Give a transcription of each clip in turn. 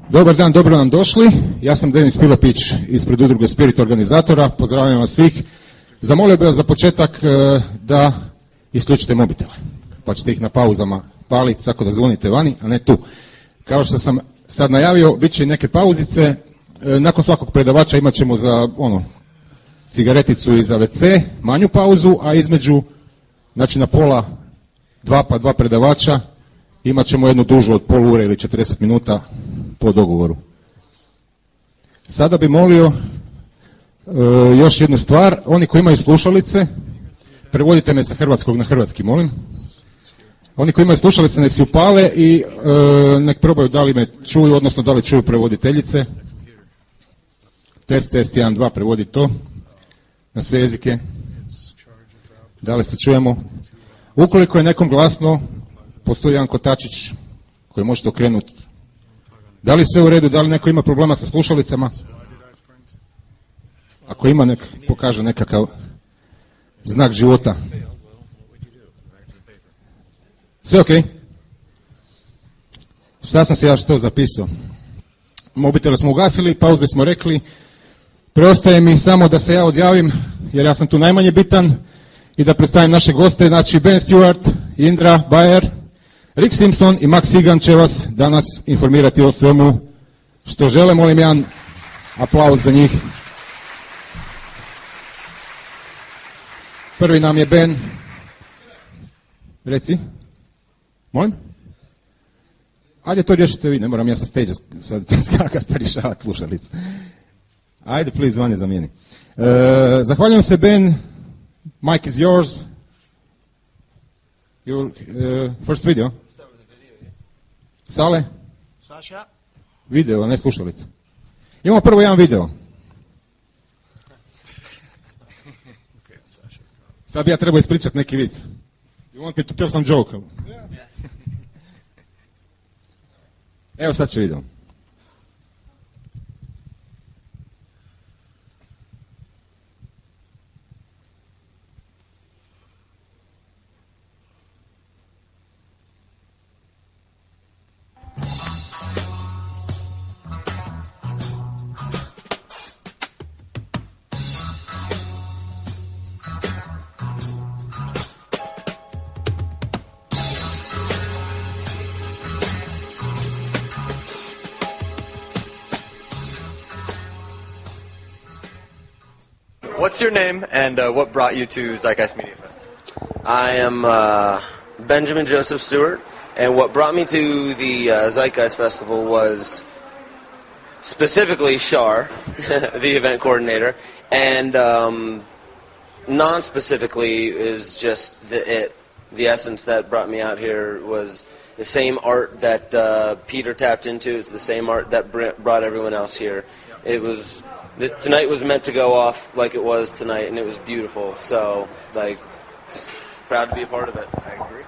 Dobar dan, dobro nam došli. Ja sam Denis Pilopić ispred udruge Spirit organizatora. Pozdravljam vas svih. Zamolio bih vas za početak da isključite mobitele, pa ćete ih na pauzama paliti, tako da zvonite vani, a ne tu. Kao što sam sad najavio, bit će i neke pauzice. Nakon svakog predavača imat ćemo za cigareticu i za WC, manju pauzu, a između, znači na pola dva predavača, imat ćemo jednu dužu od pol ure ili 40 minuta po dogovoru. Sada bi molio još jednu stvar. Oni koji imaju slušalice, prevodite me sa hrvatskog na hrvatski, molim. Oni koji imaju slušalice nek si upale i nek probaju da li me čuju, odnosno da li čuju prevoditeljice. Test 1, 2, prevodi to na sve jezike. Da li se čujemo? Ukoliko je nekom glasno, postoji jedan kotačić koji možete okrenuti. Da li sve u redu, da li neko ima problema sa slušalicama? Ako ima, nek pokaže nekakav znak života. Sve ok? Šta sam se ja što zapisao? Mobitele smo ugasili, pauze smo rekli. Preostaje mi samo da se ja odjavim, jer ja sam tu najmanje bitan, i da predstavim naše goste, znači Ben Stewart, Indra Bayer, Rick Simpson i Max Sigan će vas danas informirati o svemu što žele. Molim jedan aplauz za njih. Prvi nam je Ben. Reci. Molim? Ajde, to riješite vi, ne moram ja sa stage sad skakat pa rješavati slušalicu. Ajde, please, van je zamijeni. Zahvaljujem se, Ben. Mike is yours. Your first video. Sale? Saša? Video, ne slušalica. Imamo prvo jedan video. Sad bi ja trebao ispričati neki vic. You want me to tell some joke? Evo sad će video. What's your name and what brought you to Zeitgeist Media Fest? I am Benjamin Joseph Stewart, and what brought me to the Zeitgeist Festival was specifically Shar, the event coordinator, and non-specifically is just the essence that brought me out here was the same art that Peter tapped into. It's the same art that brought everyone else here. It was... Tonight was meant to go off like it was tonight, and it was beautiful. So, just proud to be a part of it. I agree.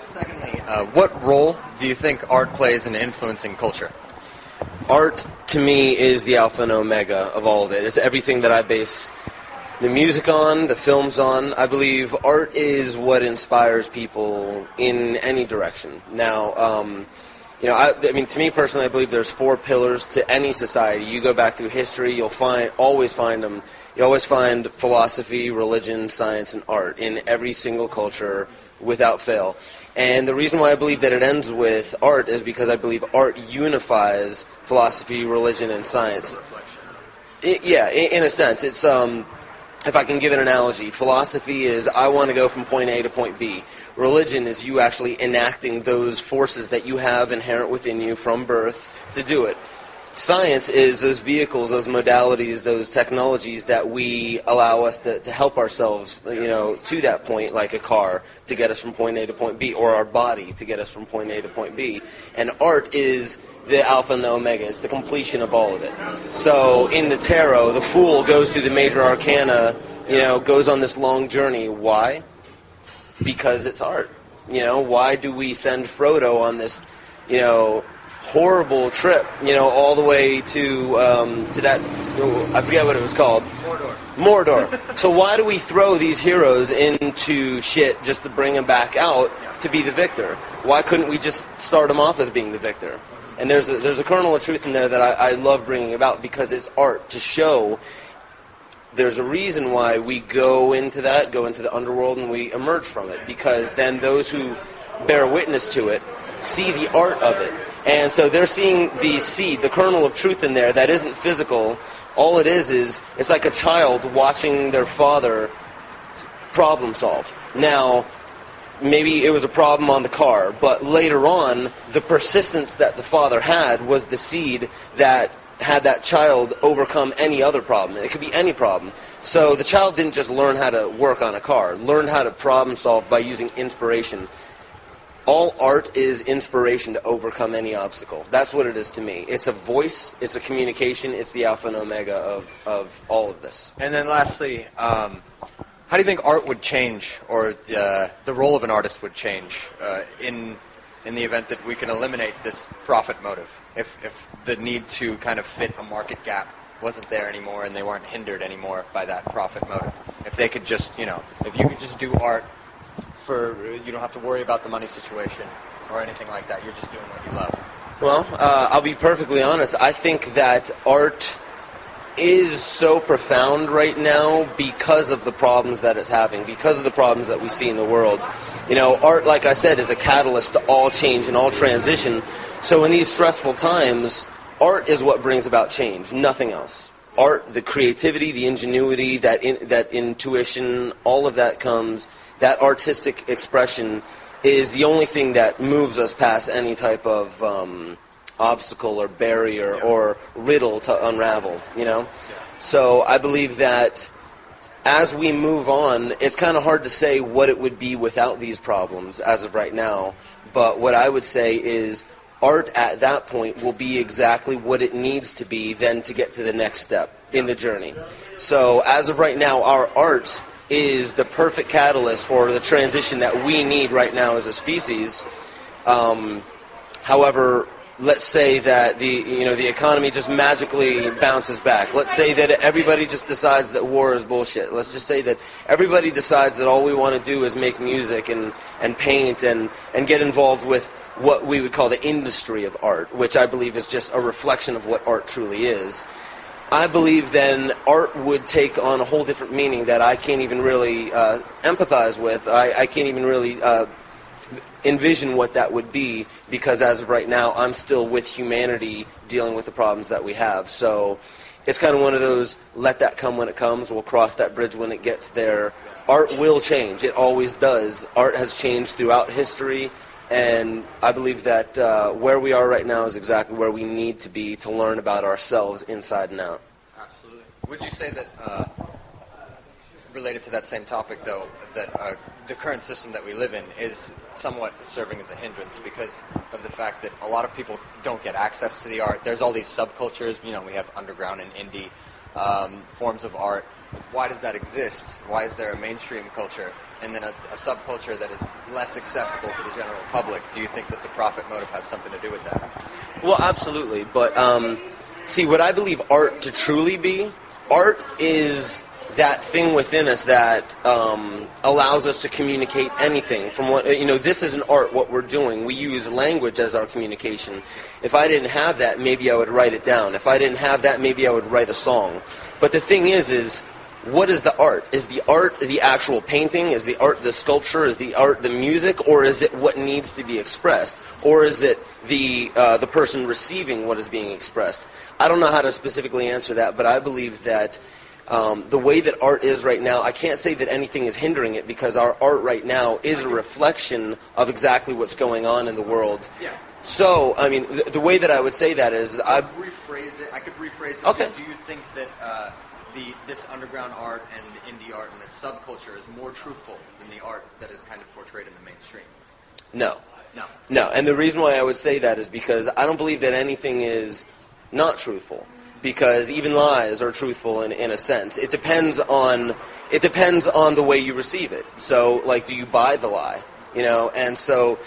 Secondly, what role do you think art plays in influencing culture? Art, to me, is the alpha and omega of all of it. It's everything that I base the music on, the films on. I believe art is what inspires people in any direction. Now, I mean, to me personally, I believe there's 4 pillars to any society. You go back through history, you'll always find them. You always find philosophy, religion, science, and art in every single culture without fail. And the reason why I believe that it ends with art is because I believe art unifies philosophy, religion, and science. In a sense. It's, if I can give an analogy, philosophy is I want to go from point A to point B. Religion is you actually enacting those forces that you have inherent within you from birth to do it. Science is those vehicles, those modalities, those technologies that we allow us to help ourselves, to that point, like a car, to get us from point A to point B, or our body to get us from point A to point B. And art is the alpha and the omega. It's the completion of all of it. So in the tarot, the fool goes through the major arcana, goes on this long journey. Why? Because it's art. Why do we send Frodo on this, horrible trip, all the way to that, I forget what it was called. Mordor. So why do we throw these heroes into shit just to bring them back out to be the victor? Why couldn't we just start them off as being the victor? And there's a kernel of truth in there that I love bringing about, because it's art to show. There's a reason why we go into the underworld, and we emerge from it, because then those who bear witness to it see the art of it. And so they're seeing the seed, the kernel of truth in there that isn't physical. All it is it's like a child watching their father problem solve. Now, maybe it was a problem on the car, but later on, the persistence that the father had was the seed that had that child overcome any other problem. It could be any problem. So the child didn't just learn how to work on a car, learn how to problem solve by using inspiration. All art is inspiration to overcome any obstacle. That's what it is to me. It's a voice, it's a communication, it's the alpha and omega of all of this. And then lastly, how do you think art would change, or the role of an artist would change in the event that we can eliminate this profit motive? If the need to kind of fit a market gap wasn't there anymore, and they weren't hindered anymore by that profit motive. If they could just, if you could just do art you don't have to worry about the money situation or anything like that. You're just doing what you love. Well, I'll be perfectly honest. I think that art is so profound right now because of the problems that it's having, because of the problems that we see in the world. Art, like I said, is a catalyst to all change and all transition. So in these stressful times, art is what brings about change, nothing else. Art, the creativity, the ingenuity, that intuition, all of that comes. That artistic expression is the only thing that moves us past any type of obstacle or barrier or riddle to unravel, So I believe that as we move on, it's kind of hard to say what it would be without these problems as of right now. But what I would say is art at that point will be exactly what it needs to be then to get to the next step in the journey. So as of right now, our art is the perfect catalyst for the transition that we need right now as a species. However, let's say that the economy just magically bounces back. Let's say that everybody just decides that war is bullshit. Let's just say that everybody decides that all we want to do is make music and paint and get involved with what we would call the industry of art, which I believe is just a reflection of what art truly is. I believe then art would take on a whole different meaning that I can't even really empathize with. I can't even really envision what that would be, because as of right now, I'm still with humanity dealing with the problems that we have. So it's kind of one of those, let that come when it comes. We'll cross that bridge when it gets there. Art will change. It always does. Art has changed throughout history. And I believe that where we are right now is exactly where we need to be to learn about ourselves inside and out. Absolutely. Would you say that, related to that same topic, though, that the current system that we live in is somewhat serving as a hindrance because of the fact that a lot of people don't get access to the art? There's all these subcultures. We have underground and indie forms of art. Why does that exist? Why is there a mainstream culture and then a subculture that is less accessible to the general public? Do you think that the profit motive has something to do with that? Well, absolutely. But see, what I believe art to truly be, art is that thing within us that allows us to communicate anything from what, this is an art, what we're doing. We use language as our communication. If I didn't have that, maybe I would write it down. If I didn't have that, maybe I would write a song. But the thing is what is the art? Is the art the actual painting? Is the art the sculpture? Is the art the music? Or is it what needs to be expressed? Or is it the person receiving what is being expressed? I don't know how to specifically answer that, but I believe that the way that art is right now, I can't say that anything is hindering it, because our art right now is a reflection of exactly what's going on in the world. Yeah. So, I mean, the way that I would say that is... I could rephrase it. Okay. Do you think that this underground art and indie art and this subculture is more truthful than the art that is kind of portrayed in the mainstream? No. No. And the reason why I would say that is because I don't believe that anything is not truthful. Because even lies are truthful in a sense. It depends on the way you receive it. So, like, do you buy the lie? And so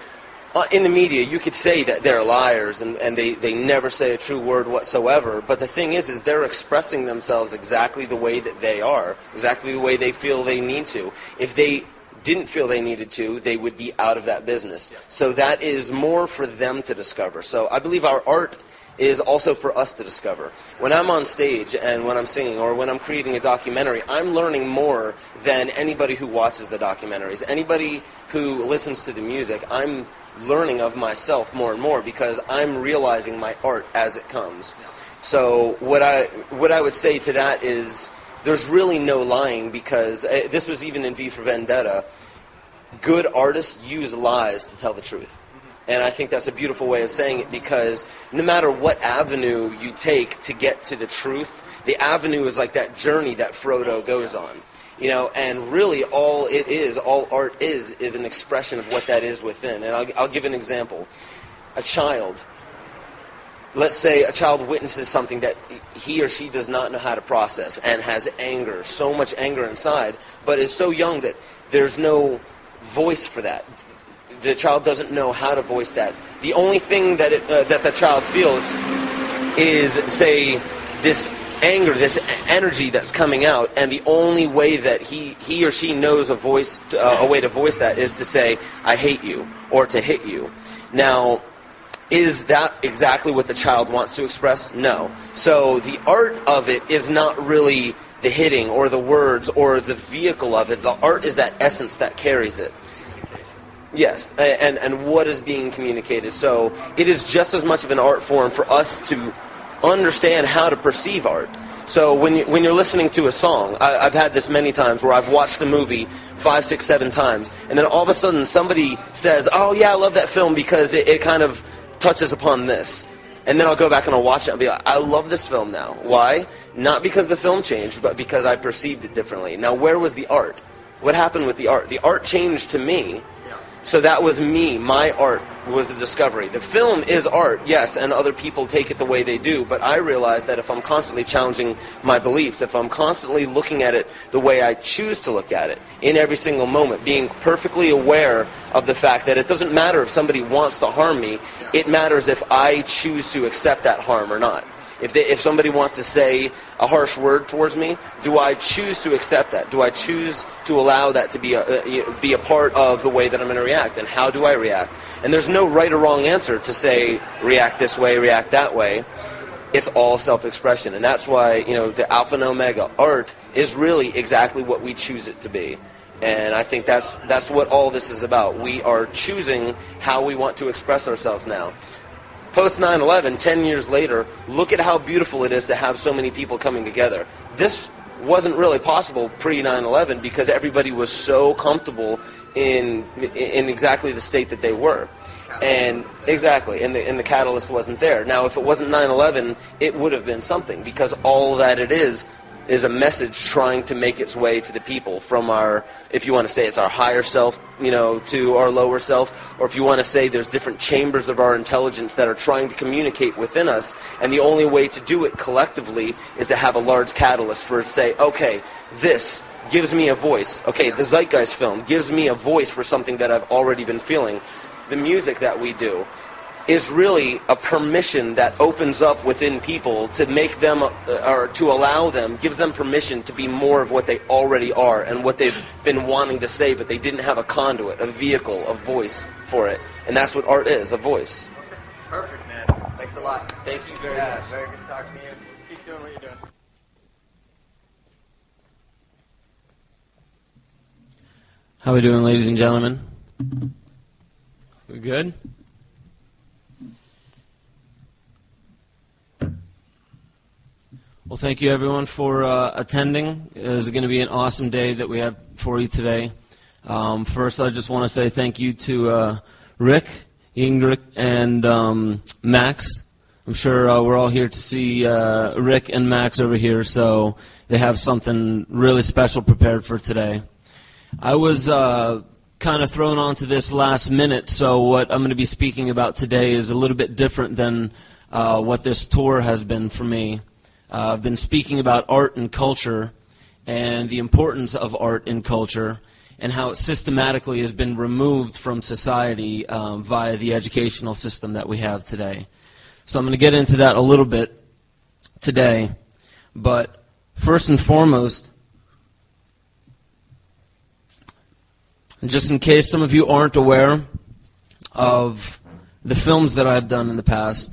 in the media, you could say that they're liars and they never say a true word whatsoever. But the thing is they're expressing themselves exactly the way that they are, exactly the way they feel they need to. If they didn't feel they needed to, they would be out of that business. So that is more for them to discover. So I believe our art is also for us to discover. When I'm on stage and when I'm singing or when I'm creating a documentary, I'm learning more than anybody who watches the documentaries. Anybody who listens to the music, I'm learning of myself more and more because I'm realizing my art as it comes. So what I would say to that is there's really no lying, because this was even in V for Vendetta. Good artists use lies to tell the truth. And I think that's a beautiful way of saying it, because no matter what avenue you take to get to the truth, the avenue is like that journey that Frodo goes on. You know, and really all art is an expression of what that is within. And I'll give an example. A child. Let's say a child witnesses something that he or she does not know how to process and has anger, so much anger inside, but is so young that there's no voice for that. The child doesn't know how to voice that. The only thing that that the child feels is, say, this anger, this energy that's coming out, and the only way that he or she knows a way to voice that is to say, "I hate you," or to hit you. Now, is that exactly what the child wants to express? No. So the art of it is not really the hitting or the words or the vehicle of it. The art is that essence that carries it. Yes, and what is being communicated. So it is just as much of an art form for us to understand how to perceive art. So when you're listening to a song, I've had this many times where I've watched a movie 5, 6, 7 times, and then all of a sudden somebody says, "Oh yeah, I love that film because it kind of touches upon this." And then I'll go back and I'll watch it and be like, "I love this film now." Why? Not because the film changed, but because I perceived it differently. Now, where was the art? What happened with the art? The art changed to me. So that was me. My art was a discovery. The film is art, yes, and other people take it the way they do, but I realize that if I'm constantly challenging my beliefs, if I'm constantly looking at it the way I choose to look at it, in every single moment, being perfectly aware of the fact that it doesn't matter if somebody wants to harm me, it matters if I choose to accept that harm or not. If somebody wants to say a harsh word towards me, do I choose to accept that? Do I choose to allow that to be a part of the way that I'm going to react? And how do I react? And there's no right or wrong answer to say react this way, react that way. It's all self-expression. And that's why, the Alpha and Omega art is really exactly what we choose it to be. And I think that's what all this is about. We are choosing how we want to express ourselves now. Post 9/11, 10 years later, look at how beautiful it is to have so many people coming together. This wasn't really possible pre-9/11 because everybody was so comfortable in exactly the state that they were. And exactly, and the catalyst wasn't there. Now, if it wasn't 9/11, it would have been something, because all that it is a message trying to make its way to the people from our, if you want to say it's our higher self, to our lower self, or if you want to say there's different chambers of our intelligence that are trying to communicate within us, and the only way to do it collectively is to have a large catalyst for it to say, okay, this gives me a voice. Okay, the Zeitgeist film gives me a voice for something that I've already been feeling. The music that we do is really a permission that opens up within people to make them, or to allow them, gives them permission to be more of what they already are and what they've been wanting to say, but they didn't have a conduit, a vehicle, a voice for it. And that's what art is, a voice. Perfect, man. Thanks a lot. Thank you very much. Very good talking to you. Keep doing what you're doing. How we doing, ladies and gentlemen? We good? Well, thank you, everyone, for attending. This is going to be an awesome day that we have for you today. First, I just want to say thank you to Rick, Ingrid, and Max. I'm sure we're all here to see Rick and Max over here, so they have something really special prepared for today. I was kind of thrown onto this last minute, so what I'm going to be speaking about today is a little bit different than what this tour has been for me. I've been speaking about art and culture and the importance of art and culture and how it systematically has been removed from society via the educational system that we have today. So I'm going to get into that a little bit today. But first and foremost, And just in case some of you aren't aware of the films that I've done in the past,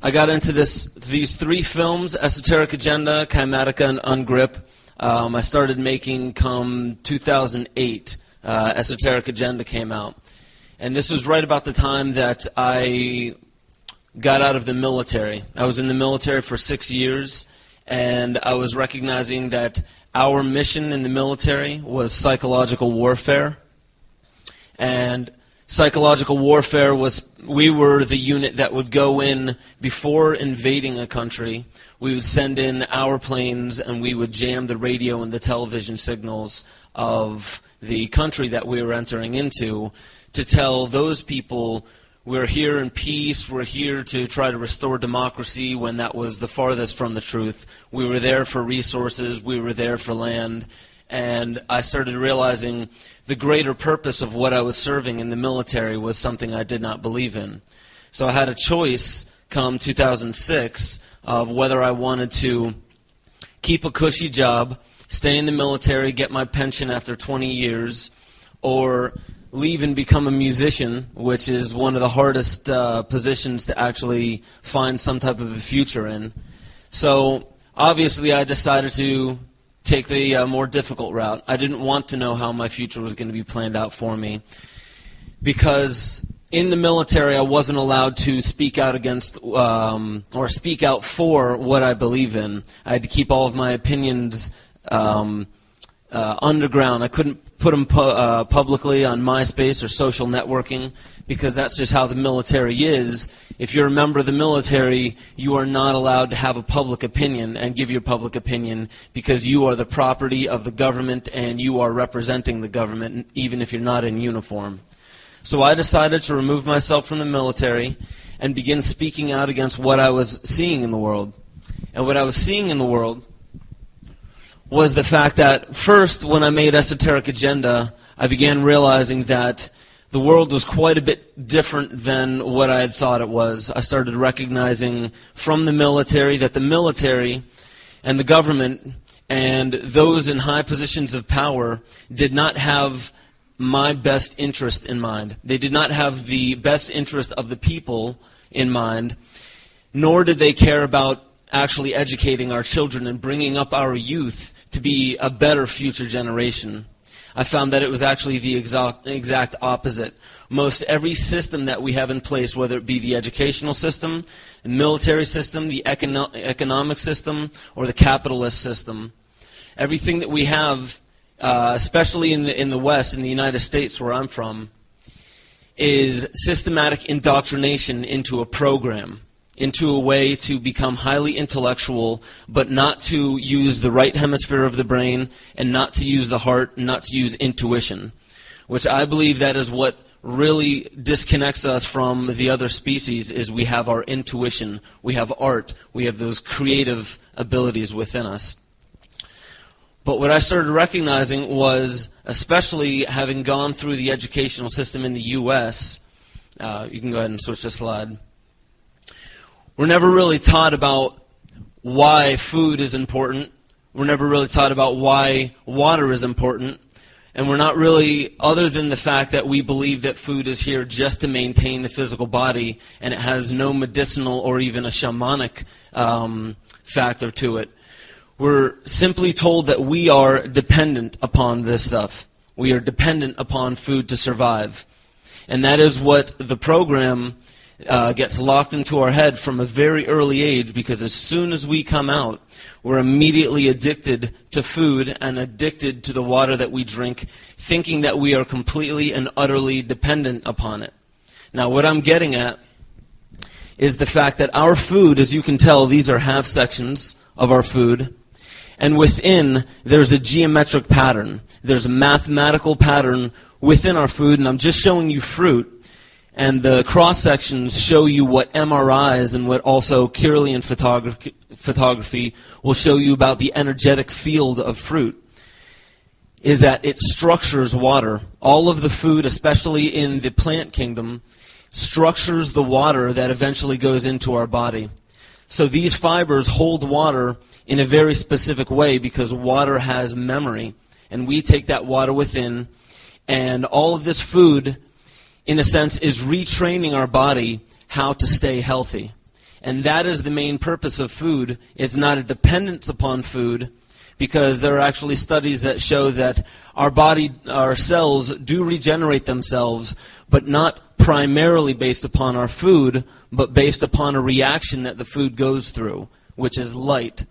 I got into these 3 films, Esoteric Agenda, Chimatica, and Ungrip. I started making come 2008. Esoteric Agenda came out. And this was right about the time that I got out of the military. I was in the military for 6 years, and I was recognizing that our mission in the military was psychological warfare. And psychological warfare was, we were the unit that would go in before invading a country. We would send in our planes, and we would jam the radio and the television signals of the country that we were entering into to tell those people, we're here in peace, we're here to try to restore democracy, when that was the farthest from the truth. We were there for resources, we were there for land, and I started realizing the greater purpose of what I was serving in the military was something I did not believe in. So I had a choice come 2006 of whether I wanted to keep a cushy job, stay in the military, get my pension after 20 years, or leave and become a musician, which is one of the hardest positions to actually find some type of a future in. So obviously I decided to take the more difficult route. I didn't want to know how my future was going to be planned out for me, because in the military I wasn't allowed to speak out against or speak out for what I believe in. I had to keep all of my opinions underground. I couldn't put them publicly on MySpace or social networking, because that's just how the military is. If you're a member of the military, you are not allowed to have a public opinion and give your public opinion, because you are the property of the government and you are representing the government, even if you're not in uniform. So I decided to remove myself from the military and begin speaking out against what I was seeing in the world. And what I was seeing in the world was the fact that, first, when I made Esoteric Agenda, I began realizing that the world was quite a bit different than what I had thought it was. I started recognizing from the military that the military and the government and those in high positions of power did not have my best interest in mind. They did not have the best interest of the people in mind, nor did they care about actually educating our children and bringing up our youth to be a better future generation. I found that it was actually the exact opposite. Most every system that we have in place, whether it be the educational system, the military system, the economic system, or the capitalist system, everything that we have, especially in the West, in the United States where I'm from, is systematic indoctrination into a program, into a way to become highly intellectual, but not to use the right hemisphere of the brain, and not to use the heart, and not to use intuition, which I believe that is what really disconnects us from the other species. Is we have our intuition, we have art, we have those creative abilities within us. But what I started recognizing was, especially having gone through the educational system in the U.S., you can go ahead and switch the slide. We're never really taught about why food is important. We're never really taught about why water is important. And we're not really, other than the fact that we believe that food is here just to maintain the physical body, and it has no medicinal or even a shamanic factor to it. We're simply told that we are dependent upon this stuff. We are dependent upon food to survive. And that is what the program gets locked into our head from a very early age, because as soon as we come out, we're immediately addicted to food and addicted to the water that we drink, thinking that we are completely and utterly dependent upon it. Now, what I'm getting at is the fact that our food, as you can tell, these are half sections of our food, and within there's a geometric pattern. There's a mathematical pattern within our food, and I'm just showing you fruit. And the cross-sections show you what MRIs and what also Kirlian photography will show you about the energetic field of fruit, is that it structures water. All of the food, especially in the plant kingdom, structures the water that eventually goes into our body. So these fibers hold water in a very specific way, because water has memory. and we take that water within, and all of this food, in a sense, is retraining our body how to stay healthy. And that is the main purpose of food. It's not a dependence upon food, because there are actually studies that show that our cells do regenerate themselves, but not primarily based upon our food, but based upon a reaction that the food goes through, which is light,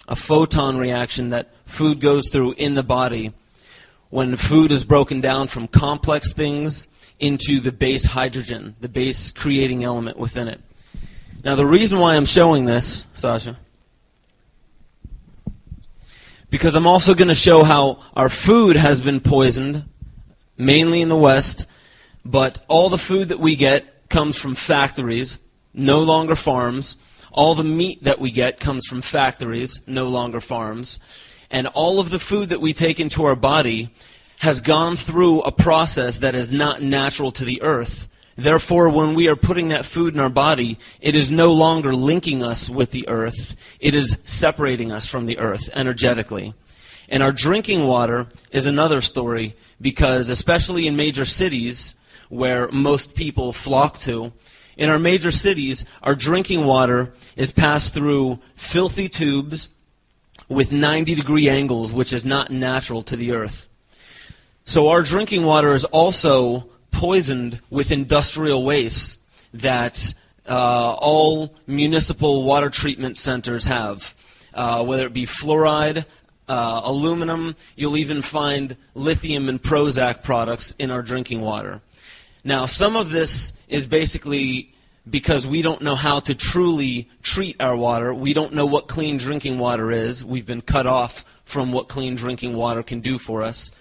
a photon reaction that food goes through in the body when food is broken down from complex things into the base hydrogen, the base creating element within it. Now, the reason why I'm showing this, Sasha, because I'm also going to show how our food has been poisoned, mainly in the West, but all the food that we get comes from factories, no longer farms. All the meat that we get comes from factories, no longer farms. And all of the food that we take into our body has gone through a process that is not natural to the earth. Therefore, when we are putting that food in our body, it is no longer linking us with the earth. It is separating us from the earth energetically. And our drinking water is another story, because especially in major cities where most people flock to, in our major cities, our drinking water is passed through filthy tubes with 90-degree angles, which is not natural to the earth. So our drinking water is also poisoned with industrial wastes that all municipal water treatment centers have, whether it be fluoride, aluminum. You'll even find lithium and Prozac products in our drinking water. Now, some of this is basically because we don't know how to truly treat our water. We don't know what clean drinking water is. We've been cut off from what clean drinking water can do for us.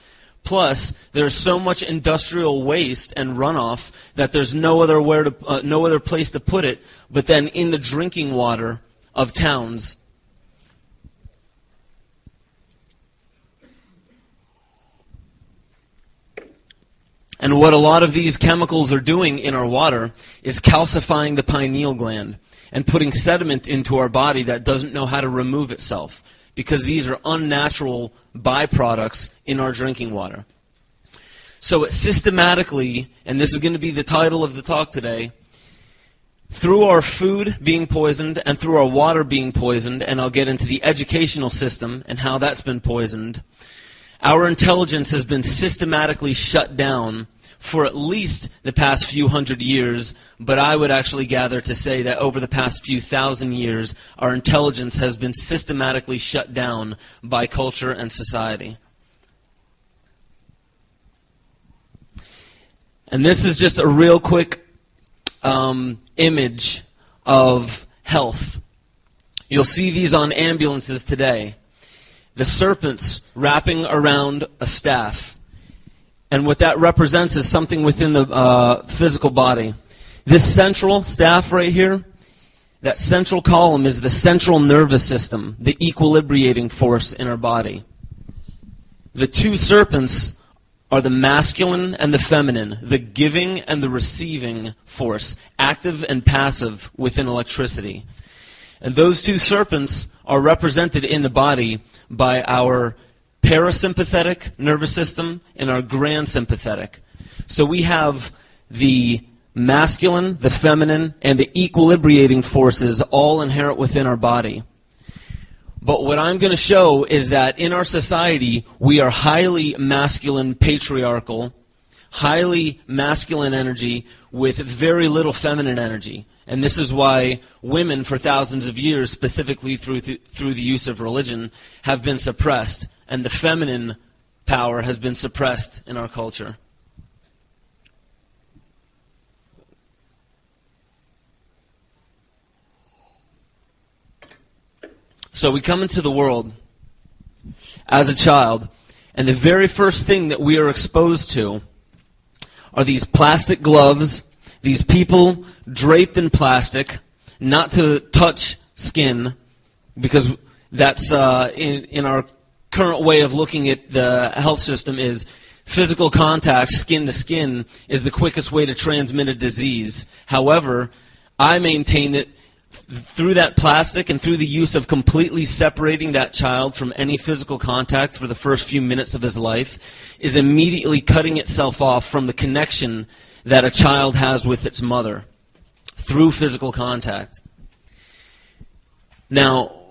Plus, there's so much industrial waste and runoff that there's no other place to put it but then in the drinking water of towns. And what a lot of these chemicals are doing in our water is calcifying the pineal gland and putting sediment into our body that doesn't know how to remove itself, because these are unnatural byproducts in our drinking water. So it systematically, and this is going to be the title of the talk today, through our food being poisoned and through our water being poisoned, and I'll get into the educational system and how that's been poisoned, our intelligence has been systematically shut down for at least the past few hundred years, but I would actually gather to say that over the past few thousand years, our intelligence has been systematically shut down by culture and society. And this is just a real quick image of health. You'll see these on ambulances today. The serpents wrapping around a staff. And what that represents is something within the physical body. This central staff right here, that central column is the central nervous system, the equilibrating force in our body. The two serpents are the masculine and the feminine, the giving and the receiving force, active and passive within electricity. And those two serpents are represented in the body by our parasympathetic nervous system and our grand sympathetic. So we have the masculine, the feminine, and the equilibrating forces all inherent within our body. But what I'm going to show is that in our society, we are highly masculine, patriarchal, highly masculine energy with very little feminine energy. And this is why women for thousands of years, specifically through the use of religion, have been suppressed. And the feminine power has been suppressed in our culture. So we come into the world as a child, and the very first thing that we are exposed to are these plastic gloves, these people draped in plastic, not to touch skin, because that's in our current way of looking at the health system is physical contact, skin to skin, is the quickest way to transmit a disease. However, I maintain that through that plastic and through the use of completely separating that child from any physical contact for the first few minutes of his life, is immediately cutting itself off from the connection that a child has with its mother through physical contact. Now,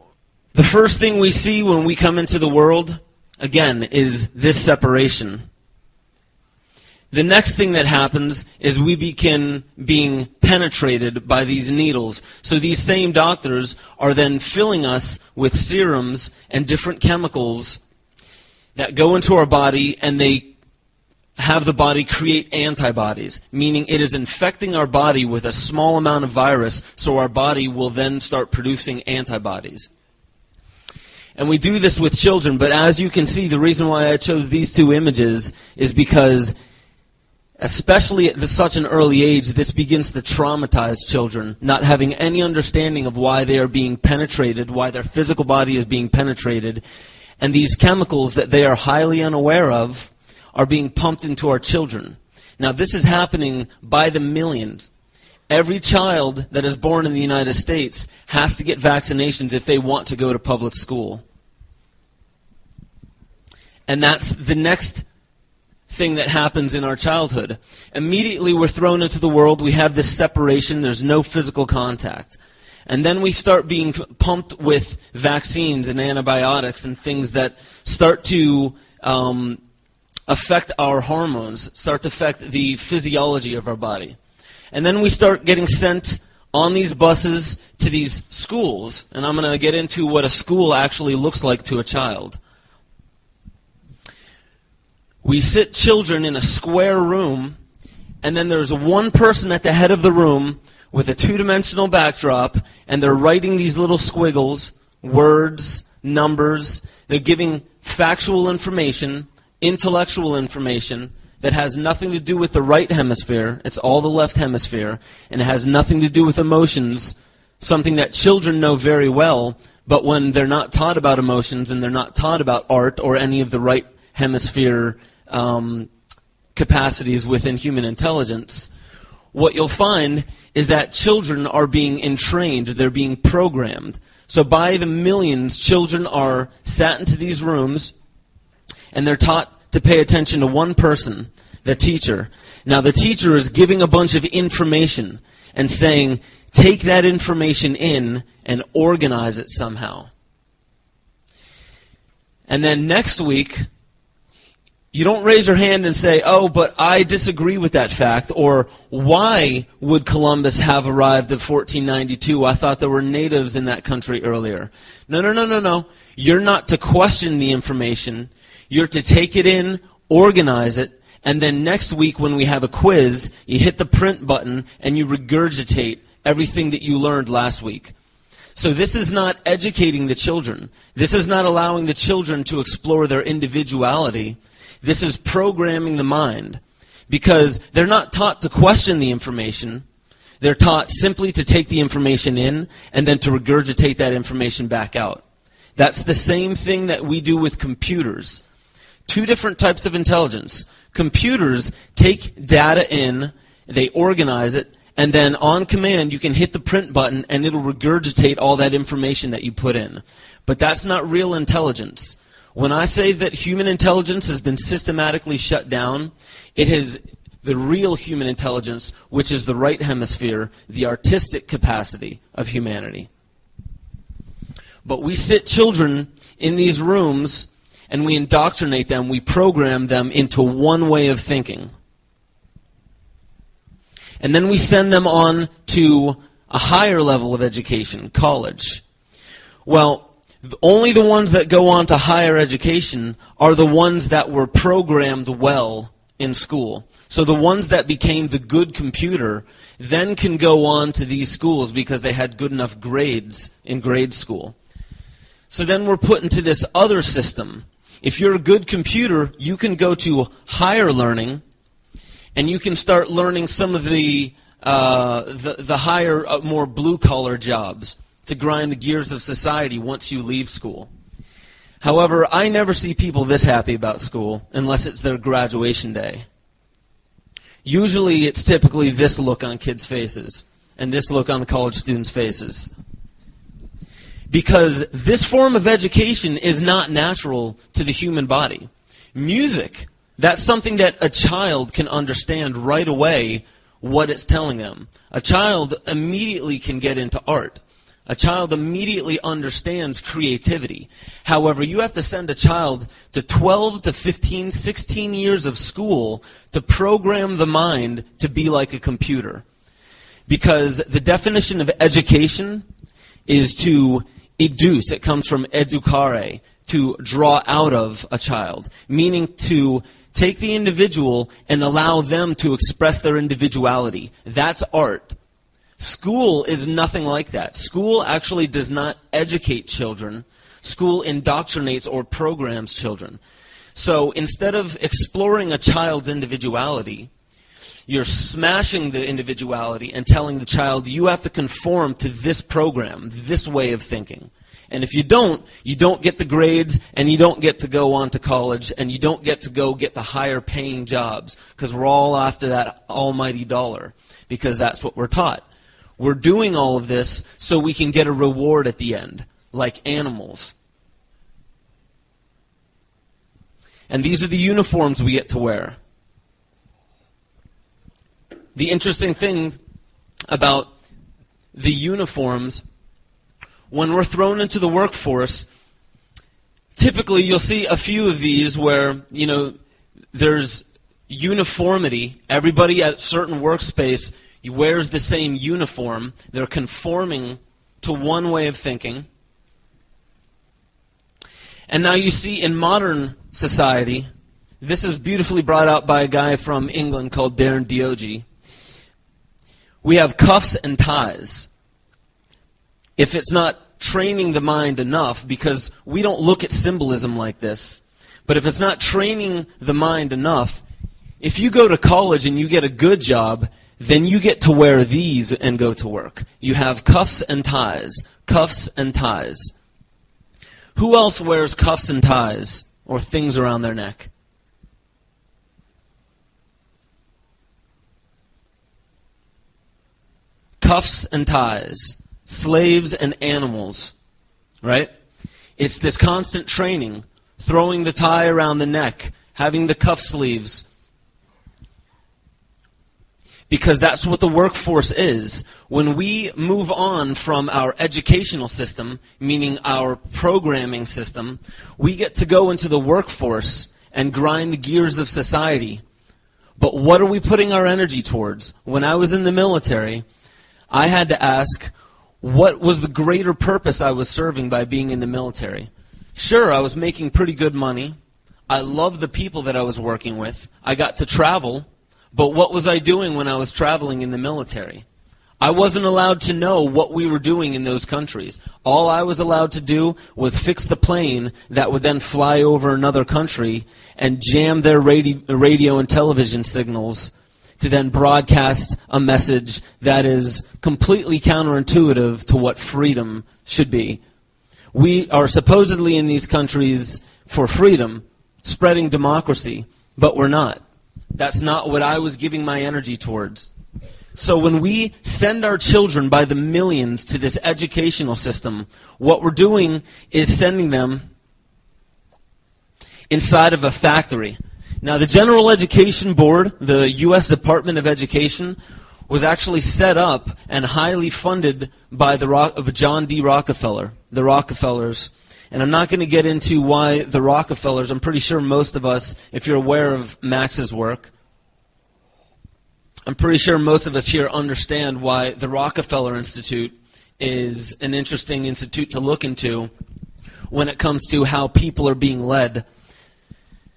the first thing we see when we come into the world, again, is this separation. The next thing that happens is we begin being penetrated by these needles. So these same doctors are then filling us with serums and different chemicals that go into our body, and they have the body create antibodies, meaning it is infecting our body with a small amount of virus, so our body will then start producing antibodies. And we do this with children, but as you can see, the reason why I chose these two images is because, especially at such an early age, this begins to traumatize children, not having any understanding of why they are being penetrated, why their physical body is being penetrated, and these chemicals that they are highly unaware of are being pumped into our children. Now, this is happening by the millions. Every child that is born in the United States has to get vaccinations if they want to go to public school. And that's the next thing that happens in our childhood. Immediately we're thrown into the world, we have this separation, there's no physical contact. And then we start being pumped with vaccines and antibiotics and things that start to affect our hormones, start to affect the physiology of our body. And then we start getting sent on these buses to these schools. And I'm going to get into what a school actually looks like to a child. We sit children in a square room, and then there's one person at the head of the room with a two-dimensional backdrop, and they're writing these little squiggles, words, numbers. They're giving factual information, intellectual information that has nothing to do with the right hemisphere. It's all the left hemisphere, and it has nothing to do with emotions, something that children know very well, but when they're not taught about emotions and they're not taught about art or any of the right hemisphere capacities within human intelligence, what you'll find is that children are being entrained, they're being programmed. So by the millions, children are sat into these rooms, and they're taught to pay attention to one person, the teacher. Now the teacher is giving a bunch of information and saying, take that information in and organize it somehow. And then next week, you don't raise your hand and say, oh, but I disagree with that fact, or why would Columbus have arrived in 1492? I thought there were natives in that country earlier. No. You're not to question the information. You're to take it in, organize it, and then next week when we have a quiz, you hit the print button and you regurgitate everything that you learned last week. So this is not educating the children. This is not allowing the children to explore their individuality. This is programming the mind, because they're not taught to question the information. They're taught simply to take the information in and then to regurgitate that information back out. That's the same thing that we do with computers. Two different types of intelligence. Computers take data in, they organize it, and then on command you can hit the print button and it'll regurgitate all that information that you put in. But that's not real intelligence. When I say that human intelligence has been systematically shut down, it is the real human intelligence, which is the right hemisphere, the artistic capacity of humanity. But we sit children in these rooms and we indoctrinate them, we program them into one way of thinking. And then we send them on to a higher level of education, college. Well, only the ones that go on to higher education are the ones that were programmed well in school. So the ones that became the good computer then can go on to these schools because they had good enough grades in grade school. So then we're put into this other system. If you're a good computer, you can go to higher learning, and you can start learning some of the higher, more blue-collar jobs to grind the gears of society once you leave school. However, I never see people this happy about school unless it's their graduation day. Usually it's typically this look on kids' faces. and this look on the college students' faces. Because this form of education is not natural to the human body. Music, that's something that a child can understand right away what it's telling them. A child immediately can get into art. A child immediately understands creativity. However, you have to send a child to 12 to 15, 16 years of school to program the mind to be like a computer. Because the definition of education is to educe. It comes from educare, to draw out of a child, meaning to take the individual and allow them to express their individuality. That's art. School is nothing like that. School actually does not educate children. School indoctrinates or programs children. So instead of exploring a child's individuality, you're smashing the individuality and telling the child, you have to conform to this program, this way of thinking. And if you don't get the grades, and you don't get to go on to college, and you don't get to go get the higher paying jobs, because we're all after that almighty dollar, because that's what we're taught. We're doing all of this so we can get a reward at the end, like animals. And these are the uniforms we get to wear. The interesting things about the uniforms, when we're thrown into the workforce, typically you'll see a few of these where, there's uniformity. Everybody at a certain workspace wears the same uniform. They're conforming to one way of thinking. And now you see in modern society, this is beautifully brought out by a guy from England called Darren Diogi. We have cuffs and ties. If it's not training the mind enough, because we don't look at symbolism like this, but if it's not training the mind enough, if you go to college and you get a good job, then you get to wear these and go to work. You have cuffs and ties. Cuffs and ties. Who else wears cuffs and ties or things around their neck? Cuffs and ties. Slaves and animals. Right? It's this constant training. Throwing the tie around the neck. Having the cuff sleeves. Because that's what the workforce is. When we move on from our educational system, meaning our programming system, we get to go into the workforce and grind the gears of society. But what are we putting our energy towards? When I was in the military, I had to ask, what was the greater purpose I was serving by being in the military? Sure, I was making pretty good money. I loved the people that I was working with. I got to travel. But what was I doing when I was traveling in the military? I wasn't allowed to know what we were doing in those countries. All I was allowed to do was fix the plane that would then fly over another country and jam their radio and television signals to then broadcast a message that is completely counterintuitive to what freedom should be. We are supposedly in these countries for freedom, spreading democracy, but we're not. That's not what I was giving my energy towards. So when we send our children by the millions to this educational system, what we're doing is sending them inside of a factory. Now, the General Education Board, the U.S. Department of Education, was actually set up and highly funded by John D. Rockefeller, the Rockefellers. And I'm not going to get into why the Rockefellers. I'm pretty sure most of us, if you're aware of Max's work, I'm pretty sure most of us here understand why the Rockefeller Institute is an interesting institute to look into when it comes to how people are being led.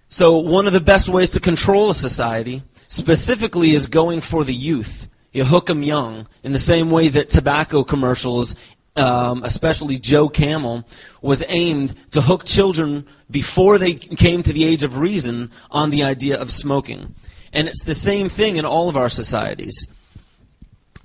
So one of the best ways to control a society specifically is going for the youth. You hook them young, in the same way that tobacco commercials, especially Joe Camel, was aimed to hook children before they came to the age of reason on the idea of smoking. And it's the same thing in all of our societies.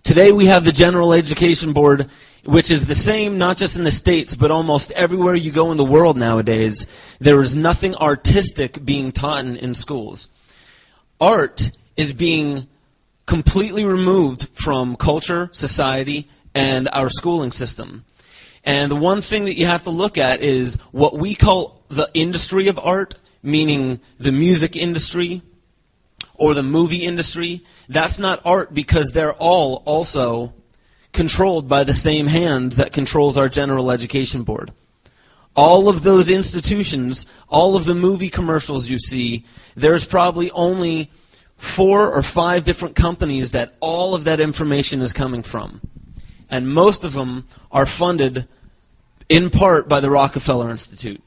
Today we have the General Education Board, which is the same not just in the States, but almost everywhere you go in the world nowadays. There is nothing artistic being taught in schools. Art is being completely removed from culture, society, and our schooling system. And the one thing that you have to look at is what we call the industry of art, meaning the music industry or the movie industry. That's not art because they're all also controlled by the same hands that controls our general education board. All of those institutions, all of the movie commercials you see, there's probably only 4 or 5 different companies that all of that information is coming from. And most of them are funded in part by the Rockefeller Institute.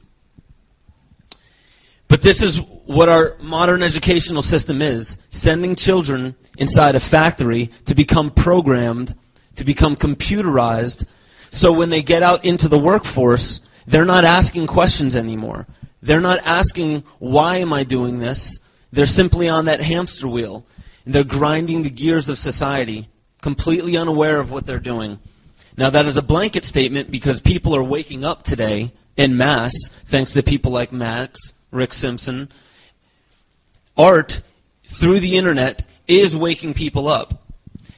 But this is what our modern educational system is, sending children inside a factory to become programmed, to become computerized, so when they get out into the workforce, they're not asking questions anymore. They're not asking, why am I doing this? They're simply on that hamster wheel. And they're grinding the gears of society, completely unaware of what they're doing. Now, that is a blanket statement because people are waking up today en masse, thanks to people like Max, Rick Simpson. Art, through the internet, is waking people up.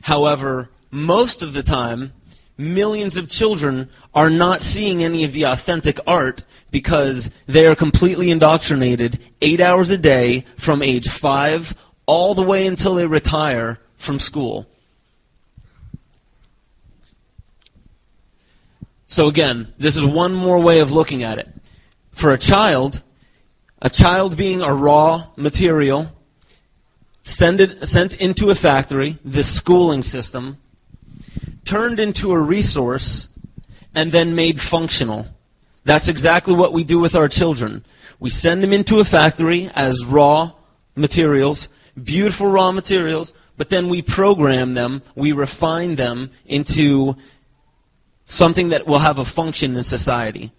However, most of the time, millions of children are not seeing any of the authentic art because they are completely indoctrinated 8 hours a day from age 5 all the way until they retire from school. So again, this is one more way of looking at it. For a child being a raw material, sent into a factory, this schooling system, turned into a resource, and then made functional. That's exactly what we do with our children. We send them into a factory as raw materials, beautiful raw materials, but then we program them, we refine them into something that will have a function in society.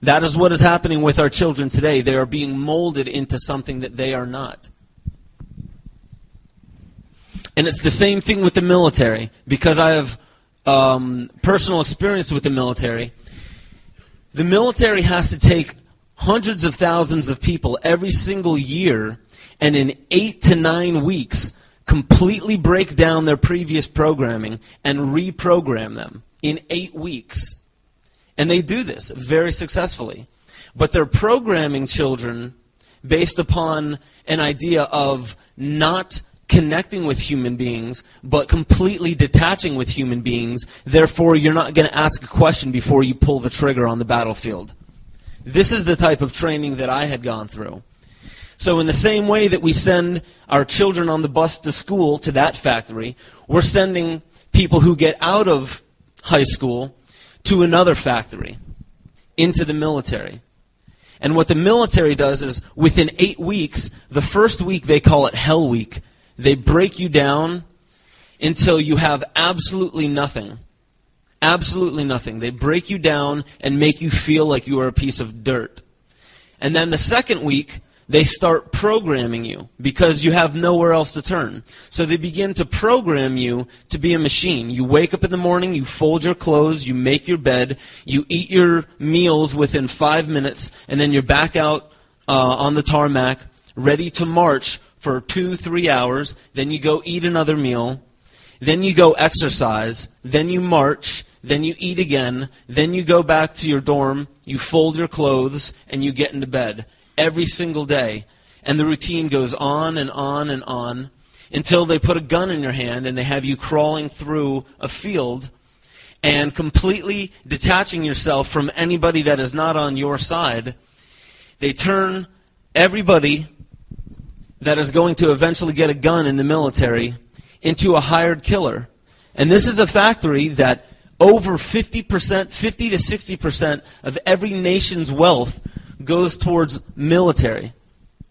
That is what is happening with our children today. They are being molded into something that they are not. And it's the same thing with the military. Because I have personal experience with the military has to take hundreds of thousands of people every single year and in 8 to 9 weeks completely break down their previous programming and reprogram them in 8 weeks. And they do this very successfully. But they're programming children based upon an idea of not connecting with human beings, but completely detaching with human beings. Therefore, you're not going to ask a question before you pull the trigger on the battlefield. This is the type of training that I had gone through. So in the same way that we send our children on the bus to school, to that factory, we're sending people who get out of high school to another factory, into the military. And what the military does is, within 8 weeks, the first week they call it Hell Week. They break you down until you have absolutely nothing. Absolutely nothing. They break you down and make you feel like you are a piece of dirt. And then the second week, they start programming you because you have nowhere else to turn. So they begin to program you to be a machine. You wake up in the morning, you fold your clothes, you make your bed, you eat your meals within 5 minutes, and then you're back out on the tarmac, ready to march for 2-3 hours. Then you go eat another meal. Then you go exercise. Then you march. Then you eat again. Then you go back to your dorm. You fold your clothes, and you get into bed. Every single day. And the routine goes on and on and on until they put a gun in your hand and they have you crawling through a field and completely detaching yourself from anybody that is not on your side. They turn everybody that is going to eventually get a gun in the military into a hired killer. And this is a factory that over 50%, 50 to 60% of every nation's wealth goes towards military,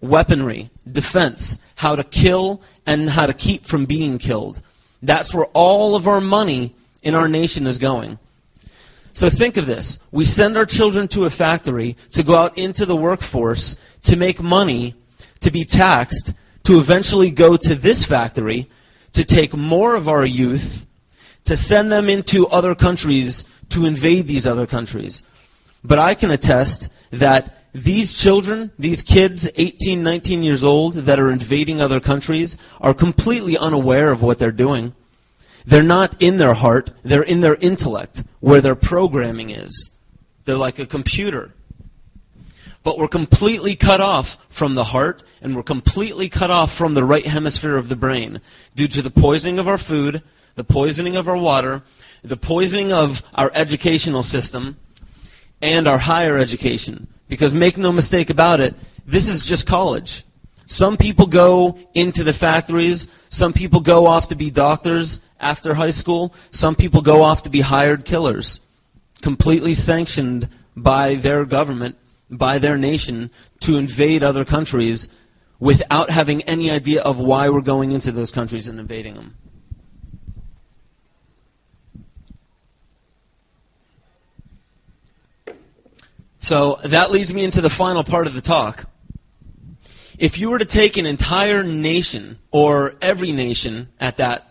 weaponry, defense, how to kill and how to keep from being killed. That's where all of our money in our nation is going. So think of this. We send our children to a factory to go out into the workforce to make money, to be taxed, to eventually go to this factory, to take more of our youth, to send them into other countries to invade these other countries. But I can attest that these children, these kids, 18, 19 years old, that are invading other countries, are completely unaware of what they're doing. They're not in their heart, they're in their intellect, where their programming is. They're like a computer. But we're completely cut off from the heart, and we're completely cut off from the right hemisphere of the brain due to the poisoning of our food, the poisoning of our water, the poisoning of our educational system, and our higher education. Because make no mistake about it, this is just college. Some people go into the factories, some people go off to be doctors after high school, some people go off to be hired killers, completely sanctioned by their government, by their nation, to invade other countries without having any idea of why we're going into those countries and invading them. So that leads me into the final part of the talk. If you were to take an entire nation, or every nation at that,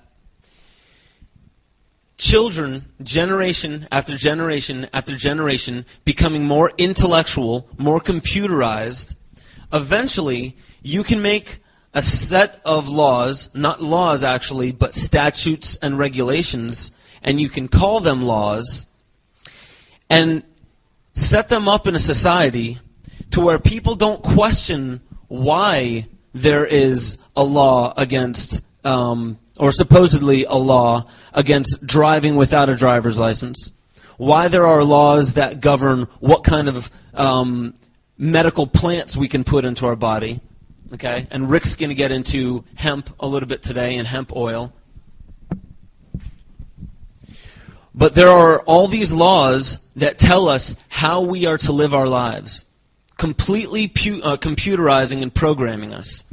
children, generation after generation after generation, becoming more intellectual, more computerized, eventually you can make a set of laws, not laws actually, but statutes and regulations, and you can call them laws, and set them up in a society to where people don't question why there is a law against, or supposedly a law against driving without a driver's license, why there are laws that govern what kind of medical plants we can put into our body. Okay? And Rick's going to get into hemp a little bit today and hemp oil. But there are all these laws that tell us how we are to live our lives, completely computerizing and programming us.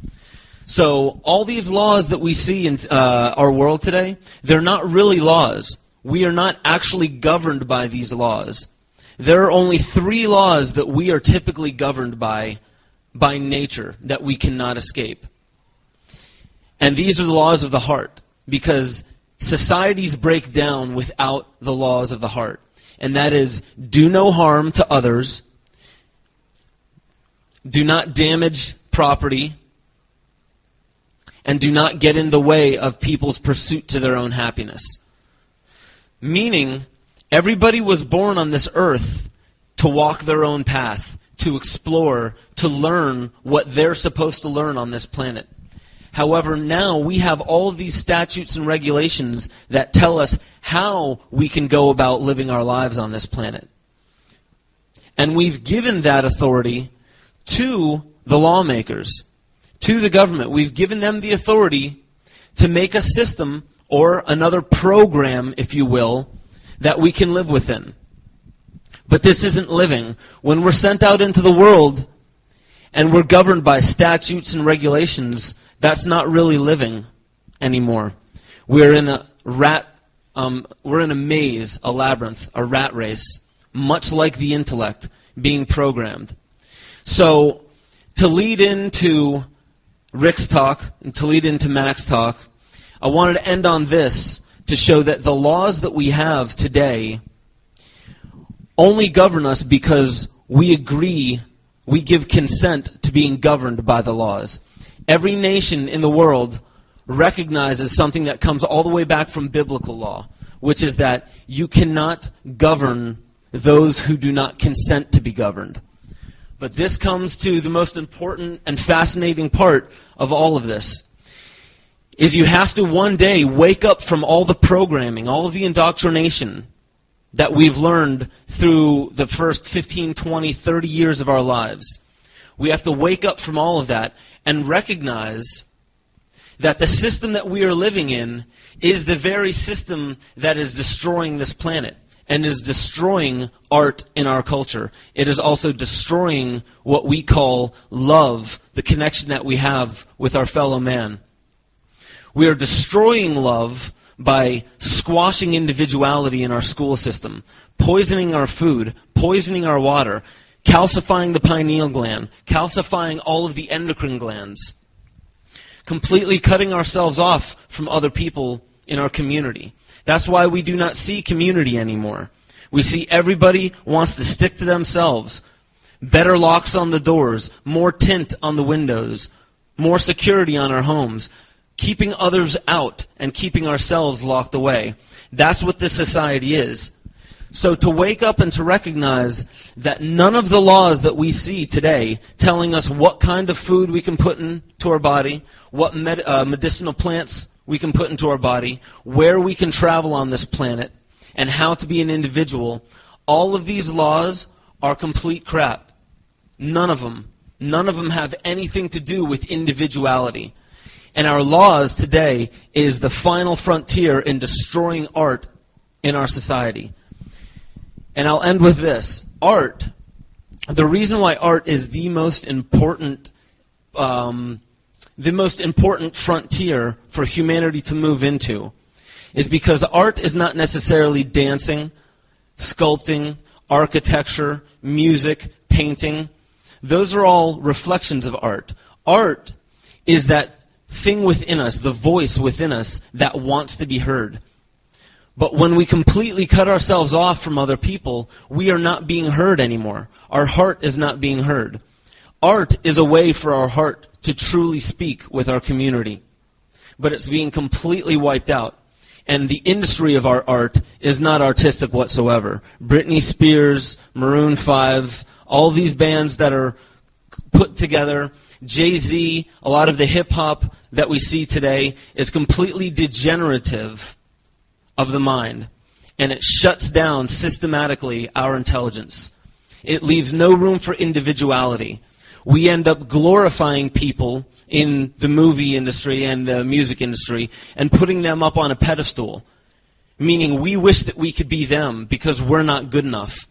So all these laws that we see in our world today, they're not really laws. We are not actually governed by these laws. There are only 3 laws that we are typically governed by nature, that we cannot escape. And these are the laws of the heart, because societies break down without the laws of the heart. And that is, do no harm to others, do not damage property, and do not get in the way of people's pursuit to their own happiness. Meaning, everybody was born on this earth to walk their own path, to explore, to learn what they're supposed to learn on this planet. However, now we have all of these statutes and regulations that tell us how we can go about living our lives on this planet. And we've given that authority to the lawmakers, to the government. We've given them the authority to make a system, or another program, if you will, that we can live within. But this isn't living. When we're sent out into the world and we're governed by statutes and regulations, that's not really living anymore. We're in a maze, a labyrinth, a rat race, much like the intellect being programmed. So, to lead into Rick's talk and to lead into Mac's talk, I wanted to end on this to show that the laws that we have today only govern us because we agree, we give consent to being governed by the laws. Every nation in the world recognizes something that comes all the way back from biblical law, which is that you cannot govern those who do not consent to be governed. But this comes to the most important and fascinating part of all of this, is you have to one day wake up from all the programming, all of the indoctrination that we've learned through the first 15, 20, 30 years of our lives. We have to wake up from all of that and recognize that the system that we are living in is the very system that is destroying this planet and is destroying art in our culture. It is also destroying what we call love, the connection that we have with our fellow man. We are destroying love by squashing individuality in our school system, poisoning our food, poisoning our water, calcifying the pineal gland, calcifying all of the endocrine glands, completely cutting ourselves off from other people in our community. That's why we do not see community anymore. We see everybody wants to stick to themselves. better locks on the doors, more tint on the windows, more security on our homes, keeping others out and keeping ourselves locked away. That's what this society is. So to wake up and to recognize that none of the laws that we see today telling us what kind of food we can put into our body, what medicinal plants we can put into our body, where we can travel on this planet, and how to be an individual, all of these laws are complete crap. None of them. None of them have anything to do with individuality. And our laws today is the final frontier in destroying art in our society. And I'll end with this. Art, the reason why art is the most important frontier for humanity to move into is because art is not necessarily dancing, sculpting, architecture, music, painting. Those are all reflections of art. Art is that thing within us, the voice within us that wants to be heard. But when we completely cut ourselves off from other people, we are not being heard anymore. Our heart is not being heard. Art is a way for our heart to truly speak with our community. But it's being completely wiped out. And the industry of our art is not artistic whatsoever. Britney Spears, Maroon 5, all these bands that are put together, Jay-Z, a lot of the hip-hop that we see today is completely degenerative of the mind, and it shuts down systematically our intelligence. It leaves no room for individuality. We end up glorifying people in the movie industry and the music industry and putting them up on a pedestal, meaning we wish that we could be them because we're not good enough,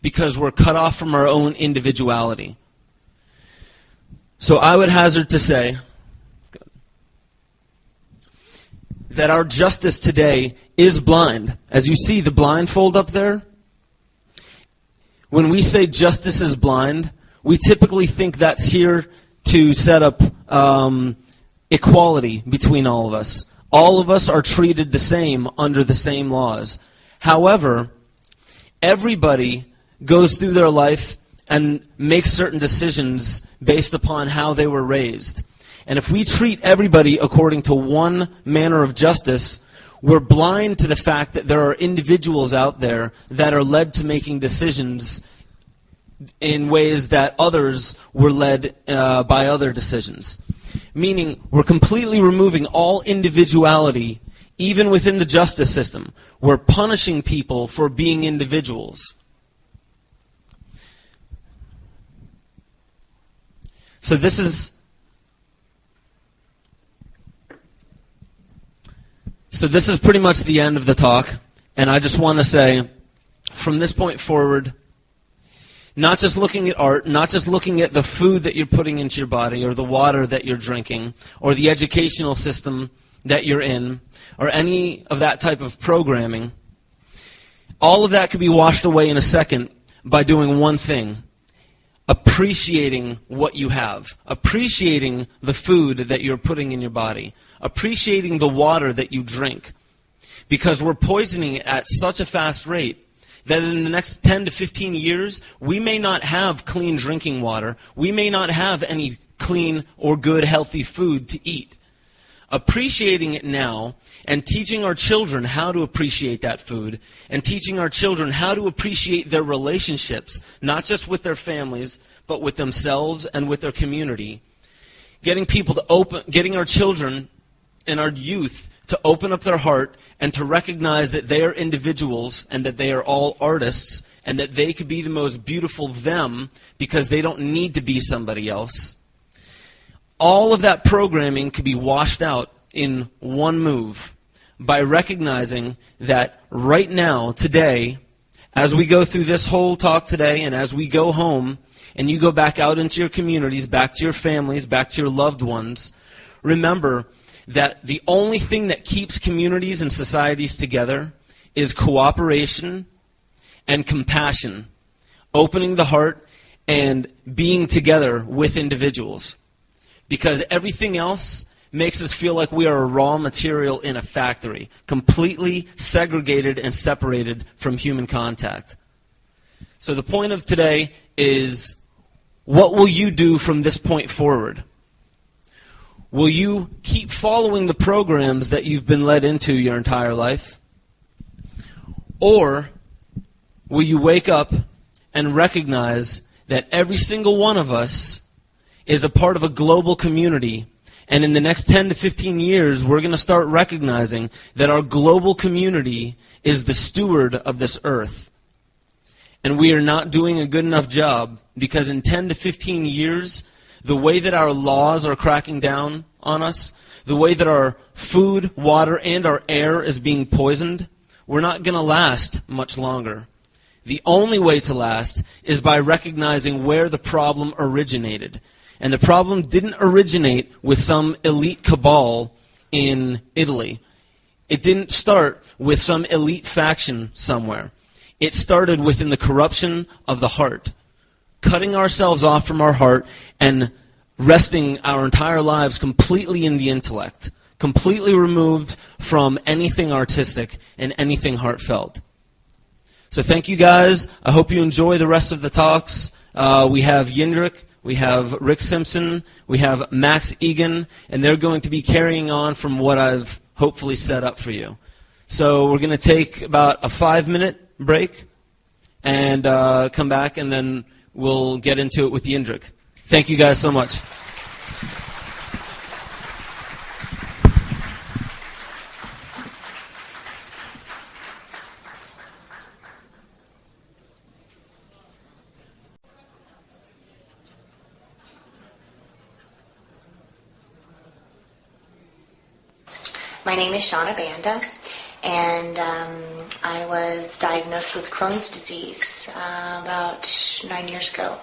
because we're cut off from our own individuality. So I would hazard to say that our justice today is blind. As you see the blindfold up there, when we say justice is blind, we typically think that's here to set up equality between all of us. All of us are treated the same under the same laws. However, everybody goes through their life and makes certain decisions based upon how they were raised. And if we treat everybody according to one manner of justice, we're blind to the fact that there are individuals out there that are led to making decisions in ways that others were led by other decisions. Meaning, we're completely removing all individuality, even within the justice system. We're punishing people for being individuals. So this is pretty much the end of the talk, and I just want to say, from this point forward, not just looking at art, not just looking at the food that you're putting into your body, or the water that you're drinking, or the educational system that you're in, or any of that type of programming, all of that could be washed away in a second by doing one thing: appreciating what you have, appreciating the food that you're putting in your body, appreciating the water that you drink. Because we're poisoning it at such a fast rate that in the next 10 to 15 years, we may not have clean drinking water. We may not have any clean or good, healthy food to eat. Appreciating it now and teaching our children how to appreciate that food and teaching our children how to appreciate their relationships, not just with their families, but with themselves and with their community. Getting our children and our youth to open up their heart and to recognize that they are individuals and that they are all artists and that they could be the most beautiful them because they don't need to be somebody else. All of that programming could be washed out in one move by recognizing that right now, today, as we go through this whole talk today and as we go home and you go back out into your communities, back to your families, back to your loved ones, remember that the only thing that keeps communities and societies together is cooperation and compassion, opening the heart and being together with individuals. Because everything else makes us feel like we are a raw material in a factory, completely segregated and separated from human contact. So the point of today is, what will you do from this point forward? Will you keep following the programs that you've been led into your entire life? Or will you wake up and recognize that every single one of us is a part of a global community, and in the next 10 to 15 years, we're going to start recognizing that our global community is the steward of this earth. And we are not doing a good enough job, because in 10 to 15 years, the way that our laws are cracking down on us, the way that our food, water, and our air is being poisoned, we're not going to last much longer. The only way to last is by recognizing where the problem originated. And the problem didn't originate with some elite cabal in Italy. It didn't start with some elite faction somewhere. It started within the corruption of the heart. Cutting ourselves off from our heart and resting our entire lives completely in the intellect. Completely removed from anything artistic and anything heartfelt. So thank you guys. I hope you enjoy the rest of the talks. We have Yindrik, we have Rick Simpson, we have Max Egan, and they're going to be carrying on from what I've hopefully set up for you. So we're going to take about a 5-minute break and come back, and then we'll get into it with Yindrik. Thank you guys so much. My name is Shauna Banda, and I was diagnosed with Crohn's disease about 9 years ago,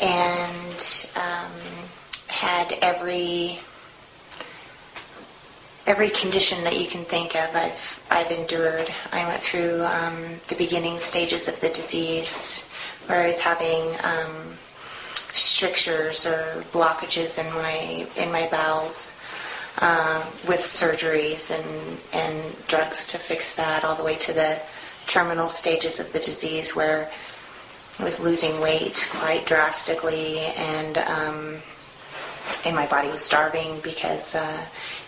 and had every condition that you can think of I've endured. I went through the beginning stages of the disease, where I was having strictures or blockages in my bowels. With surgeries and drugs to fix that, all the way to the terminal stages of the disease, where I was losing weight quite drastically, and my body was starving, because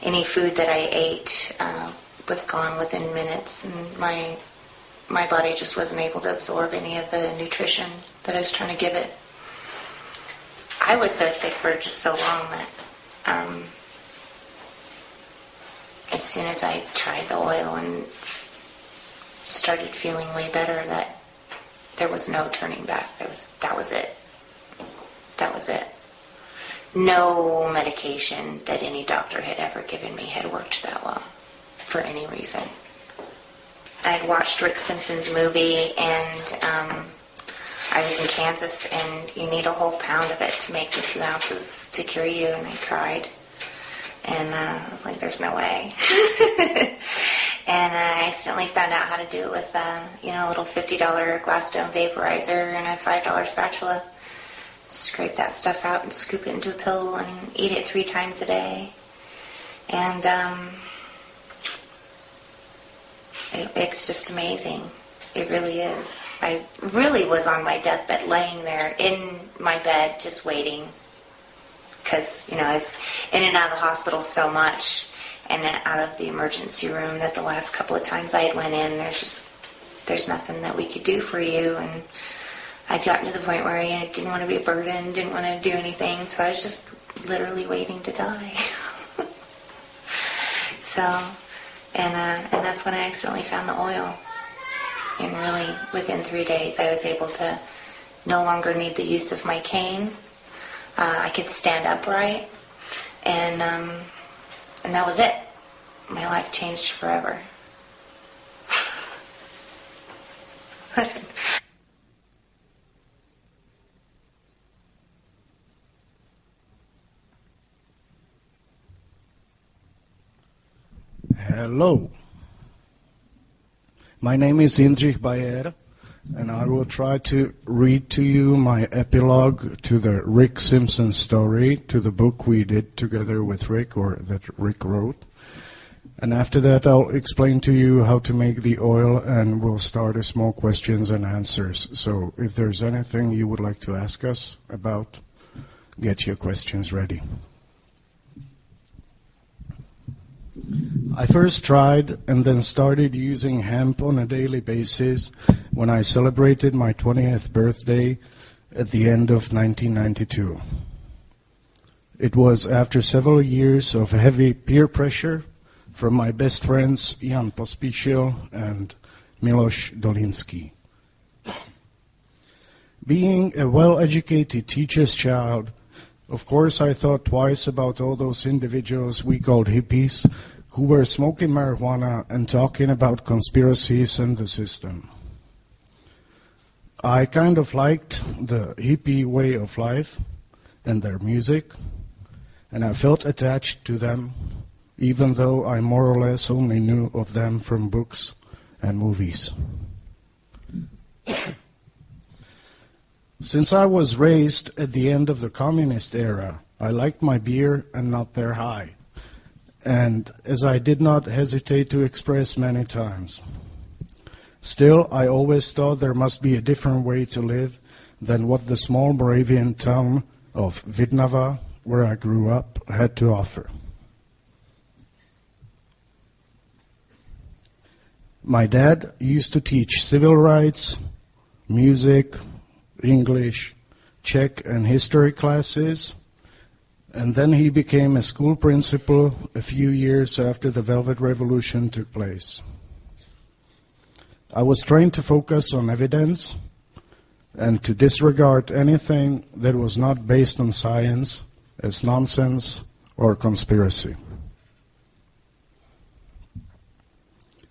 any food that I ate was gone within minutes, and my body just wasn't able to absorb any of the nutrition that I was trying to give it. I was so sick for just so long that as soon as I tried the oil and started feeling way better, that there was no turning back. That was it. That was it. No medication that any doctor had ever given me had worked that well for any reason. I had watched Rick Simpson's movie, and I was in Kansas, and you need a whole pound of it to make the 2 ounces to cure you, and I cried. And I was like, there's no way. And I accidentally found out how to do it with a little $50 Gladstone vaporizer and a $5 spatula. Scrape that stuff out and scoop it into a pill and eat it 3 times a day. And it's just amazing. It really is. I really was on my deathbed, laying there in my bed, just waiting. Because, I was in and out of the hospital so much, and then out of the emergency room, that the last couple of times I had went in, there's nothing that we could do for you. And I'd gotten to the point where I didn't want to be a burden, didn't want to do anything, so I was just literally waiting to die. So, and that's when I accidentally found the oil. And really, within 3 days, I was able to no longer need the use of my cane. I could stand upright, and that was it. My life changed forever. Hello. My name is Indrich Bayer, and I will try to read to you my epilogue to the Rick Simpson story, to the book we did together with Rick, or that Rick wrote. And after that, I'll explain to you how to make the oil, and we'll start a small questions and answers. So if there's anything you would like to ask us about, get your questions ready. I first tried and then started using hemp on a daily basis when I celebrated my 20th birthday at the end of 1992. It was after several years of heavy peer pressure from my best friends Jan Pospíšil and Miloš Dolinský. Being a well-educated teacher's child, of course I thought twice about all those individuals we called hippies who were smoking marijuana and talking about conspiracies and the system. I kind of liked the hippie way of life and their music, and I felt attached to them, even though I more or less only knew of them from books and movies. Since I was raised at the end of the communist era, I liked my beer and not their high, and as I did not hesitate to express many times. Still, I always thought there must be a different way to live than what the small Moravian town of Vidnava, where I grew up, had to offer. My dad used to teach civil rights, music, English, Czech and history classes, and then he became a school principal a few years after the Velvet Revolution took place. I was trained to focus on evidence and to disregard anything that was not based on science as nonsense or conspiracy.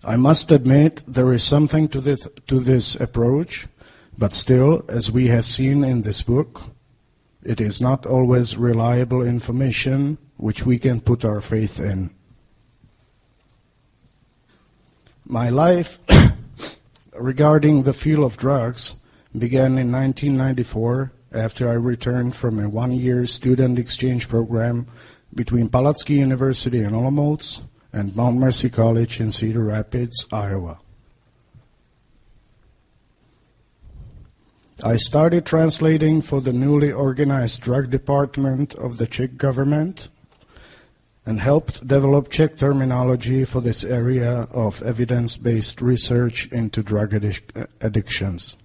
I must admit there is something to this approach, but still, as we have seen in this book, it is not always reliable information which we can put our faith in. My life regarding the field of drugs began in 1994 after I returned from a one-year student exchange program between Palacký University in Olomouc and Mount Mercy College in Cedar Rapids, Iowa. I started translating for the newly organized drug department of the Czech government and helped develop Czech terminology for this area of evidence-based research into drug addictions.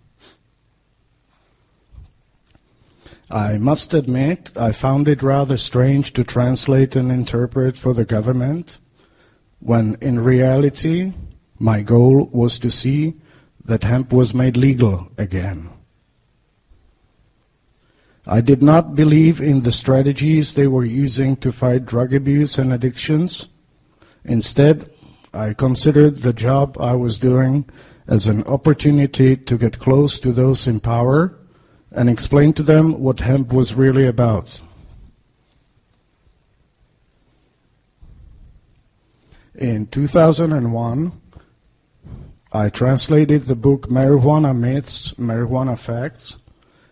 I must admit, I found it rather strange to translate and interpret for the government, when in reality, my goal was to see that hemp was made legal again. I did not believe in the strategies they were using to fight drug abuse and addictions. Instead, I considered the job I was doing as an opportunity to get close to those in power and explain to them what hemp was really about. In 2001, I translated the book Marijuana Myths, Marijuana Facts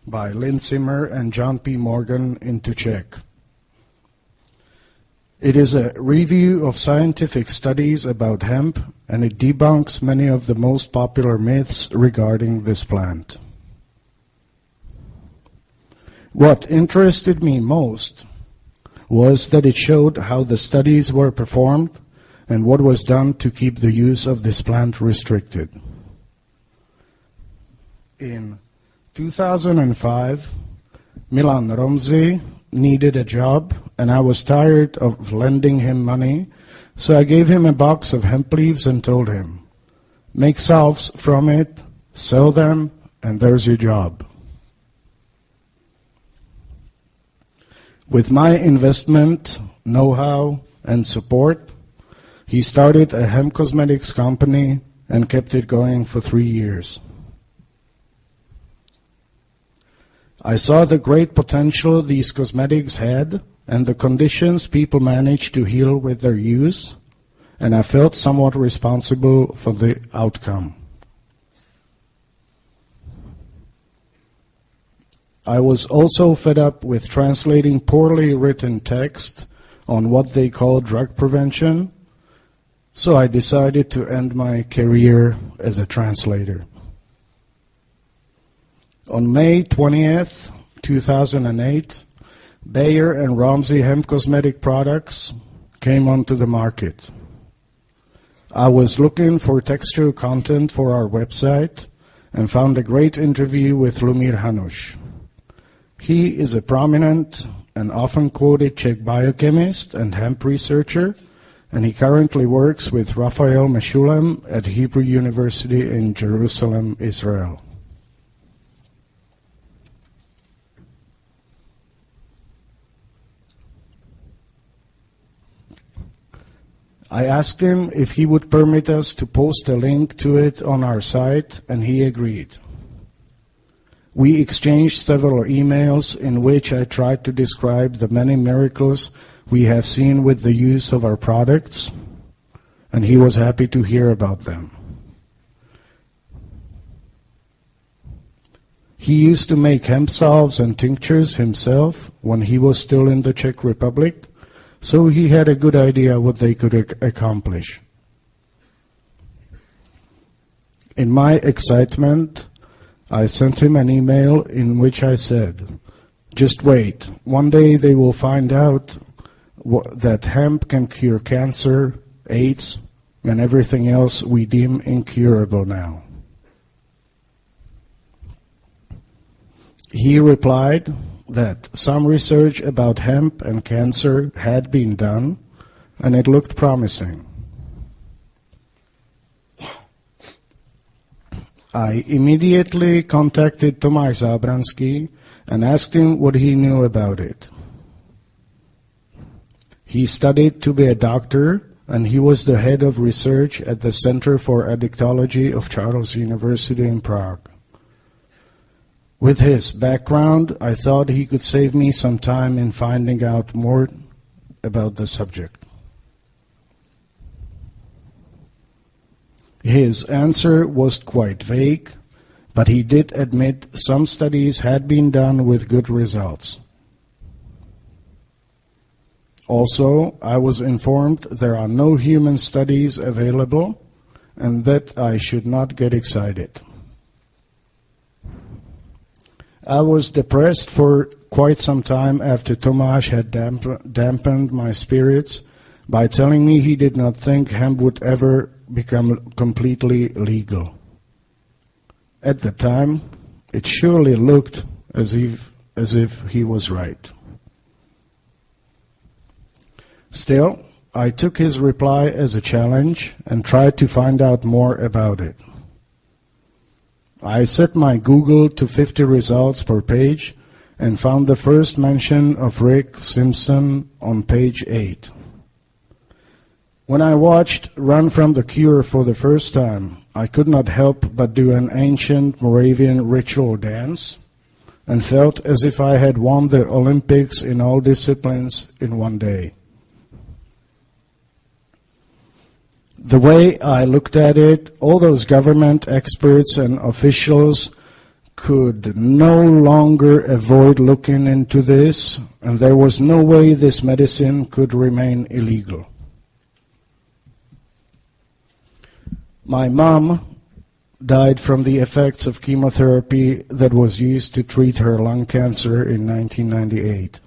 by Lynn Zimmer and John P. Morgan into Czech. It is a review of scientific studies about hemp, and it debunks many of the most popular myths regarding this plant. What interested me most was that it showed how the studies were performed and what was done to keep the use of this plant restricted. In 2005, Milan Romzi needed a job, and I was tired of lending him money, so I gave him a box of hemp leaves and told him, "Make salves from it, sell them, and there's your job." With my investment, know-how, and support, he started a hemp cosmetics company and kept it going for 3 years. I saw the great potential these cosmetics had and the conditions people managed to heal with their use, and I felt somewhat responsible for the outcome. I was also fed up with translating poorly written text on what they call drug prevention, So I decided to end my career as a translator. On May 20th, 2008, Bayer and Ramsey hemp cosmetic products came onto the market. I was looking for textual content for our website and found a great interview with Lumír Hanuš. He is a prominent and often quoted Czech biochemist and hemp researcher, and he currently works with Raphael Mechoulam at Hebrew University in Jerusalem, Israel. I asked him if he would permit us to post a link to it on our site, and he agreed. We exchanged several emails in which I tried to describe the many miracles we have seen with the use of our products, and he was happy to hear about them. He used to make hemp salves and tinctures himself when he was still in the Czech Republic, so he had a good idea what they could accomplish. In my excitement, I sent him an email in which I said, "Just wait, one day they will find out that hemp can cure cancer, AIDS, and everything else we deem incurable now." He replied that some research about hemp and cancer had been done, and it looked promising. I immediately contacted Tomáš Zábranský and asked him what he knew about it. He studied to be a doctor, and he was the head of research at the Center for Addictology of Charles University in Prague. With his background, I thought he could save me some time in finding out more about the subject. His answer was quite vague, but he did admit some studies had been done with good results. Also, I was informed there are no human studies available and that I should not get excited. I was depressed for quite some time after Tomáš had dampened my spirits by telling me he did not think hemp would ever become completely legal. At the time, it surely looked as if he was right. Still, I took his reply as a challenge and tried to find out more about it. I set my Google to 50 results per page and found the first mention of Rick Simpson on page 8. When I watched Run from the Cure for the first time, I could not help but do an ancient Moravian ritual dance and felt as if I had won the Olympics in all disciplines in one day. The way I looked at it, all those government experts and officials could no longer avoid looking into this, and there was no way this medicine could remain illegal. My mom died from the effects of chemotherapy that was used to treat her lung cancer in 1998.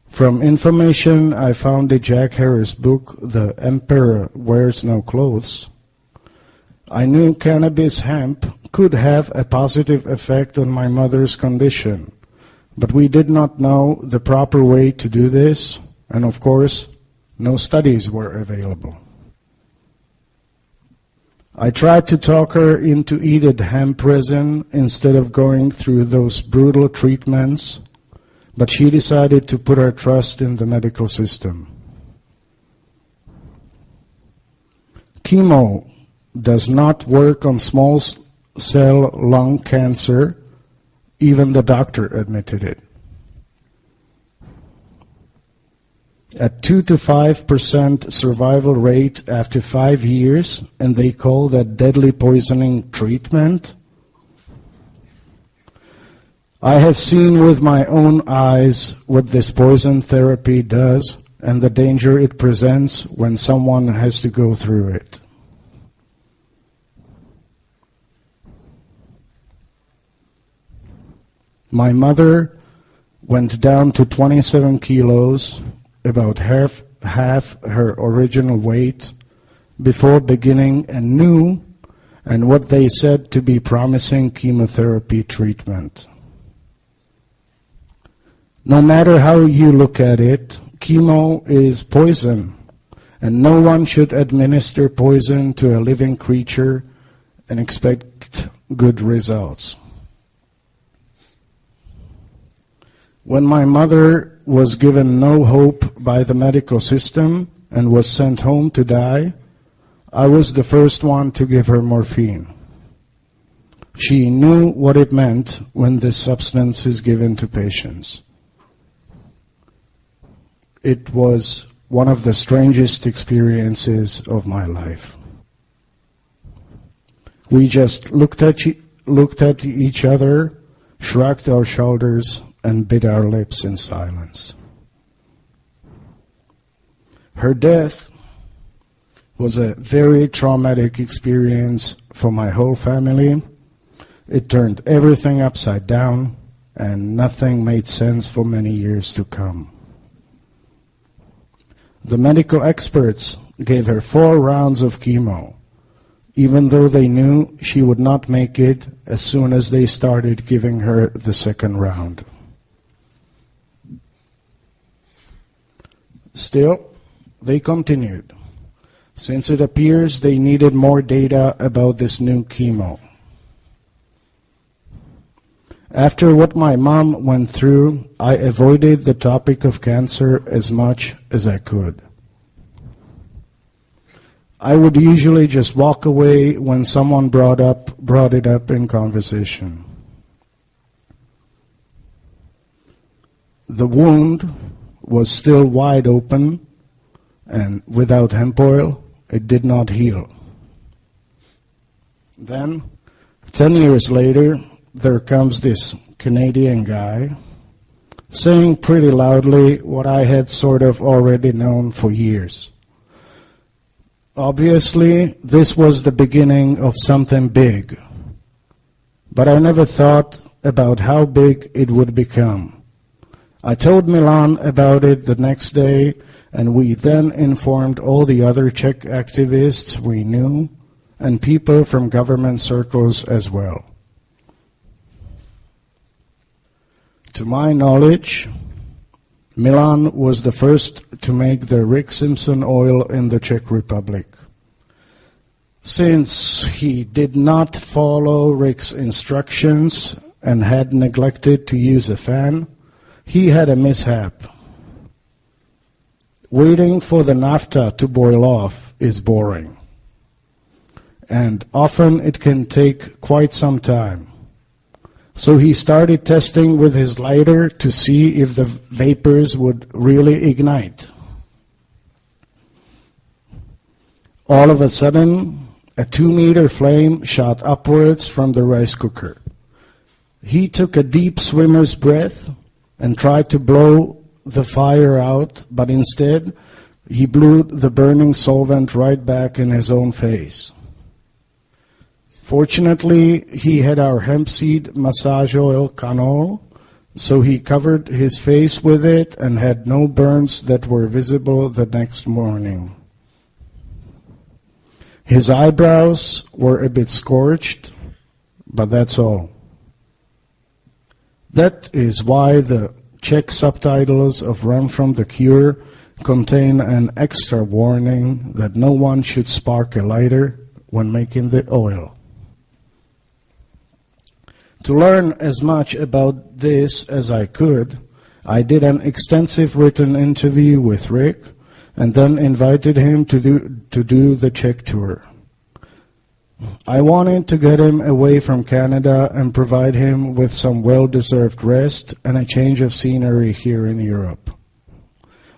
From information I found in Jack Harris' book, The Emperor Wears No Clothes, I knew cannabis hemp could have a positive effect on my mother's condition, but we did not know the proper way to do this, and of course, no studies were available. I tried to talk her into eating hemp resin instead of going through those brutal treatments, but she decided to put her trust in the medical system. Chemo does not work on small cell lung cancer. Even the doctor admitted it. At 2 to 5% survival rate after 5 years, and they call that deadly poisoning treatment. I have seen with my own eyes what this poison therapy does, and the danger it presents when someone has to go through it. My mother went down to 27 kilos, about half her original weight, before beginning a new and what they said to be promising chemotherapy treatment. No matter how you look at it, chemo is poison, and no one should administer poison to a living creature and expect good results. When my mother was given no hope by the medical system and was sent home to die, I was the first one to give her morphine. She knew what it meant when this substance is given to patients. It was one of the strangest experiences of my life. We just looked at each other, shrugged our shoulders, and bit our lips in silence. Her death was a very traumatic experience for my whole family. It turned everything upside down, and nothing made sense for many years to come. The medical experts gave her 4 rounds of chemo, even though they knew she would not make it as soon as they started giving her the second round. Still, they continued, since it appears they needed more data about this new chemo. After what my mom went through, I avoided the topic of cancer as much as I could. I would usually just walk away when someone brought it up in conversation. The wound was still wide open, and without hemp oil, it did not heal. Then, 10 years later, there comes this Canadian guy saying pretty loudly what I had sort of already known for years. Obviously, this was the beginning of something big, but I never thought about how big it would become. I told Milan about it the next day, and we then informed all the other Czech activists we knew and people from government circles as well. To my knowledge, Milan was the first to make the Rick Simpson oil in the Czech Republic. Since he did not follow Rick's instructions and had neglected to use a fan, he had a mishap. Waiting for the naphtha to boil off is boring, and often it can take quite some time. So he started testing with his lighter to see if the vapors would really ignite. All of a sudden, a 2-meter flame shot upwards from the rice cooker. He took a deep swimmer's breath and tried to blow the fire out, but instead he blew the burning solvent right back in his own face. Fortunately, he had our hemp seed massage oil canola, so he covered his face with it and had no burns that were visible the next morning. His eyebrows were a bit scorched, but that's all. That is why the Czech subtitles of Run from the Cure contain an extra warning that no one should spark a lighter when making the oil. To learn as much about this as I could, I did an extensive written interview with Rick and then invited him to do the Czech tour. I wanted to get him away from Canada and provide him with some well-deserved rest and a change of scenery here in Europe.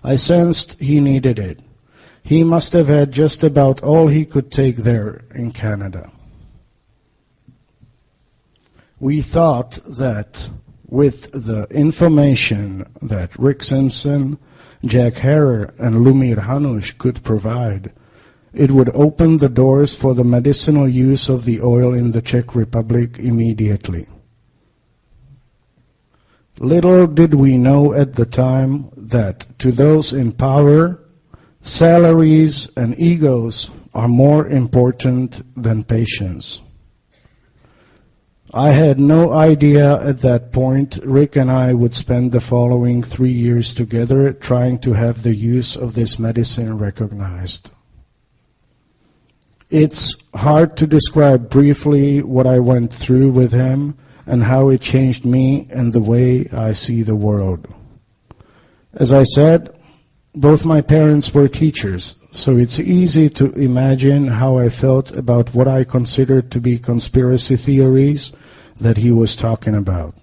I sensed he needed it. He must have had just about all he could take there in Canada. We thought that with the information that Rick Simpson Jack Herer and Lumir Hanush could provide, it would open the doors for the medicinal use of the oil in the Czech Republic immediately. Little did we know at the time that to those in power, salaries and egos are more important than patience. I had no idea at that point Rick and I would spend the following 3 years together trying to have the use of this medicine recognized. It's hard to describe briefly what I went through with him and how it changed me and the way I see the world. As I said, both my parents were teachers, so it's easy to imagine how I felt about what I considered to be conspiracy theories that he was talking about.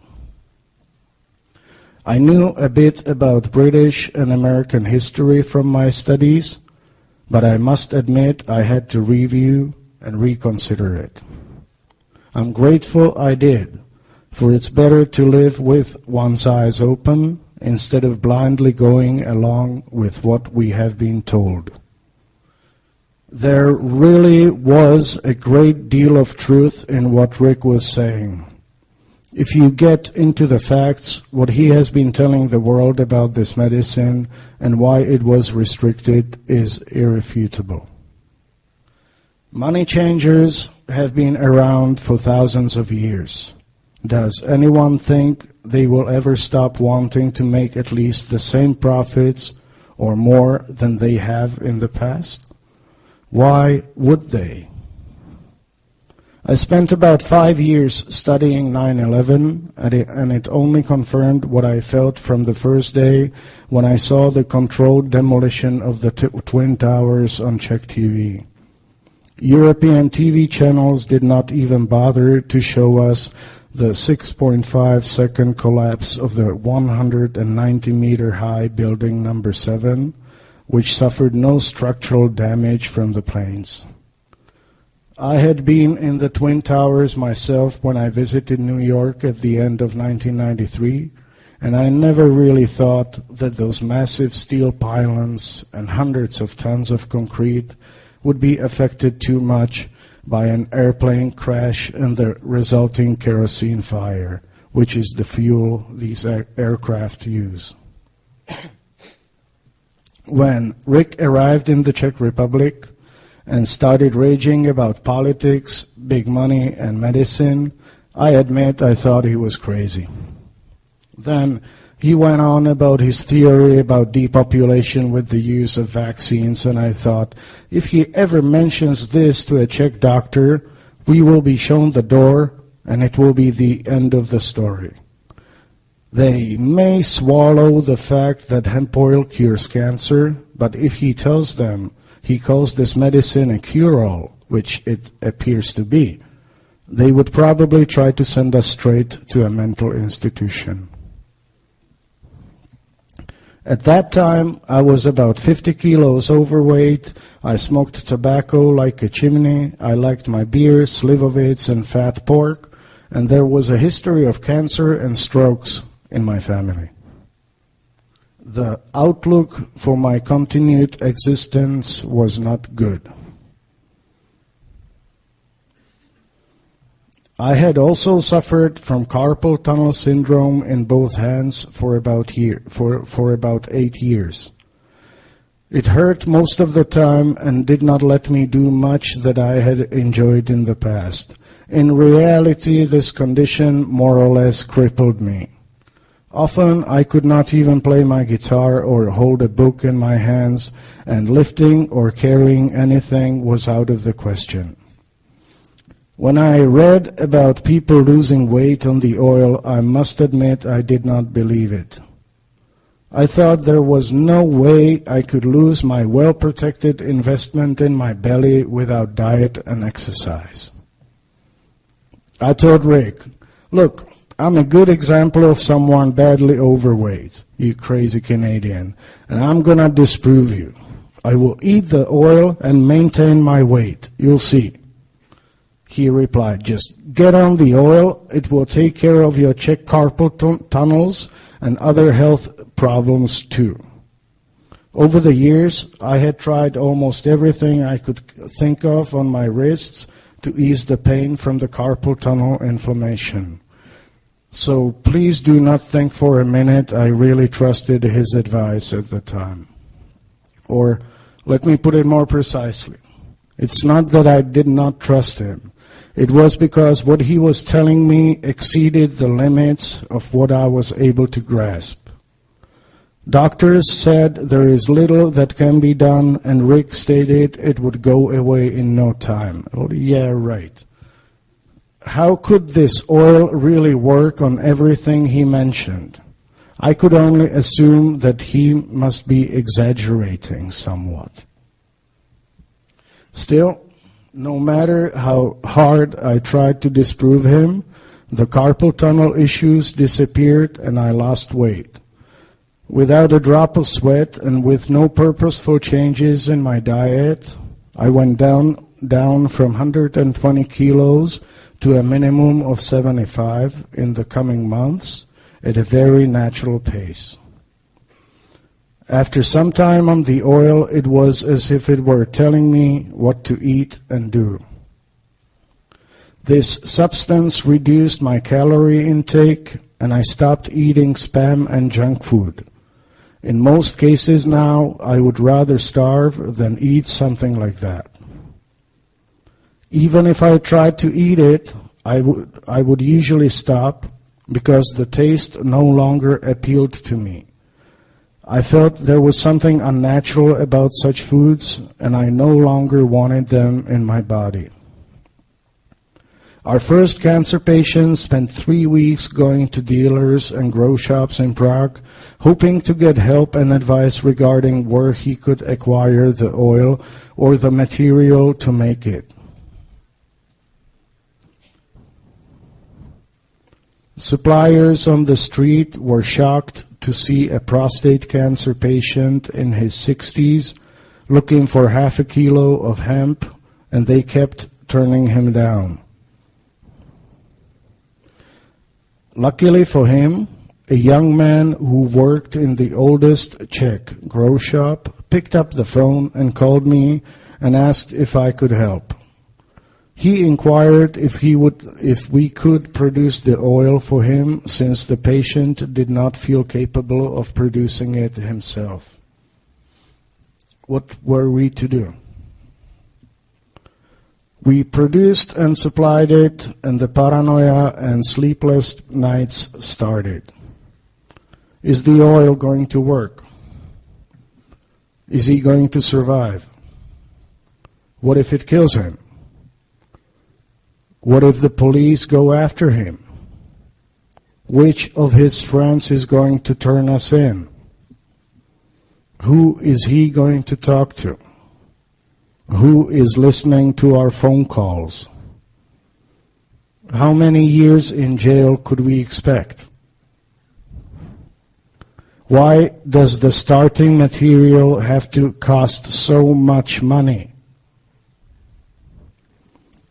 I knew a bit about British and American history from my studies, but I must admit I had to review and reconsider it. I'm grateful I did, for it's better to live with one's eyes open instead of blindly going along with what we have been told. There really was a great deal of truth in what Rick was saying. If you get into the facts, what he has been telling the world about this medicine and why it was restricted is irrefutable. Money changers have been around for thousands of years. Does anyone think they will ever stop wanting to make at least the same profits or more than they have in the past? Why would they? I spent about 5 years studying 9/11, and it only confirmed what I felt from the first day when I saw the controlled demolition of the Twin Towers on Czech TV. European TV channels did not even bother to show us the 6.5-second collapse of the 190-meter-high building number 7, which suffered no structural damage from the planes. I had been in the Twin Towers myself when I visited New York at the end of 1993, and I never really thought that those massive steel pylons and hundreds of tons of concrete would be affected too much by an airplane crash and the resulting kerosene fire, which is the fuel these aircraft use. When Rick arrived in the Czech Republic and started raging about politics, big money, and medicine, I admit I thought he was crazy. Then he went on about his theory about depopulation with the use of vaccines, and I thought, if he ever mentions this to a Czech doctor, we will be shown the door, and it will be the end of the story. They may swallow the fact that hemp oil cures cancer, but if he tells them he calls this medicine a cure-all, which it appears to be, they would probably try to send us straight to a mental institution. At that time, I was about 50 kilos overweight. I smoked tobacco like a chimney. I liked my beer, slivovitz, and fat pork, and there was a history of cancer and strokes in my family. The outlook for my continued existence was not good. I had also suffered from carpal tunnel syndrome in both hands for about 8 years. It hurt most of the time and did not let me do much that I had enjoyed in the past. In reality, this condition more or less crippled me. Often I could not even play my guitar or hold a book in my hands, and lifting or carrying anything was out of the question. When I read about people losing weight on the oil, I must admit I did not believe it. I thought there was no way I could lose my well-protected investment in my belly without diet and exercise. I told Rick, look, I'm a good example of someone badly overweight, you crazy Canadian, and I'm gonna disprove you. I will eat the oil and maintain my weight. You'll see. He replied, just get on the oil. It will take care of your Czech carpal tunnels and other health problems too. Over the years, I had tried almost everything I could think of on my wrists to ease the pain from the carpal tunnel inflammation. So please do not think for a minute I really trusted his advice at the time. Or let me put it more precisely. It's not that I did not trust him. It was because what he was telling me exceeded the limits of what I was able to grasp. Doctors said there is little that can be done, and Rick stated it would go away in no time. Oh, yeah, right. How could this oil really work on everything he mentioned? I could only assume that he must be exaggerating somewhat. Still, no matter how hard I tried to disprove him, the carpal tunnel issues disappeared and I lost weight. Without a drop of sweat and with no purposeful changes in my diet, I went down from 120 kilos to a minimum of 75 in the coming months at a very natural pace. After some time on the oil, it was as if it were telling me what to eat and do. This substance reduced my calorie intake, and I stopped eating spam and junk food. In most cases now, I would rather starve than eat something like that. Even if I tried to eat it, I would usually stop because the taste no longer appealed to me. I felt there was something unnatural about such foods, and I no longer wanted them in my body. Our first cancer patient spent 3 weeks going to dealers and grow shops in Prague, hoping to get help and advice regarding where he could acquire the oil or the material to make it. Suppliers on the street were shocked to see a prostate cancer patient in his 60s looking for half a kilo of hemp, and they kept turning him down. Luckily for him, a young man who worked in the oldest Czech grow shop picked up the phone and called me and asked if I could help. He inquired if we could produce the oil for him, since the patient did not feel capable of producing it himself. What were we to do? We produced and supplied it, and the paranoia and sleepless nights started. Is the oil going to work? Is he going to survive? What if it kills him? What if the police go after him? Which of his friends is going to turn us in? Who is he going to talk to? Who is listening to our phone calls? How many years in jail could we expect? Why does the starting material have to cost so much money?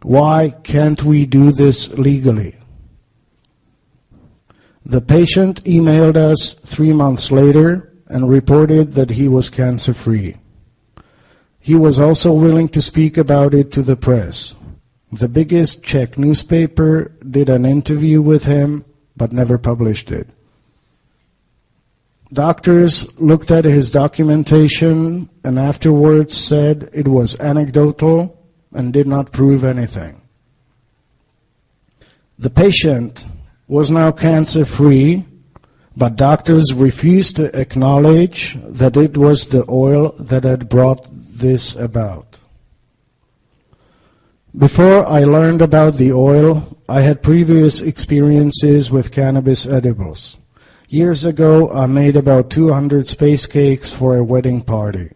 Why can't we do this legally? The patient emailed us 3 months later and reported that he was cancer-free. He was also willing to speak about it to the press. The biggest Czech newspaper did an interview with him, but never published it. Doctors looked at his documentation and afterwards said it was anecdotal and did not prove anything. The patient was now cancer-free, but doctors refused to acknowledge that it was the oil that had brought this about. Before I learned about the oil, I had previous experiences with cannabis edibles. Years ago, I made about 200 space cakes for a wedding party.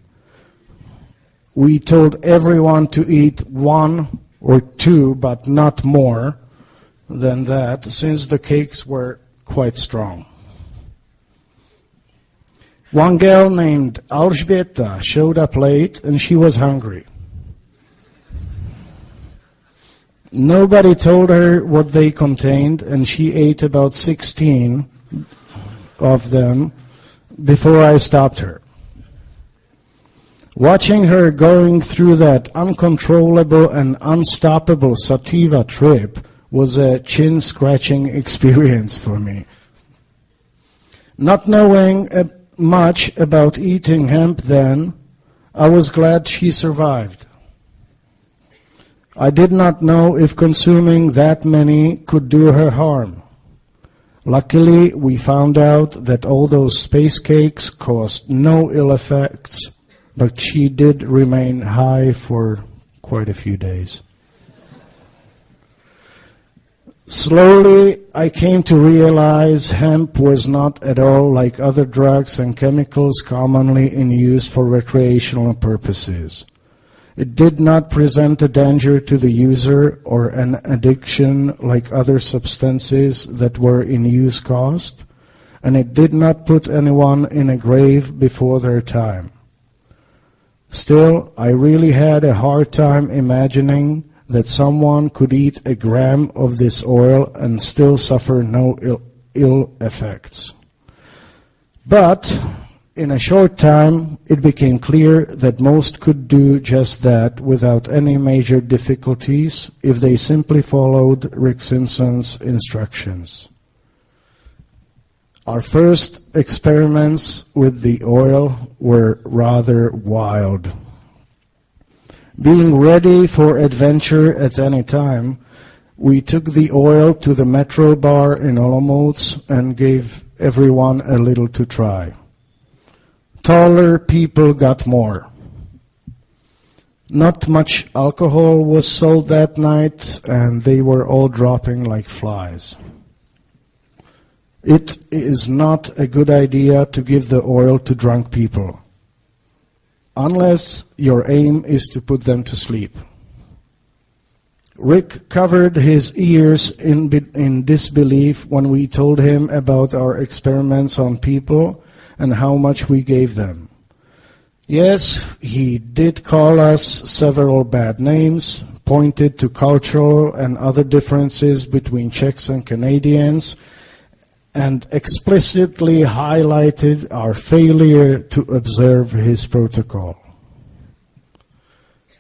We told everyone to eat 1 or 2, but not more than that, since the cakes were quite strong. One girl named Alžběta showed up late, and she was hungry. Nobody told her what they contained, and she ate about 16 of them before I stopped her. Watching her going through that uncontrollable and unstoppable sativa trip was a chin-scratching experience for me. Not knowing much about eating hemp then, I was glad she survived. I did not know if consuming that many could do her harm. Luckily, we found out that all those space cakes caused no ill effects, but she did remain high for quite a few days. Slowly, I came to realize hemp was not at all like other drugs and chemicals commonly in use for recreational purposes. It did not present a danger to the user or an addiction like other substances that were in use caused, and it did not put anyone in a grave before their time. Still, I really had a hard time imagining that someone could eat a gram of this oil and still suffer no ill effects. But in a short time, it became clear that most could do just that without any major difficulties if they simply followed Rick Simpson's instructions. Our first experiments with the oil were rather wild. Being ready for adventure at any time, we took the oil to the Metro bar in Olomouc and gave everyone a little to try. Taller people got more. Not much alcohol was sold that night, and they were all dropping like flies. It is not a good idea to give the oil to drunk people, unless your aim is to put them to sleep. Rick covered his ears in disbelief when we told him about our experiments on people and how much we gave them. Yes, he did call us several bad names, pointed to cultural and other differences between Czechs and Canadians, and explicitly highlighted our failure to observe his protocol.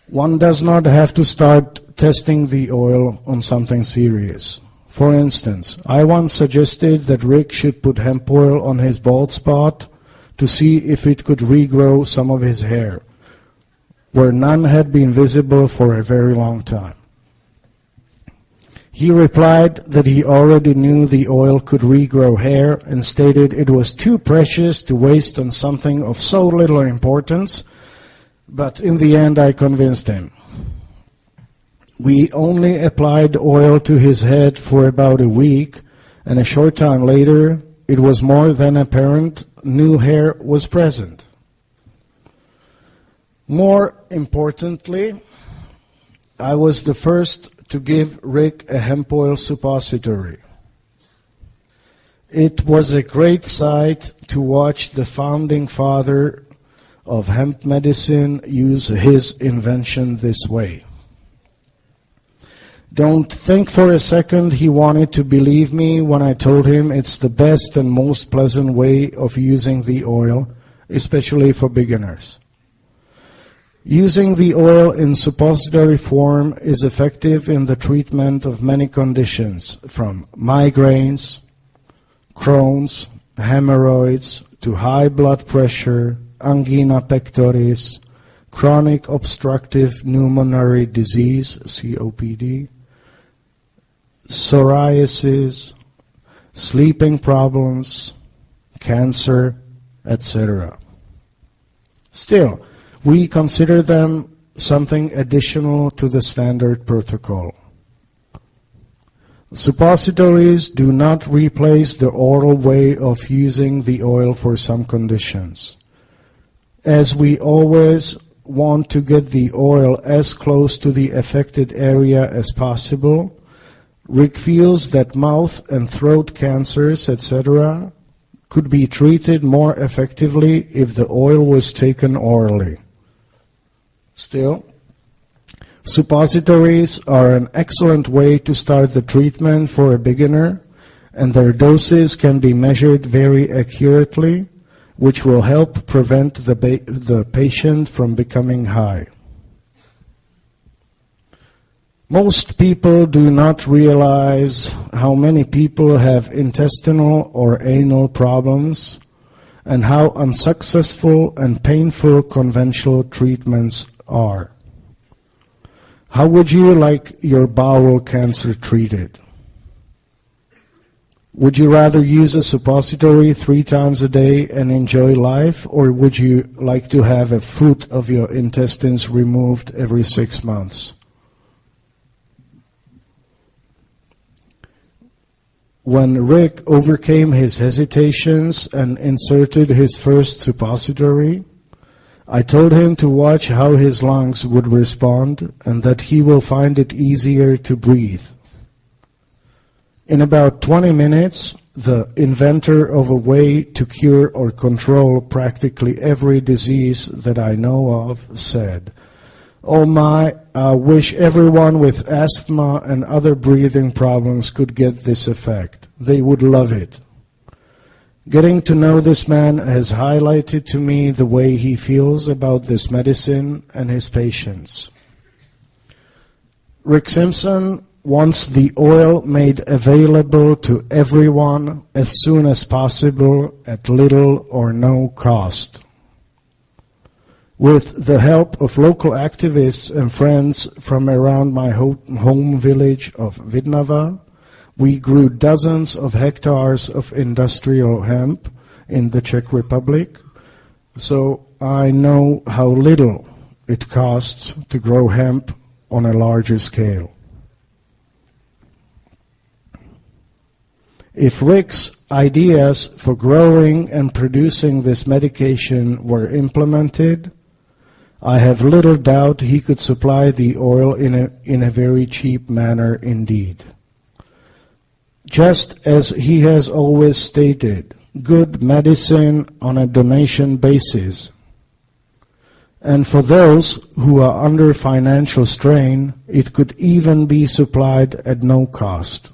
One does not have to start testing the oil on something serious. For instance, I once suggested that Rick should put hemp oil on his bald spot to see if it could regrow some of his hair, where none had been visible for a very long time. He replied that he already knew the oil could regrow hair and stated it was too precious to waste on something of so little importance, but in the end I convinced him. We only applied oil to his head for about a week, and a short time later it was more than apparent new hair was present. More importantly, I was the first to give Rick a hemp oil suppository. It was a great sight to watch the founding father of hemp medicine use his invention this way. Don't think for a second he wanted to believe me when I told him it's the best and most pleasant way of using the oil, especially for beginners. Using the oil in suppository form is effective in the treatment of many conditions, from migraines, Crohn's, hemorrhoids, to high blood pressure, angina pectoris, chronic obstructive pulmonary disease, COPD, psoriasis, sleeping problems, cancer, etc. Still, we consider them something additional to the standard protocol. Suppositories do not replace the oral way of using the oil for some conditions. As we always want to get the oil as close to the affected area as possible, Rick feels that mouth and throat cancers, etc., could be treated more effectively if the oil was taken orally. Still, suppositories are an excellent way to start the treatment for a beginner, and their doses can be measured very accurately, which will help prevent the patient from becoming high. Most people do not realize how many people have intestinal or anal problems and how unsuccessful and painful conventional treatments are. How would you like your bowel cancer treated? Would you rather use a suppository 3 times a day and enjoy life, or would you like to have a foot of your intestines removed every 6 months? When Rick overcame his hesitations and inserted his first suppository, I told him to watch how his lungs would respond and that he will find it easier to breathe. In about 20 minutes, the inventor of a way to cure or control practically every disease that I know of said, "Oh my, I wish everyone with asthma and other breathing problems could get this effect. They would love it." Getting to know this man has highlighted to me the way he feels about this medicine and his patients. Rick Simpson wants the oil made available to everyone as soon as possible at little or no cost. With the help of local activists and friends from around my home village of Vidnava, we grew dozens of hectares of industrial hemp in the Czech Republic, so I know how little it costs to grow hemp on a larger scale. If Rick's ideas for growing and producing this medication were implemented, I have little doubt he could supply the oil in a very cheap manner indeed. Just as he has always stated, good medicine on a donation basis. And for those who are under financial strain, it could even be supplied at no cost.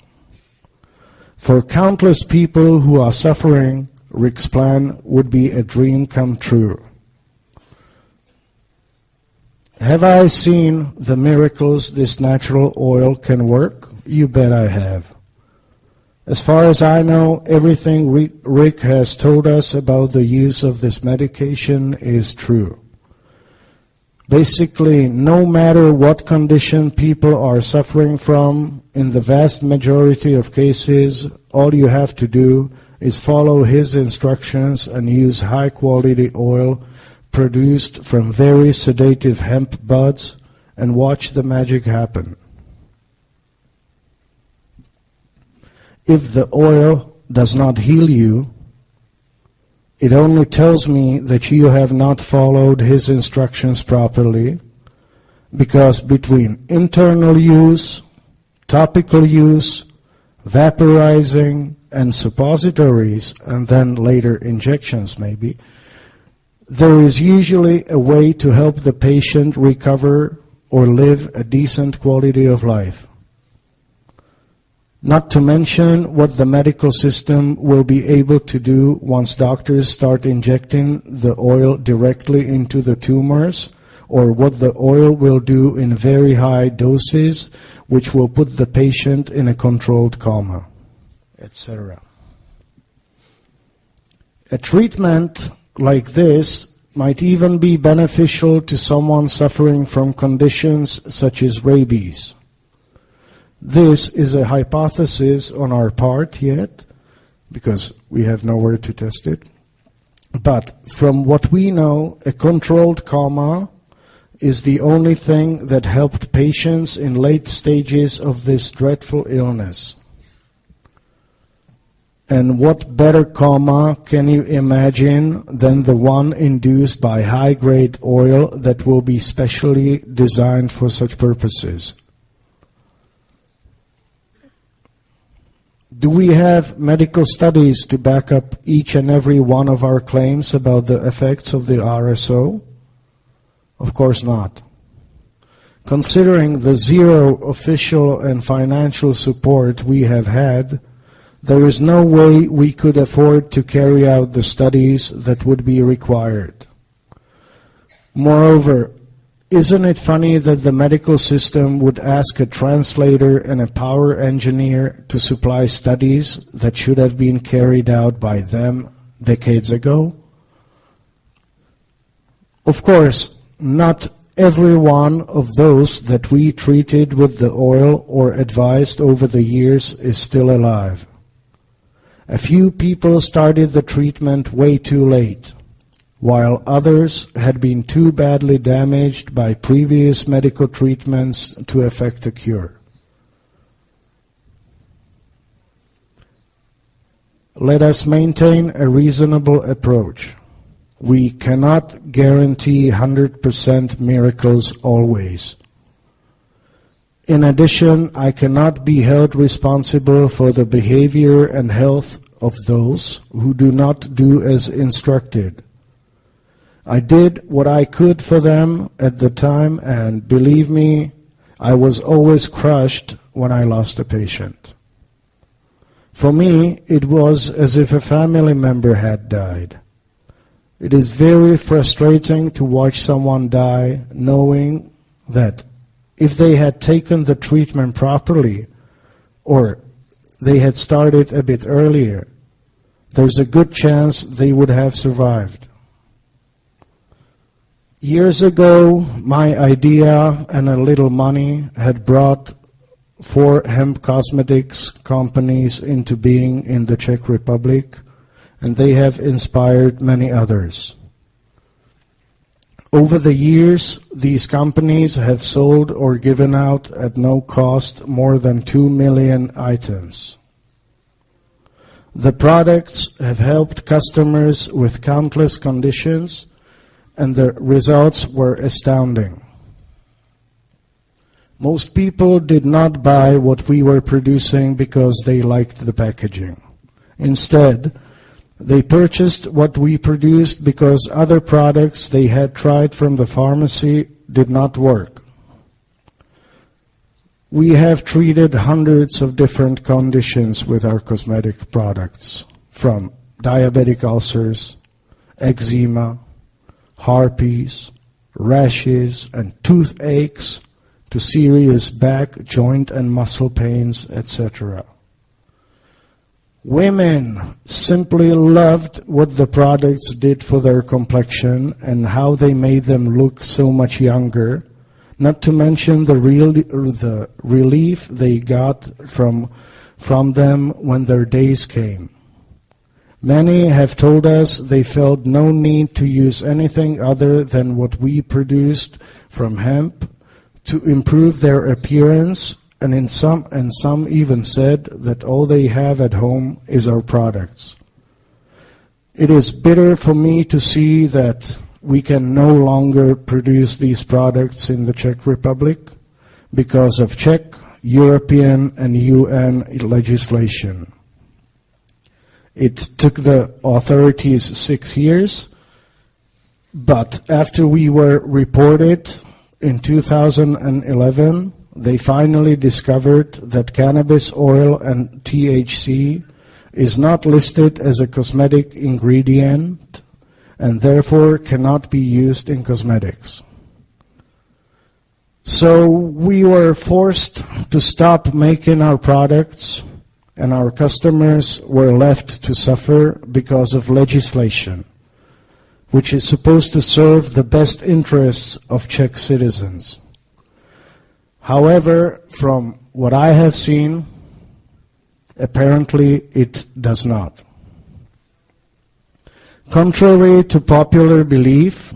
For countless people who are suffering, Rick's plan would be a dream come true. Have I seen the miracles this natural oil can work? You bet I have. As far as I know, everything Rick has told us about the use of this medication is true. Basically, no matter what condition people are suffering from, in the vast majority of cases, all you have to do is follow his instructions and use high-quality oil produced from very sedative hemp buds and watch the magic happen. If the oil does not heal you, it only tells me that you have not followed his instructions properly, because between internal use, topical use, vaporizing, and suppositories, and then later injections maybe, there is usually a way to help the patient recover or live a decent quality of life. Not to mention what the medical system will be able to do once doctors start injecting the oil directly into the tumors, or what the oil will do in very high doses, which will put the patient in a controlled coma, etc. A treatment like this might even be beneficial to someone suffering from conditions such as rabies. This is a hypothesis on our part yet, because we have nowhere to test it. But from what we know, a controlled coma is the only thing that helped patients in late stages of this dreadful illness. And what better coma can you imagine than the one induced by high-grade oil that will be specially designed for such purposes? Do we have medical studies to back up each and every one of our claims about the effects of the RSO? Of course not. Considering the zero official and financial support we have had, there is no way we could afford to carry out the studies that would be required. Moreover, isn't it funny that the medical system would ask a translator and a power engineer to supply studies that should have been carried out by them decades ago? Of course, not every one of those that we treated with the oil or advised over the years is still alive. A few people started the treatment way too late, while others had been too badly damaged by previous medical treatments to effect a cure. Let us maintain a reasonable approach. We cannot guarantee 100% miracles always. In addition, I cannot be held responsible for the behavior and health of those who do not do as instructed. I did what I could for them at the time, and believe me, I was always crushed when I lost a patient. For me, it was as if a family member had died. It is very frustrating to watch someone die knowing that if they had taken the treatment properly or they had started a bit earlier, there's a good chance they would have survived. Years ago, my idea and a little money had brought 4 hemp cosmetics companies into being in the Czech Republic, and they have inspired many others. Over the years, these companies have sold or given out at no cost more than 2 million items. The products have helped customers with countless conditions, and the results were astounding. Most people did not buy what we were producing because they liked the packaging. Instead, they purchased what we produced because other products they had tried from the pharmacy did not work. We have treated hundreds of different conditions with our cosmetic products, from diabetic ulcers, eczema, herpes, rashes, and toothaches, to serious back, joint, and muscle pains, etc. Women simply loved what the products did for their complexion and how they made them look so much younger, not to mention the relief they got from them when their days came. Many have told us they felt no need to use anything other than what we produced from hemp to improve their appearance, and some even said that all they have at home is our products. It is bitter for me to see that we can no longer produce these products in the Czech Republic because of Czech, European, and UN legislation. It took the authorities 6 years, but after we were reported in 2011, they finally discovered that cannabis oil and THC is not listed as a cosmetic ingredient and therefore cannot be used in cosmetics. So we were forced to stop making our products, and our customers were left to suffer because of legislation, which is supposed to serve the best interests of Czech citizens. However, from what I have seen, apparently it does not. Contrary to popular belief,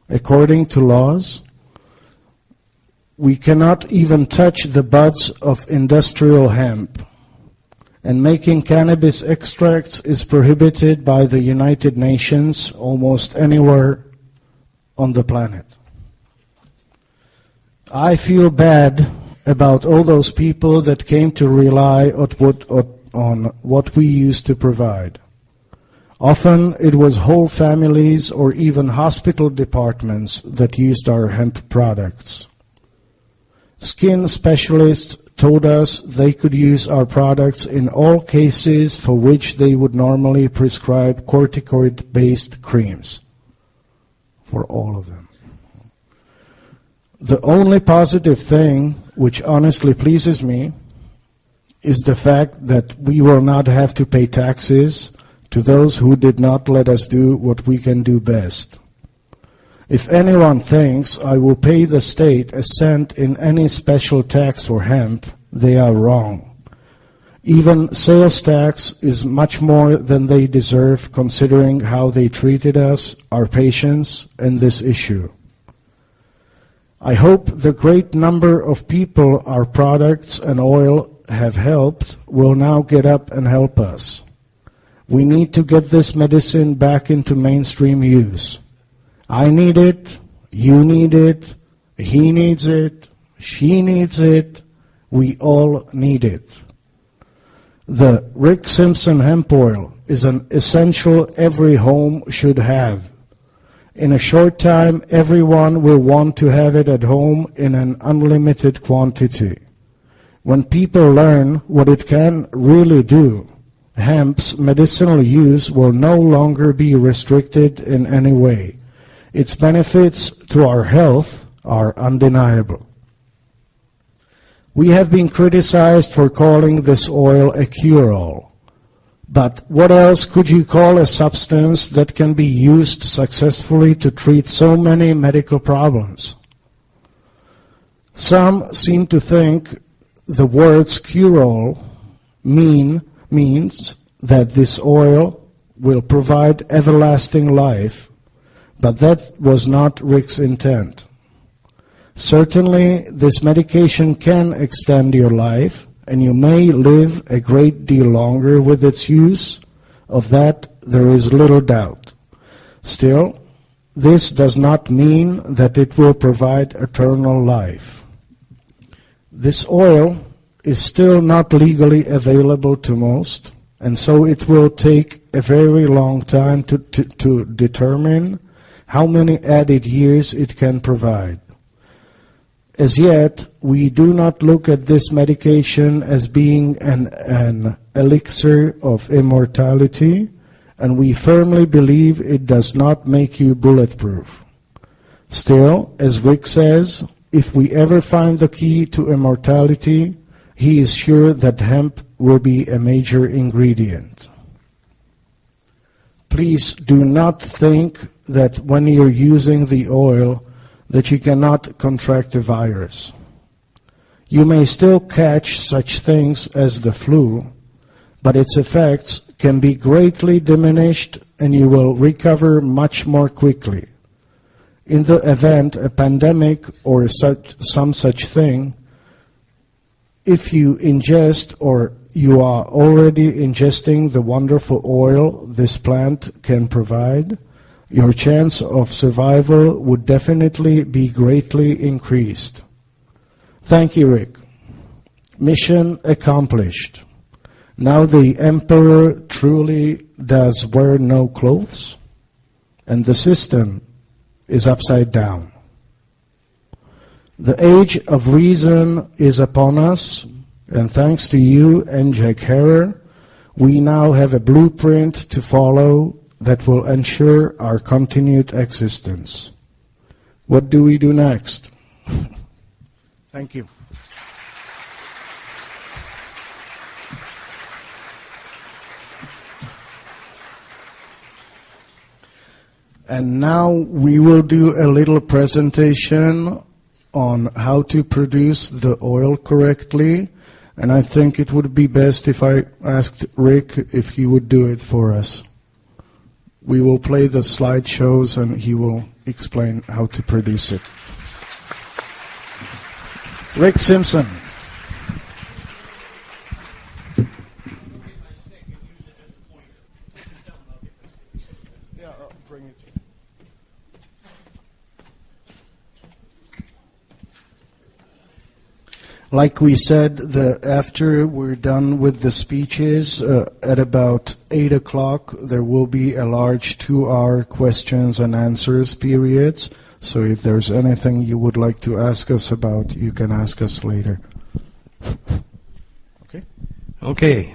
according to laws, we cannot even touch the buds of industrial hemp, and making cannabis extracts is prohibited by the United Nations almost anywhere on the planet. I feel bad about all those people that came to rely on what we used to provide. Often it was whole families or even hospital departments that used our hemp products. Skin specialists told us they could use our products in all cases for which they would normally prescribe corticoid-based creams. For all of them. The only positive thing, which honestly pleases me, is the fact that we will not have to pay taxes to those who did not let us do what we can do best. If anyone thinks I will pay the state a cent in any special tax for hemp, they are wrong. Even sales tax is much more than they deserve, considering how they treated us, our patients, and this issue. I hope the great number of people our products and oil have helped will now get up and help us. We need to get this medicine back into mainstream use. I need it, you need it, he needs it, she needs it, we all need it. The Rick Simpson hemp oil is an essential every home should have. In a short time, everyone will want to have it at home in an unlimited quantity. When people learn what it can really do, hemp's medicinal use will no longer be restricted in any way. Its benefits to our health are undeniable. We have been criticized for calling this oil a cure-all. But what else could you call a substance that can be used successfully to treat so many medical problems? Some seem to think the words cure-all means that this oil will provide everlasting life, but that was not Rick's intent. Certainly, this medication can extend your life, and you may live a great deal longer with its use. Of that, there is little doubt. Still, this does not mean that it will provide eternal life. This oil is still not legally available to most, and so it will take a very long time to determine how many added years it can provide. As yet, we do not look at this medication as being an elixir of immortality, and we firmly believe it does not make you bulletproof. Still, as Rick says, if we ever find the key to immortality, he is sure that hemp will be a major ingredient. Please do not think that when you're using the oil that you cannot contract a virus. You may still catch such things as the flu, but its effects can be greatly diminished and you will recover much more quickly. In the event a pandemic or some such thing, if you ingest or you are already ingesting the wonderful oil this plant can provide, your chance of survival would definitely be greatly increased. Thank you, Rick. Mission accomplished. Now the emperor truly does wear no clothes, and the system is upside down. The age of reason is upon us, and thanks to you and Jack Herer, we now have a blueprint to follow that will ensure our continued existence. What do we do next? Thank you. And now we will do a little presentation on how to produce the oil correctly. And I think it would be best if I asked Rick if he would do it for us. We will play the slideshows and he will explain how to produce it. Rick Simpson. Like we said, after we're done with the speeches, at about 8 o'clock, there will be a large 2-hour questions and answers periods. So if there's anything you would like to ask us about, you can ask us later. Okay. Okay.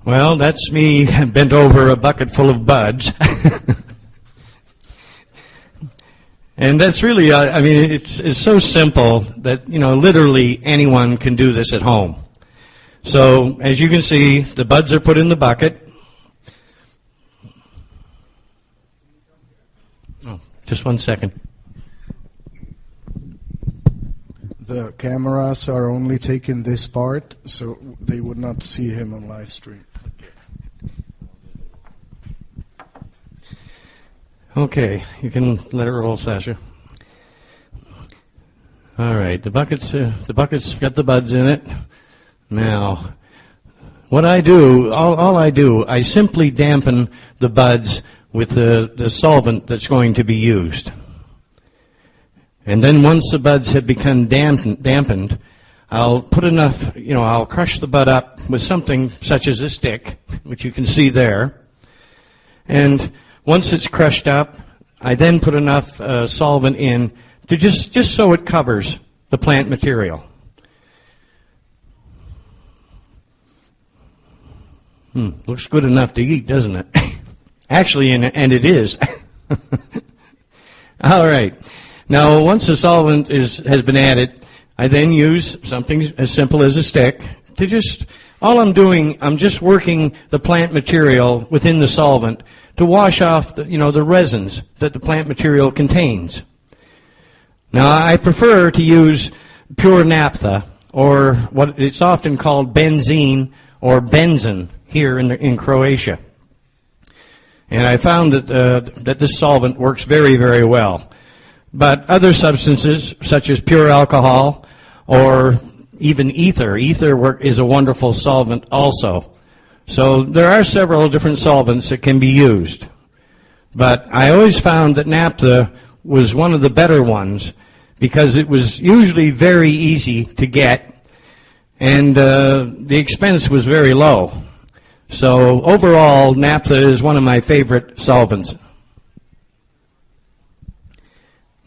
Well, that's me bent over a bucket full of buds. And that's really, I mean, it's so simple that, literally anyone can do this at home. So, as you can see, the buds are put in the bucket. Oh, just 1 second. The cameras are only taking this part, so they would not see him on live stream. Okay, you can let it roll, Sasha. All right, the bucket's got the buds in it. Now, what I do, all I do, I simply dampen the buds with the solvent that's going to be used. And then once the buds have become dampened, I'll put enough, I'll crush the bud up with something such as a stick, which you can see there. And once it's crushed up, I then put enough solvent in to just so it covers the plant material. Looks good enough to eat, doesn't it? Actually, and it is. All right. Now, once the solvent has been added, I then use something as simple as a stick to all I'm doing, I'm just working the plant material within the solvent to wash off the resins that the plant material contains. Now, I prefer to use pure naphtha, or what it's often called benzene or benzene here in Croatia. And I found that this solvent works very, very well. But other substances, such as pure alcohol or even ether is a wonderful solvent also. So there are several different solvents that can be used. But I always found that naphtha was one of the better ones because it was usually very easy to get and the expense was very low. So overall, naphtha is one of my favorite solvents.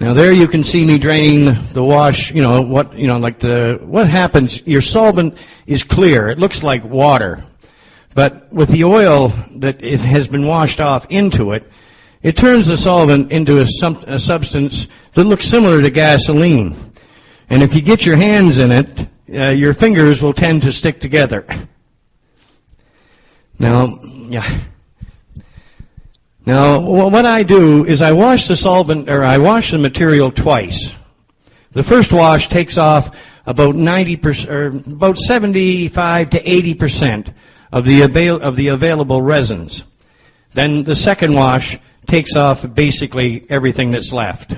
Now there you can see me draining the wash, what happens, your solvent is clear. It looks like water. But with the oil that it has been washed off into it, it turns the solvent into a substance that looks similar to gasoline. And if you get your hands in it, your fingers will tend to stick together. Now, what I do is I wash the material twice. The first wash takes off about 90%, or about 75 to 80% of the available resins. Then the second wash takes off basically everything that's left.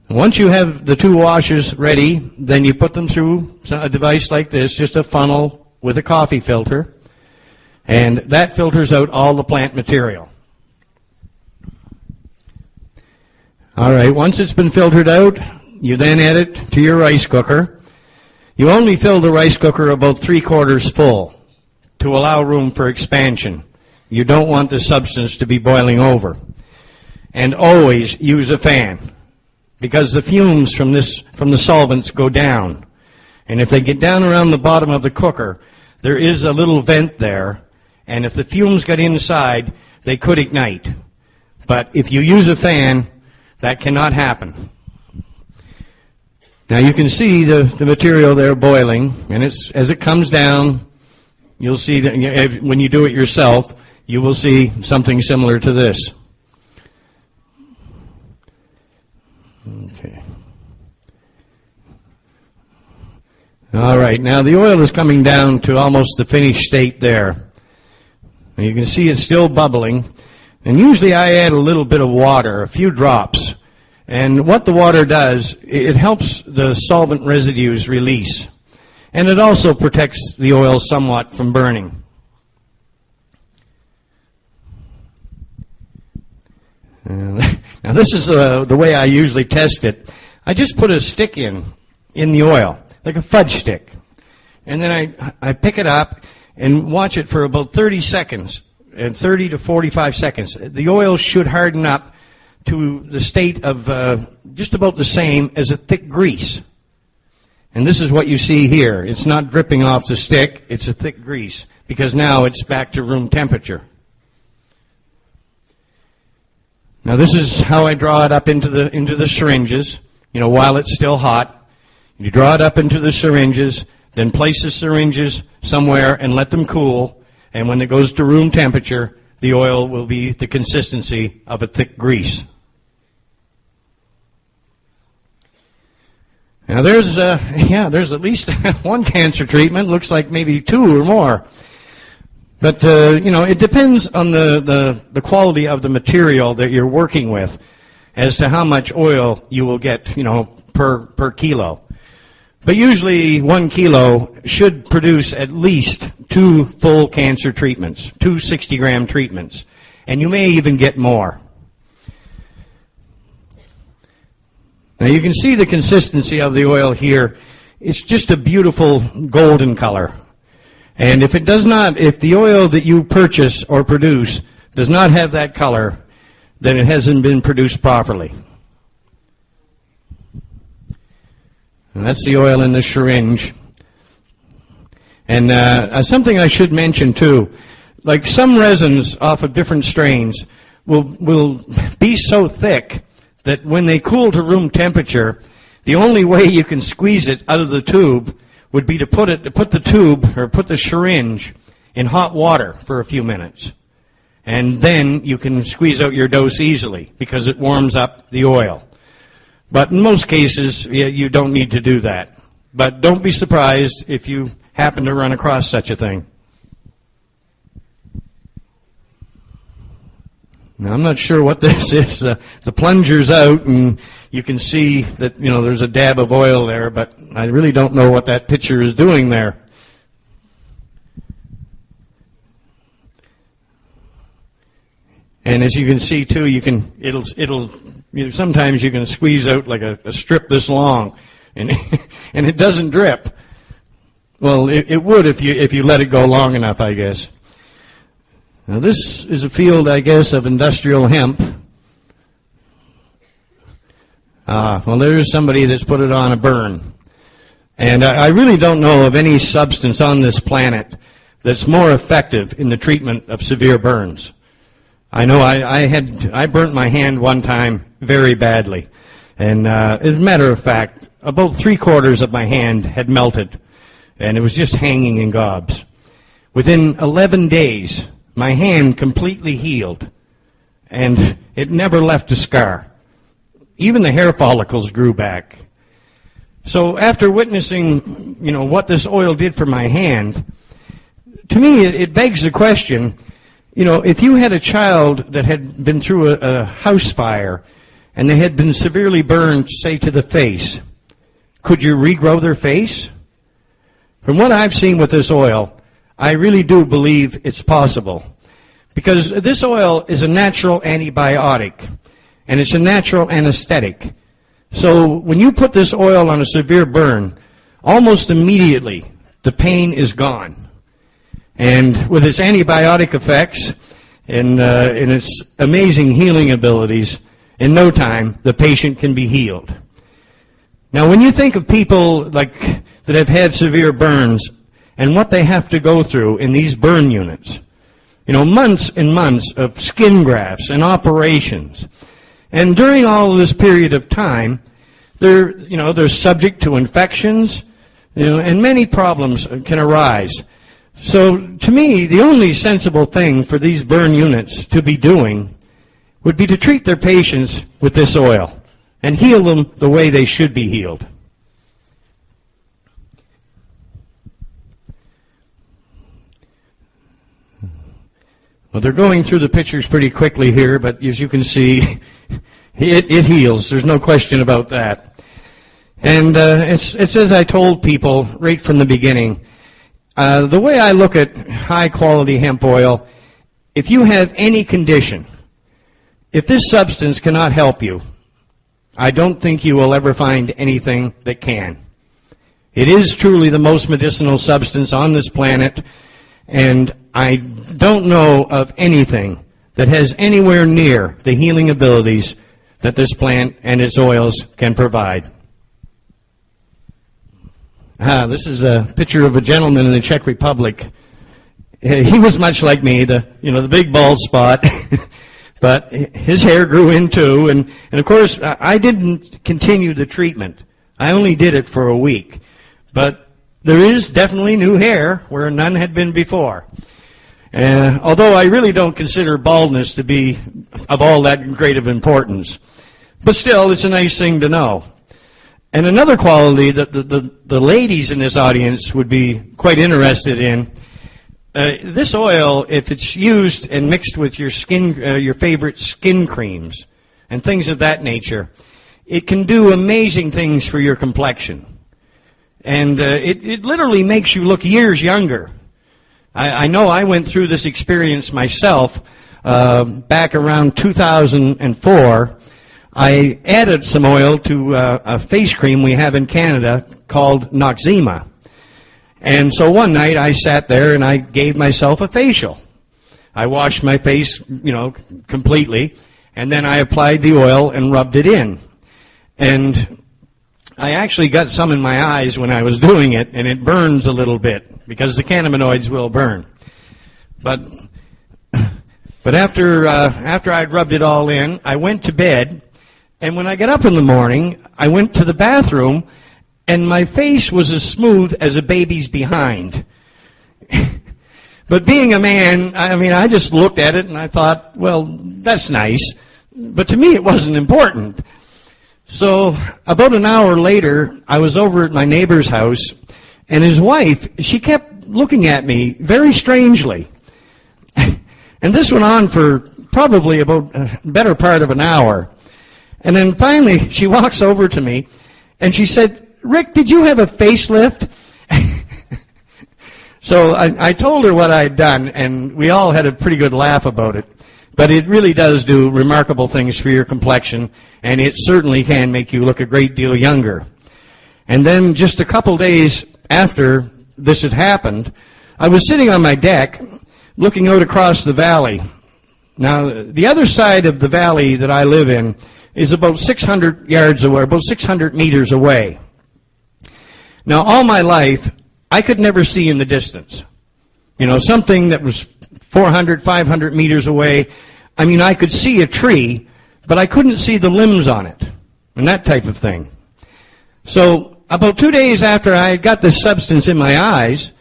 Once you have the two washes ready, then you put them through a device like this, just a funnel with a coffee filter, and that filters out all the plant material. All right, once it's been filtered out, you then add it to your rice cooker. You only fill the rice cooker about 3/4 full to allow room for expansion. You don't want the substance to be boiling over. And always use a fan, because the fumes from the solvents go down. And if they get down around the bottom of the cooker, there is a little vent there, and if the fumes get inside, they could ignite. But if you use a fan, that cannot happen. Now you can see the material there boiling, and as it comes down, you'll see that when you do it yourself, you will see something similar to this. Okay. All right, now the oil is coming down to almost the finished state there. Now you can see it's still bubbling, and usually I add a little bit of water, a few drops. And what the water does, it helps the solvent residues release. And it also protects the oil somewhat from burning. Now this is the way I usually test it. I just put a stick in the oil, like a fudge stick. And then I pick it up and watch it for about 30 seconds, and 30 to 45 seconds. The oil should harden up to the state of just about the same as a thick grease. And this is what you see here. It's not dripping off the stick, it's a thick grease, because now it's back to room temperature. Now this is how I draw it up into the syringes, while it's still hot. You draw it up into the syringes, then place the syringes somewhere and let them cool, and when it goes to room temperature, the oil will be the consistency of a thick grease. Now there's at least one cancer treatment. Looks like maybe two or more. But it depends on the quality of the material that you're working with, as to how much oil you will get, per kilo. But usually 1 kilo should produce at least 2 full cancer treatments, 2 60-gram treatments, and you may even get more. Now you can see the consistency of the oil here. It's just a beautiful golden color. And if the oil that you purchase or produce does not have that color, then it hasn't been produced properly. And that's the oil in the syringe. And something I should mention too, like some resins off of different strains will be so thick that when they cool to room temperature, the only way you can squeeze it out of the tube would be to put the syringe in hot water for a few minutes. And then you can squeeze out your dose easily because it warms up the oil. But in most cases, you don't need to do that. But don't be surprised if you happen to run across such a thing. Now, I'm not sure what this is. The plunger's out, and you can see that, there's a dab of oil there, but I really don't know what that picture is doing there. And as you can see, too, sometimes you can squeeze out like a strip this long, and and it doesn't drip. Well, it would if you let it go long enough, I guess. Now this is a field, I guess, of industrial hemp. Well, there's somebody that's put it on a burn. And I really don't know of any substance on this planet that's more effective in the treatment of severe burns. I know I burnt my hand one time very badly. And as a matter of fact, about 3/4 of my hand had melted. And it was just hanging in gobs. Within 11 days, my hand completely healed, and it never left a scar. Even the hair follicles grew back. So after witnessing, what this oil did for my hand, to me it begs the question, if you had a child that had been through a house fire and they had been severely burned, say, to the face, could you regrow their face? From what I've seen with this oil, I really do believe it's possible, because this oil is a natural antibiotic, and it's a natural anesthetic. So when you put this oil on a severe burn, almost immediately the pain is gone. And with its antibiotic effects and its amazing healing abilities, in no time the patient can be healed. Now when you think of people that have had severe burns, and what they have to go through in these burn units. Months and months of skin grafts and operations. And during all of this period of time, they're subject to infections, and many problems can arise. So to me, the only sensible thing for these burn units to be doing would be to treat their patients with this oil and heal them the way they should be healed. Well, they're going through the pictures pretty quickly here, but as you can see, it heals. There's no question about that. And it's as I told people right from the beginning. The way I look at high-quality hemp oil, if you have any condition, if this substance cannot help you, I don't think you will ever find anything that can. It is truly the most medicinal substance on this planet, and I don't know of anything that has anywhere near the healing abilities that this plant and its oils can provide. This is a picture of a gentleman in the Czech Republic. He was much like me, the big bald spot, but his hair grew in too, and of course I didn't continue the treatment. I only did it for a week, but there is definitely new hair where none had been before. Although I really don't consider baldness to be of all that great of importance, but still it's a nice thing to know. And another quality that the ladies in this audience would be quite interested in, this oil, if it's used and mixed with your your favorite skin creams and things of that nature, it can do amazing things for your complexion. And it literally makes you look years younger. I know I went through this experience myself back around 2004. I added some oil to a face cream we have in Canada called Noxzema. And so one night I sat there and I gave myself a facial. I washed my face, completely, and then I applied the oil and rubbed it in. And I actually got some in my eyes when I was doing it, and it burns a little bit because the cannabinoids will burn. But after I'd rubbed it all in, I went to bed. And when I got up in the morning, I went to the bathroom, and my face was as smooth as a baby's behind. But being a man, I just looked at it and I thought, well, that's nice. But to me, it wasn't important. So about an hour later, I was over at my neighbor's house, and his wife, she kept looking at me very strangely. And this went on for probably about a better part of an hour. And then finally, she walks over to me, and she said, "Rick, did you have a facelift?" So I told her what I had done, and we all had a pretty good laugh about it. But it really does do remarkable things for your complexion, and it certainly can make you look a great deal younger. And then just a couple days after this had happened, I was sitting on my deck looking out across the valley. Now, the other side of the valley that I live in is about 600 yards away, about 600 meters away. Now, all my life, I could never see in the distance. Something that was 400, 500 meters away. I could see a tree, but I couldn't see the limbs on it, and that type of thing. So, about 2 days after I had got this substance in my eyes,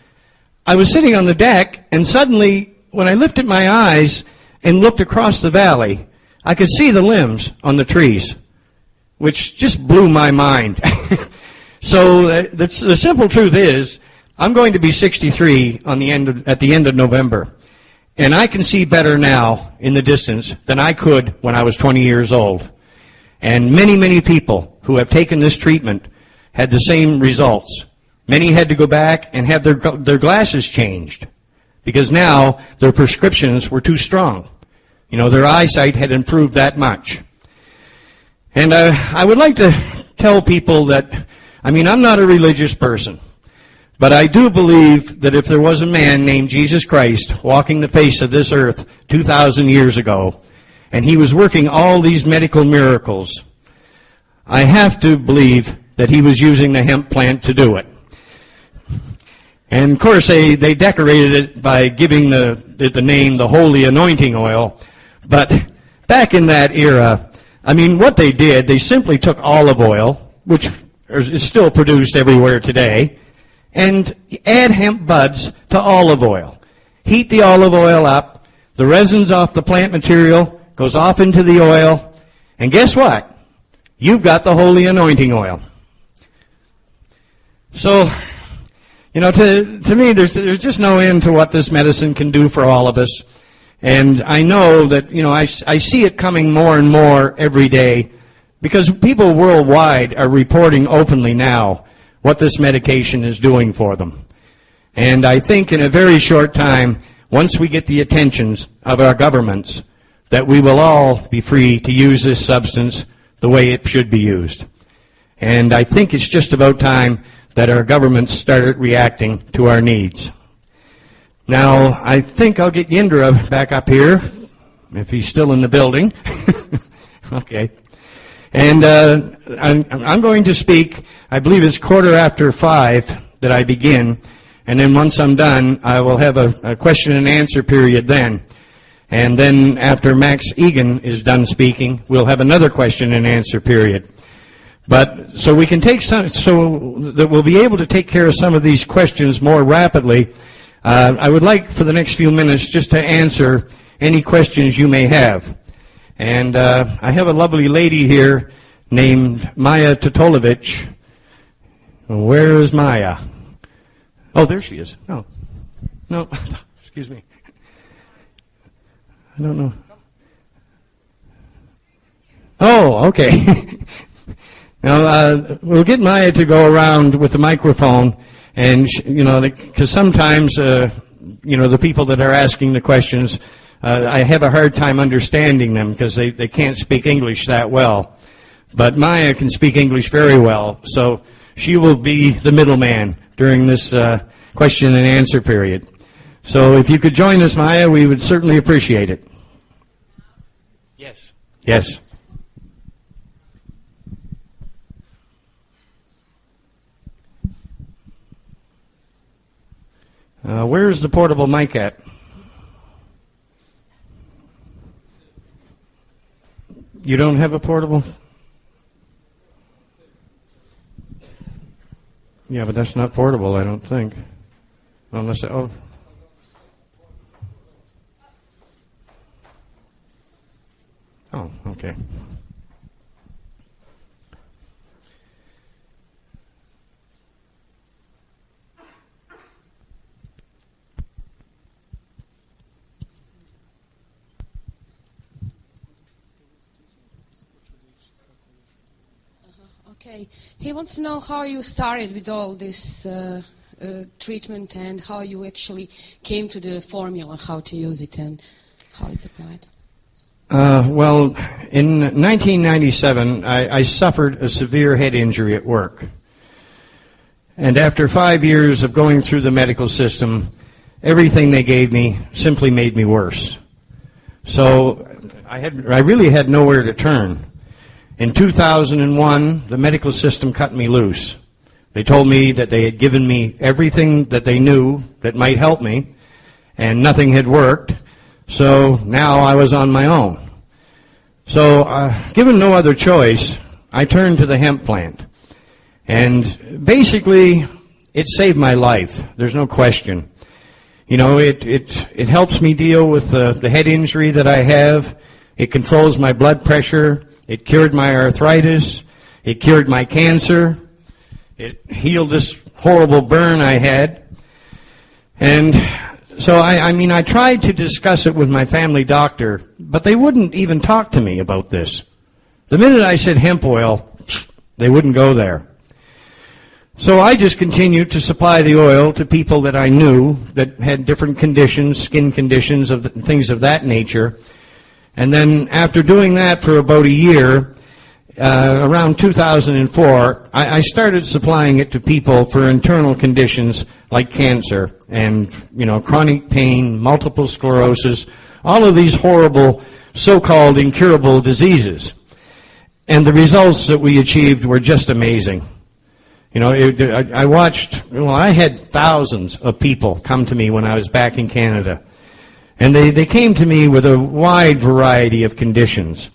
I was sitting on the deck, and suddenly, when I lifted my eyes and looked across the valley, I could see the limbs on the trees, which just blew my mind. So the simple truth is, I'm going to be 63 at the end of November, and I can see better now in the distance than I could when I was 20 years old. And many, many people who have taken this treatment had the same results. Many had to go back and have their glasses changed because now their prescriptions were too strong. Their eyesight had improved that much. And I would like to tell people that, I'm not a religious person, but I do believe that if there was a man named Jesus Christ walking the face of this earth 2,000 years ago, and he was working all these medical miracles, I have to believe that he was using the hemp plant to do it. And of course, they decorated it by giving it the name the Holy Anointing Oil. But back in that era, what they did, they simply took olive oil, which is still produced everywhere today, and add hemp buds to olive oil. Heat the olive oil up, the resins off the plant material goes off into the oil, and guess what? You've got the Holy Anointing Oil. So, to me, there's just no end to what this medicine can do for all of us. And I know that, I see it coming more and more every day because people worldwide are reporting openly now what this medication is doing for them. And I think in a very short time, once we get the attentions of our governments, that we will all be free to use this substance the way it should be used. And I think it's just about time that our governments started reacting to our needs. Now, I think I'll get Yindra back up here, if he's still in the building. Okay. And I'm going to speak, I believe it's 5:15 that I begin, and then once I'm done, I will have a question and answer period then. And then after Max Egan is done speaking, we'll have another question and answer period. But so we can take some, so that we'll be able to take care of some of these questions more rapidly. I would like for the next few minutes just to answer any questions you may have. And I have a lovely lady here named Maya Totolovich. Where is Maya? Oh, there she is. No, excuse me. I don't know. Oh, okay. Now, we'll get Maya to go around with the microphone, and, because sometimes, the people that are asking the questions, I have a hard time understanding them because they can't speak English that well. But Maya can speak English very well, so she will be the middleman during this question and answer period. So if you could join us, Maya, we would certainly appreciate it. Yes. Yes. Where is the portable mic at? You don't have a portable? Yeah, but that's not portable, I don't think. Unless, oh. Oh, okay. Okay. He wants to know how you started with all this treatment and how you actually came to the formula, how to use it and how it's applied. Well, in 1997, I suffered a severe head injury at work. And after 5 years of going through the medical system, everything they gave me simply made me worse. So I really had nowhere to turn. In 2001, the medical system cut me loose. They told me that they had given me everything that they knew that might help me, and nothing had worked. So now I was on my own. So given no other choice, I turned to the hemp plant. And basically, it saved my life. There's no question. It helps me deal with the head injury that I have. It controls my blood pressure. It cured my arthritis. It cured my cancer. It healed this horrible burn I had. And so, I tried to discuss it with my family doctor, but they wouldn't even talk to me about this. The minute I said hemp oil, they wouldn't go there. So I just continued to supply the oil to people that I knew that had different conditions, skin conditions, things of that nature. And then after doing that for about a year, around 2004, I started supplying it to people for internal conditions like cancer and, chronic pain, multiple sclerosis, all of these horrible so-called incurable diseases. And the results that we achieved were just amazing. I had thousands of people come to me when I was back in Canada. And they came to me with a wide variety of conditions.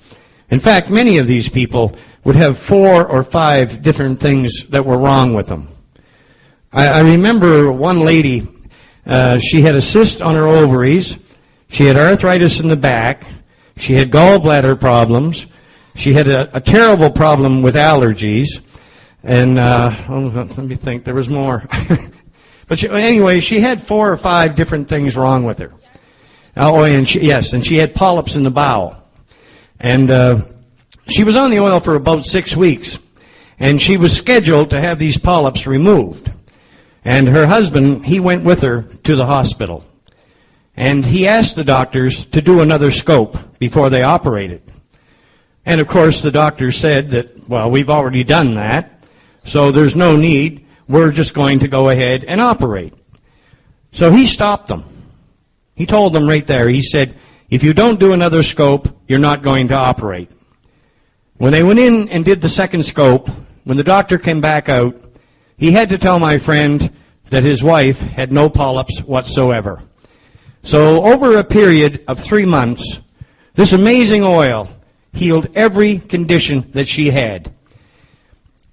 In fact, many of these people would have 4 or 5 different things that were wrong with them. I remember one lady, she had a cyst on her ovaries, she had arthritis in the back, she had gallbladder problems, she had a terrible problem with allergies, and let me think, there was more. But anyway, she had 4 or 5 different things wrong with her. Oh, and she had polyps in the bowel. And she was on the oil for about 6 weeks. And she was scheduled to have these polyps removed. And her husband, he went with her to the hospital. And he asked the doctors to do another scope before they operated. And of course, the doctor said that, well, we've already done that, so there's no need. We're just going to go ahead and operate. So he stopped them. He told them right there, he said, if you don't do another scope, you're not going to operate. When they went in and did the second scope, when the doctor came back out, he had to tell my friend that his wife had no polyps whatsoever. So over a period of 3 months, this amazing oil healed every condition that she had.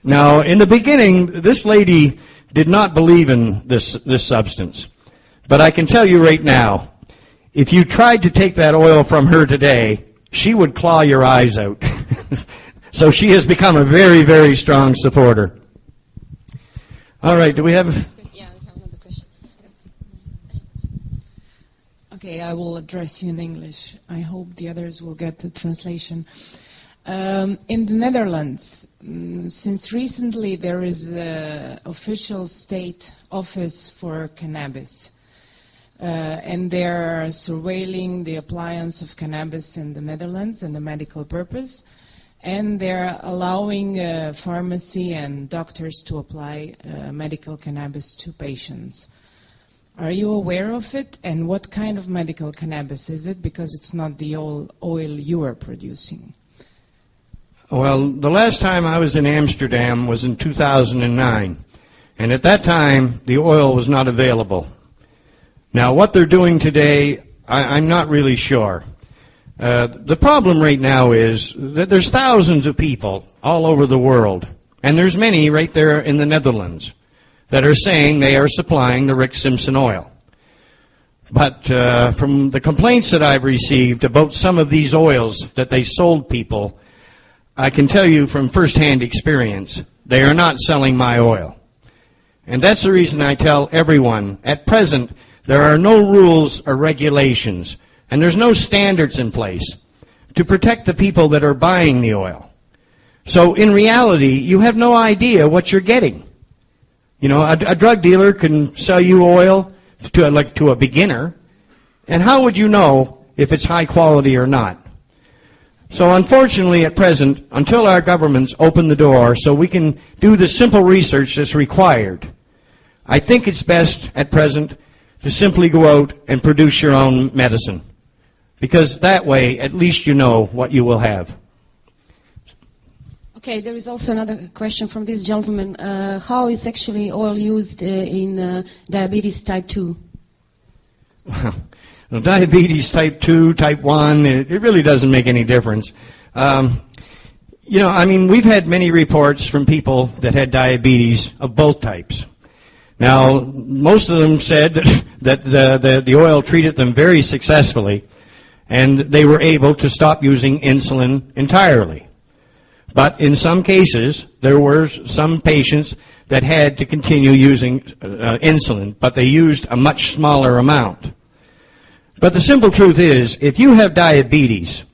Now, in the beginning, this lady did not believe in this substance. But I can tell you right now, if you tried to take that oil from her today, she would claw your eyes out. So she has become a very, very strong supporter. All right, do we have... Yeah, we have another question. Okay, I will address you in English. I hope the others will get the translation. In the Netherlands, since recently there is an official state office for cannabis. And they're surveilling the appliance of cannabis in the Netherlands and the medical purpose. And they're allowing pharmacy and doctors to apply medical cannabis to patients. Are you aware of it? And what kind of medical cannabis is it? Because it's not the oil you are producing. Well, the last time I was in Amsterdam was in 2009. And at that time, the oil was not available. Now, what they're doing today, I'm not really sure. The problem right now is that there's thousands of people all over the world, and there's many right there in the Netherlands, that are saying they are supplying the Rick Simpson oil. But from the complaints that I've received about some of these oils that they sold people, I can tell you from firsthand experience, they are not selling my oil. And that's the reason I tell everyone, at present, there are no rules or regulations, and there's no standards in place to protect the people that are buying the oil. So in reality, you have no idea what you're getting. You know, a drug dealer can sell you oil to a beginner, and how would you know if it's high quality or not? So unfortunately at present, until our governments open the door so we can do the simple research that's required, I think it's best at present to simply go out and produce your own medicine. Because that way, at least you know what you will have. Okay, there is also another question from this gentleman. How is actually oil used in diabetes type 2? Well, diabetes type 2, type 1, it really doesn't make any difference. You know, I mean, we've had many reports from people that had diabetes of both types. Now, most of them said that the oil treated them very successfully, and they were able to stop using insulin entirely. But in some cases, there were some patients that had to continue using insulin, but they used a much smaller amount. But the simple truth is, if you have diabetes,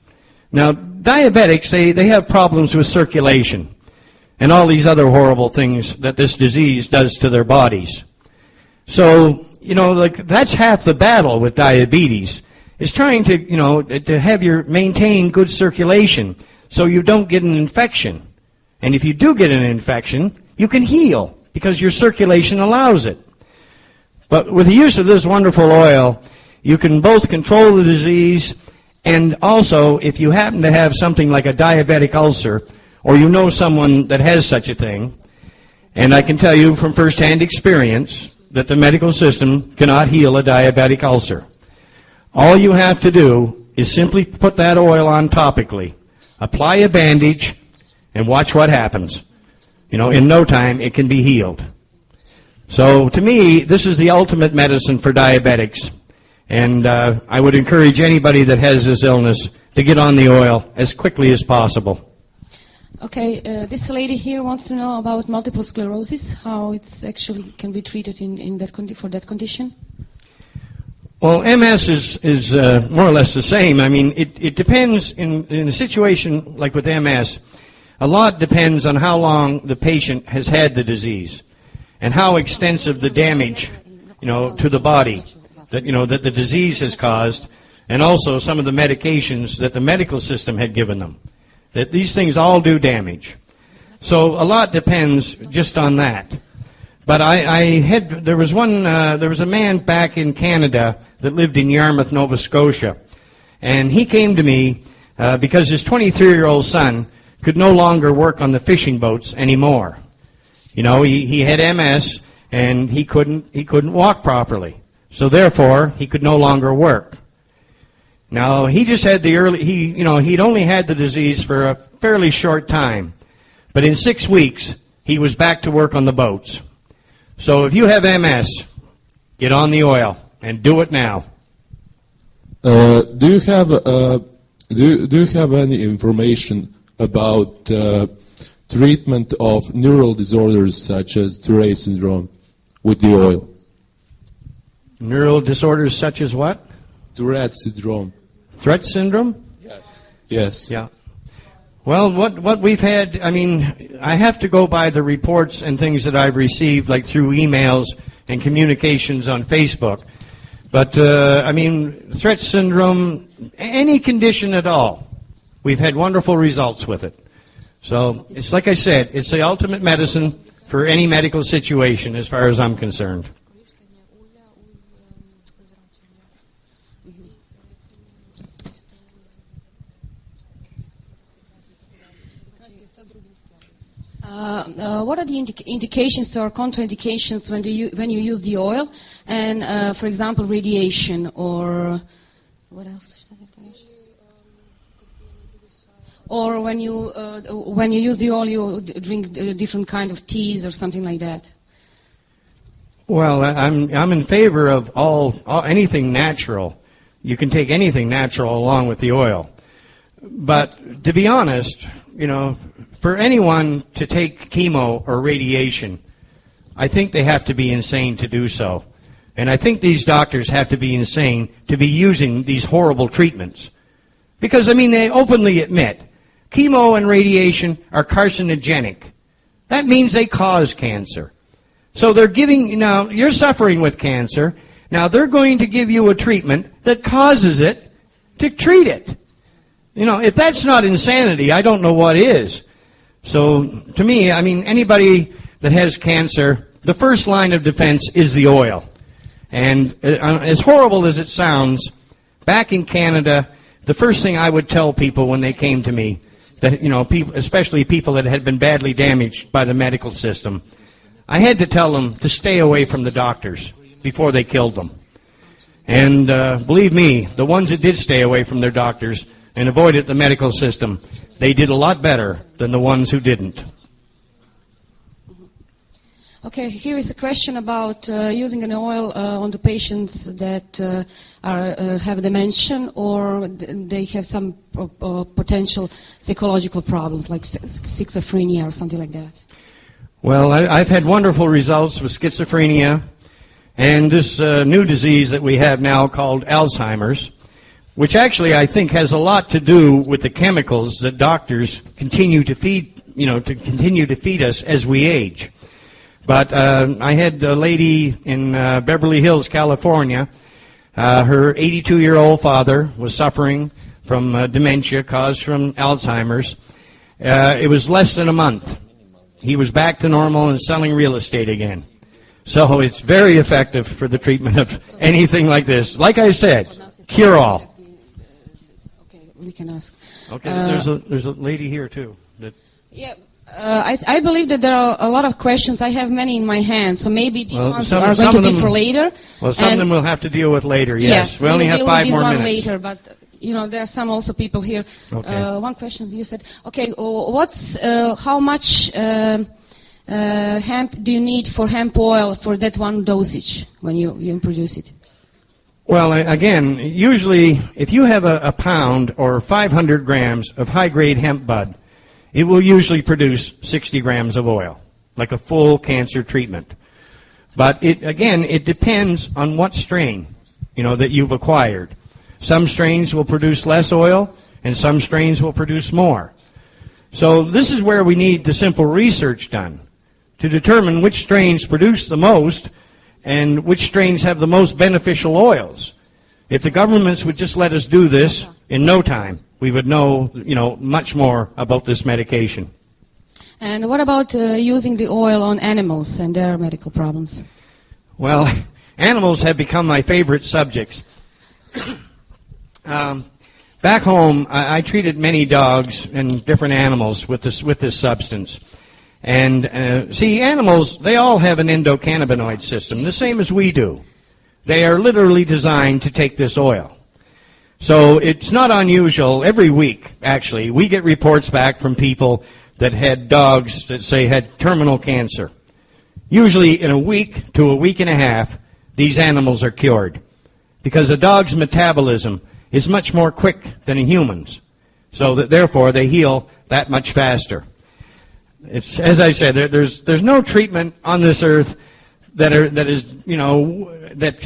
now diabetics, they have problems with circulation and all these other horrible things that this disease does to their bodies. So, you know, like that's half the battle with diabetes, is trying to, you know, to have maintain good circulation so you don't get an infection. And if you do get an infection, you can heal because your circulation allows it. But with the use of this wonderful oil, you can both control the disease, and also if you happen to have something like a diabetic ulcer, or you know someone that has such a thing, and I can tell you from firsthand experience that the medical system cannot heal a diabetic ulcer. All you have to do is simply put that oil on topically, apply a bandage, and watch what happens. You know, in no time it can be healed. So to me, this is the ultimate medicine for diabetics. And I would encourage anybody that has this illness to get on the oil as quickly as possible. Okay, this lady here wants to know about multiple sclerosis, how it's actually can be treated for that condition. Well, MS is more or less the same. I mean, it depends in a situation like with MS. A lot depends on how long the patient has had the disease and how extensive the damage, you know, to the body that, you know, that the disease has caused, and also some of the medications that the medical system had given them. That these things all do damage. So a lot depends just on that. But there was a man back in Canada that lived in Yarmouth, Nova Scotia, and he came to me because his 23-year-old son could no longer work on the fishing boats anymore. You know, he had MS and he couldn't walk properly. So therefore, he could no longer work. Now, he just had he'd only had the disease for a fairly short time. But in 6 weeks, he was back to work on the boats. So if you have MS, get on the oil and do it now. Do you have any information about treatment of neural disorders such as Tourette syndrome with the oil? Neural disorders such as what? Tourette syndrome. Tourette syndrome? Yes. Yeah. Well, what we've had, I mean, I have to go by the reports and things that I've received, like through emails and communications on Facebook. But, I mean, Tourette syndrome, any condition at all, we've had wonderful results with it. So, it's like I said, it's the ultimate medicine for any medical situation as far as I'm concerned. What are the indications or contraindications when you use the oil, and for example, radiation or what else? Or when you use the oil, you drink different kind of teas or something like that. Well, I'm in favor of anything natural. You can take anything natural along with the oil. But to be honest, you know, for anyone to take chemo or radiation, I think they have to be insane to do so. And I think these doctors have to be insane to be using these horrible treatments. Because, I mean, they openly admit chemo and radiation are carcinogenic. That means they cause cancer. So they're giving, now, you're suffering with cancer. Now, they're going to give you a treatment that causes it to treat it. You know, if that's not insanity, I don't know what is. So, to me, I mean, anybody that has cancer, the first line of defense is the oil. And as horrible as it sounds, back in Canada, the first thing I would tell people when they came to me, that, you know, people, especially people that had been badly damaged by the medical system, I had to tell them to stay away from the doctors before they killed them. And believe me, the ones that did stay away from their doctors and avoided the medical system, they did a lot better than the ones who didn't. Okay, here is a question about using an oil on the patients that have dementia or they have some potential psychological problems like schizophrenia or something like that. Well, I've had wonderful results with schizophrenia and this new disease that we have now called Alzheimer's, which actually I think has a lot to do with the chemicals that doctors continue to feed, continue to feed us as we age. But I had a lady in Beverly Hills, California. Her 82-year-old father was suffering from dementia caused from Alzheimer's. It was less than a month. He was back to normal and selling real estate again. So it's very effective for the treatment of anything like this. Like I said, cure all. Okay, we can ask. Okay, there's a lady here too. Yeah. I believe that there are a lot of questions. I have many in my hand, so maybe these ones are going to be for later. Well, some of them we'll have to deal with later, yes. We only have 5 more minutes. Later, but, there are some also people here. Okay. One question you said, how much hemp do you need for hemp oil for that one dosage when you produce it? Well, again, usually if you have a pound or 500 grams of high-grade hemp bud, it will usually produce 60 grams of oil, like a full cancer treatment. But it depends on what strain, that you've acquired. Some strains will produce less oil, and some strains will produce more. So this is where we need the simple research done to determine which strains produce the most and which strains have the most beneficial oils. If the governments would just let us do this in no time, we would know, much more about this medication. And what about using the oil on animals and their medical problems? Well, animals have become my favorite subjects. Back home, I treated many dogs and different animals with this substance. And see, animals, they all have an endocannabinoid system, the same as we do. They are literally designed to take this oil. So it's not unusual. Every week, actually, we get reports back from people that had dogs that, say, had terminal cancer. Usually in a week to a week and a half, these animals are cured, because a dog's metabolism is much more quick than a human's. So that therefore they heal that much faster. It's, as I said, there's no treatment on this earth that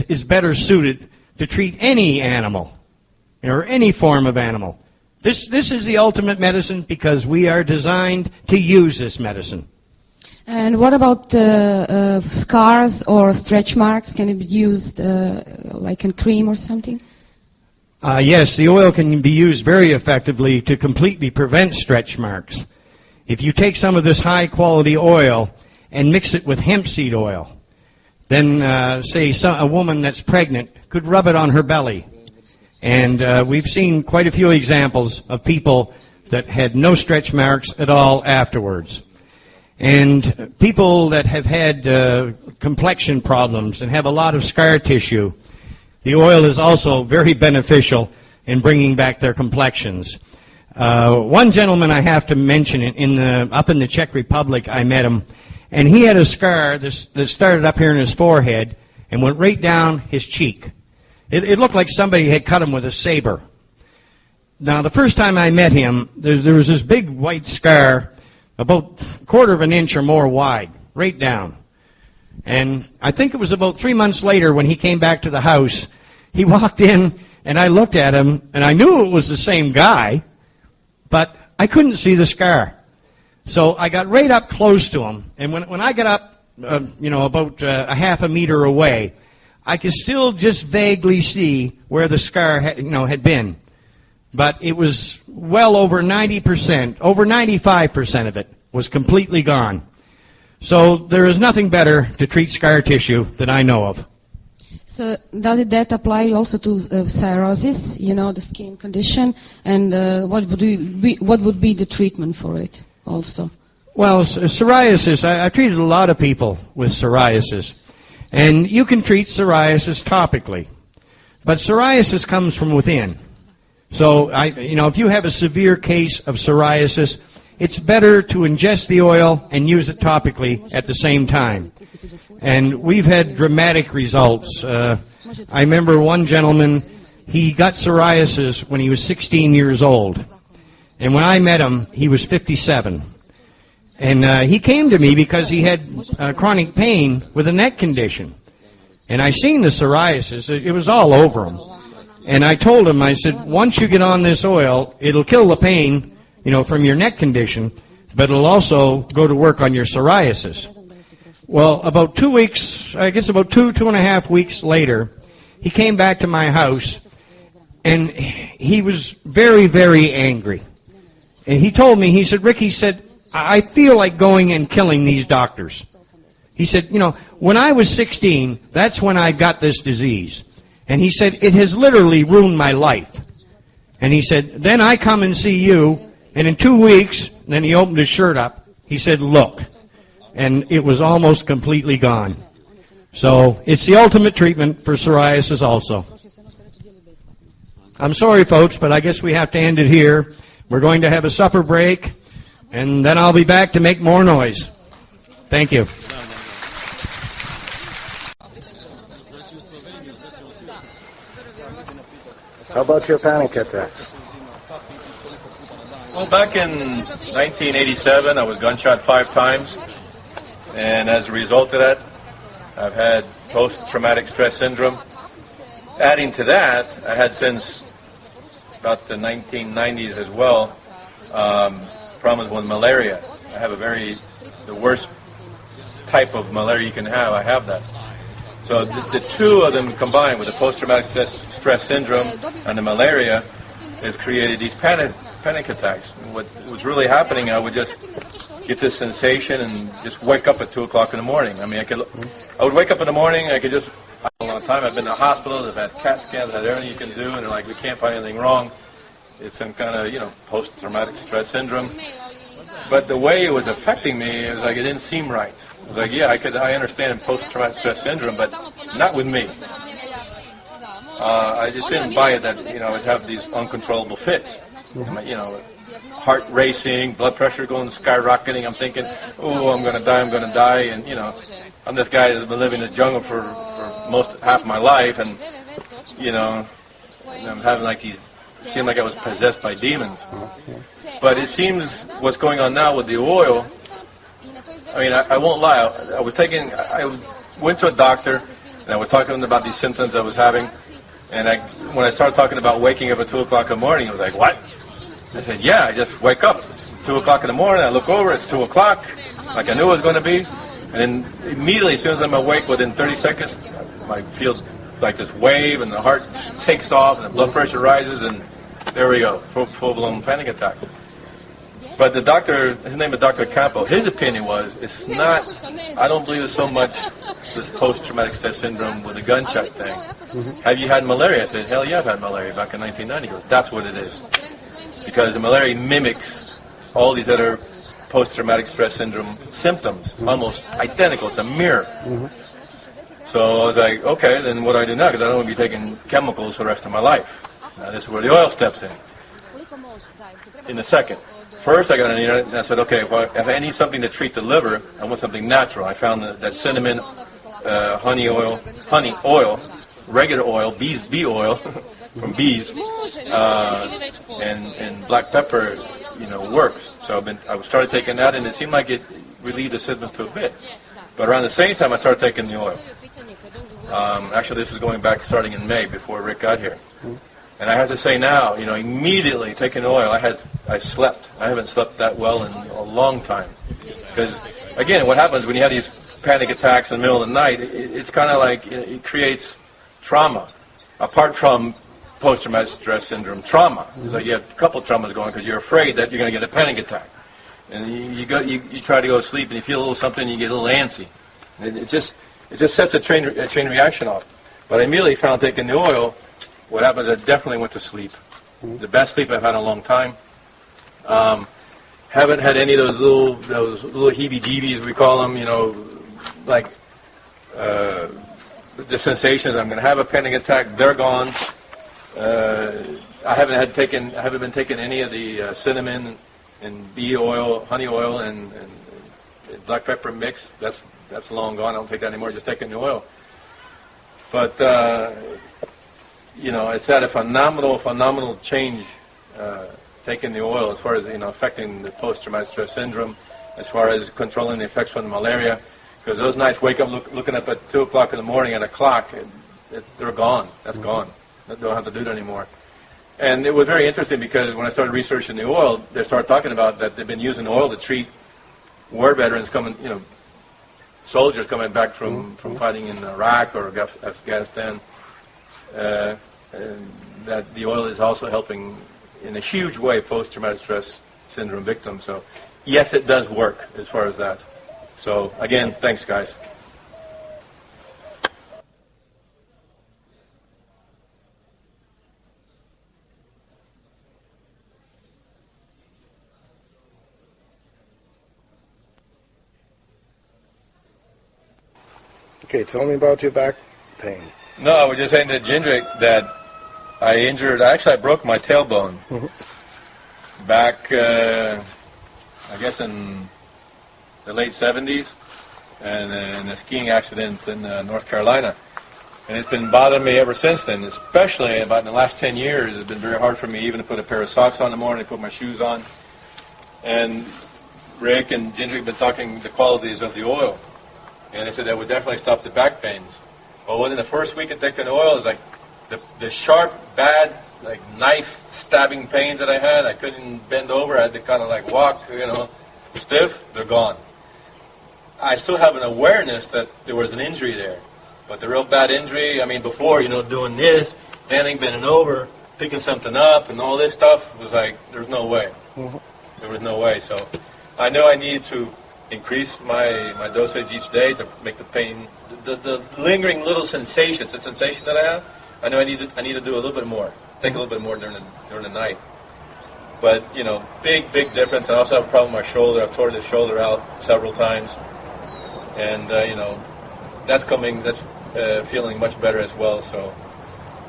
is better suited to treat any animal or any form of animal. This is the ultimate medicine because we are designed to use this medicine. And what about scars or stretch marks? Can it be used like in cream or something? Yes, the oil can be used very effectively to completely prevent stretch marks. If you take some of this high-quality oil and mix it with hemp seed oil, then, say, a woman that's pregnant could rub it on her belly. And we've seen quite a few examples of people that had no stretch marks at all afterwards. And people that have had complexion problems and have a lot of scar tissue, the oil is also very beneficial in bringing back their complexions. One gentleman I have to mention, up in the Czech Republic, I met him, and he had a scar that started up here in his forehead and went right down his cheek. It looked like somebody had cut him with a saber. Now, the first time I met him, there was this big white scar, about a quarter of an inch or more wide, right down. And I think it was about 3 months later when he came back to the house, he walked in, and I looked at him, and I knew it was the same guy, but I couldn't see the scar. So I got right up close to him, and when I got up, about a half a meter away, I could still just vaguely see where the scar had been. But it was well over 90%, over 95% of it was completely gone. So there is nothing better to treat scar tissue that I know of. So does that apply also to cirrhosis, the skin condition? And what would be the treatment for it also? Well, psoriasis, I've treated a lot of people with psoriasis. And you can treat psoriasis topically. But psoriasis comes from within. So, if you have a severe case of psoriasis, it's better to ingest the oil and use it topically at the same time. And we've had dramatic results. I remember one gentleman, he got psoriasis when he was 16 years old. And when I met him, he was 57. And he came to me because he had chronic pain with a neck condition. And I seen the psoriasis. It was all over him. And I told him, I said, once you get on this oil, it'll kill the pain, from your neck condition, but it'll also go to work on your psoriasis. Well, about 2 weeks, I guess about two and a half weeks later, he came back to my house, and he was very, very angry. And he told me, he said, Rick, he said, I feel like going and killing these doctors. He said, when I was 16, that's when I got this disease. And he said, it has literally ruined my life. And he said, then I come and see you, and in 2 weeks, then he opened his shirt up, he said, look. And it was almost completely gone. So it's the ultimate treatment for psoriasis also. I'm sorry, folks, but I guess we have to end it here. We're going to have a supper break, and then I'll be back to make more noise. Thank you. How about your panic attacks? Well, back in 1987, I was gunshot 5 times, and as a result of that, I've had post-traumatic stress syndrome. Adding to that, I had since about the 1990s as well, problems with malaria. I have the worst type of malaria you can have. I have that. So the two of them combined with the post-traumatic stress syndrome and the malaria has created these panic attacks. And what was really happening, I would just get this sensation and just wake up at 2 o'clock in the morning. I mean, I would wake up in the morning, I could just, a long time, I've been to hospitals, I've had CAT scans, I've had everything you can do, and they're like, we can't find anything wrong. it's some kind of, post-traumatic stress syndrome. But the way it was affecting me, it was like it didn't seem right. It was like, yeah, I understand post-traumatic stress syndrome, but not with me. I just didn't buy it that, I'd have these uncontrollable fits. Heart racing, blood pressure going skyrocketing. I'm thinking, oh, I'm going to die. And, I'm this guy that's been living in the jungle for most half my life. And, I'm having like these, it seemed like I was possessed by demons. But it seems what's going on now with the oil, I won't lie. I went to a doctor, and I was talking to him about these symptoms I was having. And when I started talking about waking up at 2 o'clock in the morning, he was like, what? I said, yeah, I just wake up 2 o'clock in the morning, I look over, it's 2 o'clock, like I knew it was going to be. And then immediately, as soon as I'm awake, within 30 seconds, I feel like this wave, and the heart takes off, and the blood pressure rises, and there we go, full-blown panic attack. But the doctor, his name is Dr. Campo, his opinion was, it's not, I don't believe it's so much this post-traumatic stress syndrome with the gunshot thing. Have you had malaria? I said, hell yeah, I've had malaria back in 1990. He goes, that's what it is. Because the malaria mimics all these other post-traumatic stress syndrome symptoms, almost identical. It's a mirror. So I was like, okay, then what do I do now? Because I don't want to be taking chemicals for the rest of my life. Now this is where the oil steps in a second. First, I got on the internet and I said, okay, if I need something to treat the liver, I want something natural. I found that cinnamon, honey oil, regular oil, bee oil from bees, and black pepper, works. So I started taking that, and it seemed like it relieved the symptoms to a bit. But around the same time, I started taking the oil. Actually, this is going back starting in May, before Rick got here. And I have to say now, immediately taking oil, I slept. I haven't slept that well in a long time. Because, again, what happens when you have these panic attacks in the middle of the night, it's kind of like it creates trauma. Apart from post-traumatic stress syndrome trauma. It's like you have a couple of traumas going because you're afraid that you're going to get a panic attack. And you try to go to sleep and you feel a little something, you get a little antsy. And it just sets a chain reaction off. But I immediately found taking the oil, what happens, I definitely went to sleep. The best sleep I've had in a long time. Haven't had any of those little heebie-jeebies, we call them, like the sensations. I'm going to have a panic attack. They're gone. I haven't been taking any of the cinnamon and bee oil, honey oil, and black pepper mix. That's long gone. I don't take that anymore. Just taking the oil. But it's had a phenomenal change taking the oil as far as affecting the post-traumatic stress syndrome, as far as controlling the effects from the malaria. Because those nights wake up looking up at 2 o'clock in the morning at a clock, they're gone. That's gone. They don't have to do it anymore. And it was very interesting because when I started researching the oil, they started talking about that they've been using oil to treat war veterans soldiers coming back from fighting in Iraq or Afghanistan. And that the oil is also helping in a huge way post-traumatic stress syndrome victims. So yes, it does work as far as that. So again, thanks guys. Okay, tell me about your back pain. No, I was just saying to Jindrik that I broke my tailbone back, I guess in the late 70s, and in a skiing accident in North Carolina. And it's been bothering me ever since then, especially about in the last 10 years. It's been very hard for me even to put a pair of socks on in the morning, put my shoes on. And Rick and Jindrik have been talking the qualities of the oil. And they said that would definitely stop the back pains. Well, within the first week of taking the oil, it was like the sharp, bad, like knife stabbing pains that I had. I couldn't bend over. I had to kind of like walk, stiff. They're gone. I still have an awareness that there was an injury there. But the real bad injury, before, doing this, standing, bending over, picking something up, and all this stuff, was like, there's no way. There was no way. So I know I needed to increase my dosage each day to make the pain, the lingering little sensations, the sensation that I have. I know I need to do a little bit more, take a little bit more during the night. But, you know, big difference. I also have a problem with my shoulder. I've torn the shoulder out several times. And, you know, that's feeling much better as well. So,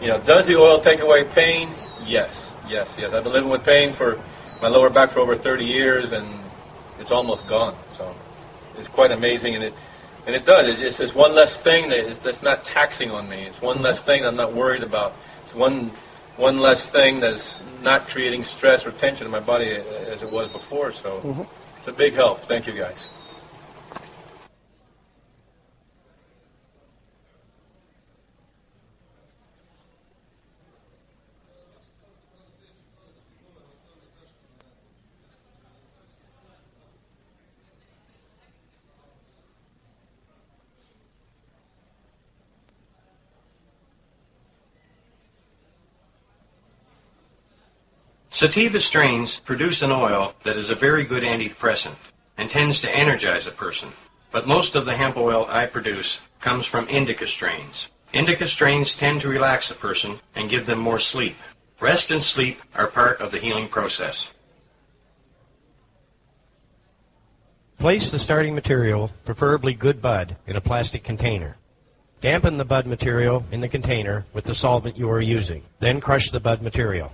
you know, does the oil take away pain? Yes. I've been living with pain for my lower back for over 30 years, and it's almost gone. So it's quite amazing. And it does. It's just one less thing that's not taxing on me. It's one less thing that I'm not worried about. It's one less thing that's not creating stress or tension in my body as it was before. So it's a big help. Thank you, guys. Sativa strains produce an oil that is a very good antidepressant and tends to energize a person. But most of the hemp oil I produce comes from indica strains. Indica strains tend to relax a person and give them more sleep. Rest and sleep are part of the healing process. Place the starting material, preferably good bud, in a plastic container. Dampen the bud material in the container with the solvent you are using. Then crush the bud material.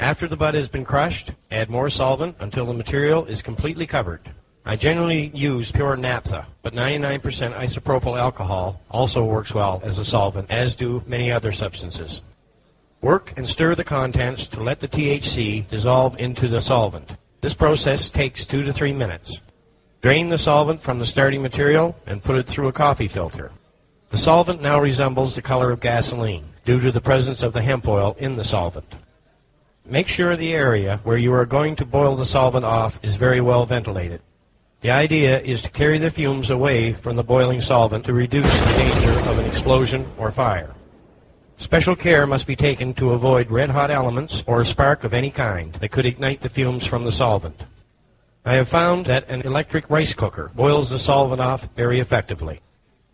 After the bud has been crushed, add more solvent until the material is completely covered. I generally use pure naphtha, but 99% isopropyl alcohol also works well as a solvent, as do many other substances. Work and stir the contents to let the THC dissolve into the solvent. This process takes 2 to 3 minutes. Drain the solvent from the starting material and put it through a coffee filter. The solvent now resembles the color of gasoline due to the presence of the hemp oil in the solvent. Make sure the area where you are going to boil the solvent off is very well ventilated. The idea is to carry the fumes away from the boiling solvent to reduce the danger of an explosion or fire. Special care must be taken to avoid red-hot elements or a spark of any kind that could ignite the fumes from the solvent. I have found that an electric rice cooker boils the solvent off very effectively.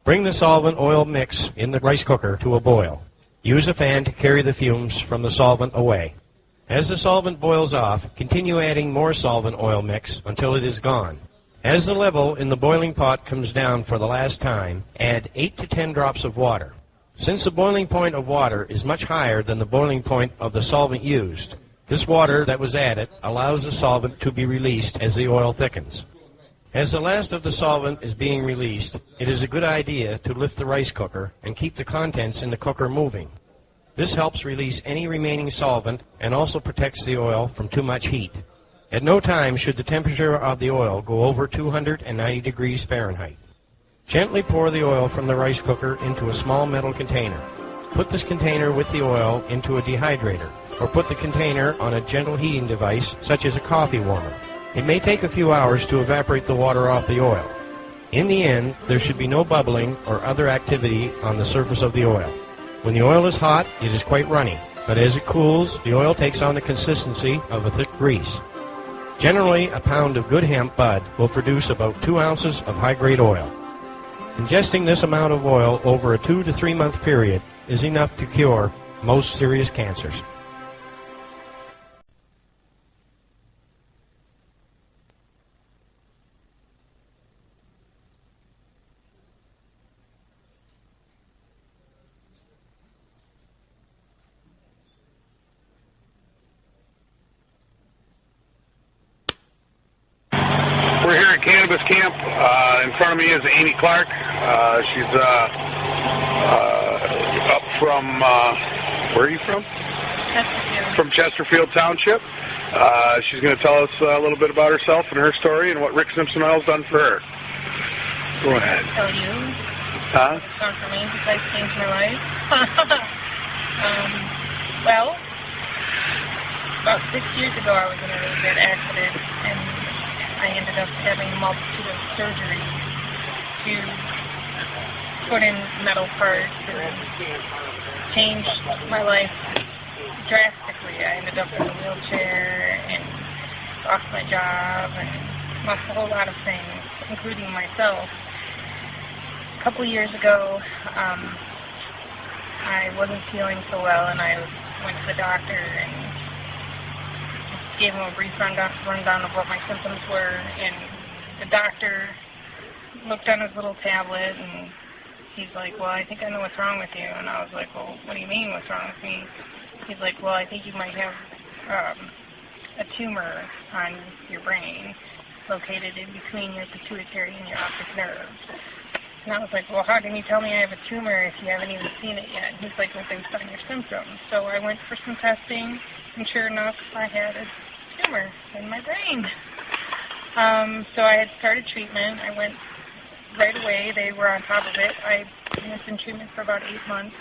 Bring the solvent oil mix in the rice cooker to a boil. Use a fan to carry the fumes from the solvent away. As the solvent boils off, continue adding more solvent oil mix until it is gone. As the level in the boiling pot comes down for the last time, add 8 to 10 drops of water. Since the boiling point of water is much higher than the boiling point of the solvent used, this water that was added allows the solvent to be released as the oil thickens. As the last of the solvent is being released, it is a good idea to lift the rice cooker and keep the contents in the cooker moving. This helps release any remaining solvent and also protects the oil from too much heat. At no time should the temperature of the oil go over 290 degrees Fahrenheit. Gently pour the oil from the rice cooker into a small metal container. Put this container with the oil into a dehydrator, or put the container on a gentle heating device such as a coffee warmer. It may take a few hours to evaporate the water off the oil. In the end, there should be no bubbling or other activity on the surface of the oil. When the oil is hot, it is quite runny, but as it cools, the oil takes on the consistency of a thick grease. Generally, a pound of good hemp bud will produce about 2 ounces of high-grade oil. Ingesting this amount of oil over a 2 to 3 month period is enough to cure most serious cancers. We're here at Cannabis Camp. In front of me is Amy Clark. She's up from, where are you from? Chesterfield. From Chesterfield Township. She's going to tell us a little bit about herself and her story and what Rick Simpson Oil's done for her. Go ahead. Tell you. Huh? It's done for me. It's like changed my life. Well, about 6 years ago I was in a really bad accident and I ended up having a multitude of surgeries to put in metal parts and change my life drastically. I ended up in a wheelchair and lost my job and lost a whole lot of things, including myself. A couple of years ago, I wasn't feeling so well and I went to the doctor and gave him a brief rundown of what my symptoms were, and the doctor looked on his little tablet, and he's like, well, I think I know what's wrong with you. And I was like, well, what do you mean what's wrong with me? He's like, well, I think you might have a tumor on your brain located in between your pituitary and your optic nerve. And I was like, well, how can you tell me I have a tumor if you haven't even seen it yet? And he's like, well, based on your symptoms. So I went for some testing, and sure enough, I had a tumor in my brain. So I had started treatment. I went right away. They were on top of it. I was in treatment for about 8 months.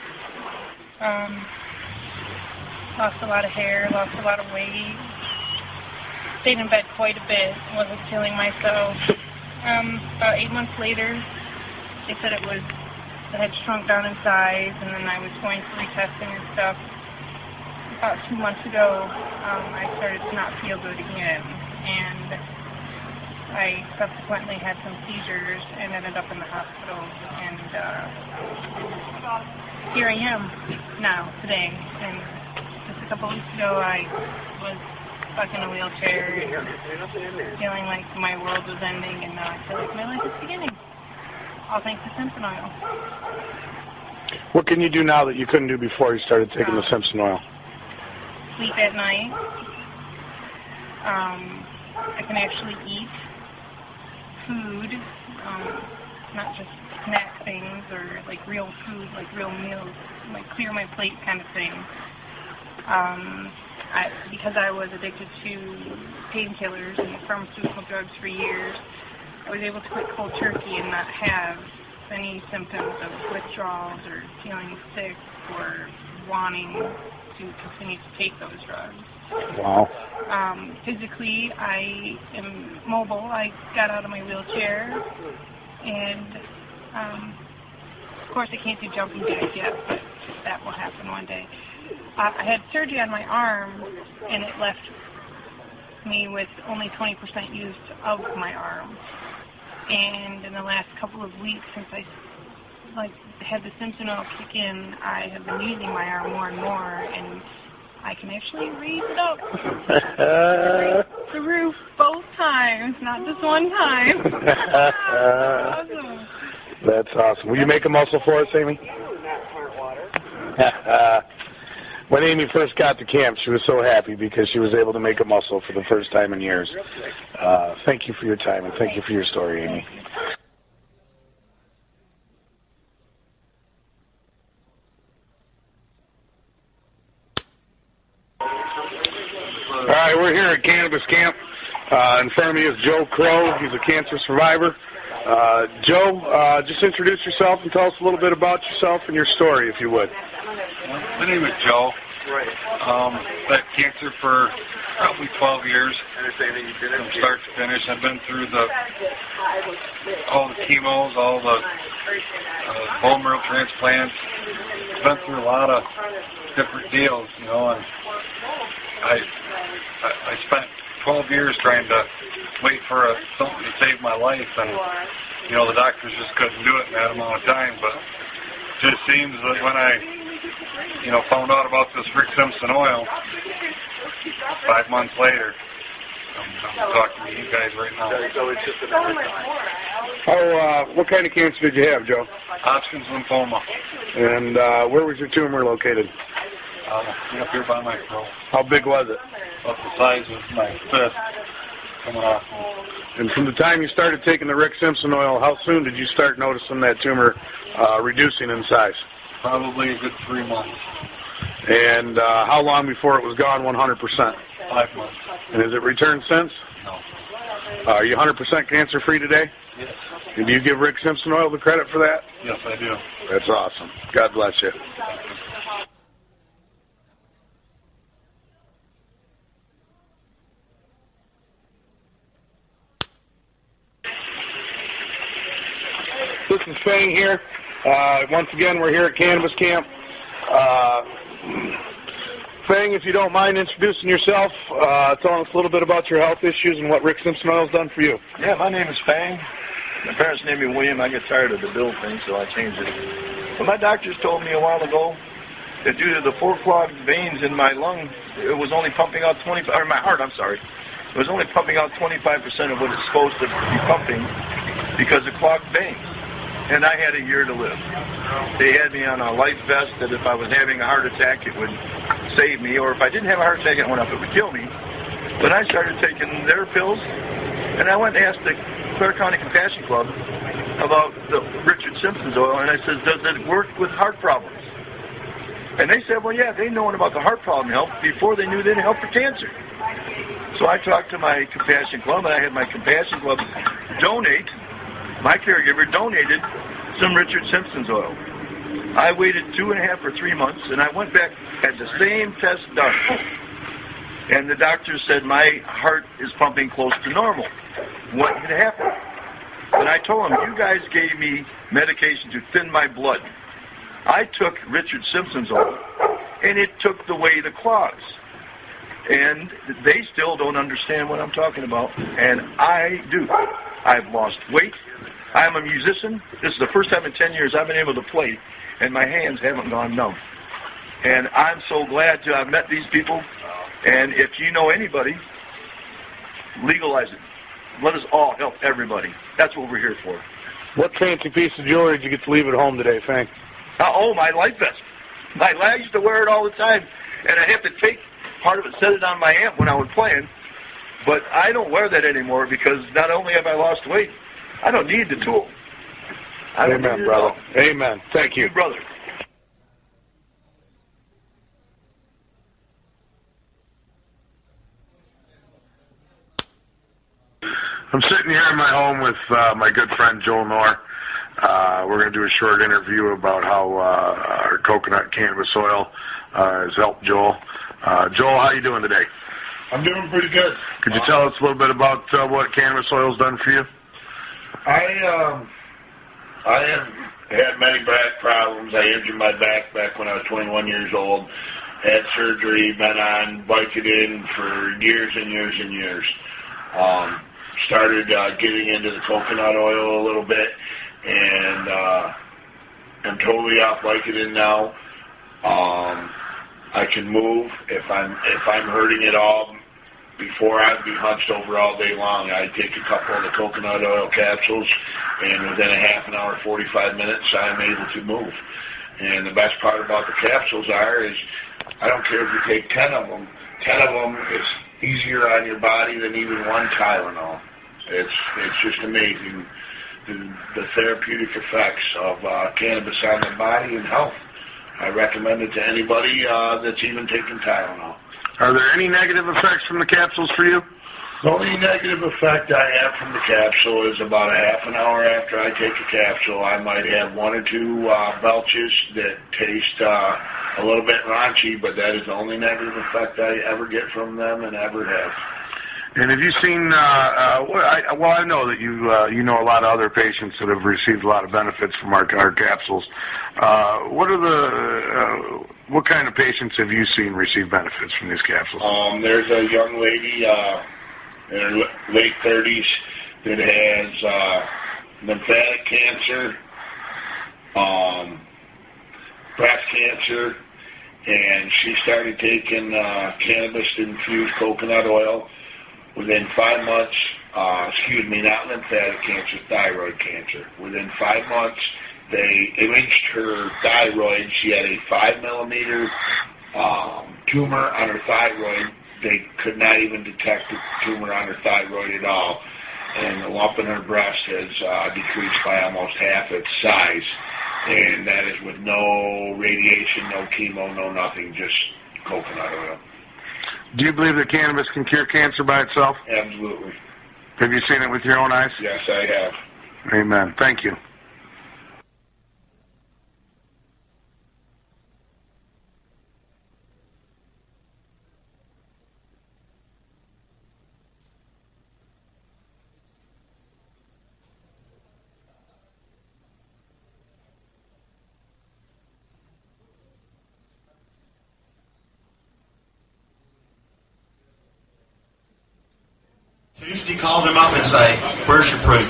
Lost a lot of hair, lost a lot of weight. Stayed in bed quite a bit. Wasn't feeling myself. About 8 months later, they said it had shrunk down in size, and then I was going for retesting and stuff. About 2 months ago, I started to not feel good again, and I subsequently had some seizures and ended up in the hospital, and here I am now, today. And just a couple weeks ago, I was stuck in a wheelchair and feeling like my world was ending, and now I feel like my life is beginning. All thanks to Simpson oil. What can you do now that you couldn't do before you started taking the Simpson oil? Sleep at night. I can actually eat food, not just snack things or like real food, like real meals, like clear my plate kind of thing. Because I was addicted to painkillers and pharmaceutical drugs for years, I was able to quit cold turkey and not have any symptoms of withdrawals or feeling sick or wanting to continue to take those drugs. Wow. Physically, I am mobile. I got out of my wheelchair, and of course I can't do jumping jacks yet, but that will happen one day. I had surgery on my arm, and it left me with only 20% used of my arm. And in the last couple of weeks, since I had the Simpson oil kick in, I have been using my arm more and more, and I can actually raise it up the roof both times, not just one time. Awesome. That's awesome. Will you make a muscle for us, Amy? When Amy first got to camp, she was so happy because she was able to make a muscle for the first time in years. Thank you for your time, and thank you for your story, Amy. All right, we're here at Cannabis Camp. In front of me is Joe Crow. He's a cancer survivor. Joe, just introduce yourself and tell us a little bit about yourself and your story, if you would. My name is Joe. I've had cancer for probably 12 years, from start to finish. I've been through all the chemos, all the bone marrow transplants. I've been through a lot of different deals, and I spent 12 years trying to wait for something to save my life, and the doctors just couldn't do it in that amount of time. But it just seems that when I found out about this Rick Simpson oil 5 months later, I'm talking to you guys right now. What kind of cancer did you have, Joe? Hodgkin's lymphoma. And where was your tumor located? Up here by my throat. How big was it? About the size of my fist coming off. And from the time you started taking the Rick Simpson oil, how soon did you start noticing that tumor reducing in size? Probably a good 3 months. And how long before it was gone 100%? 5 months. And has it returned since? No. Are you 100% cancer-free today? Yes. And do you give Rick Simpson oil the credit for that? Yes, I do. That's awesome. God bless you. This is Fang here. Once again, we're here at Cannabis Camp. Fang, if you don't mind introducing yourself, telling us a little bit about your health issues and what Rick Simpson oil has done for you. Yeah, my name is Fang. My parents named me William. I get tired of the Bill thing, so I changed it. But my doctors told me a while ago that due to the 4 clogged veins in my lung, it was only pumping out 25, or my heart, I'm sorry, it was only pumping out 25% of what it's supposed to be pumping because of clogged veins. And I had a year to live. They had me on a life vest that if I was having a heart attack, it would save me, or if I didn't have a heart attack and it went up, it would kill me. But I started taking their pills, and I went and asked the Clare County Compassion Club about the Richard Simpson's oil, and I said, does it work with heart problems? And they said, well, yeah, they known about the heart problem help before they knew that it helped for cancer. So I talked to my Compassion Club, and I had my Compassion Club donate, my caregiver donated some Richard Simpson's oil. I waited 2.5 or 3 months, and I went back, had the same test done. And the doctor said, my heart is pumping close to normal. What had happened? And I told him, you guys gave me medication to thin my blood. I took Richard Simpson's oil, and it took away the clogs. And they still don't understand what I'm talking about, and I do. I've lost weight. I'm a musician. This is the first time in 10 years I've been able to play, and my hands haven't gone numb. And I'm so glad to have met these people. And if you know anybody, legalize it. Let us all help everybody. That's what we're here for. What fancy piece of jewelry did you get to leave at home today, Frank? Oh, my life vest. I used to wear it all the time, and I have to take part of it, set it on my amp when I was playing. But I don't wear that anymore because not only have I lost weight, I don't need the tool. Amen, brother. Amen. Thank you, brother. I'm sitting here in my home with my good friend Joel Knorr. We're going to do a short interview about how our coconut cannabis oil has helped Joel. Joel, how you doing today? I'm doing pretty good. Could you tell us a little bit about what cannabis oil's done for you? I have had many back problems. I injured my back when I was 21 years old. Had surgery, been on Vicodin for years and years and years. Started getting into the coconut oil a little bit, and I'm totally off Vicodin now. I can move if I'm hurting at all. Before I'd be hunched over all day long, I'd take a couple of the coconut oil capsules, and within a half an hour, 45 minutes, I'm able to move. And the best part about the capsules is, I don't care if you take 10 of them. 10 of them is easier on your body than even one Tylenol. It's just amazing the therapeutic effects of cannabis on the body and health. I recommend it to anybody that's even taking Tylenol. Are there any negative effects from the capsules for you? The only negative effect I have from the capsule is about a half an hour after I take a capsule, I might have 1 or 2 belches that taste a little bit raunchy, but that is the only negative effect I ever get from them and ever have. And have you seen? I know that you know a lot of other patients that have received a lot of benefits from our capsules. What kind of patients have you seen receive benefits from these capsules? There's a young lady in her late 30s that has lymphatic cancer, breast cancer, and she started taking cannabis-infused coconut oil. Within 5 months, not lymphatic cancer, thyroid cancer. Within 5 months, they imaged her thyroid. She had a 5-millimeter tumor on her thyroid. They could not even detect the tumor on her thyroid at all. And the lump in her breast has decreased by almost half its size. And that is with no radiation, no chemo, no nothing, just coconut oil. Do you believe that cannabis can cure cancer by itself? Absolutely. Have you seen it with your own eyes? Yes, I have. Amen. Thank you. Tuesday, call them up and say, where's your proof?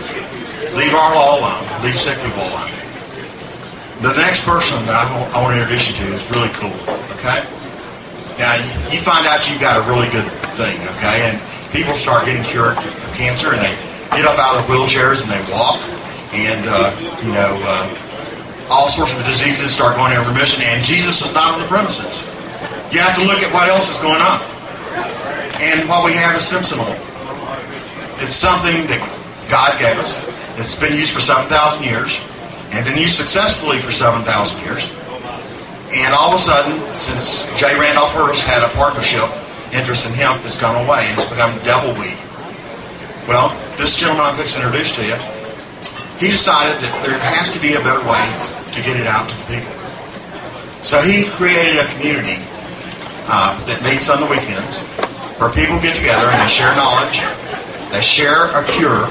Leave our law alone. Leave secular law alone. The next person that I want to introduce you to is really cool, okay? Now, you find out you've got a really good thing, okay? And people start getting cured of cancer, and they get up out of their wheelchairs and they walk, and, all sorts of diseases start going into remission, and Jesus is not on the premises. You have to look at what else is going on. And what we have is Simpson oil. It's something that God gave us. It's been used for 7,000 years, and been used successfully for 7,000 years. And all of a sudden, since J. Randolph Hearst had a partnership interest in hemp, it's gone away, and it's become devil weed. Well, this gentleman I'm fixing to introduce to you, he decided that there has to be a better way to get it out to the people. So he created a community that meets on the weekends, where people get together and they share knowledge, they share a cure,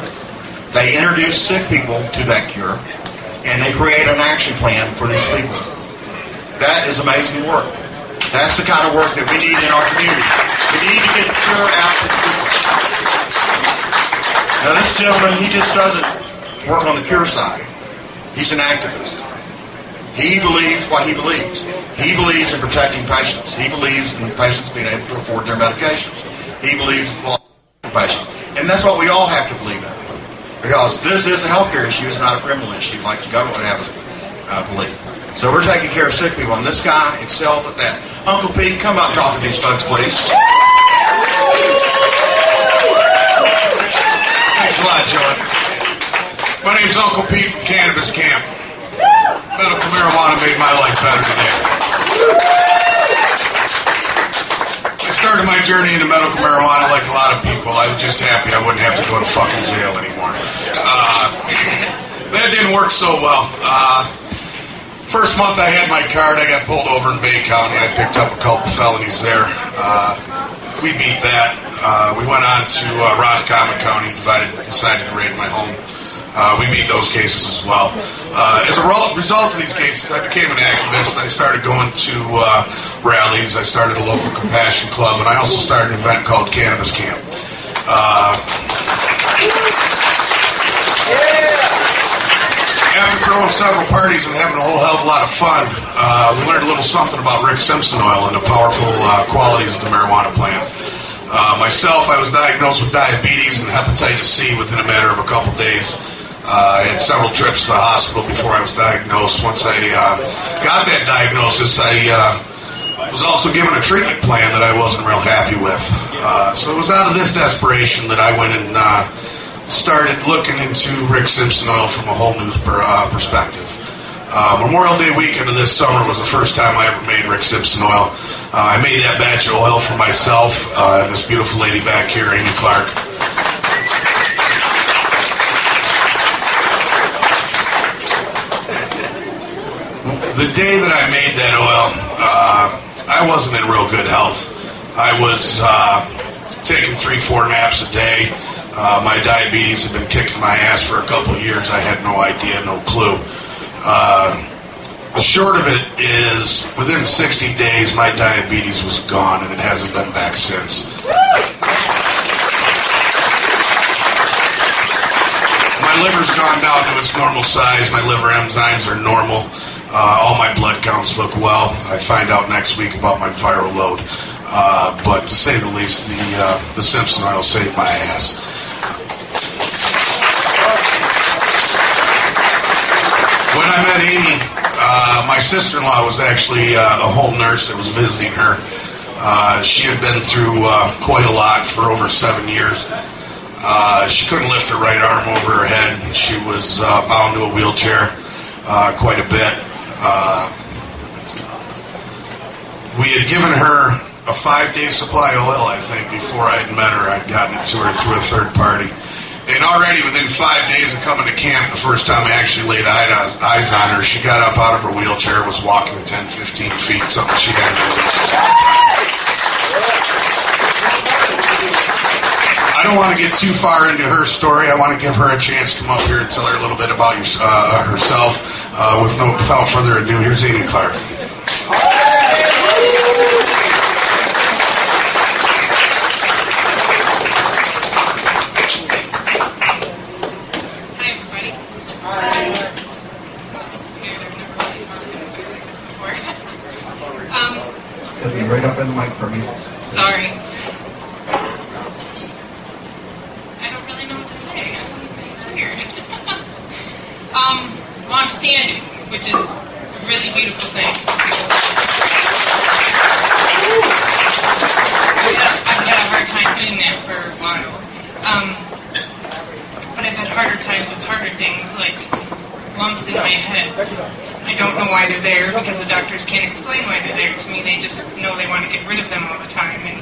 they introduce sick people to that cure, and they create an action plan for these people. That is amazing work. That's the kind of work that we need in our community. We need to get the cure out to the people. Now this gentleman, he just doesn't work on the cure side. He's an activist. He believes what he believes. He believes in protecting patients. He believes in patients being able to afford their medications. He believes in patients. And that's what we all have to believe in. Because this is a healthcare issue, it's not a criminal issue like the government would have us believe. So we're taking care of sick people, and this guy excels at that. Uncle Pete, come up and talk to these folks, please. Thanks a lot, Joey. My name's Uncle Pete from Cannabis Camp. Medical marijuana made my life better today. I started my journey into medical marijuana like a lot of people. I was just happy I wouldn't have to go to fucking jail anymore. That didn't work so well. First month I had my card, I got pulled over in Bay County. I picked up a couple felonies there. We beat that. We went on to Roscommon County, decided to raid my home. We beat those cases as well. As a result of these cases, I became an activist. I started going to rallies. I started a local compassion club, and I also started an event called Cannabis Camp. After throwing several parties and having a whole hell of a lot of fun, we learned a little something about Rick Simpson oil and the powerful qualities of the marijuana plant. Myself, I was diagnosed with diabetes and hepatitis C within a matter of a couple days. I had several trips to the hospital before I was diagnosed. Once I got that diagnosis, I was also given a treatment plan that I wasn't real happy with. So it was out of this desperation that I went and started looking into Rick Simpson oil from a whole new perspective. Memorial Day weekend of this summer was the first time I ever made Rick Simpson oil. I made that batch of oil for myself and this beautiful lady back here, Amy Clark. The day that I made that oil, I wasn't in real good health. I was taking 3-4 naps a day. My diabetes had been kicking my ass for a couple of years. I had no idea, no clue. The short of it is, within 60 days, my diabetes was gone, and it hasn't been back since. My liver's gone down to its normal size. My liver enzymes are normal. All my blood counts look well. I find out next week about my viral load. But to say the least, the Simpson oil saved my ass. When I met Amy, my sister-in-law was actually a home nurse that was visiting her. She had been through quite a lot for over 7 years. She couldn't lift her right arm over her head. She was bound to a wheelchair quite a bit. We had given her a 5-day supply of oil, I think, before I had met her. I'd gotten it to her through a third party. And already within 5 days of coming to camp, the first time I actually laid eyes on her, she got up out of her wheelchair, was walking 10, 15 feet, something she hadn't done all the time. I don't want to get too far into her story. I want to give her a chance to come up here and tell her a little bit about herself. Without further ado, here's Amy Clark. Sit me right up in the mic for me. Sorry. I don't really know what to say. It's weird. Well, I'm standing, which is a really beautiful thing. I've had a hard time doing that for a while. But I've had harder times with harder things, like lumps in my head. I don't know why they're there, because the doctors can't explain why they're there to me. They just know they want to get rid of them all the time. And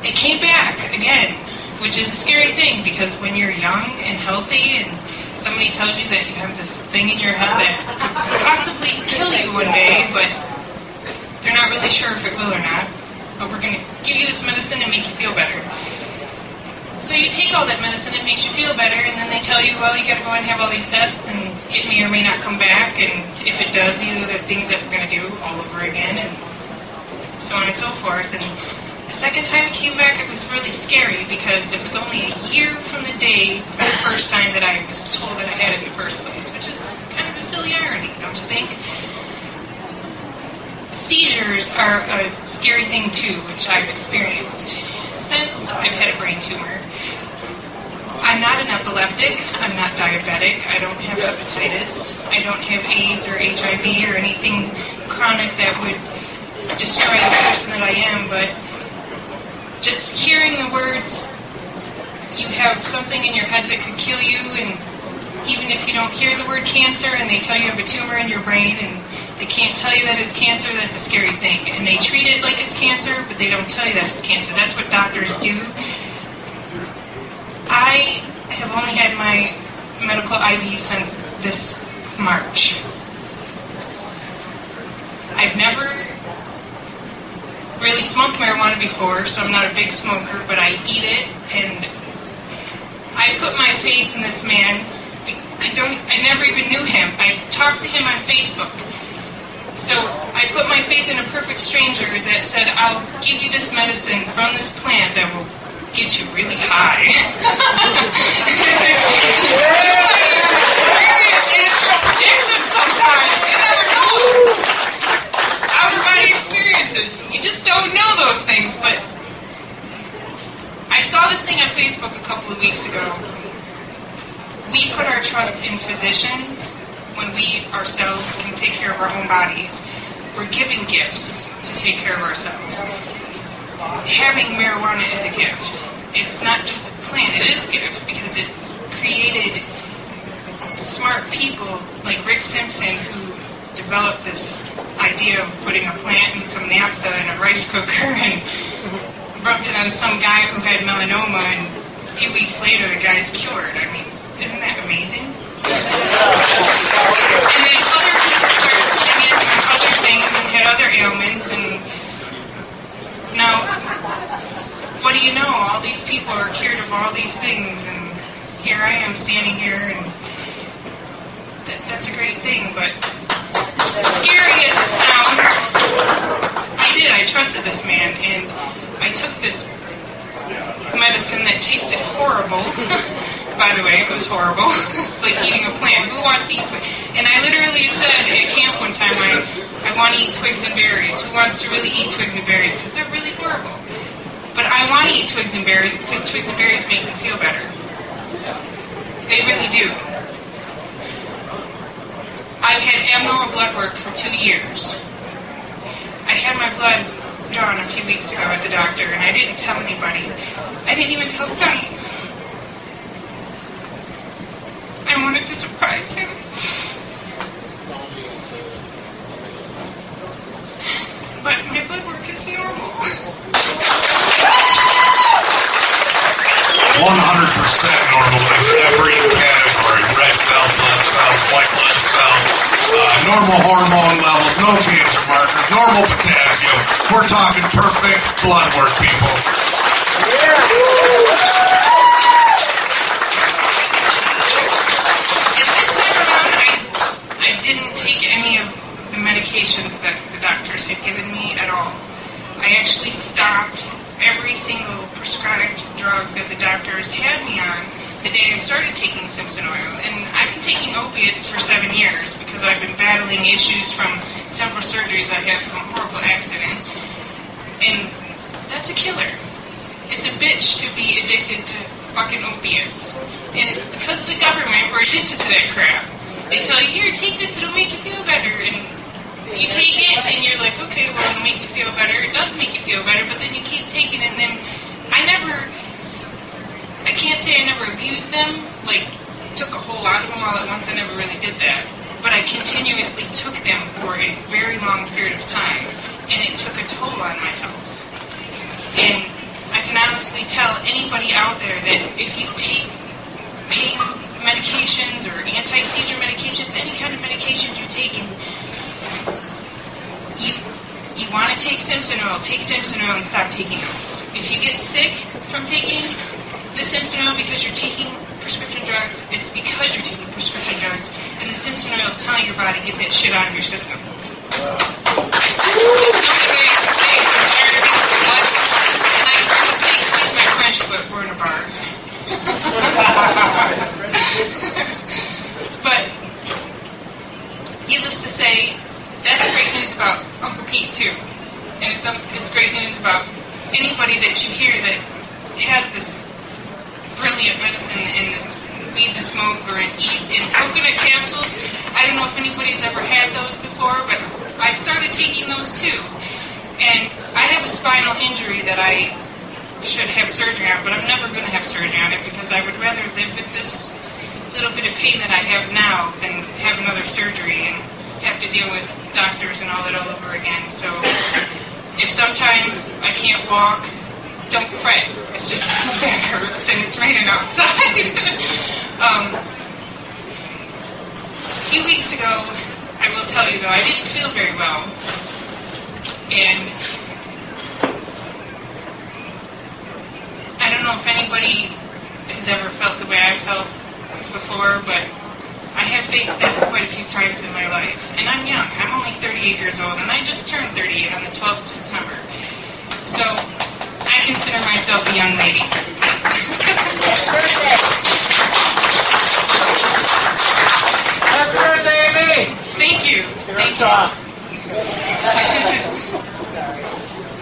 it came back again, which is a scary thing, because when you're young and healthy and somebody tells you that you have this thing in your head that could possibly kill you one day, but they're not really sure if it will or not, but we're going to give you this medicine and make you feel better. So you take all that medicine, it makes you feel better, and then they tell you, well, you got to go and have all these tests, and it may or may not come back, and if it does, these are the things that we're going to do all over again, and so on and so forth. And the second time it came back, it was really scary, because it was only a year from the day for the first time that I was told that I had it in the first place, which is kind of a silly irony, don't you think? Seizures are a scary thing too, which I've experienced since I've had a brain tumor. I'm not an epileptic, I'm not diabetic, I don't have hepatitis, I don't have AIDS or HIV or anything chronic that would destroy the person that I am, but just hearing the words, you have something in your head that could kill you, and even if you don't hear the word cancer and they tell you you have a tumor in your brain and they can't tell you that it's cancer, that's a scary thing. And they treat it like it's cancer, but they don't tell you that it's cancer. That's what doctors do. I have only had my medical ID since this March. I've never really smoked marijuana before, so I'm not a big smoker, but I eat it, and I put my faith in this man. I never even knew him. I talked to him on Facebook. So I put my faith in a perfect stranger that said, I'll give you this medicine from this plant that will get you really high. It's your prediction sometimes. You never know. Out-of-body experiences. You just don't know those things. But I saw this thing on Facebook a couple of weeks ago. We put our trust in physicians when we ourselves can take care of our own bodies. We're giving gifts to take care of ourselves. Having marijuana is a gift. It's not just a plant, it is a gift because it's created smart people like Rick Simpson who developed this idea of putting a plant and some naphtha in a rice cooker and rubbed it on some guy who had melanoma, and a few weeks later the guy's cured. I mean, isn't that amazing? And then other people started putting it on other things and had other ailments, and now, what do you know? All these people are cured of all these things, and here I am standing here, and that's a great thing, but scary as it sounds, I trusted this man, and I took this medicine that tasted horrible. By the way, it was horrible. It's like eating a plant. Who wants to eat twigs? And I literally said at camp one time, I want to eat twigs and berries. Who wants to really eat twigs and berries? Because they're really horrible. But I want to eat twigs and berries because twigs and berries make me feel better. They really do. I've had abnormal blood work for 2 years. I had my blood drawn a few weeks ago at the doctor, and I didn't tell anybody. I didn't even tell Sonny. I wanted to surprise him. But my blood work is normal. 100% normal in every category. Red cell, blood cells, white blood cells, normal hormone levels, no cancer markers, normal potassium. We're talking perfect blood work, people. I didn't take any of the medications that the doctors had given me at all. I actually stopped every single prescribed drug that the doctors had me on the day I started taking Simpson oil. And I've been taking opiates for 7 years because I've been battling issues from several surgeries I had from a horrible accident. And that's a killer. It's a bitch to be addicted to fucking opiates. And it's because of the government we're addicted to that crap. They tell you, here, take this, it'll make you feel better. And you take it, and you're like, okay, well, it'll make me feel better. It does make you feel better, but then you keep taking it, and then I can't say I never abused them, like, took a whole lot of them all at once. I never really did that. But I continuously took them for a very long period of time, and it took a toll on my health. And I can honestly tell anybody out there that if you take pain medications or anti-seizure medications, any kind of medications you take, and you want to take Simpson oil and stop taking those. If you get sick from taking the Simpson oil because you're taking prescription drugs, it's because you're taking prescription drugs, and the Simpson oil is telling your body, get that shit out of your system. It's the only way I can say it. I'm tired of being for blood, and I would say, excuse my French, but we're in a bar. But needless to say, that's great news about Uncle Pete too, and it's great news about anybody that you hear that has this brilliant medicine and this weed to smoke or eat. And coconut capsules, I don't know if anybody's ever had those before, but I started taking those too. And I have a spinal injury that I should have surgery on, but I'm never going to have surgery on it because I would rather live with this little bit of pain that I have now than have another surgery and have to deal with doctors and all that all over again. So if sometimes I can't walk, don't fret. It's just because my back hurts and it's raining outside. A few weeks ago, I will tell you though, I didn't feel very well. And I don't know if anybody has ever felt the way I felt before, but I have faced death quite a few times in my life. And I'm young. I'm only 38 years old, and I just turned 38 on the 12th of September. So I consider myself a young lady. Happy birthday! Happy birthday, Amy! Thank you. Thank you.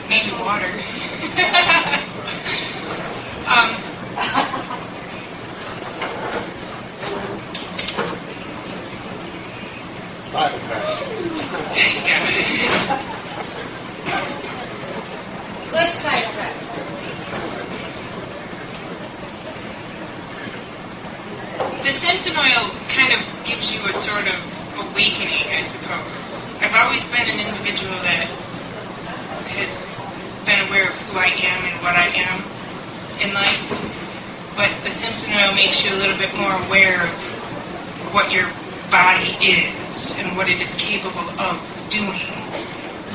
Maybe water. Side effects. Good side effects. The Simpson oil kind of gives you a sort of awakening, I suppose. I've always been an individual that has been aware of who I am and what I am in life, but the Simpson oil makes you a little bit more aware of what your body is and what it is capable of doing.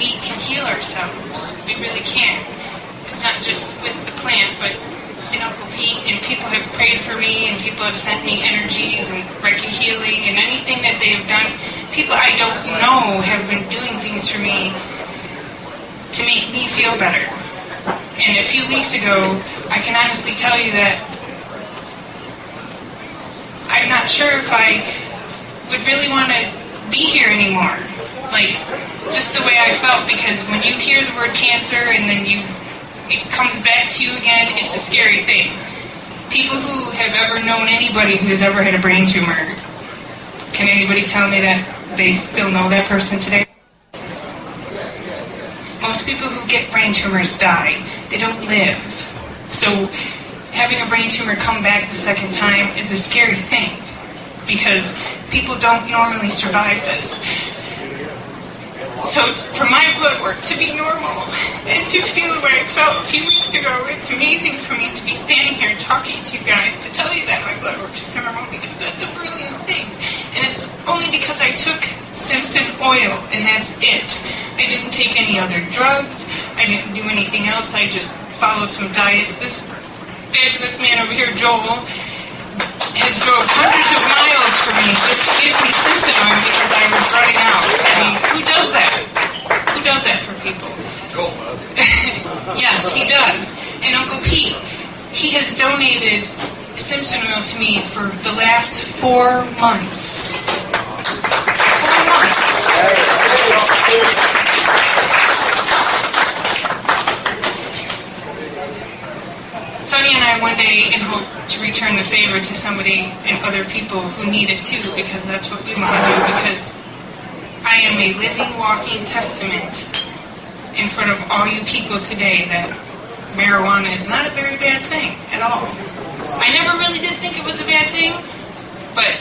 We can heal ourselves. We really can. It's not just with the plant, but in Uncle Pete, and people have prayed for me, and people have sent me energies and Reiki healing, and anything that they have done. People I don't know have been doing things for me to make me feel better. And a few weeks ago, I can honestly tell you that I'm not sure if I would really want to be here anymore. Like, just the way I felt, because when you hear the word cancer and then it comes back to you again, it's a scary thing. People who have ever known anybody who has ever had a brain tumor, can anybody tell me that they still know that person today? Most people who get brain tumors die. They don't live. So having a brain tumor come back the second time is a scary thing, because people don't normally survive this. So for my blood work to be normal and to feel the way I felt a few weeks ago, it's amazing for me to be standing here and talking to you guys to tell you that my blood work is normal, because that's a brilliant thing. And it's only because I took Simpson oil, and that's it. I didn't take any other drugs. I didn't do anything else. I just followed some diets. This fabulous man over here, Joel, has drove hundreds of miles for me just to give me Simpson oil because I was running out. I mean, who does that? Who does that for people? Joel does. Yes, he does. And Uncle Pete, he has donated Simpson oil to me for the last 4 months. 4 months. to return the favor to somebody and other people who need it too, because that's what we want to do, because I am a living, walking testament in front of all you people today that marijuana is not a very bad thing at all. I never really did think it was a bad thing, but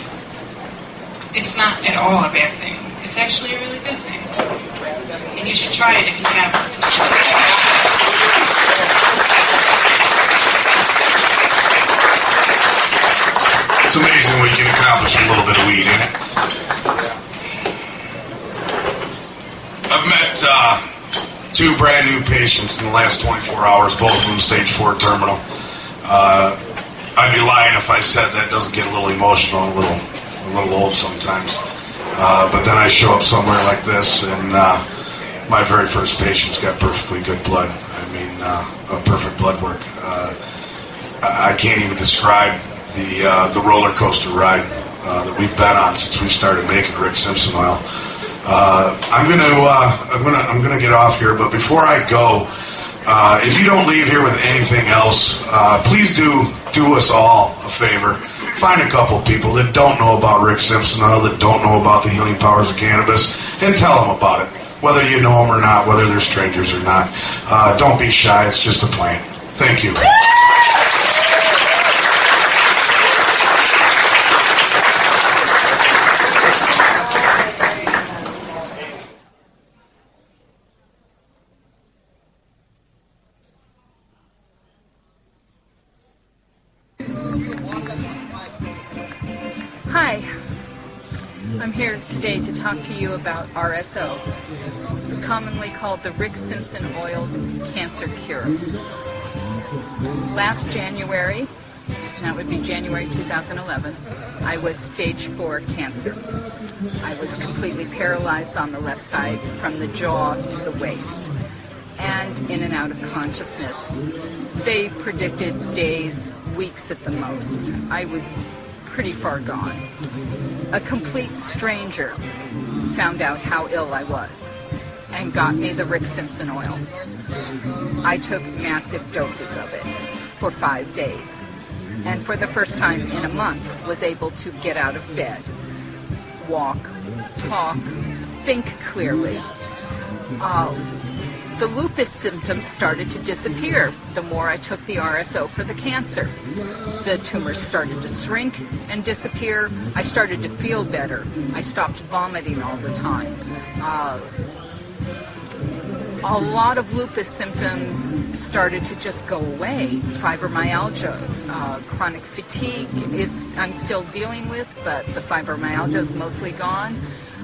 it's not at all a bad thing. It's actually a really good thing. And you should try it if you haven't. It's amazing what you can accomplish with a little bit of weed, ain't it? I've met two brand new patients in the last 24 hours, both of them stage 4 terminal. I'd be lying if I said that doesn't get a little emotional, a little old sometimes. But then I show up somewhere like this, and my very first patient's got perfectly good blood. I mean, a perfect blood work. I can't even describe the roller coaster ride that we've been on since we started making Rick Simpson oil. I'm gonna get off here, but before I go, if you don't leave here with anything else, please do us all a favor. Find a couple people that don't know about Rick Simpson oil, that don't know about the healing powers of cannabis, and tell them about it. Whether you know them or not, whether they're strangers or not. Don't be shy, it's just a plant. Thank you. Hi, I'm here today to talk to you about RSO. It's commonly called the Rick Simpson Oil Cancer Cure. Last January, and that would be January 2011, I was stage 4 cancer. I was completely paralyzed on the left side from the jaw to the waist and in and out of consciousness. They predicted days, weeks at the most. I was pretty far gone. A complete stranger found out how ill I was and got me the Rick Simpson oil. I took massive doses of it for 5 days, and for the first time in a month was able to get out of bed, walk, talk, think clearly. The lupus symptoms started to disappear the more I took the RSO for the cancer. The tumors started to shrink and disappear. I started to feel better. I stopped vomiting all the time. A lot of lupus symptoms started to just go away. Fibromyalgia, chronic fatigue I'm still dealing with, but the fibromyalgia is mostly gone.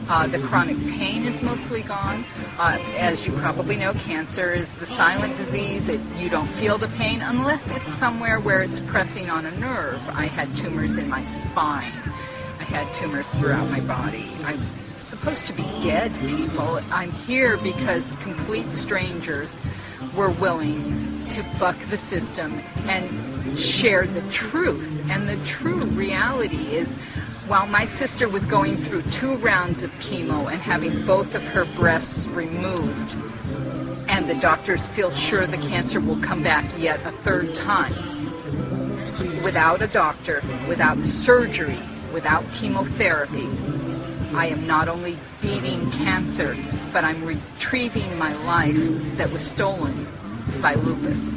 The chronic pain is mostly gone. As you probably know, cancer is the silent disease. You don't feel the pain unless it's somewhere where it's pressing on a nerve. I had tumors in my spine. I had tumors throughout my body. I'm supposed to be dead, people. I'm here because complete strangers were willing to buck the system and share the truth. And the true reality is, while my sister was going through 2 rounds of chemo and having both of her breasts removed, and the doctors feel sure the cancer will come back yet a 3rd time, without a doctor, without surgery, without chemotherapy, I am not only beating cancer, but I'm retrieving my life that was stolen by lupus.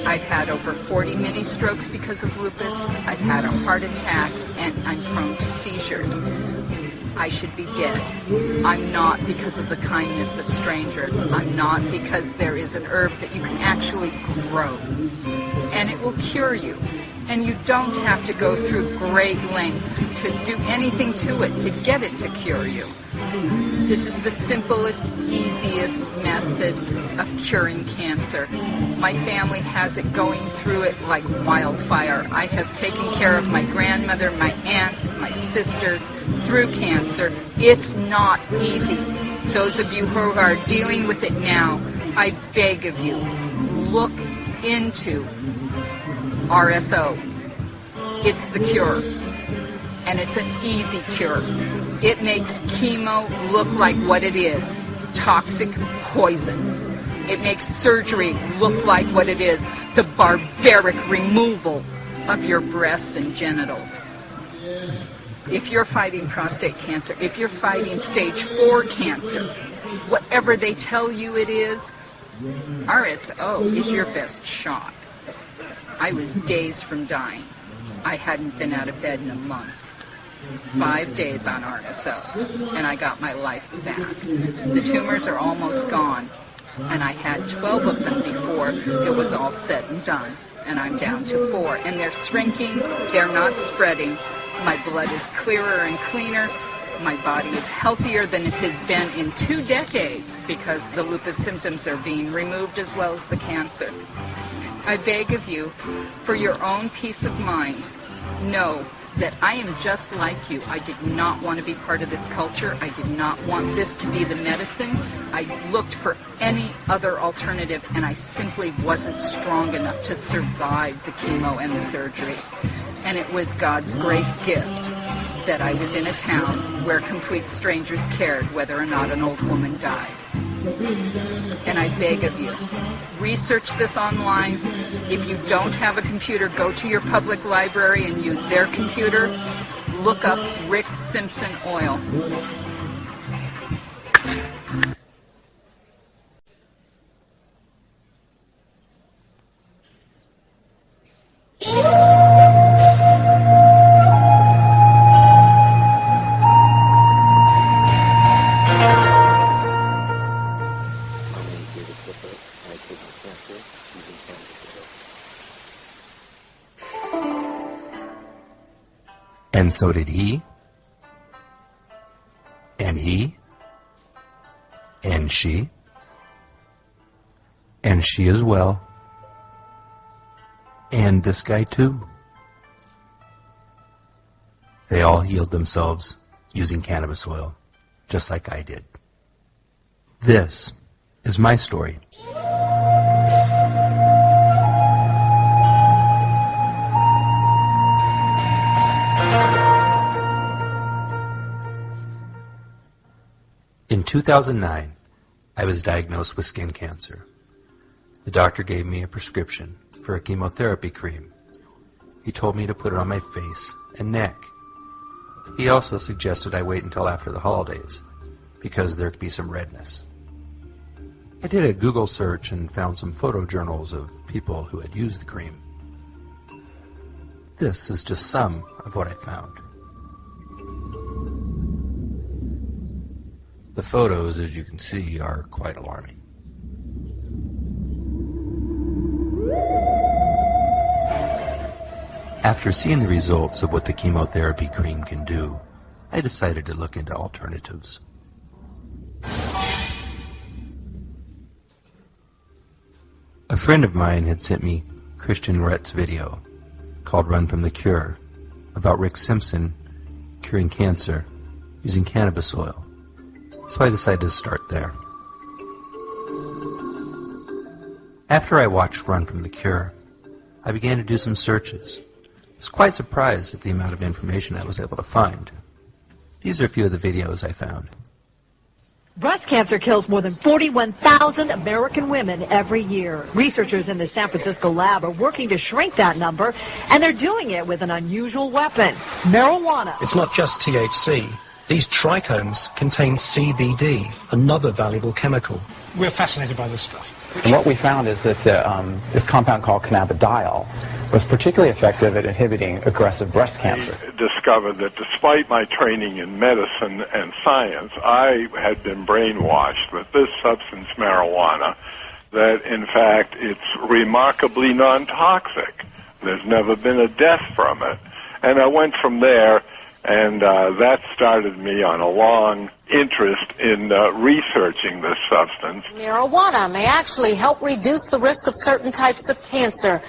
I've had over 40 mini strokes because of lupus. I've had a heart attack, and I'm prone to seizures. I should be dead. I'm not because of the kindness of strangers. I'm not because there is an herb that you can actually grow, and it will cure you. And you don't have to go through great lengths to do anything to it to get it to cure you. This is the simplest, easiest method of curing cancer. My family has it going through it like wildfire. I have taken care of my grandmother, my aunts, my sisters through cancer. It's not easy. Those of you who are dealing with it now, I beg of you, look into RSO. It's the cure, and it's an easy cure. It makes chemo look like what it is, toxic poison. It makes surgery look like what it is, the barbaric removal of your breasts and genitals. If you're fighting prostate cancer, if you're fighting stage 4 cancer, whatever they tell you it is, RSO is your best shot. I was days from dying. I hadn't been out of bed in a month. 5 days on RSO, and I got my life back. The tumors are almost gone, and I had 12 of them before it was all said and done, and I'm down to 4. And they're shrinking, they're not spreading. My blood is clearer and cleaner. My body is healthier than it has been in 2 decades because the lupus symptoms are being removed as well as the cancer. I beg of you, for your own peace of mind, know that I am just like you. I did not want to be part of this culture. I did not want this to be the medicine. I looked for any other alternative, and I simply wasn't strong enough to survive the chemo and the surgery. And it was God's great gift that I was in a town where complete strangers cared whether or not an old woman died. And I beg of you, research this online. If you don't have a computer, go to your public library and use their computer. Look up Rick Simpson oil. And so did he, and he, and she as well, and this guy too. They all healed themselves using cannabis oil, just like I did. This is my story. In 2009, I was diagnosed with skin cancer. The doctor gave me a prescription for a chemotherapy cream. He told me to put it on my face and neck. He also suggested I wait until after the holidays, because there could be some redness. I did a Google search and found some photojournals of people who had used the cream. This is just some of what I found. The photos, as you can see, are quite alarming. After seeing the results of what the chemotherapy cream can do, I decided to look into alternatives. A friend of mine had sent me Christian Rhett's video called Run from the Cure about Rick Simpson curing cancer using cannabis oil. So I decided to start there. After I watched Run from the Cure, I began to do some searches. I was quite surprised at the amount of information I was able to find. These are a few of the videos I found. Breast cancer kills more than 41,000 American women every year. Researchers in the San Francisco lab are working to shrink that number, and they're doing it with an unusual weapon, marijuana. It's not just THC. These trichomes contain CBD, another valuable chemical. We're fascinated by this stuff. And what we found is that this compound called cannabidiol was particularly effective at inhibiting aggressive breast cancer. I discovered that despite my training in medicine and science, I had been brainwashed with this substance, marijuana, that in fact it's remarkably non-toxic. There's never been a death from it. And I went from there, and that started me on a long interest in researching this substance. Marijuana may actually help reduce the risk of certain types of cancer.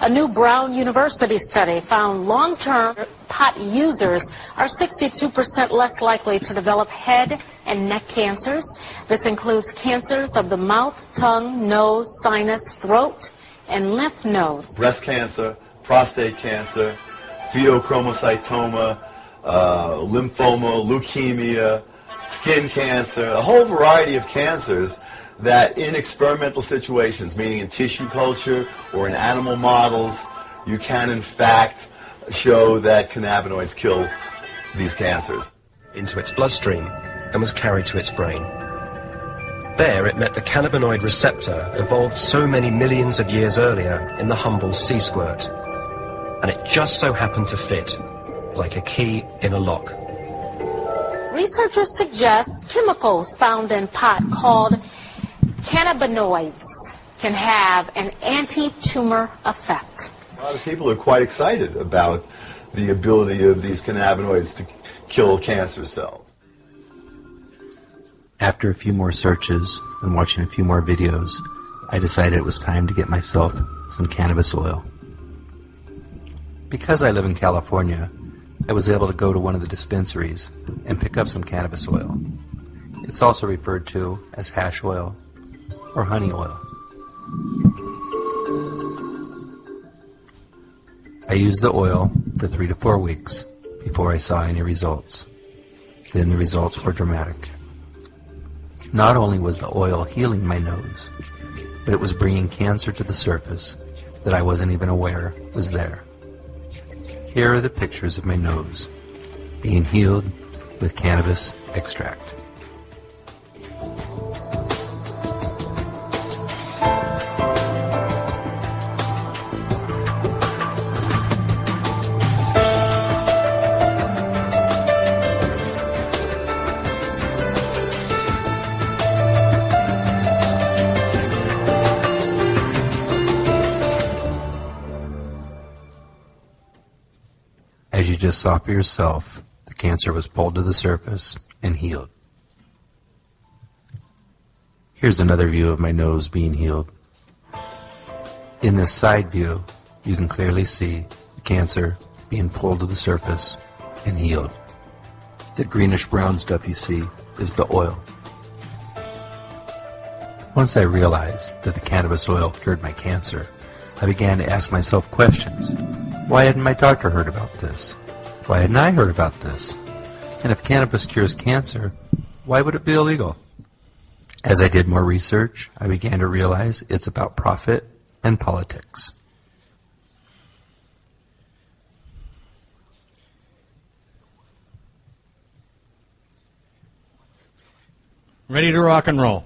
A new Brown University study found long-term pot users are 62% less likely to develop head and neck cancers. This includes cancers of the mouth, tongue, nose, sinus, throat, and lymph nodes. Breast cancer, prostate cancer, pheochromocytoma, lymphoma, leukemia, skin cancer, a whole variety of cancers that in experimental situations, meaning in tissue culture or in animal models, you can in fact show that cannabinoids kill these cancers. Into its bloodstream and was carried to its brain. There it met the cannabinoid receptor evolved so many millions of years earlier in the humble sea squirt. And it just so happened to fit, like a key in a lock. Researchers suggest chemicals found in pot called cannabinoids can have an anti-tumor effect. A lot of people are quite excited about the ability of these cannabinoids to kill cancer cells. After a few more searches and watching a few more videos, I decided it was time to get myself some cannabis oil. Because I live in California, I was able to go to one of the dispensaries and pick up some cannabis oil. It's also referred to as hash oil or honey oil. I used the oil for 3 to 4 weeks before I saw any results. Then the results were dramatic. Not only was the oil healing my nose, but it was bringing cancer to the surface that I wasn't even aware was there. Here are the pictures of my nose being healed with cannabis extract. As you just saw for yourself, the cancer was pulled to the surface and healed. Here's another view of my nose being healed. In this side view, you can clearly see the cancer being pulled to the surface and healed. The greenish-brown stuff you see is the oil. Once I realized that the cannabis oil cured my cancer, I began to ask myself questions. Why hadn't my doctor heard about this? Why hadn't I heard about this? And if cannabis cures cancer, why would it be illegal? As I did more research, I began to realize it's about profit and politics. Ready to rock and roll.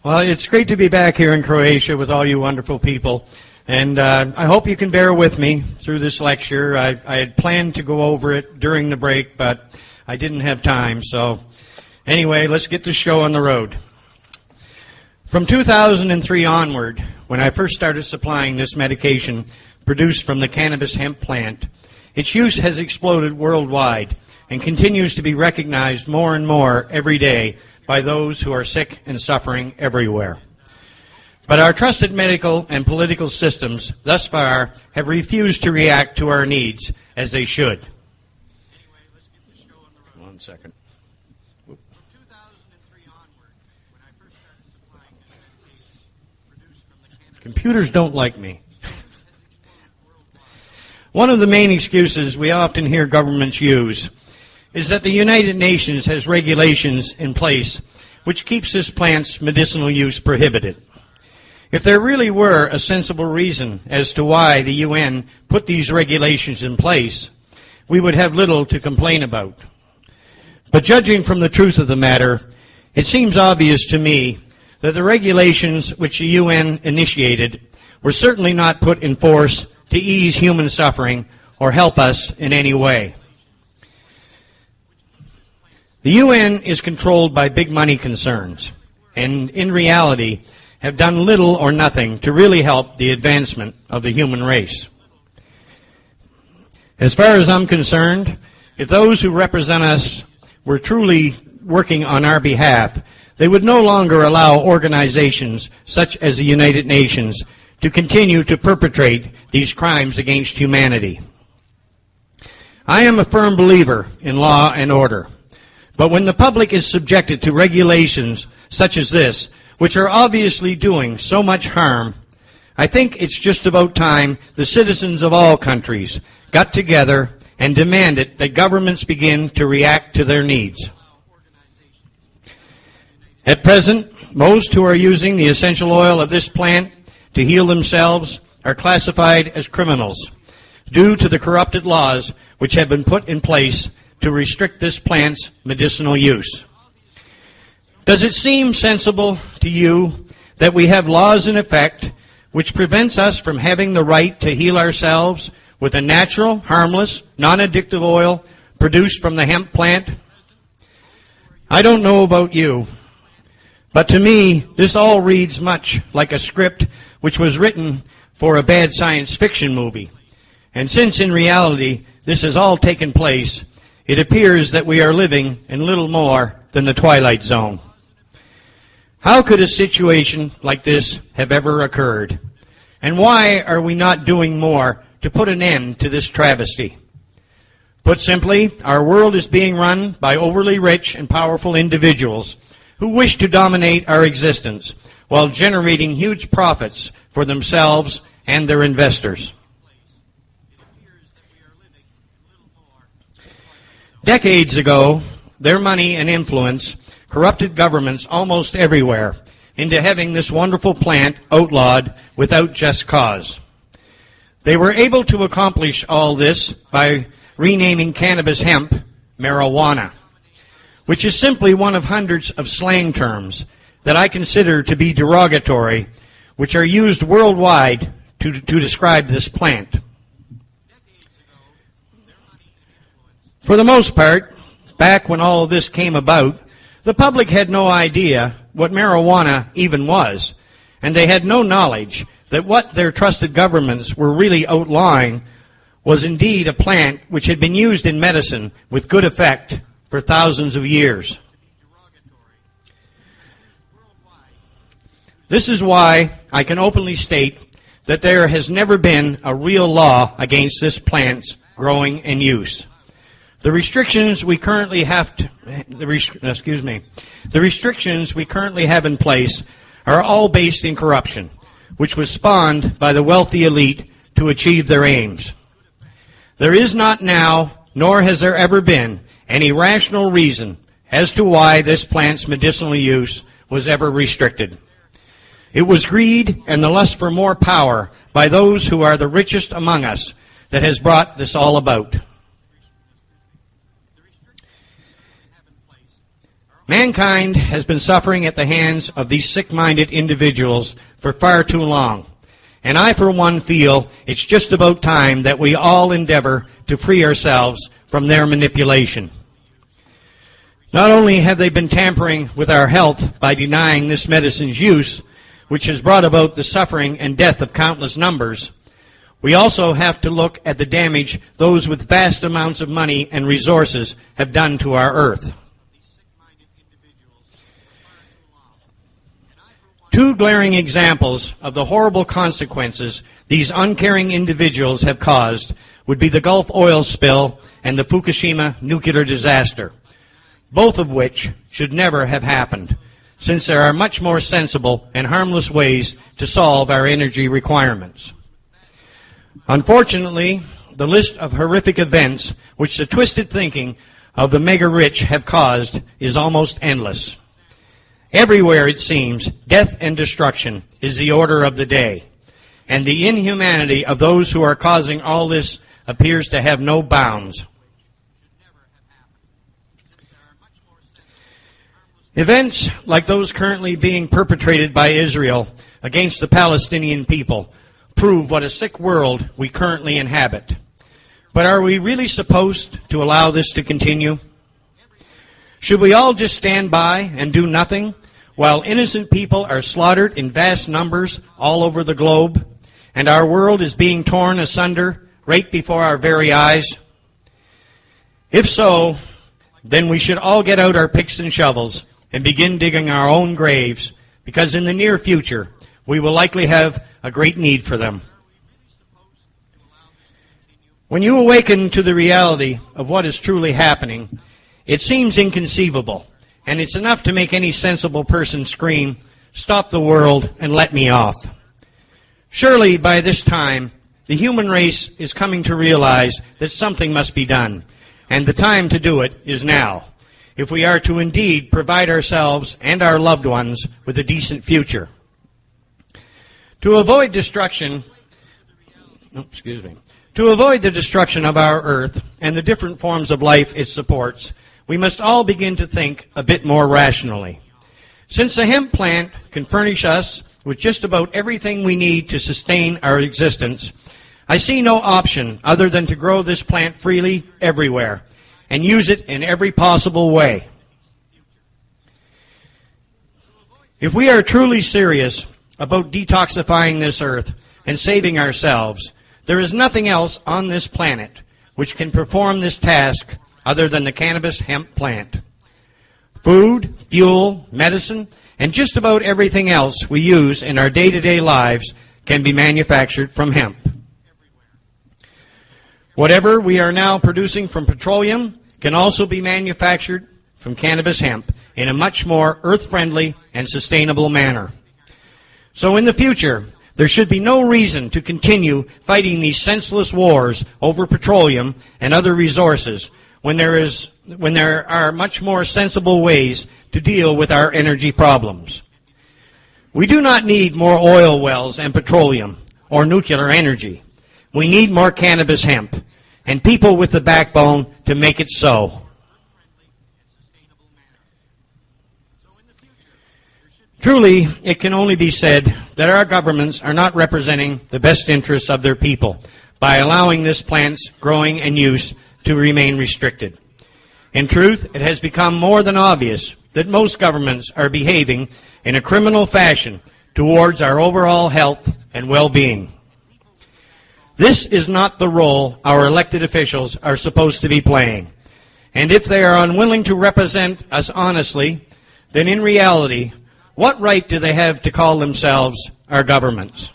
Well, it's great to be back here in Croatia with all you wonderful people. And I hope you can bear with me through this lecture. I had planned to go over it during the break, but I didn't have time. So anyway, let's get the show on the road. From 2003 onward, when I first started supplying this medication produced from the cannabis hemp plant, its use has exploded worldwide and continues to be recognized more and more every day by those who are sick and suffering everywhere. But our trusted medical and political systems thus far have refused to react to our needs as they should. One second. Computers don't like me. One of the main excuses we often hear governments use is that the United Nations has regulations in place which keeps this plant's medicinal use prohibited. If there really were a sensible reason as to why the UN put these regulations in place, we would have little to complain about. But judging from the truth of the matter, it seems obvious to me that the regulations which the UN initiated were certainly not put in force to ease human suffering or help us in any way. The UN is controlled by big money concerns, and in reality have done little or nothing to really help the advancement of the human race. As far as I'm concerned, if those who represent us were truly working on our behalf, they would no longer allow organizations such as the United Nations to continue to perpetrate these crimes against humanity. I am a firm believer in law and order, but when the public is subjected to regulations such as this, which are obviously doing so much harm, I think it's just about time the citizens of all countries got together and demanded that governments begin to react to their needs. At present, most who are using the essential oil of this plant to heal themselves are classified as criminals due to the corrupted laws which have been put in place to restrict this plant's medicinal use. Does it seem sensible to you that we have laws in effect which prevents us from having the right to heal ourselves with a natural, harmless, non-addictive oil produced from the hemp plant? I don't know about you, but to me, this all reads much like a script which was written for a bad science fiction movie. And since in reality this has all taken place, it appears that we are living in little more than the Twilight Zone. How could a situation like this have ever occurred? And why are we not doing more to put an end to this travesty? Put simply, our world is being run by overly rich and powerful individuals who wish to dominate our existence while generating huge profits for themselves and their investors. Decades ago, their money and influence corrupted governments almost everywhere into having this wonderful plant outlawed without just cause. They were able to accomplish all this by renaming cannabis hemp marijuana, which is simply one of hundreds of slang terms that I consider to be derogatory, which are used worldwide to describe this plant. For the most part, back when all of this came about, the public had no idea what marijuana even was, and they had no knowledge that what their trusted governments were really outlawing was indeed a plant which had been used in medicine with good effect for thousands of years. This is why I can openly state that there has never been a real law against this plant's growing and use. The restrictions we currently have the restrictions we currently have in place are all based in corruption, which was spawned by the wealthy elite to achieve their aims. There is not now, nor has there ever been, any rational reason as to why this plant's medicinal use was ever restricted. It was greed and the lust for more power by those who are the richest among us that has brought this all about. Mankind has been suffering at the hands of these sick-minded individuals for far too long, and I, for one, feel it's just about time that we all endeavor to free ourselves from their manipulation. Not only have they been tampering with our health by denying this medicine's use, which has brought about the suffering and death of countless numbers, we also have to look at the damage those with vast amounts of money and resources have done to our earth. Two glaring examples of the horrible consequences these uncaring individuals have caused would be the Gulf oil spill and the Fukushima nuclear disaster, both of which should never have happened, since there are much more sensible and harmless ways to solve our energy requirements. Unfortunately, the list of horrific events which the twisted thinking of the mega-rich have caused is almost endless. Everywhere, it seems, death and destruction is the order of the day, and the inhumanity of those who are causing all this appears to have no bounds. Events like those currently being perpetrated by Israel against the Palestinian people prove what a sick world we currently inhabit. But are we really supposed to allow this to continue? Should we all just stand by and do nothing while innocent people are slaughtered in vast numbers all over the globe and our world is being torn asunder right before our very eyes? If so, then we should all get out our picks and shovels and begin digging our own graves, because in the near future we will likely have a great need for them. When you awaken to the reality of what is truly happening, it seems inconceivable, and it's enough to make any sensible person scream, "Stop the world and let me off." Surely by this time, the human race is coming to realize that something must be done, and the time to do it is now, if we are to indeed provide ourselves and our loved ones with a decent future. To avoid destruction, To avoid the destruction of our earth and the different forms of life it supports, we must all begin to think a bit more rationally. Since the hemp plant can furnish us with just about everything we need to sustain our existence, I see no option other than to grow this plant freely everywhere and use it in every possible way. If we are truly serious about detoxifying this earth and saving ourselves, there is nothing else on this planet which can perform this task other than the cannabis hemp plant. Food, fuel, medicine, and just about everything else we use in our day-to-day lives can be manufactured from hemp. Whatever we are now producing from petroleum can also be manufactured from cannabis hemp in a much more earth-friendly and sustainable manner. So in the future, there should be no reason to continue fighting these senseless wars over petroleum and other resources when there are much more sensible ways to deal with our energy problems. We do not need more oil wells and petroleum or nuclear energy. We need more cannabis hemp and people with the backbone to make it so. Truly, it can only be said that our governments are not representing the best interests of their people by allowing this plant's growing and use to remain restricted. In truth, it has become more than obvious that most governments are behaving in a criminal fashion towards our overall health and well-being. This is not the role our elected officials are supposed to be playing. And if they are unwilling to represent us honestly, then in reality, what right do they have to call themselves our governments?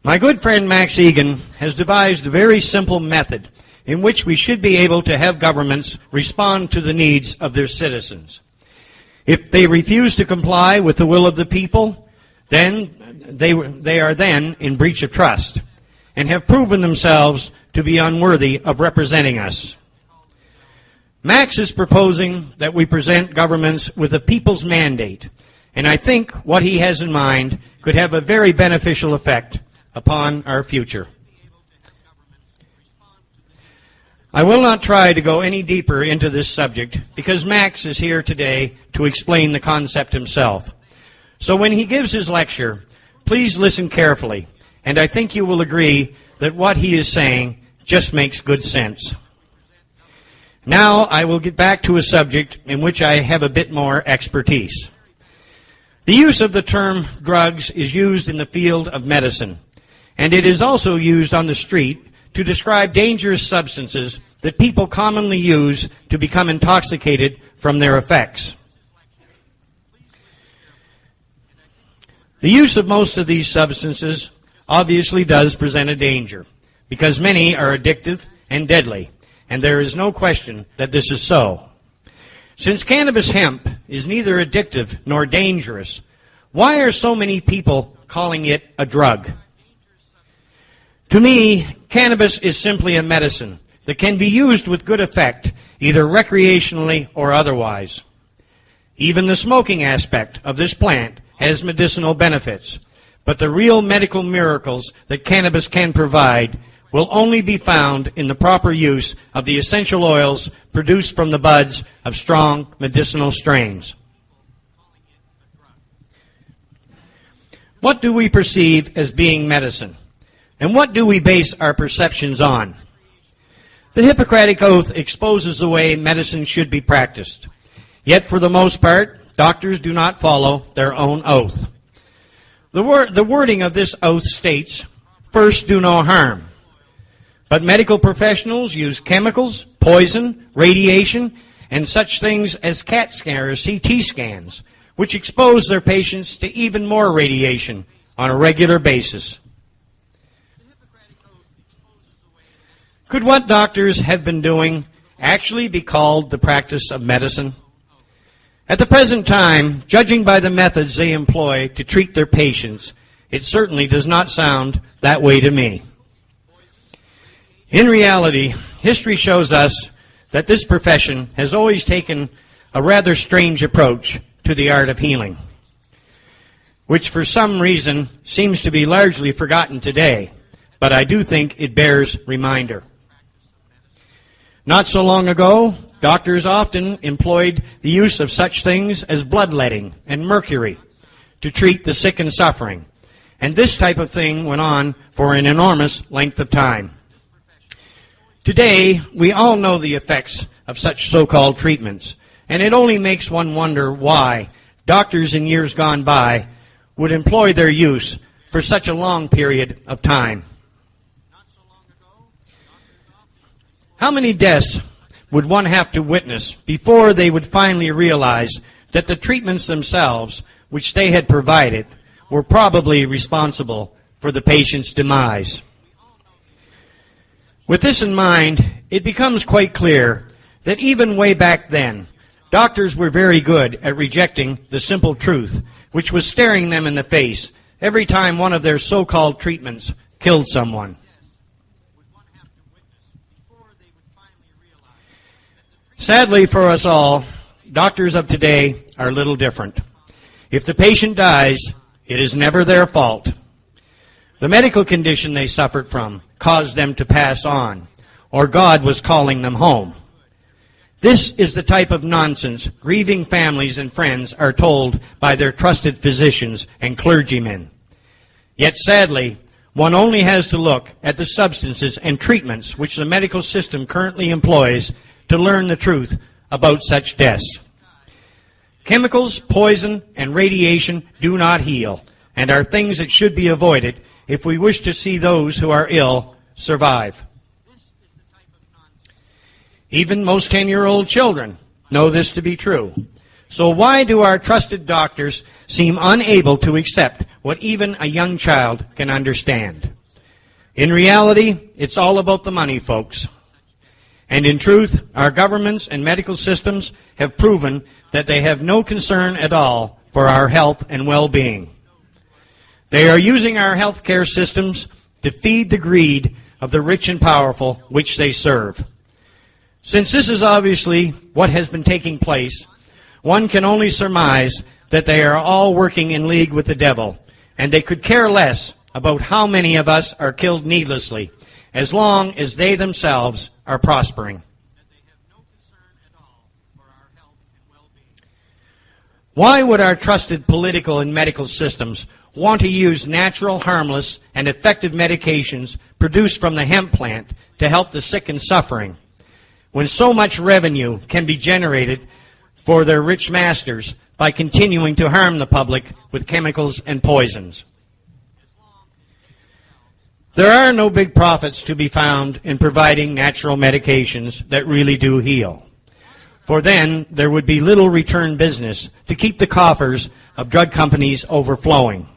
My good friend Max Egan has devised a very simple method in which we should be able to have governments respond to the needs of their citizens. If they refuse to comply with the will of the people, then they are then in breach of trust and have proven themselves to be unworthy of representing us. Max is proposing that we present governments with a people's mandate, and I think what he has in mind could have a very beneficial effect upon our future. I will not try to go any deeper into this subject because Max is here today to explain the concept himself. So when he gives his lecture, please listen carefully, and I think you will agree that what he is saying just makes good sense. Now I will get back to a subject in which I have a bit more expertise. The use of the term drugs is used in the field of medicine, and it is also used on the street to describe dangerous substances that people commonly use to become intoxicated from their effects. The use of most of these substances obviously does present a danger, because many are addictive and deadly, and there is no question that this is so. Since cannabis hemp is neither addictive nor dangerous, why are so many people calling it a drug? To me, cannabis is simply a medicine that can be used with good effect, either recreationally or otherwise. Even the smoking aspect of this plant has medicinal benefits, but the real medical miracles that cannabis can provide will only be found in the proper use of the essential oils produced from the buds of strong medicinal strains. What do we perceive as being medicine? And what do we base our perceptions on? The Hippocratic Oath exposes the way medicine should be practiced. Yet, for the most part, doctors do not follow their own oath. The wording of this oath states, "First, do no harm." But medical professionals use chemicals, poison, radiation, and such things as CAT scanners, CT scans, which expose their patients to even more radiation on a regular basis. Could what doctors have been doing actually be called the practice of medicine? At the present time, judging by the methods they employ to treat their patients, it certainly does not sound that way to me. In reality, history shows us that this profession has always taken a rather strange approach to the art of healing. which for some reason seems to be largely forgotten today, but I do think it bears reminder. Not so long ago, doctors often employed the use of such things as bloodletting and mercury to treat the sick and suffering, and this type of thing went on for an enormous length of time. Today, we all know the effects of such so-called treatments, and it only makes one wonder why doctors in years gone by would employ their use for such a long period of time. How many deaths would one have to witness before they would finally realize that the treatments themselves, which they had provided, were probably responsible for the patient's demise? With this in mind, it becomes quite clear that even way back then, doctors were very good at rejecting the simple truth, which was staring them in the face every time one of their so-called treatments killed someone. Sadly for us all, doctors of today are little different. If the patient dies, it is never their fault. The medical condition they suffered from caused them to pass on, or God was calling them home. This is the type of nonsense grieving families and friends are told by their trusted physicians and clergymen. Yet sadly, one only has to look at the substances and treatments which the medical system currently employs to learn the truth about such deaths. Chemicals, poison, and radiation do not heal, and are things that should be avoided if we wish to see those who are ill survive. Even most 10-year-old children know this to be true. So why do our trusted doctors seem unable to accept what even a young child can understand? In reality, it's all about the money, folks. And in truth, our governments and medical systems have proven that they have no concern at all for our health and well-being. They are using our healthcare systems to feed the greed of the rich and powerful which they serve. Since this is obviously what has been taking place, one can only surmise that they are all working in league with the devil, and they could care less about how many of us are killed needlessly, as long as they themselves are prospering. Why would our trusted political and medical systems want to use natural, harmless, and effective medications produced from the hemp plant to help the sick and suffering, when so much revenue can be generated for their rich masters by continuing to harm the public with chemicals and poisons? There are no big profits to be found in providing natural medications that really do heal, for then there would be little return business to keep the coffers of drug companies overflowing.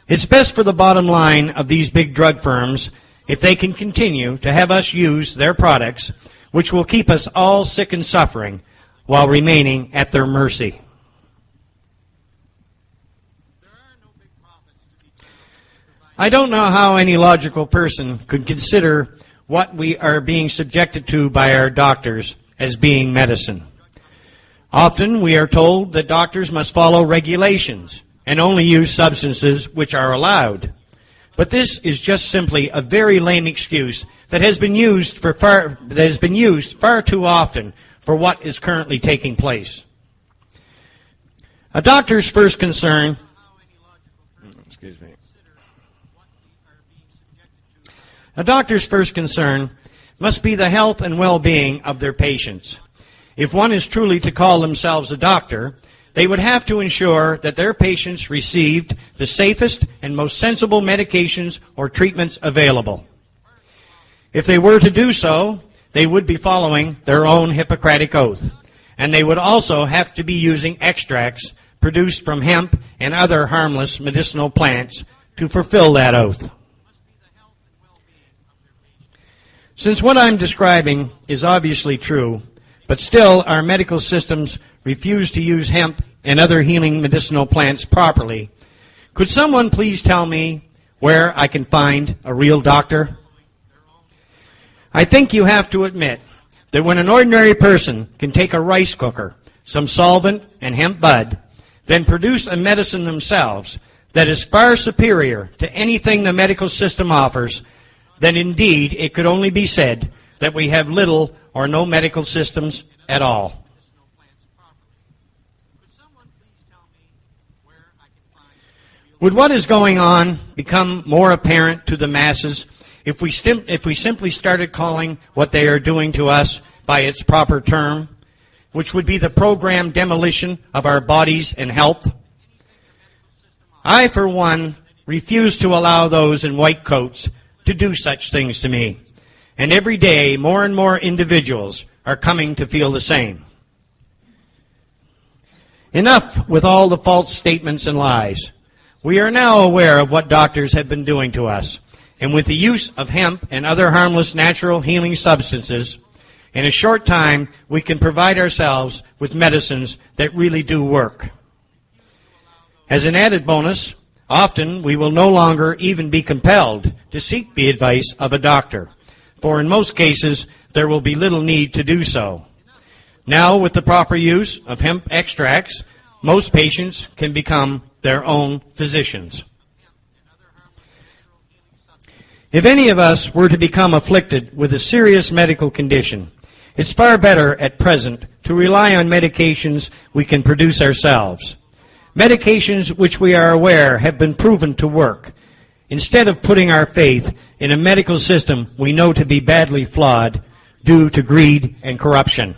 It's best for the bottom line of these big drug firms if they can continue to have us use their products, which will keep us all sick and suffering while remaining at their mercy. I don't know how any logical person could consider what we are being subjected to by our doctors as being medicine. Often we are told that doctors must follow regulations and only use substances which are allowed. But this is just simply a very lame excuse that has been used far too often for what is currently taking place. A doctor's first concern must be the health and well-being of their patients. If one is truly to call themselves a doctor, they would have to ensure that their patients received the safest and most sensible medications or treatments available. If they were to do so, they would be following their own Hippocratic oath, and they would also have to be using extracts produced from hemp and other harmless medicinal plants to fulfill that oath. Since what I'm describing is obviously true, but still our medical systems refuse to use hemp and other healing medicinal plants properly, could someone please tell me where I can find a real doctor? I think you have to admit that when an ordinary person can take a rice cooker, some solvent, and hemp bud, then produce a medicine themselves that is far superior to anything the medical system offers, then indeed it could only be said that we have little or no medical systems at all. Would what is going on become more apparent to the masses if we simply started calling what they are doing to us by its proper term, which would be the programmed demolition of our bodies and health? I, for one, refuse to allow those in white coats to do such things to me. And every day, more and more individuals are coming to feel the same. Enough with all the false statements and lies. We are now aware of what doctors have been doing to us. And with the use of hemp and other harmless natural healing substances, in a short time, we can provide ourselves with medicines that really do work. As an added bonus, often we will no longer even be compelled to seek the advice of a doctor, for in most cases there will be little need to do so. Now, with the proper use of hemp extracts, most patients can become their own physicians. If any of us were to become afflicted with a serious medical condition, it's far better at present to rely on medications we can produce ourselves. Medications which we are aware have been proven to work, instead of putting our faith in a medical system we know to be badly flawed due to greed and corruption.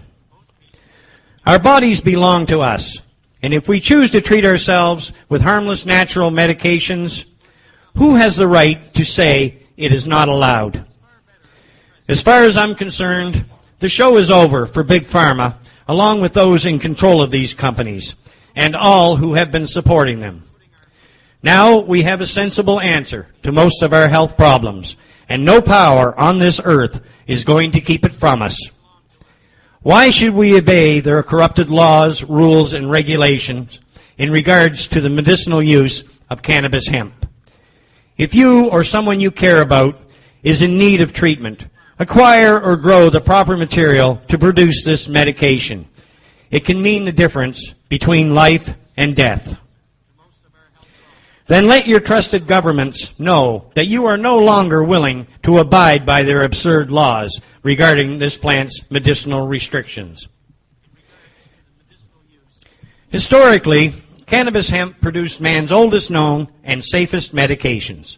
Our bodies belong to us, and if we choose to treat ourselves with harmless natural medications, who has the right to say it is not allowed? As far as I'm concerned, the show is over for Big Pharma, along with those in control of these companies, and all who have been supporting them. Now we have a sensible answer to most of our health problems, and no power on this earth is going to keep it from us. Why should we obey their corrupted laws, rules, and regulations in regards to the medicinal use of cannabis hemp? If you or someone you care about is in need of treatment, acquire or grow the proper material to produce this medication. It can mean the difference between life and death. Then let your trusted governments know that you are no longer willing to abide by their absurd laws regarding this plant's medicinal restrictions. Historically, cannabis hemp produced man's oldest known and safest medications.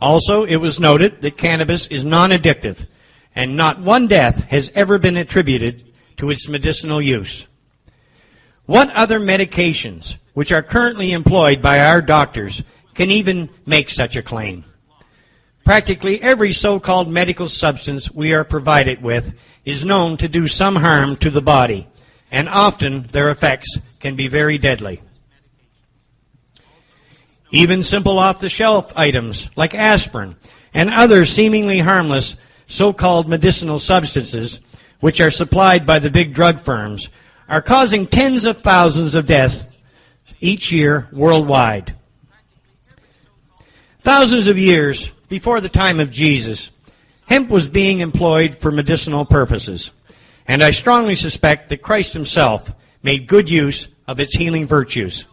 Also, it was noted that cannabis is non-addictive, and not one death has ever been attributed to its medicinal use. What other medications, which are currently employed by our doctors, can even make such a claim? Practically every so-called medical substance we are provided with is known to do some harm to the body, and often their effects can be very deadly. Even simple off-the-shelf items like aspirin and other seemingly harmless so-called medicinal substances, which are supplied by the big drug firms, are causing tens of thousands of deaths each year worldwide. Thousands of years before the time of Jesus, hemp was being employed for medicinal purposes, and I strongly suspect that Christ himself made good use of its healing virtues.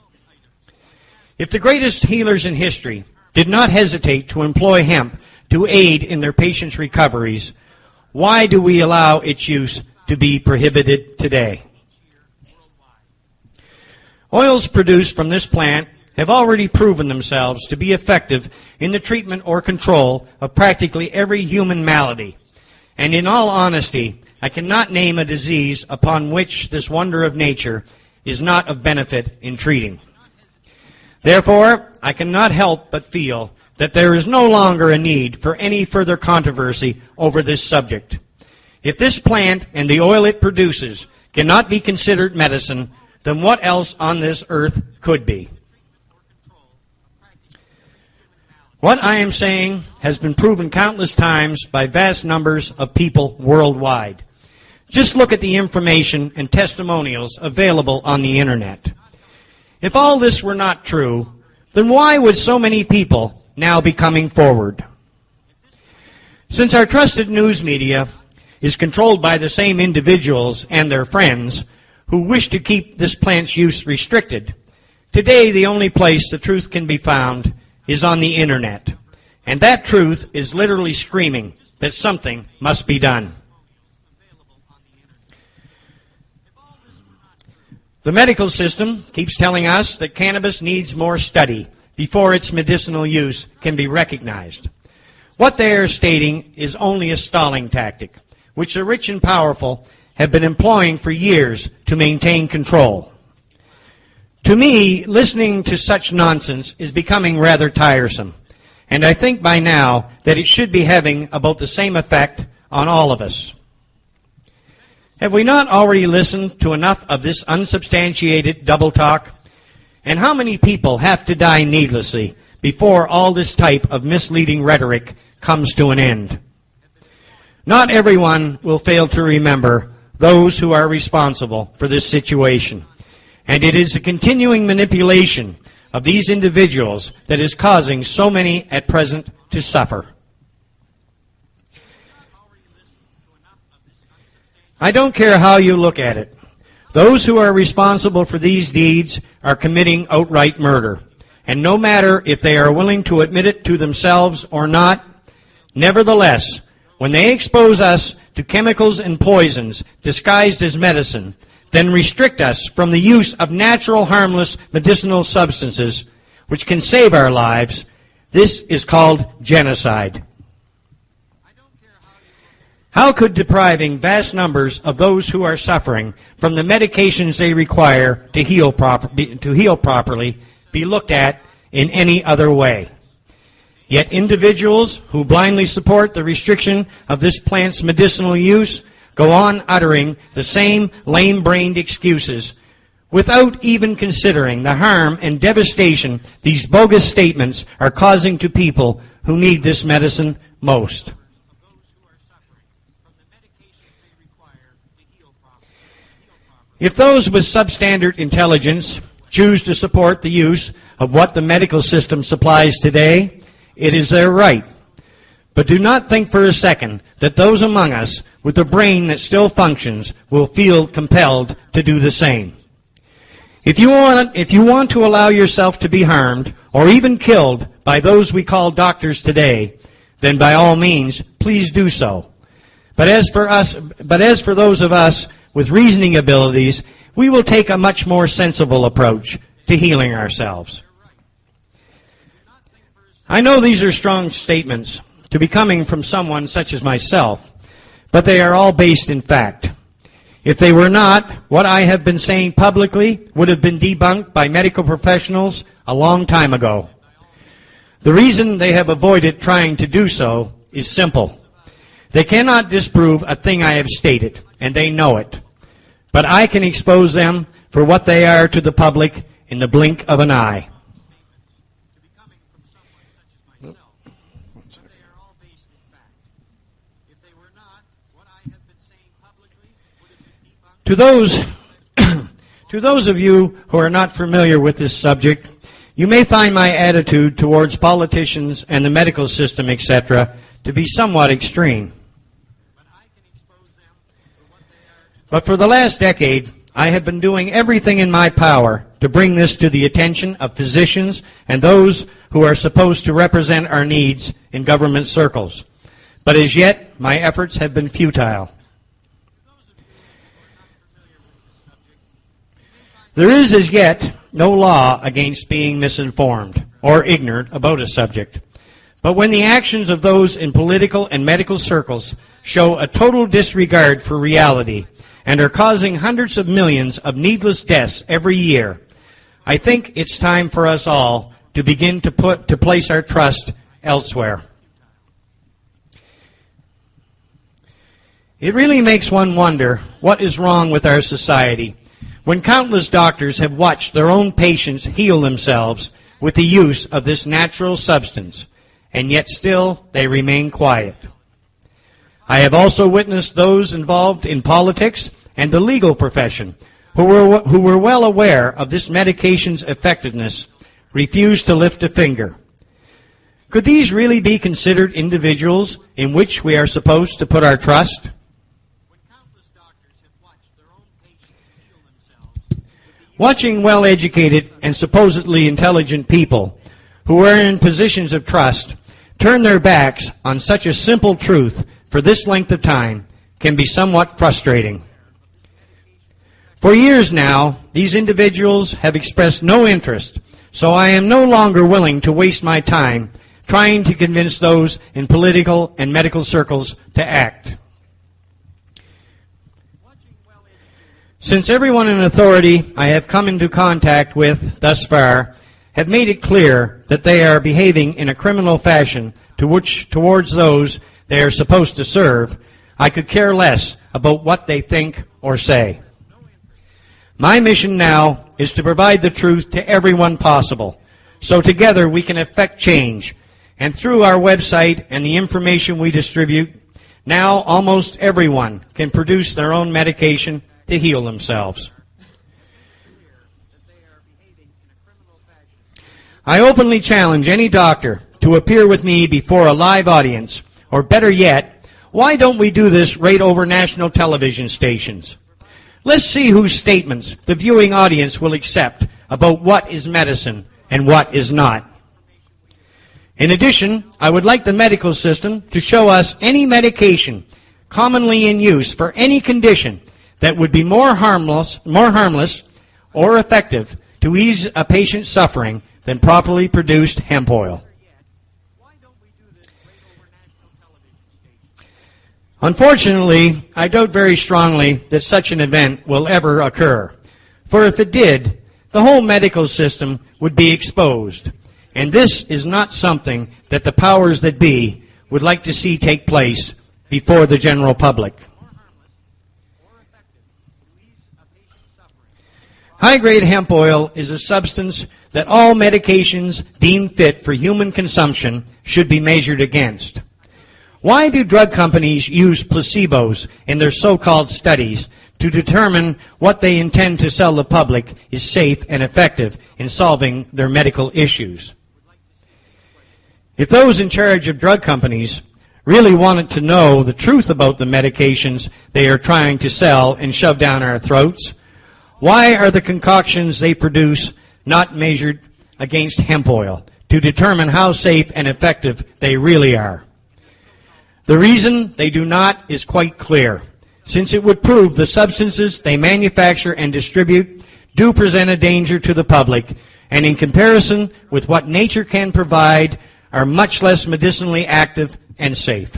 If the greatest healers in history did not hesitate to employ hemp to aid in their patients' recoveries, why do we allow its use to be prohibited today? Oils produced from this plant have already proven themselves to be effective in the treatment or control of practically every human malady. And in all honesty, I cannot name a disease upon which this wonder of nature is not of benefit in treating. Therefore, I cannot help but feel that there is no longer a need for any further controversy over this subject. If this plant and the oil it produces cannot be considered medicine, then what else on this earth could be? What I am saying has been proven countless times by vast numbers of people worldwide. Just look at the information and testimonials available on the internet. If all this were not true, then why would so many people now be coming forward? Since our trusted news media is controlled by the same individuals and their friends who wish to keep this plant's use restricted, Today, the only place the truth can be found is on the internet. And that truth is literally screaming that something must be done. The medical system keeps telling us that cannabis needs more study before its medicinal use can be recognized. What they are stating is only a stalling tactic, which the rich and powerful have been employing for years to maintain control. To me, listening to such nonsense is becoming rather tiresome, and I think by now that it should be having about the same effect on all of us. Have we not already listened to enough of this unsubstantiated double talk? And how many people have to die needlessly before all this type of misleading rhetoric comes to an end? Not everyone will fail to remember those who are responsible for this situation. And it is the continuing manipulation of these individuals that is causing so many at present to suffer. I don't care how you look at it. Those who are responsible for these deeds are committing outright murder. And no matter if they are willing to admit it to themselves or not, nevertheless, when they expose us to chemicals and poisons disguised as medicine, then restrict us from the use of natural, harmless medicinal substances which can save our lives, this is called genocide. How could depriving vast numbers of those who are suffering from the medications they require to heal properly be looked at in any other way? Yet individuals who blindly support the restriction of this plant's medicinal use go on uttering the same lame-brained excuses without even considering the harm and devastation these bogus statements are causing to people who need this medicine most. If those with substandard intelligence choose to support the use of what the medical system supplies today, it is their right. But do not think for a second that those among us with a brain that still functions will feel compelled to do the same. If you want to allow yourself to be harmed or even killed by those we call doctors today, then by all means, please do so. But as for those of us with reasoning abilities, we will take a much more sensible approach to healing ourselves. I know these are strong statements to be coming from someone such as myself, but they are all based in fact. If they were not, what I have been saying publicly would have been debunked by medical professionals a long time ago. The reason they have avoided trying to do so is simple. They cannot disprove a thing I have stated, and they know it. But I can expose them for what they are to the public in the blink of an eye. To those of you who are not familiar with this subject, you may find my attitude towards politicians and the medical system, etc., to be somewhat extreme. But for the last decade, I have been doing everything in my power to bring this to the attention of physicians and those who are supposed to represent our needs in government circles. But as yet, my efforts have been futile. There is as yet no law against being misinformed or ignorant about a subject. But when the actions of those in political and medical circles show a total disregard for reality and are causing hundreds of millions of needless deaths every year, I think it's time for us all to begin to place our trust elsewhere. It really makes one wonder what is wrong with our society when countless doctors have watched their own patients heal themselves with the use of this natural substance, and yet still they remain quiet. I have also witnessed those involved in politics and the legal profession who were well aware of this medication's effectiveness refuse to lift a finger. Could these really be considered individuals in which we are supposed to put our trust? Watching well-educated and supposedly intelligent people who are in positions of trust turn their backs on such a simple truth for this length of time can be somewhat frustrating. For years now, these individuals have expressed no interest, so I am no longer willing to waste my time trying to convince those in political and medical circles to act. Since everyone in authority I have come into contact with thus far have made it clear that they are behaving in a criminal fashion towards those they are supposed to serve, I could care less about what they think or say. My mission now is to provide the truth to everyone possible, so together we can effect change. And through our website and the information we distribute, now almost everyone can produce their own medication to heal themselves. I openly challenge any doctor to appear with me before a live audience, or better yet, why don't we do this right over national television stations? Let's see whose statements the viewing audience will accept about what is medicine and what is not. In addition, I would like the medical system to show us any medication commonly in use for any condition that would be more harmless or effective to ease a patient's suffering than properly produced hemp oil. Unfortunately, I doubt very strongly that such an event will ever occur. For if it did, the whole medical system would be exposed. And this is not something that the powers that be would like to see take place before the general public. High-grade hemp oil is a substance that all medications deemed fit for human consumption should be measured against. Why do drug companies use placebos in their so-called studies to determine what they intend to sell the public is safe and effective in solving their medical issues? If those in charge of drug companies really wanted to know the truth about the medications they are trying to sell and shove down our throats, why are the concoctions they produce not measured against hemp oil to determine how safe and effective they really are? The reason they do not is quite clear, since it would prove the substances they manufacture and distribute do present a danger to the public, and in comparison with what nature can provide, are much less medicinally active and safe.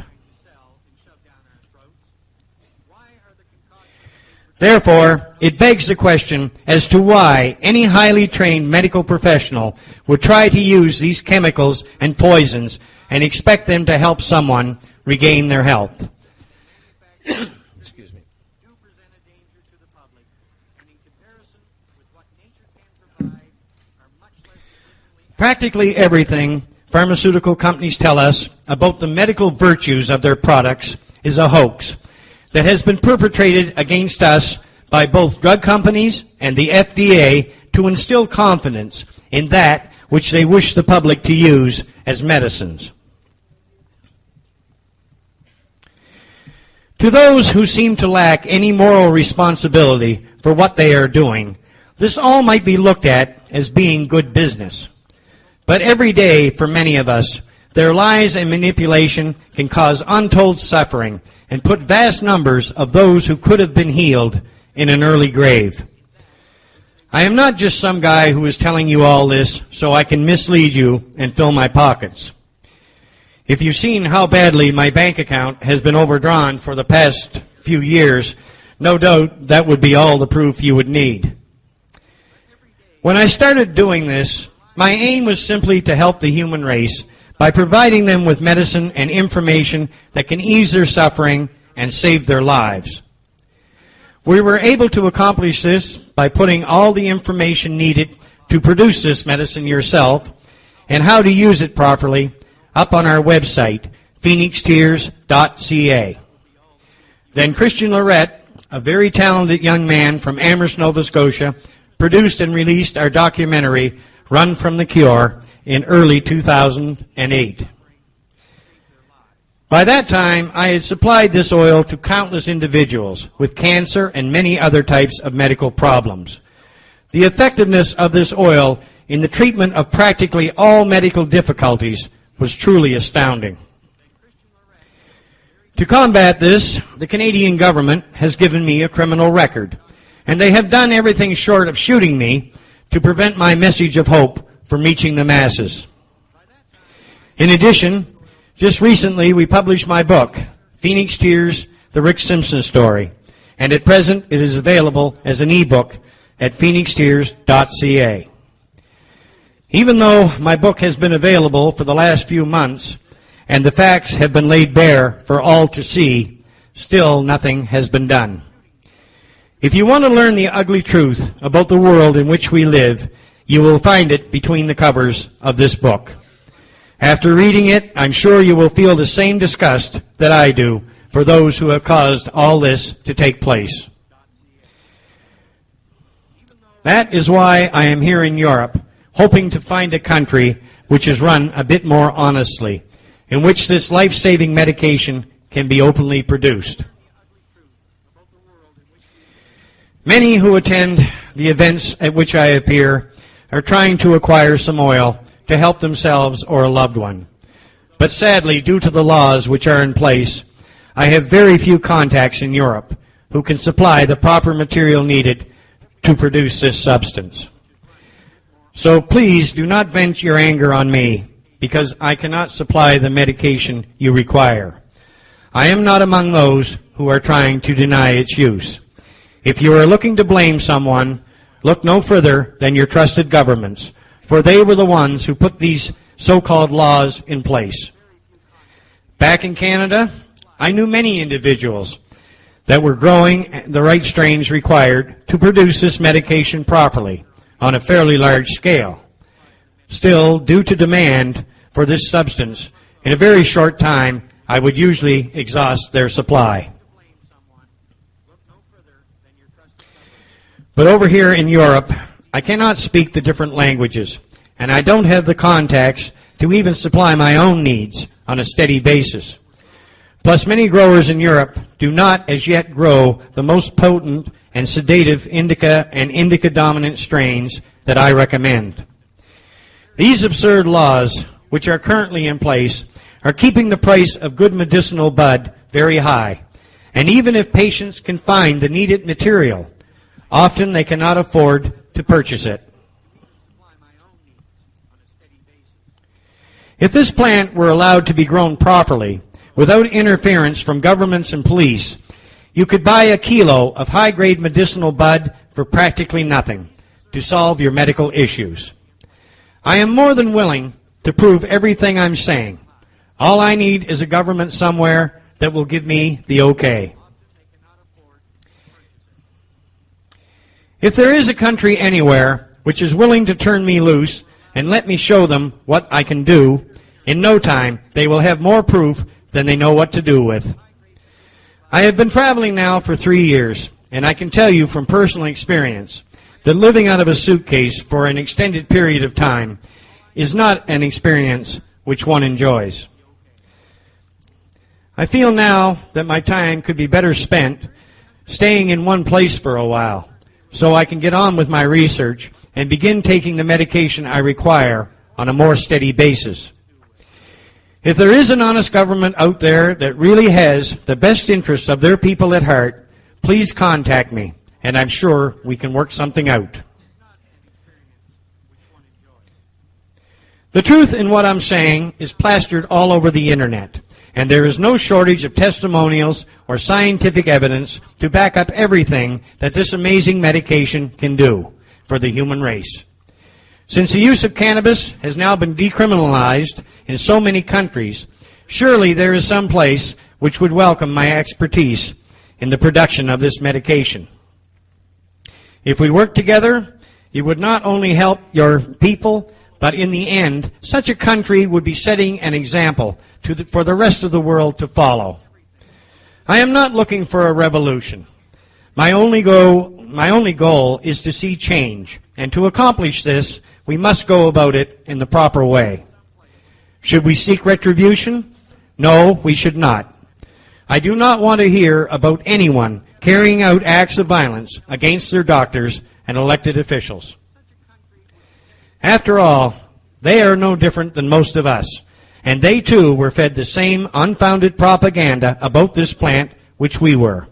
Therefore, it begs the question as to why any highly trained medical professional would try to use these chemicals and poisons and expect them to help someone regain their health. Excuse me. Practically everything pharmaceutical companies tell us about the medical virtues of their products is a hoax that has been perpetrated against us by both drug companies and the FDA to instill confidence in that which they wish the public to use as medicines. To those who seem to lack any moral responsibility for what they are doing, this all might be looked at as being good business. But every day, for many of us, their lies and manipulation can cause untold suffering and put vast numbers of those who could have been healed in an early grave. I am not just some guy who is telling you all this so I can mislead you and fill my pockets. If you've seen how badly my bank account has been overdrawn for the past few years, no doubt that would be all the proof you would need. When I started doing this, my aim was simply to help the human race by providing them with medicine and information that can ease their suffering and save their lives. We were able to accomplish this by putting all the information needed to produce this medicine yourself and how to use it properly up on our website, phoenixtears.ca. Then Christian Lorette, a very talented young man from Amherst, Nova Scotia, produced and released our documentary, Run from the Cure, in early 2008. By that time, I had supplied this oil to countless individuals with cancer and many other types of medical problems. The effectiveness of this oil in the treatment of practically all medical difficulties was truly astounding. To combat this, the Canadian government has given me a criminal record, and they have done everything short of shooting me to prevent my message of hope from reaching the masses. In addition, just recently we published my book, Phoenix Tears, The Rick Simpson Story, and at present it is available as an e-book at phoenixtears.ca. Even though my book has been available for the last few months and the facts have been laid bare for all to see, still nothing has been done. If you want to learn the ugly truth about the world in which we live, you will find it between the covers of this book. After reading it, I'm sure you will feel the same disgust that I do for those who have caused all this to take place. That is why I am here in Europe, hoping to find a country which is run a bit more honestly, in which this life-saving medication can be openly produced. Many who attend the events at which I appear are trying to acquire some oil to help themselves or a loved one. But sadly, due to the laws which are in place, I have very few contacts in Europe who can supply the proper material needed to produce this substance. So please do not vent your anger on me, because I cannot supply the medication you require. I am not among those who are trying to deny its use. If you are looking to blame someone, look no further than your trusted governments, for they were the ones who put these so-called laws in place. Back in Canada, I knew many individuals that were growing the right strains required to produce this medication properly on a fairly large scale. Still, due to demand for this substance, in a very short time, I would usually exhaust their supply. But over here in Europe, I cannot speak the different languages, and I don't have the contacts to even supply my own needs on a steady basis. Plus, many growers in Europe do not as yet grow the most potent and sedative indica and indica-dominant strains that I recommend. These absurd laws, which are currently in place, are keeping the price of good medicinal bud very high. And even if patients can find the needed material, often they cannot afford to purchase it. If this plant were allowed to be grown properly, without interference from governments and police, you could buy a kilo of high-grade medicinal bud for practically nothing to solve your medical issues. I am more than willing to prove everything I'm saying. All I need is a government somewhere that will give me the okay. If there is a country anywhere which is willing to turn me loose and let me show them what I can do, in no time they will have more proof than they know what to do with. I have been traveling now for 3 years, and I can tell you from personal experience that living out of a suitcase for an extended period of time is not an experience which one enjoys. I feel now that my time could be better spent staying in one place for a while, so I can get on with my research and begin taking the medication I require on a more steady basis. If there is an honest government out there that really has the best interests of their people at heart, please contact me, and I'm sure we can work something out. The truth in what I'm saying is plastered all over the internet, and there is no shortage of testimonials or scientific evidence to back up everything that this amazing medication can do for the human race. Since the use of cannabis has now been decriminalized in so many countries, surely there is some place which would welcome my expertise in the production of this medication. If we work together, it would not only help your people, but in the end, such a country would be setting an example for the rest of the world to follow. I am not looking for a revolution. My only goal is to see change, and to accomplish this, we must go about it in the proper way. Should we seek retribution? No, we should not. I do not want to hear about anyone carrying out acts of violence against their doctors and elected officials. After all, they are no different than most of us, and they too were fed the same unfounded propaganda about this plant which we were.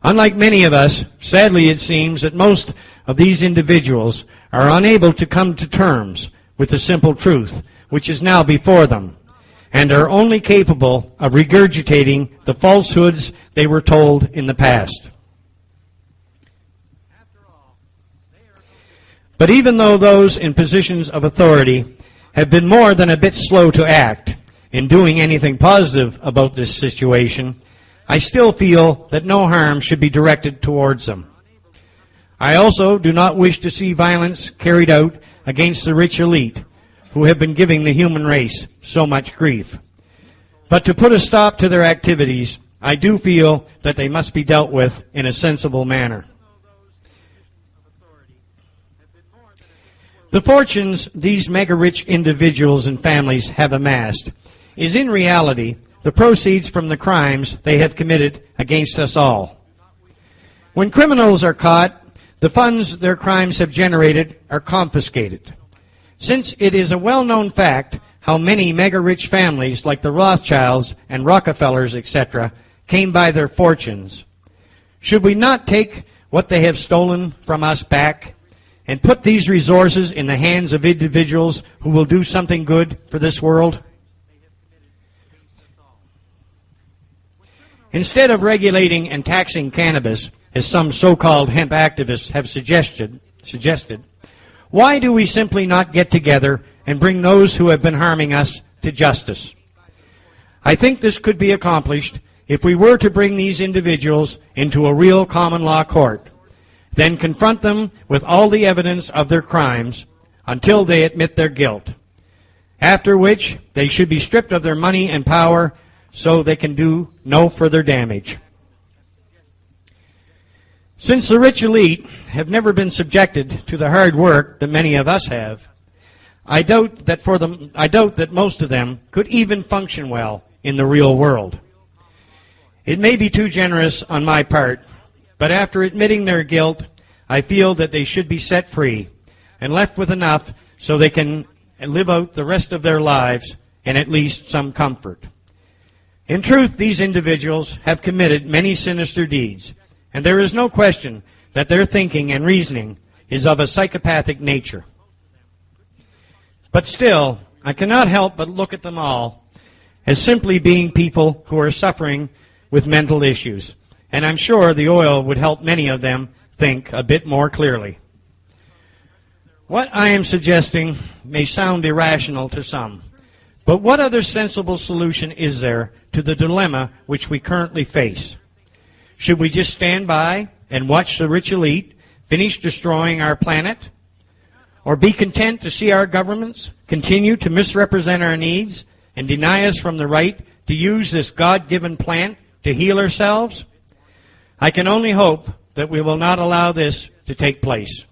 Unlike many of us, sadly it seems that most of these individuals are unable to come to terms with the simple truth which is now before them, and are only capable of regurgitating the falsehoods they were told in the past. But even though those in positions of authority have been more than a bit slow to act in doing anything positive about this situation, I still feel that no harm should be directed towards them. I also do not wish to see violence carried out against the rich elite who have been giving the human race so much grief. But to put a stop to their activities, I do feel that they must be dealt with in a sensible manner. The fortunes these mega-rich individuals and families have amassed is in reality the proceeds from the crimes they have committed against us all. When criminals are caught, the funds their crimes have generated are confiscated. Since it is a well-known fact how many mega-rich families like the Rothschilds and Rockefellers, etc., came by their fortunes, should we not take what they have stolen from us back and put these resources in the hands of individuals who will do something good for this world? Instead of regulating and taxing cannabis, as some so-called hemp activists have suggested, why do we simply not get together and bring those who have been harming us to justice? I think this could be accomplished if we were to bring these individuals into a real common law court, then confront them with all the evidence of their crimes until they admit their guilt, after which they should be stripped of their money and power so they can do no further damage. Since the rich elite have never been subjected to the hard work that many of us have, I doubt that most of them could even function well in the real world. It may be too generous on my part, but after admitting their guilt, I feel that they should be set free and left with enough so they can live out the rest of their lives in at least some comfort. In truth, these individuals have committed many sinister deeds, and there is no question that their thinking and reasoning is of a psychopathic nature. But still, I cannot help but look at them all as simply being people who are suffering with mental issues, and I'm sure the oil would help many of them think a bit more clearly. What I am suggesting may sound irrational to some, but what other sensible solution is there to the dilemma which we currently face? Should we just stand by and watch the rich elite finish destroying our planet? Or be content to see our governments continue to misrepresent our needs and deny us from the right to use this God-given plant to heal ourselves? I can only hope that we will not allow this to take place.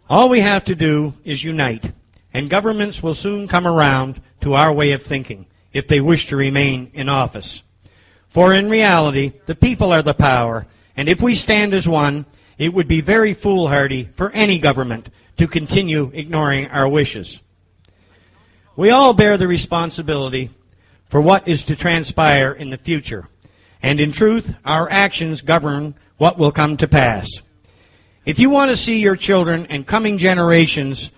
All we have to do is unite, and governments will soon come around to our way of thinking if they wish to remain in office. For in reality, the people are the power, and if we stand as one, it would be very foolhardy for any government to continue ignoring our wishes. We all bear the responsibility for what is to transpire in the future, and in truth, our actions govern what will come to pass. If you want to see your children and coming generations,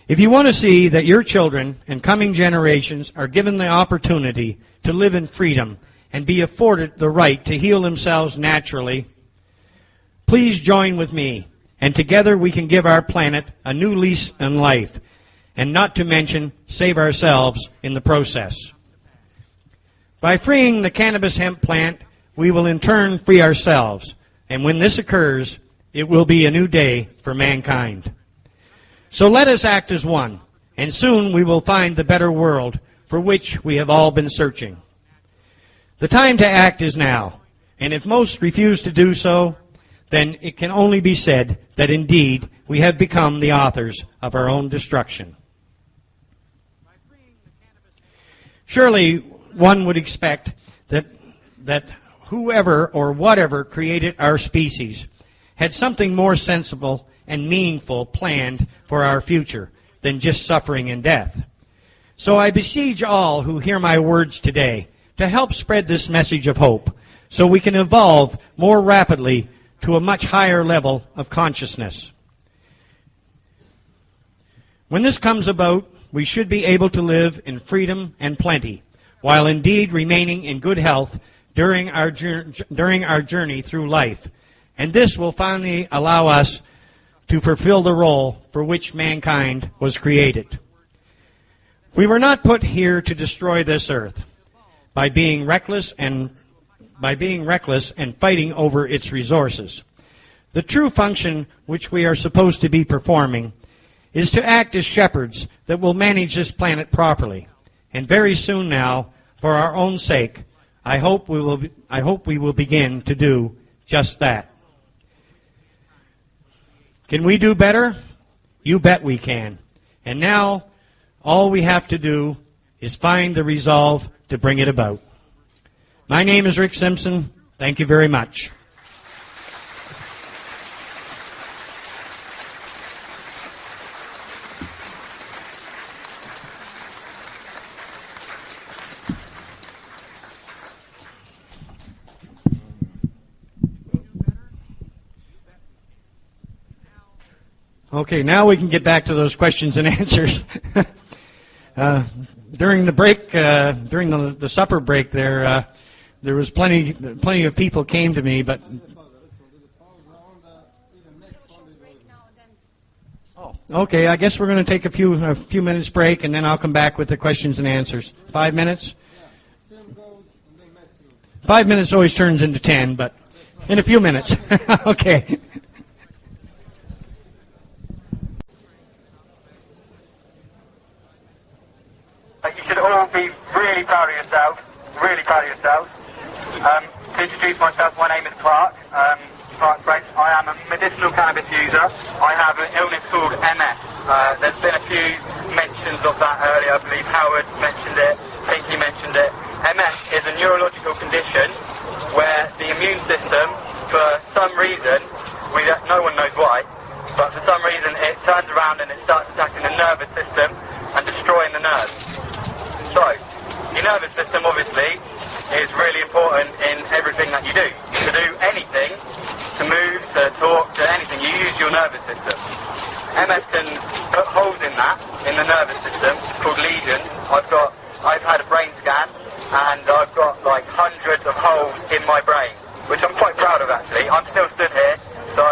if you want to see that your children and coming generations are given the opportunity to live in freedom and be afforded the right to heal themselves naturally, please join with me, and together we can give our planet a new lease on life, and not to mention save ourselves in the process. By freeing the cannabis hemp plant, we will in turn free ourselves, and when this occurs, it will be a new day for mankind. So let us act as one, and soon we will find the better world for which we have all been searching. The time to act is now, and if most refuse to do so, then it can only be said that indeed we have become the authors of our own destruction. Surely one would expect that whoever or whatever created our species had something more sensible and meaningful planned for our future than just suffering and death. So I beseech all who hear my words today to help spread this message of hope so we can evolve more rapidly to a much higher level of consciousness. When this comes about, we should be able to live in freedom and plenty, while indeed remaining in good health during our journey through life. And this will finally allow us to fulfill the role for which mankind was created. We were not put here to destroy this earth by being reckless and fighting over its resources. The true function which we are supposed to be performing is to act as shepherds that will manage this planet properly. And very soon now, for our own sake, I hope we will begin to do just that. Can we do better? You bet we can. And now, all we have to do is find the resolve to bring it about. My name is Rick Simpson. Thank you very much. Okay, now we can get back to those questions and answers. During the break, during the supper break, there was plenty of people came to me, but okay, I guess we're going to take a few minutes break, and then I'll come back with the questions and answers. 5 minutes. 5 minutes always turns into 10, but in a few minutes. Okay. You should all be really proud of yourselves, To introduce myself, my name is Clark, Clark French. I am a medicinal cannabis user. I have an illness called MS. There's been a few mentions of that earlier. I believe Howard mentioned it, Pinky mentioned it. MS is a neurological condition where the immune system, for some reason, no one knows why, but for some reason it turns around and it starts attacking the nervous system and destroying the nerves. So, your nervous system obviously is really important in everything that you do. To do anything, to move, to talk, to anything, you use your nervous system. MS can put holes in that, in the nervous system, called lesions. I've had a brain scan, and I've got like hundreds of holes in my brain, which I'm quite proud of actually. I'm still stood here, so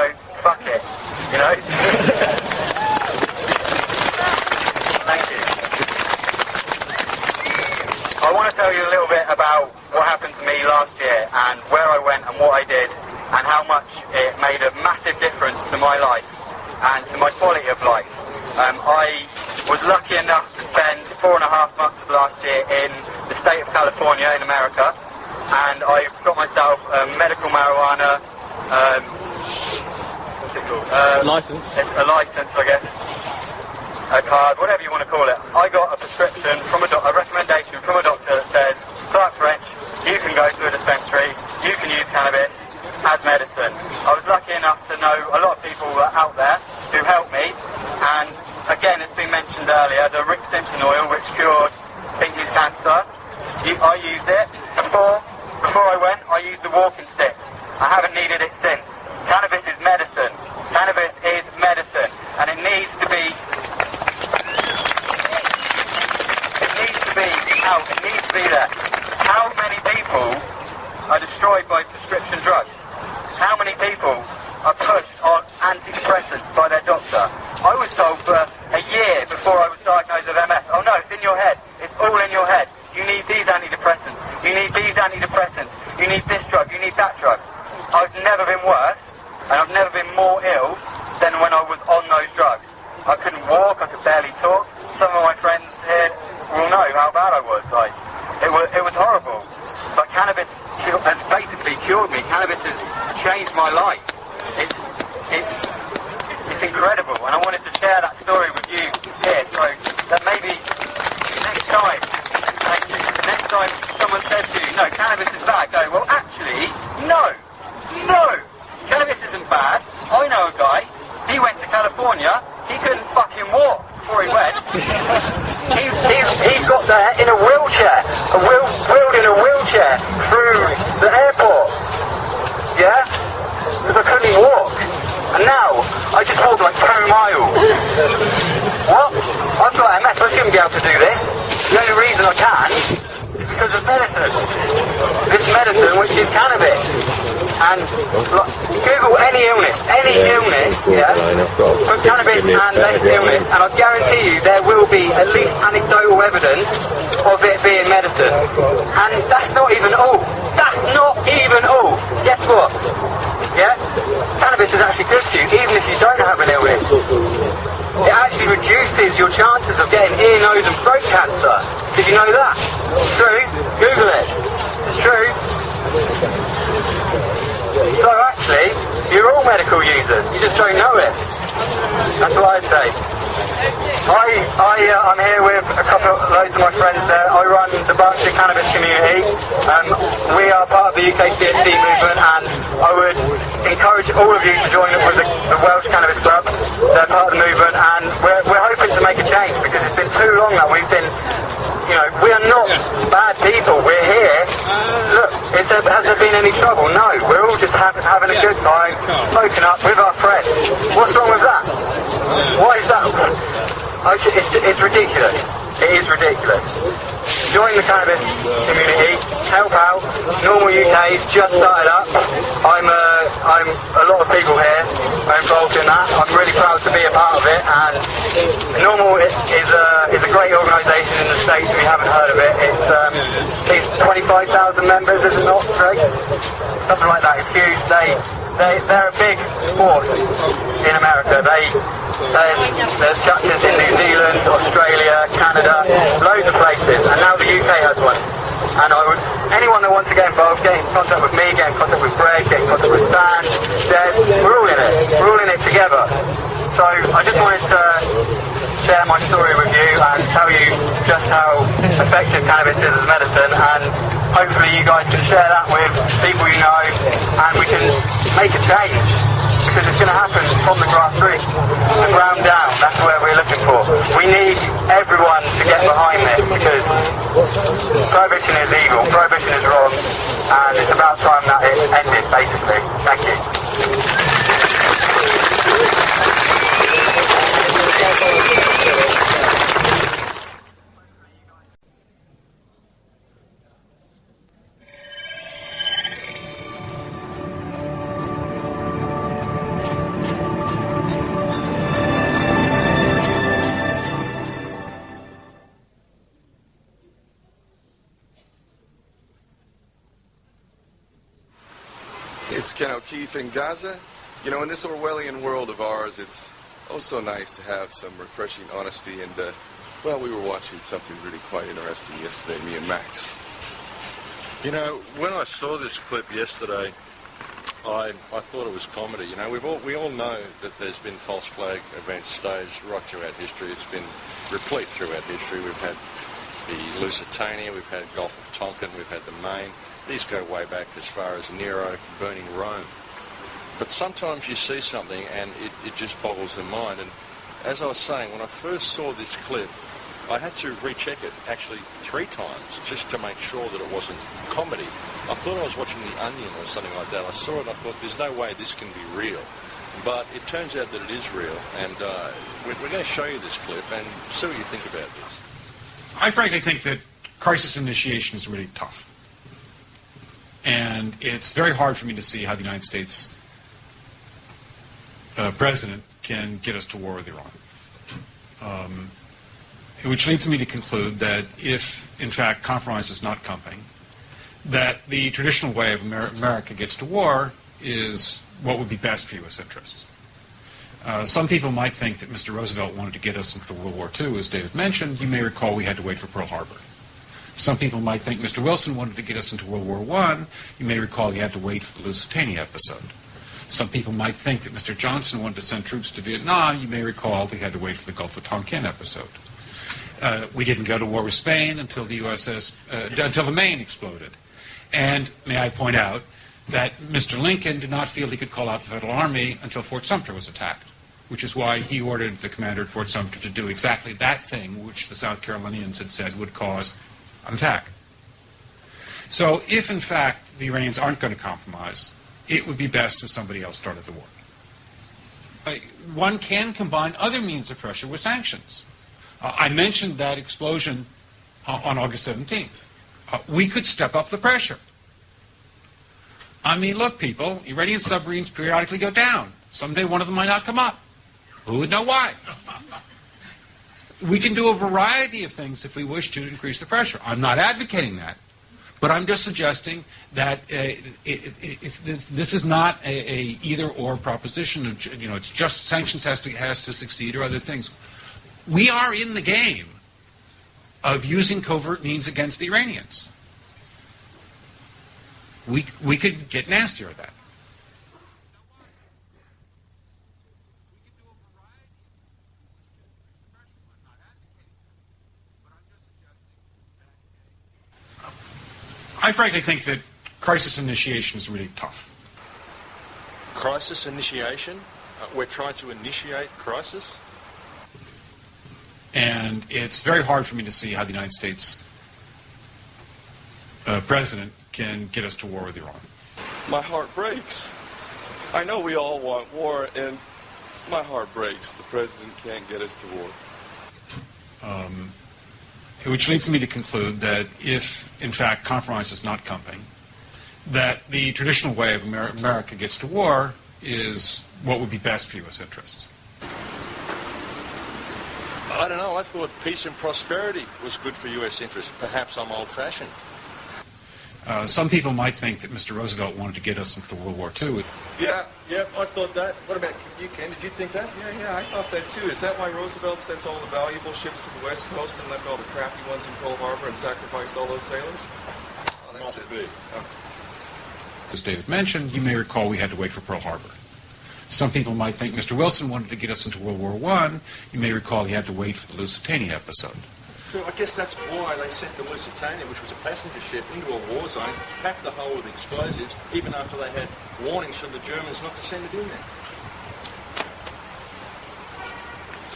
fuck it, you know? Thank you. I want to tell you a little bit about what happened to me last year and where I went and what I did and how much it made a massive difference to my life and to my quality of life. I was lucky enough to spend 4.5 months of last year in the state of California in America, and I got myself a medical marijuana what's it called? License. A license, I guess. A card, whatever you want to call it. I got a prescription from a recommendation from a doctor that says, Clark French, you can go to a dispensary, you can use cannabis as medicine. I was lucky enough to know a lot of people out there who helped me, and again, it's been mentioned earlier, the Rick Simpson oil, which cured Pinky's cancer. I used it. Before I went, I used the walking stick. I haven't needed it since. Cannabis is medicine. Cannabis is medicine, and it needs to be out. It needs to be there. How many people are destroyed by prescription drugs? How many people are pushed on antidepressants by their doctor? I was told for a year before I was diagnosed with MS, oh no, it's in your head. It's all in your head. You need these antidepressants. You need these antidepressants. You need this drug. You need that drug. I've never been worse, and I've never been more ill than when I was on those drugs. I couldn't walk. I could barely talk. Some of my friends here will know how bad I was. Like, it was horrible. But cannabis has basically cured me. Cannabis has changed my life. It's incredible, and I wanted to share that story with you here, so that maybe next time, thank you, next time someone says to you, no, cannabis is bad, go, well, actually, no, cannabis isn't bad. I know a guy, he went to California, he couldn't fucking walk before he went. He got there in a wheelchair, wheeled in a wheelchair through the airport, yeah, because I couldn't walk. And now, I just walk like 2 miles. What? I've got MS, I shouldn't be able to do this. The only reason I can is because of medicine. This medicine, which is cannabis. And Google any illness, yeah, put cannabis and this illness, and I guarantee you there will be at least anecdotal evidence of it being medicine. And that's not even all. Guess what? Yeah? Cannabis is actually good for you, even if you don't have an illness. It actually reduces your chances of getting ear, nose and throat cancer. Did you know that? It's true. Google it. It's true. So actually, you're all medical users. You just don't know it. That's what I'd say. I'm here with loads of my friends there. I run the Berkshire Cannabis Community. We are part of the UK CSC movement, and I would encourage all of you to join up with the Welsh Cannabis Club. They're part of the movement, and we're hoping to make a change, because it's been too long that we've been, we are not bad people. We're here. Look, has there been any trouble? No, we're all just having a good time, smoking up with our friends. What's wrong with that? What is that? It's ridiculous. It is ridiculous. Join the cannabis community, help out. Normal UK's just started up. I'm a lot of people here are involved in that. I'm really proud to be a part of it. And Normal is a great organisation in the States. If you haven't heard of it, it's 25,000 members, is it not, Greg? Something like that. It's huge. They're a big force in America. There's chapters in New Zealand, Australia, Canada, loads of places, and now the UK has one. And anyone that wants to get involved, get in contact with me, get in contact with Greg, get in contact with Stan, we're all in it. We're all in it together. So I just wanted to share my story with you and tell you just how effective cannabis is as medicine, and hopefully you guys can share that with people you know, and we can make a change. Because it's going to happen from the grassroots, the ground down. That's where we're looking for. We need everyone to get behind this, because prohibition is evil, prohibition is wrong, and it's about time that it ended, basically. Thank you. It's Ken O'Keefe in Gaza. In this Orwellian world of ours, it's also nice to have some refreshing honesty, and, we were watching something really quite interesting yesterday, me and Max. When I saw this clip yesterday, I thought it was comedy. We all know that there's been false flag events staged right throughout history. It's been replete throughout history. We've had the Lusitania, we've had Gulf of Tonkin, we've had the Maine. These go way back as far as Nero burning Rome. But sometimes you see something and it just boggles the mind. And as I was saying, when I first saw this clip, I had to recheck it actually 3 times just to make sure that it wasn't comedy. I thought I was watching The Onion or something like that. I saw it and I thought, there's no way this can be real. But it turns out that it is real. And we're going to show you this clip and see what you think about this. I frankly think that crisis initiation is really tough. And it's very hard for me to see how the United States president can get us to war with Iran. Which leads me to conclude that if, in fact, compromise is not coming, that the traditional way of America gets to war is what would be best for U.S. interests. Some people might think that Mr. Roosevelt wanted to get us into World War II, as David mentioned. You may recall we had to wait for Pearl Harbor. Some people might think Mr. Wilson wanted to get us into World War I. You may recall he had to wait for the Lusitania episode. Some people might think that Mr. Johnson wanted to send troops to Vietnam. You may recall he had to wait for the Gulf of Tonkin episode. We didn't go to war with Spain until the until the Maine exploded. And may I point out that Mr. Lincoln did not feel he could call out the Federal Army until Fort Sumter was attacked, which is why he ordered the commander at Fort Sumter to do exactly that thing which the South Carolinians had said would cause an attack. So if, in fact, the Iranians aren't going to compromise, it would be best if somebody else started the war. One can combine other means of pressure with sanctions. I mentioned that explosion on August 17th. We could step up the pressure. I mean, look, people, Iranian submarines periodically go down. Someday one of them might not come up. Who would know why? We can do a variety of things if we wish to increase the pressure. I'm not advocating that. But I'm just suggesting that this is not a either-or proposition. It's just sanctions has to succeed or other things. We are in the game of using covert means against the Iranians. We could get nastier at that. I frankly think that crisis initiation is really tough. Crisis initiation? We're trying to initiate crisis? And it's very hard for me to see how the United States president can get us to war with Iran. My heart breaks. I know we all want war, and my heart breaks. The president can't get us to war. Which leads me to conclude that if, in fact, compromise is not coming, that the traditional way of America gets to war is what would be best for U.S. interests. I don't know. I thought peace and prosperity was good for U.S. interests. Perhaps I'm old-fashioned. Some people might think that Mr. Roosevelt wanted to get us into World War II. Yeah, I thought that. What about you, Ken? Did you think that? Yeah, I thought that too. Is that why Roosevelt sent all the valuable ships to the West Coast and left all the crappy ones in Pearl Harbor and sacrificed all those sailors? Oh, that's it. Oh. As David mentioned, you may recall we had to wait for Pearl Harbor. Some people might think Mr. Wilson wanted to get us into World War I. You may recall he had to wait for the Lusitania episode. So I guess that's why they sent the Lusitania, which was a passenger ship, into a war zone, packed the hull with explosives, even after they had warnings from the Germans not to send it in there.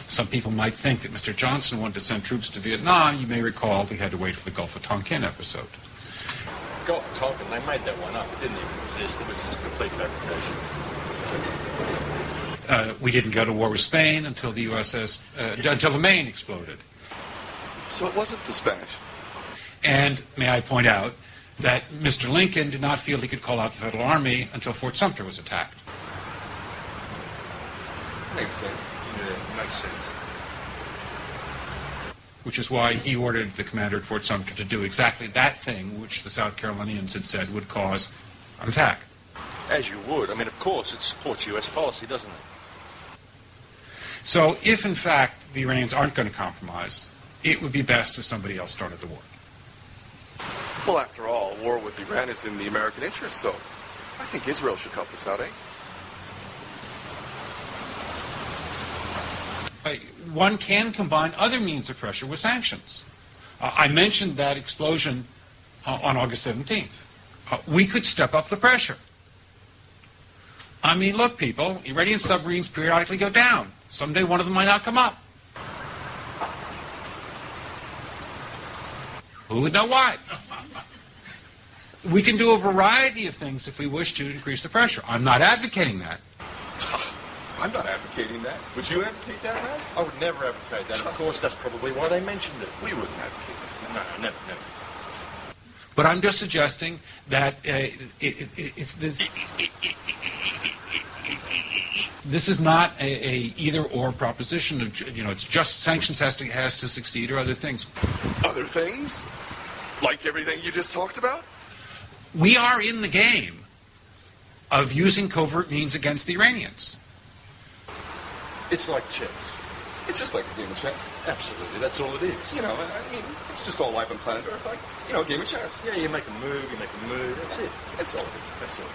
Some people might think that Mr. Johnson wanted to send troops to Vietnam. You may recall they had to wait for the Gulf of Tonkin episode. Gulf of Tonkin, they made that one up. It didn't even exist. It was just complete fabrication. We didn't go to war with Spain until the until the Maine exploded. So it wasn't the Spanish. And may I point out that Mr. Lincoln did not feel he could call out the Federal Army until Fort Sumter was attacked. Makes sense. Yeah, makes sense. Which is why he ordered the commander at Fort Sumter to do exactly that thing which the South Carolinians had said would cause an attack. As you would. I mean, of course, it supports U.S. policy, doesn't it? So if, in fact, the Iranians aren't going to compromise, it would be best if somebody else started the war. Well, after all, war with Iran is in the American interest, so I think Israel should help us out, eh? One can combine other means of pressure with sanctions. I mentioned that explosion on August 17th. We could step up the pressure. I mean, look, people, Iranian submarines periodically go down. Someday one of them might not come up. Who would know why? We can do a variety of things if we wish to increase the pressure. I'm not advocating that. I'm not advocating that. Would you advocate that, Max? I would never advocate that. Of course, that's probably why they mentioned it. We wouldn't advocate that. No, never. But I'm just suggesting that this is not a either-or proposition. It's just sanctions has to succeed or other things. Other things? Like everything you just talked about? We are in the game of using covert means against the Iranians. It's like chess. It's just like a game of chess. Absolutely, that's all it is. You know, I mean, it's just all life on planet Earth, like, a game of chess. Yeah, you make a move, that's it. That's all it is. That's all it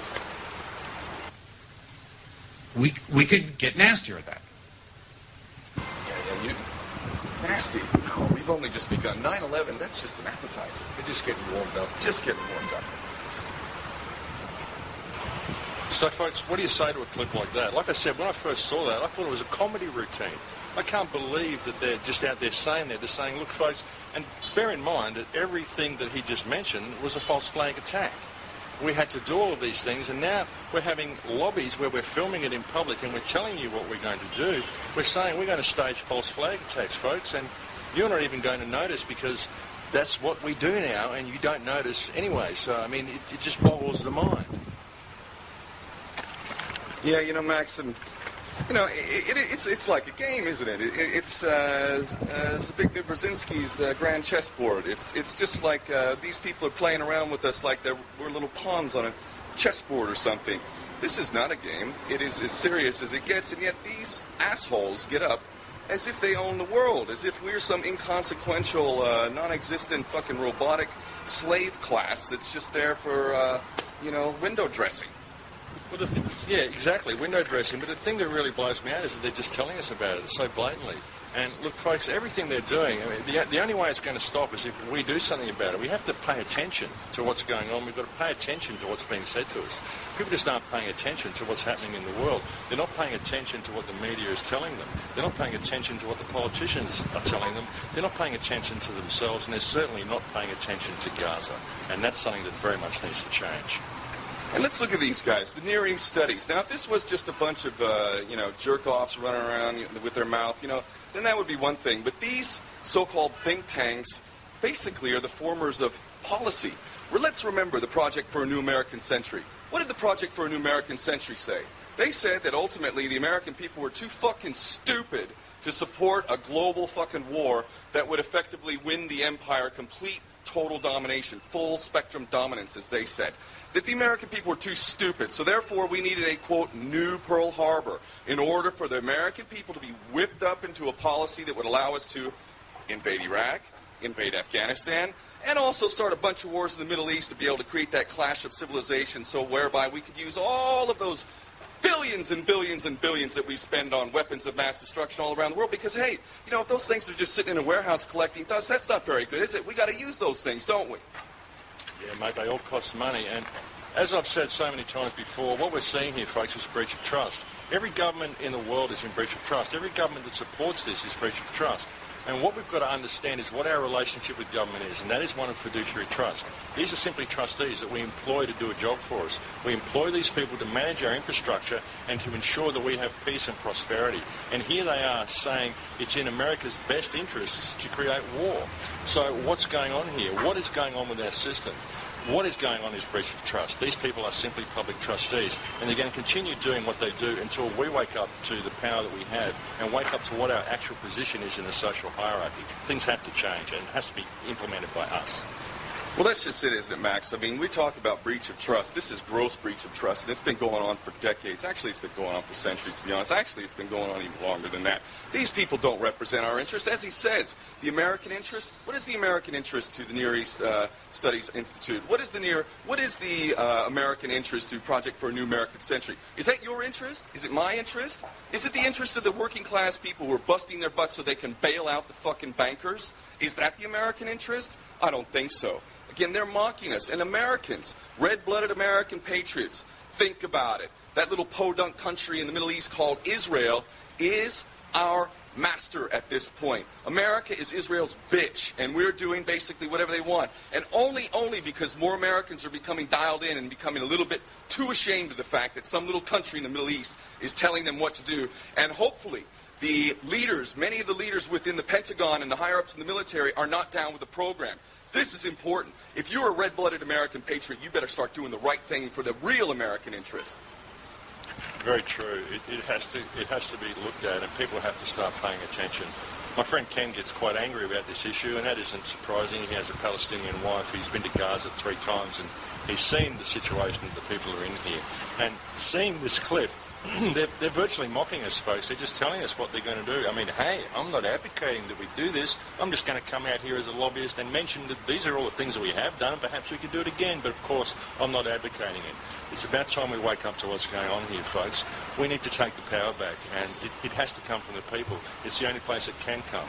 is. We could get nastier at that. Yeah, nasty. No, we've only just begun. 9/11, that's just an appetizer. They're just getting warmed up. Just getting warmed up. So, folks, what do you say to a clip like that? Like I said, when I first saw that, I thought it was a comedy routine. I can't believe that they're just out there saying that. They're saying, look, folks, and bear in mind that everything that he just mentioned was a false flag attack. We had to do all of these things, and now we're having lobbies where we're filming it in public and we're telling you what we're going to do. We're saying we're going to stage false flag attacks, folks, and you're not even going to notice because that's what we do now, and you don't notice anyway. So, I mean, it just boggles the mind. Yeah, you know, Max, and you know, it's like a game, isn't it? It's Zbigniew Brzezinski's grand chessboard. It's just like these people are playing around with us like we're little pawns on a chessboard or something. This is not a game. It is as serious as it gets, and yet these assholes get up as if they own the world, as if we're some inconsequential, non-existent fucking robotic slave class that's just there for, window dressing. Well, yeah, exactly, window dressing. But the thing that really blows me out is that they're just telling us about it so blatantly. And look, folks, everything they're doing, I mean, the only way it's going to stop is if we do something about it. We have to pay attention to what's going on. We've got to pay attention to what's being said to us. People just aren't paying attention to what's happening in the world. They're not paying attention to what the media is telling them. They're not paying attention to what the politicians are telling them. They're not paying attention to themselves, and they're certainly not paying attention to Gaza. And that's something that very much needs to change. And let's look at these guys, the Near East studies. Now, if this was just a bunch of, jerk-offs running around with their mouth, then that would be one thing. But these so-called think tanks basically are the formers of policy. Well, let's remember the Project for a New American Century. What did the Project for a New American Century say? They said that ultimately the American people were too fucking stupid to support a global fucking war that would effectively win the empire complete total domination, full spectrum dominance, as they said. That the American people were too stupid, so therefore we needed a, quote, new Pearl Harbor in order for the American people to be whipped up into a policy that would allow us to invade Iraq, invade Afghanistan, and also start a bunch of wars in the Middle East to be able to create that clash of civilization, so whereby we could use all of those billions and billions and billions that we spend on weapons of mass destruction all around the world. Because, hey, if those things are just sitting in a warehouse collecting dust, that's not very good, is it? We got to use those things, don't we? Yeah, mate, they all cost money. And as I've said so many times before, what we're seeing here, folks, is breach of trust. Every government in the world is in breach of trust. Every government that supports this is breach of trust. And what we've got to understand is what our relationship with government is, and that is one of fiduciary trust. These are simply trustees that we employ to do a job for us. We employ these people to manage our infrastructure and to ensure that we have peace and prosperity. And here they are saying it's in America's best interests to create war. So what's going on here? What is going on with our system? What is going on is breach of trust. These people are simply public trustees, and they're going to continue doing what they do until we wake up to the power that we have and wake up to what our actual position is in the social hierarchy. Things have to change, and it has to be implemented by us. Well, that's just it, isn't it, Max? I mean, we talk about breach of trust. This is gross breach of trust, and it's been going on for decades. Actually, it's been going on for centuries, to be honest. Actually, it's been going on even longer than that. These people don't represent our interests. As he says, the American interest, what is the American interest to the Near East Studies Institute? What is the American interest to Project for a New American Century? Is that your interest? Is it my interest? Is it the interest of the working class people who are busting their butts so they can bail out the fucking bankers? Is that the American interest? I don't think so. Again, they're mocking us. And Americans, red-blooded American patriots, think about it. That little podunk country in the Middle East called Israel is our master at this point. America is Israel's bitch, and we're doing basically whatever they want. And only because more Americans are becoming dialed in and becoming a little bit too ashamed of the fact that some little country in the Middle East is telling them what to do. And hopefully the leaders, many of the leaders within the Pentagon and the higher-ups in the military are not down with the program. This is important. If you're a red-blooded American patriot, you better start doing the right thing for the real American interest. Very true. It has to be looked at, and people have to start paying attention. My friend Ken gets quite angry about this issue, and that isn't surprising. He has a Palestinian wife. He's been to Gaza 3 times, and he's seen the situation that the people are in here. And seeing this clip, they're virtually mocking us, folks. They're just telling us what they're going to do. I mean, hey, I'm not advocating that we do this. I'm just going to come out here as a lobbyist and mention that these are all the things that we have done, and perhaps we could do it again. But, of course, I'm not advocating it. It's about time we wake up to what's going on here, folks. We need to take the power back, and it has to come from the people. It's the only place it can come.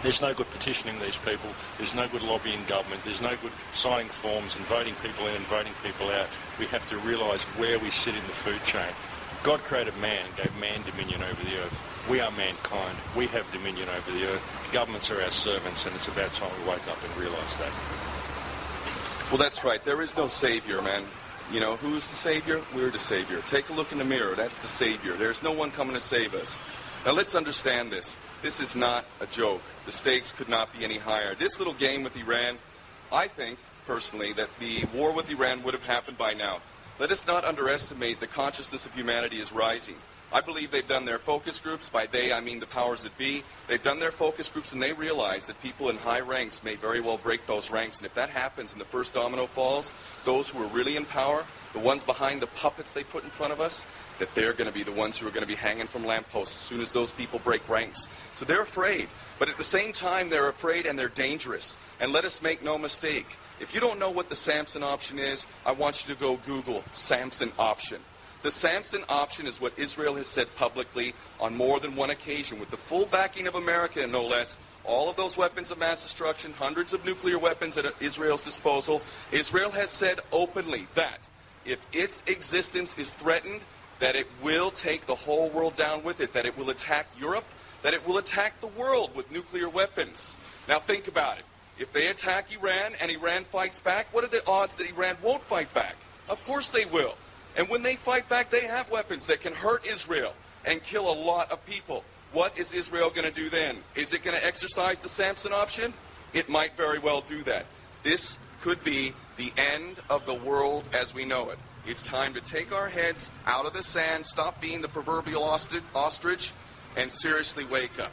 There's no good petitioning these people. There's no good lobbying government. There's no good signing forms and voting people in and voting people out. We have to realise where we sit in the food chain. God created man and gave man dominion over the earth. We are mankind. We have dominion over the earth. Governments are our servants, and it's about time we wake up and realise that. Well, that's right. There is no savior, man. You know, who's the savior? We're the savior. Take a look in the mirror. That's the savior. There's no one coming to save us. Now, let's understand this. This is not a joke. The stakes could not be any higher. This little game with Iran, I think, personally, that the war with Iran would have happened by now. Let us not underestimate the consciousness of humanity is rising. I believe they've done their focus groups. By they, I mean the powers that be. They've done their focus groups, and they realize that people in high ranks may very well break those ranks. And if that happens and the first domino falls, those who are really in power, the ones behind the puppets they put in front of us, that they're going to be the ones who are going to be hanging from lampposts as soon as those people break ranks. So they're afraid. But at the same time, they're afraid and they're dangerous. And let us make no mistake. If you don't know what the Samson option is, I want you to go Google Samson option. The Samson option is what Israel has said publicly on more than one occasion, with the full backing of America, no less. All of those weapons of mass destruction, hundreds of nuclear weapons at Israel's disposal. Israel has said openly that if its existence is threatened, that it will take the whole world down with it, that it will attack Europe, that it will attack the world with nuclear weapons. Now think about it. If they attack Iran and Iran fights back, what are the odds that Iran won't fight back? Of course they will. And when they fight back, they have weapons that can hurt Israel and kill a lot of people. What is Israel going to do then? Is it going to exercise the Samson option? It might very well do that. This could be the end of the world as we know it. It's time to take our heads out of the sand, stop being the proverbial ostrich, and seriously wake up.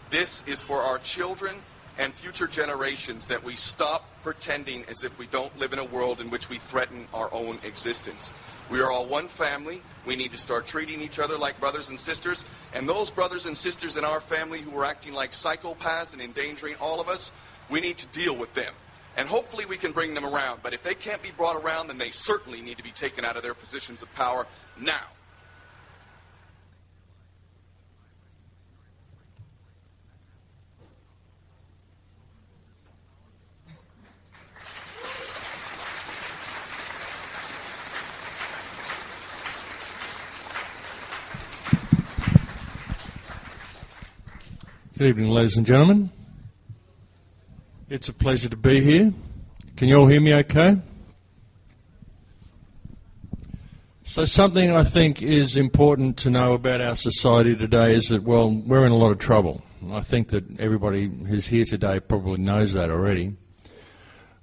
This is for our children and future generations, that we stop pretending as if we don't live in a world in which we threaten our own existence. We are all one family. We need to start treating each other like brothers and sisters. And those brothers and sisters in our family who are acting like psychopaths and endangering all of us, we need to deal with them. And hopefully we can bring them around. But if they can't be brought around, then they certainly need to be taken out of their positions of power now. Good evening, ladies and gentlemen. It's a pleasure to be here. Can you all hear me okay? So something I think is important to know about our society today is that, well, we're in a lot of trouble. I think that everybody who's here today probably knows that already.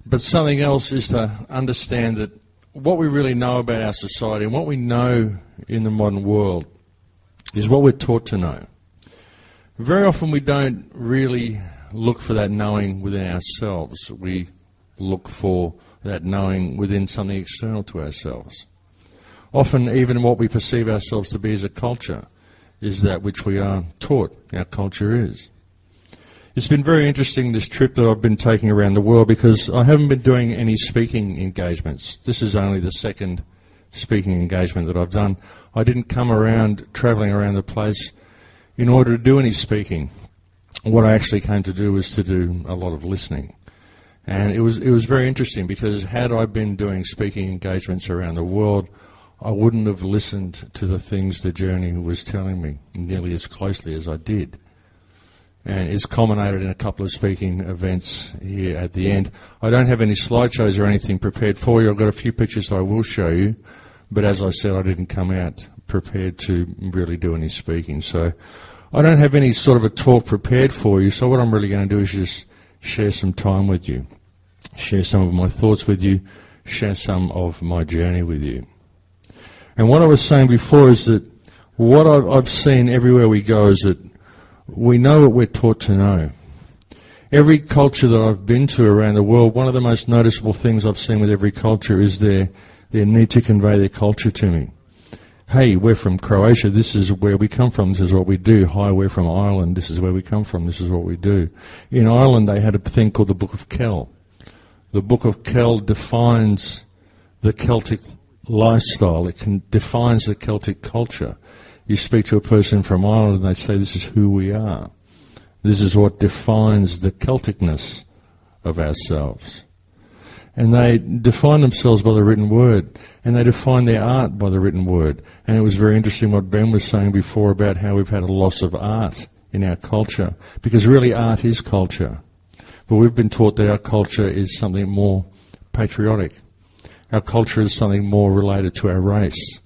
But something else is to understand that what we really know about our society and what we know in the modern world is what we're taught to know. Very often we don't really look for that knowing within ourselves. We look for that knowing within something external to ourselves. Often even what we perceive ourselves to be as a culture is that which we are taught our culture is. It's been very interesting, this trip that I've been taking around the world, because I haven't been doing any speaking engagements. This is only the second speaking engagement that I've done. I didn't come around travelling around the place in order to do any speaking. What I actually came to do was to do a lot of listening. And it was very interesting, because had I been doing speaking engagements around the world, I wouldn't have listened to the things the journey was telling me nearly as closely as I did. And it's culminated in a couple of speaking events here at the end. I don't have any slideshows or anything prepared for you. I've got a few pictures I will show you, but as I said, I didn't come out prepared to really do any speaking. So I don't have any sort of a talk prepared for you, so what I'm really going to do is just share some time with you, share some of my thoughts with you, share some of my journey with you. And what I was saying before is that what I've seen everywhere we go is that we know what we're taught to know. Every culture that I've been to around the world, one of the most noticeable things I've seen with every culture is their need to convey their culture to me. Hey, we're from Croatia, this is where we come from, this is what we do. Hi, we're from Ireland, this is where we come from, this is what we do. In Ireland they had a thing called the Book of Kell. The Book of Kell defines the Celtic lifestyle, it defines the Celtic culture. You speak to a person from Ireland and they say this is who we are. This is what defines the Celticness of ourselves. And they define themselves by the written word, and they define their art by the written word. And it was very interesting what Ben was saying before about how we've had a loss of art in our culture, because really art is culture. But we've been taught that our culture is something more patriotic. Our culture is something more related to our race.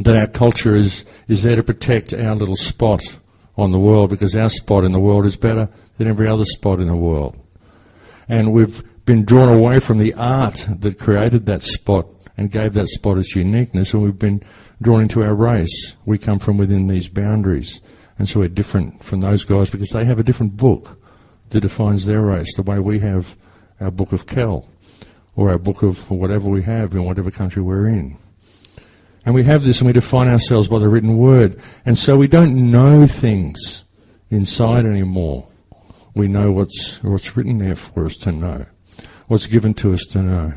That our culture is there to protect our little spot on the world, because our spot in the world is better than every other spot in the world. And we've been drawn away from the art that created that spot and gave that spot its uniqueness, and we've been drawn into our race. We come from within these boundaries, and so we're different from those guys because they have a different book that defines their race, the way we have our book of Kel, or our book of whatever we have in whatever country we're in. And we have this, and we define ourselves by the written word. And so we don't know things inside anymore. We know what's written there for us to know, what's given to us to know.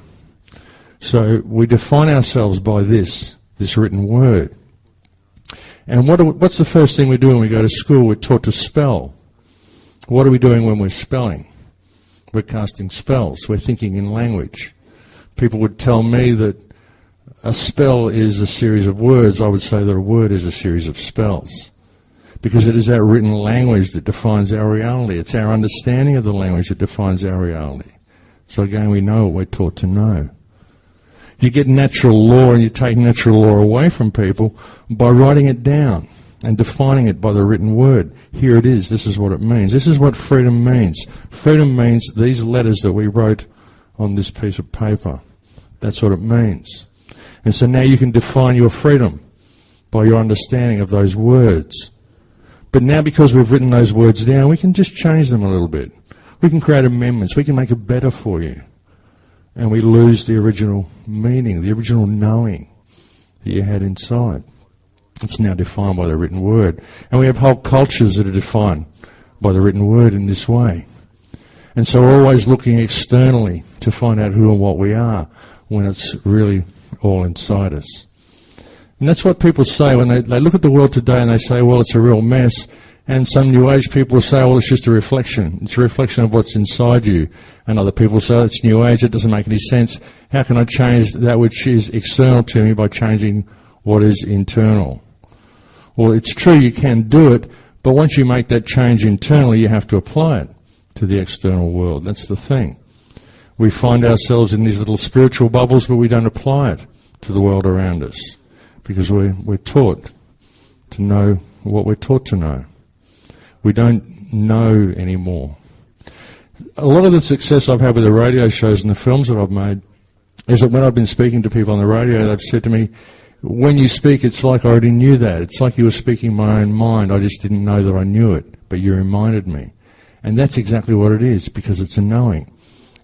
So we define ourselves by this written word. And what's the first thing we do when we go to school? We're taught to spell. What are we doing when we're spelling? We're casting spells. We're thinking in language. People would tell me that a spell is a series of words. I would say that a word is a series of spells, because it is that written language that defines our reality. It's our understanding of the language that defines our reality. So again, we know what we're taught to know. You get natural law, and you take natural law away from people by writing it down and defining it by the written word. Here it is. This is what it means. This is what freedom means. Freedom means these letters that we wrote on this piece of paper. That's what it means. And so now you can define your freedom by your understanding of those words. But now, because we've written those words down, we can just change them a little bit. We can create amendments. We can make it better for you. And we lose the original meaning, the original knowing that you had inside. It's now defined by the written word. And we have whole cultures that are defined by the written word in this way. And so we're always looking externally to find out who and what we are, when it's really all inside us. And that's what people say when they look at the world today and they say, well, it's a real mess. And some New Age people say, well, it's just a reflection. It's a reflection of what's inside you. And other people say, oh, it's New Age. It doesn't make any sense. How can I change that which is external to me by changing what is internal? Well, it's true you can do it, but once you make that change internally, you have to apply it to the external world. That's the thing. We find ourselves in these little spiritual bubbles, but we don't apply it to the world around us, because we're taught to know what we're taught to know. We don't know anymore. A lot of the success I've had with the radio shows and the films that I've made is that when I've been speaking to people on the radio, they've said to me, when you speak, it's like I already knew that. It's like you were speaking my own mind. I just didn't know that I knew it, but you reminded me. And that's exactly what it is, because it's a knowing.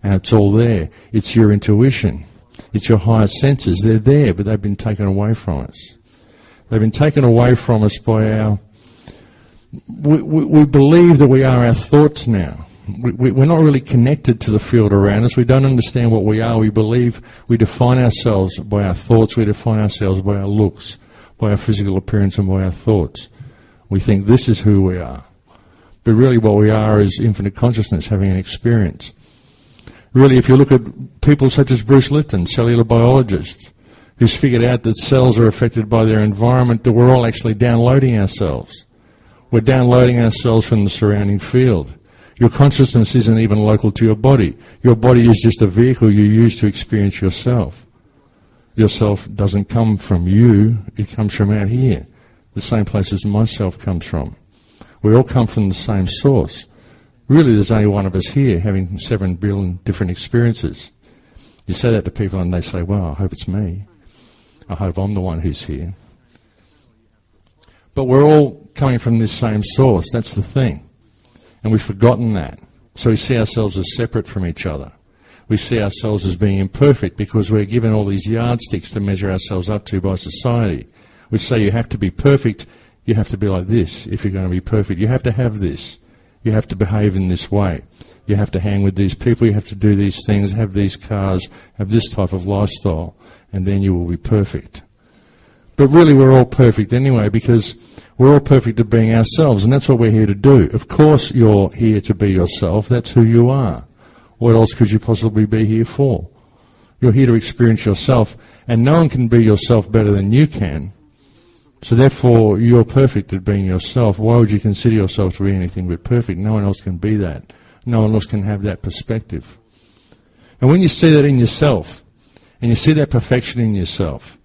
And it's all there. It's your intuition. It's your higher senses. They're there, but they've been taken away from us. They've been taken away from us by our... We believe that we are our thoughts now. We're not really connected to the field around us. We don't understand what we are. We believe we define ourselves by our thoughts. We define ourselves by our looks, by our physical appearance, and by our thoughts. We think this is who we are. But really what we are is infinite consciousness having an experience. Really, if you look at people such as Bruce Lipton, cellular biologist, who's figured out that cells are affected by their environment, that we're all actually downloading ourselves. We're downloading ourselves from the surrounding field. Your consciousness isn't even local to your body. Your body is just a vehicle you use to experience yourself. Yourself doesn't come from you, it comes from out here, the same place as myself comes from. We all come from the same source. Really, there's only one of us here having 7 billion different experiences. You say that to people and they say, well, I hope it's me. I hope I'm the one who's here. But we're all coming from this same source. That's the thing. And we've forgotten that. So we see ourselves as separate from each other. We see ourselves as being imperfect because we're given all these yardsticks to measure ourselves up to by society, which say you have to be perfect, you have to be like this if you're going to be perfect. You have to have this. You have to behave in this way. You have to hang with these people, you have to do these things, have these cars, have this type of lifestyle, and then you will be perfect. But really we're all perfect anyway, because We're all perfect at being ourselves, and that's what we're here to do. Of course you're here to be yourself. That's who you are. What else could you possibly be here for? You're here to experience yourself, and no one can be yourself better than you can. So therefore, you're perfect at being yourself. Why would you consider yourself to be anything but perfect? No one else can be that. No one else can have that perspective. And when you see that in yourself, and you see that perfection in yourself,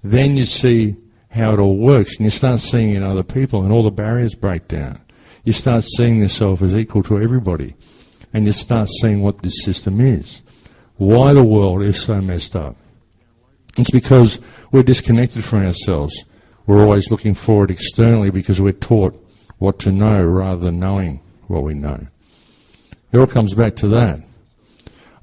then you see how it all works, and you start seeing it in other people, and all the barriers break down. You start seeing yourself as equal to everybody, and you start seeing what this system is. Why the world is so messed up. It's because we're disconnected from ourselves. We're always looking forward externally because we're taught what to know rather than knowing what we know. It all comes back to that.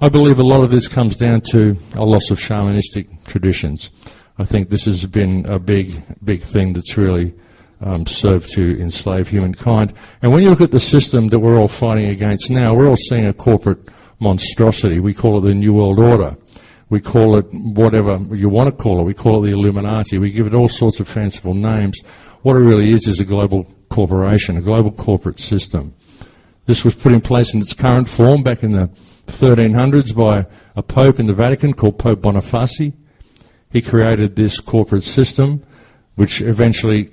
I believe a lot of this comes down to a loss of shamanistic traditions. I think this has been a big thing that's really served to enslave humankind. And when you look at the system that we're all fighting against now, we're all seeing a corporate monstrosity. We call it the New World Order. We call it whatever you want to call it. We call it the Illuminati. We give it all sorts of fanciful names. What it really is a global corporation, a global corporate system. This was put in place in its current form back in the 1300s by a pope in the Vatican called Pope Boniface. He created this corporate system, which eventually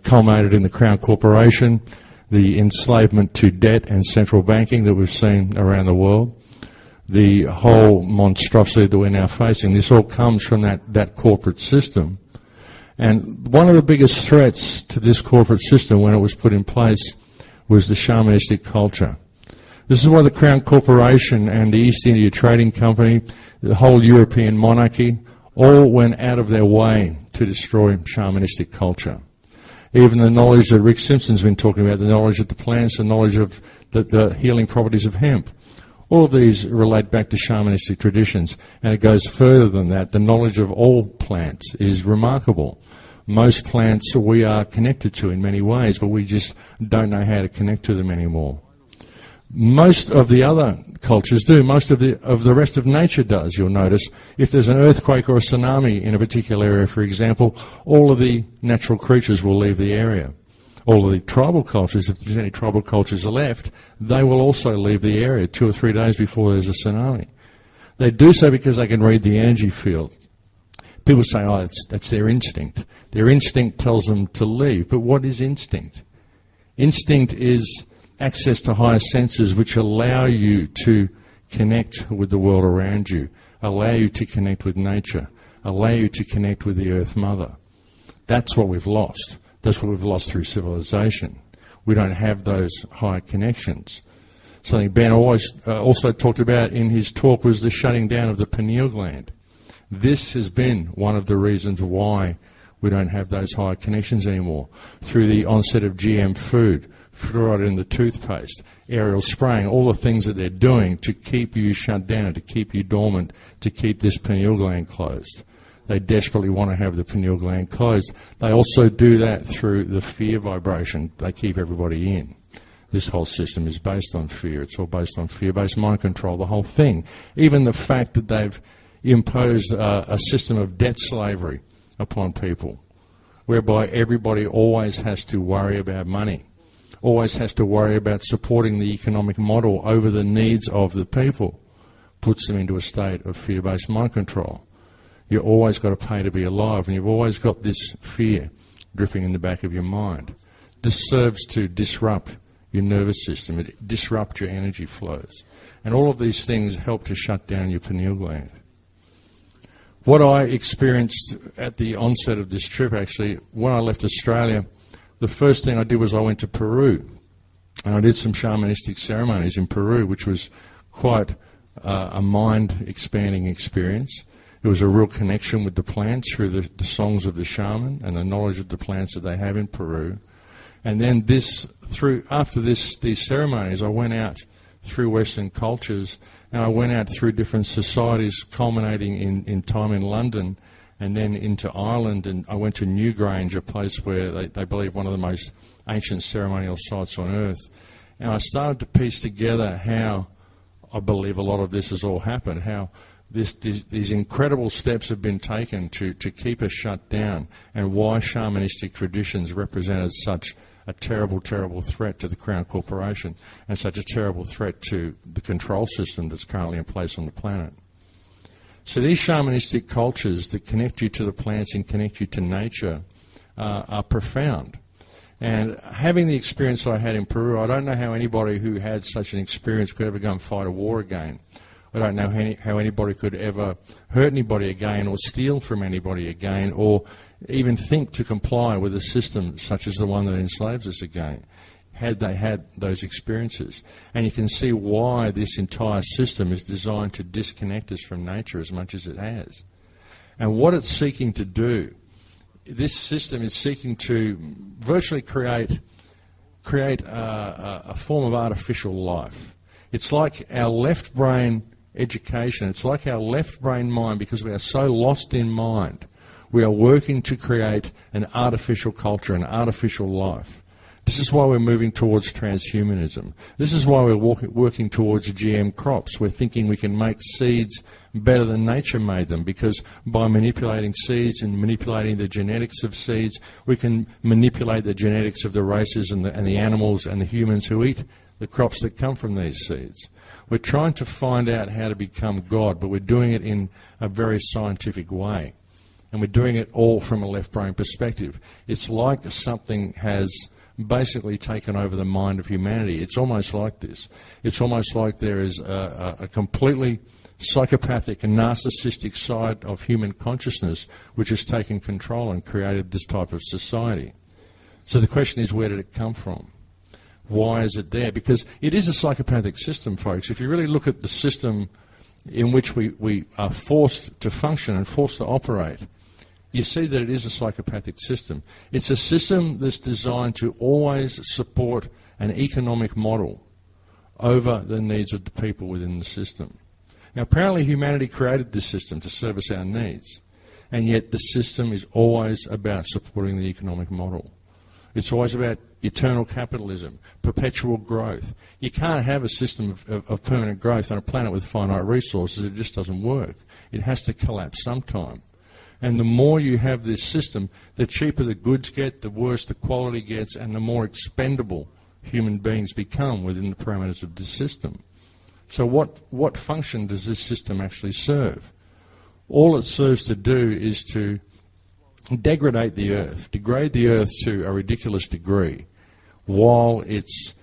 culminated in the Crown Corporation, the enslavement to debt and central banking that we've seen around the world, the whole monstrosity that we're now facing. This all comes from that corporate system. And one of the biggest threats to this corporate system when it was put in place was the shamanistic culture. This is why the Crown Corporation and the East India Trading Company, the whole European monarchy, all went out of their way to destroy shamanistic culture. Even the knowledge that Rick Simpson's been talking about, the knowledge of the plants, the knowledge of the healing properties of hemp, all of these relate back to shamanistic traditions, and it goes further than that. The knowledge of all plants is remarkable. Most plants we are connected to in many ways, but we just don't know how to connect to them anymore. Most of the other cultures do. Most of the rest of nature does, you'll notice. If there's an earthquake or a tsunami in a particular area, for example, all of the natural creatures will leave the area. All of the tribal cultures, if there's any tribal cultures left, they will also leave the area 2 or 3 days before there's a tsunami. They do so because they can read the energy field. People say, oh, that's their instinct. Their instinct tells them to leave. But what is instinct? Instinct is access to higher senses which allow you to connect with the world around you, allow you to connect with nature, allow you to connect with the Earth Mother. That's what we've lost. That's what we've lost through civilization. We don't have those higher connections. Something Ben always also talked about in his talk was the shutting down of the pineal gland. This has been one of the reasons why we don't have those higher connections anymore. Through the onset of GM food, fluoride in the toothpaste, aerial spraying, all the things that they're doing to keep you shut down, to keep you dormant, to keep this pineal gland closed. They desperately want to have the pineal gland closed. They also do that through the fear vibration. They keep everybody in. This whole system is based on fear. It's all based on fear-based mind control, the whole thing. Even the fact that they've imposed a system of debt slavery upon people, whereby everybody always has to worry about money, always has to worry about supporting the economic model over the needs of the people, puts them into a state of fear-based mind control. You've always got to pay to be alive, and you've always got this fear dripping in the back of your mind. This serves to disrupt your nervous system. It disrupts your energy flows. And all of these things help to shut down your pineal gland. What I experienced at the onset of this trip, actually, when I left Australia, the first thing I did was I went to Peru. And I did some shamanistic ceremonies in Peru, which was quite a mind-expanding experience. It was a real connection with the plants through the songs of the shaman and the knowledge of the plants that they have in Peru. And then after these ceremonies, I went out through Western cultures, and I went out through different societies, culminating in time in London, and then into Ireland, and I went to Newgrange, a place where they believe one of the most ancient ceremonial sites on earth. And I started to piece together how I believe a lot of this has all happened, how these incredible steps have been taken to keep us shut down, and why shamanistic traditions represented such a terrible, terrible threat to the Crown Corporation and such a terrible threat to the control system that's currently in place on the planet. So these shamanistic cultures that connect you to the plants and connect you to nature are profound. And having the experience I had in Peru, I don't know how anybody who had such an experience could ever go and fight a war again. I don't know how anybody could ever hurt anybody again or steal from anybody again or even think to comply with a system such as the one that enslaves us again, had they had those experiences. And you can see why this entire system is designed to disconnect us from nature as much as it has. And what it's seeking to do, this system is seeking to virtually create a form of artificial life. It's like our left brain education. It's like our left brain mind, because we are so lost in mind. We are working to create an artificial culture, an artificial life. This is why we're moving towards transhumanism. This is why we're working towards GM crops. We're thinking we can make seeds better than nature made them, because by manipulating seeds and manipulating the genetics of seeds, we can manipulate the genetics of the races and the animals and the humans who eat the crops that come from these seeds. We're trying to find out how to become God, but we're doing it in a very scientific way. And we're doing it all from a left brain perspective. It's like something has basically taken over the mind of humanity. It's almost like this. It's almost like there is a completely psychopathic and narcissistic side of human consciousness which has taken control and created this type of society. So the question is, where did it come from? Why is it there? Because it is a psychopathic system, folks. If you really look at the system in which we are forced to function and forced to operate, you see that it is a psychopathic system. It's a system that's designed to always support an economic model over the needs of the people within the system. Now, apparently humanity created this system to service our needs, and yet the system is always about supporting the economic model. It's always about eternal capitalism, perpetual growth. You can't have a system of permanent growth on a planet with finite resources. It just doesn't work. It has to collapse sometime. And the more you have this system, the cheaper the goods get, the worse the quality gets, and the more expendable human beings become within the parameters of this system. So what function does this system actually serve? All it serves to do is to degrade the earth to a ridiculous degree, while it's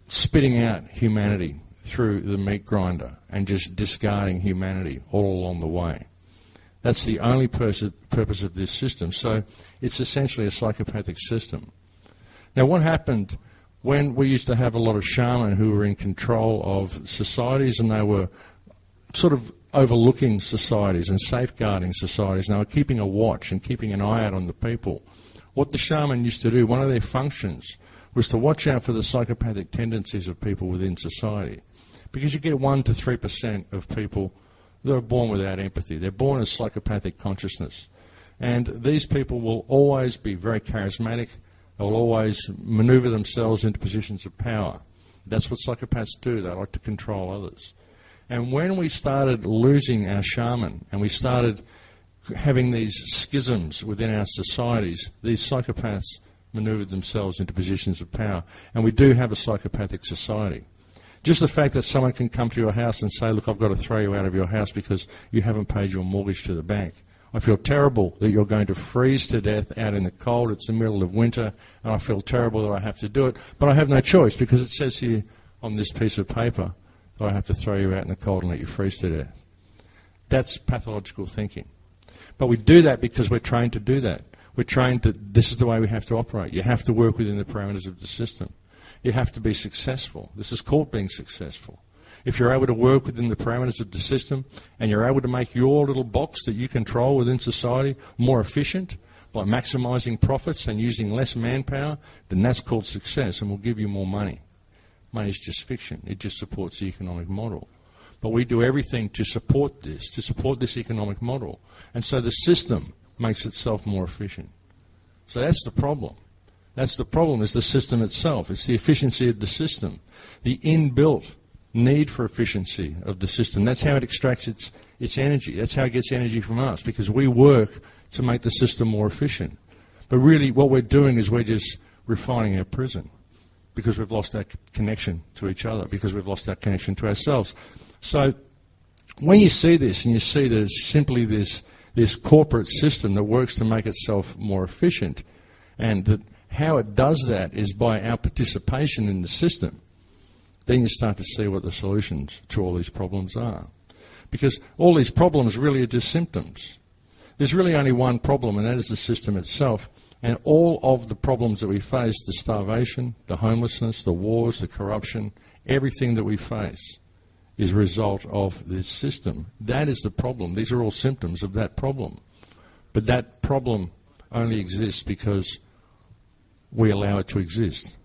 spitting out humanity through the meat grinder and just discarding humanity all along the way. That's the only purpose of this system. So it's essentially a psychopathic system. Now, what happened when we used to have a lot of shamans who were in control of societies, and they were sort of overlooking societies and safeguarding societies, and they were keeping a watch and keeping an eye out on the people. What the shaman used to do, one of their functions, was to watch out for the psychopathic tendencies of people within society. Because you get 1 to 3% of people that are born without empathy. They're born as psychopathic consciousness. And these people will always be very charismatic. They'll always maneuver themselves into positions of power. That's what psychopaths do. They like to control others. And when we started losing our shaman and we started having these schisms within our societies, these psychopaths maneuvered themselves into positions of power. And we do have a psychopathic society. Just the fact that someone can come to your house and say, look, I've got to throw you out of your house because you haven't paid your mortgage to the bank. I feel terrible that you're going to freeze to death out in the cold. It's the middle of winter, and I feel terrible that I have to do it. But I have no choice, because it says here on this piece of paper that I have to throw you out in the cold and let you freeze to death. That's pathological thinking. But we do that because we're trained to do that. We're trained to, this is the way we have to operate. You have to work within the parameters of the system. You have to be successful. This is called being successful. If you're able to work within the parameters of the system and you're able to make your little box that you control within society more efficient by maximising profits and using less manpower, then that's called success, and will give you more money. Money is just fiction. It just supports the economic model. But we do everything to support this economic model. And so the system makes itself more efficient. So that's the problem. That's the problem, is the system itself. It's the efficiency of the system. The inbuilt need for efficiency of the system. That's how it extracts its energy. That's how it gets energy from us, because we work to make the system more efficient. But really what we're doing is we're just refining our prison, because we've lost our connection to each other, because we've lost our connection to ourselves. So when you see this, and you see that it's simply this corporate system that works to make itself more efficient, and that how it does that is by our participation in the system, then you start to see what the solutions to all these problems are. Because all these problems really are just symptoms. There's really only one problem, and that is the system itself. And all of the problems that we face, the starvation, the homelessness, the wars, the corruption, everything that we face is a result of this system. That is the problem. These are all symptoms of that problem. But that problem only exists because we allow it to exist.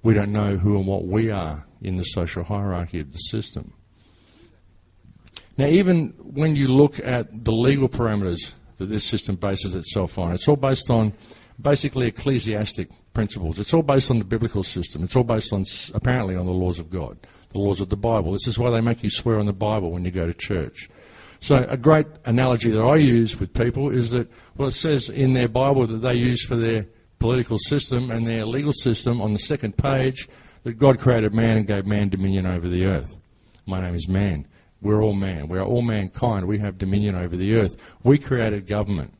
We don't know who and what we are in the social hierarchy of the system. Now, even when you look at the legal parameters that this system bases itself on, it's all based on basically ecclesiastic principles. It's all based on the biblical system. It's all based on, apparently, on the laws of God, the laws of the Bible. This is why they make you swear on the Bible when you go to church. So a great analogy that I use with people is that, well, it says in their Bible that they use for their political system and their legal system on the second page that God created man and gave man dominion over the earth. My name is man. We're all man. We are all mankind. We have dominion over the earth. We created government.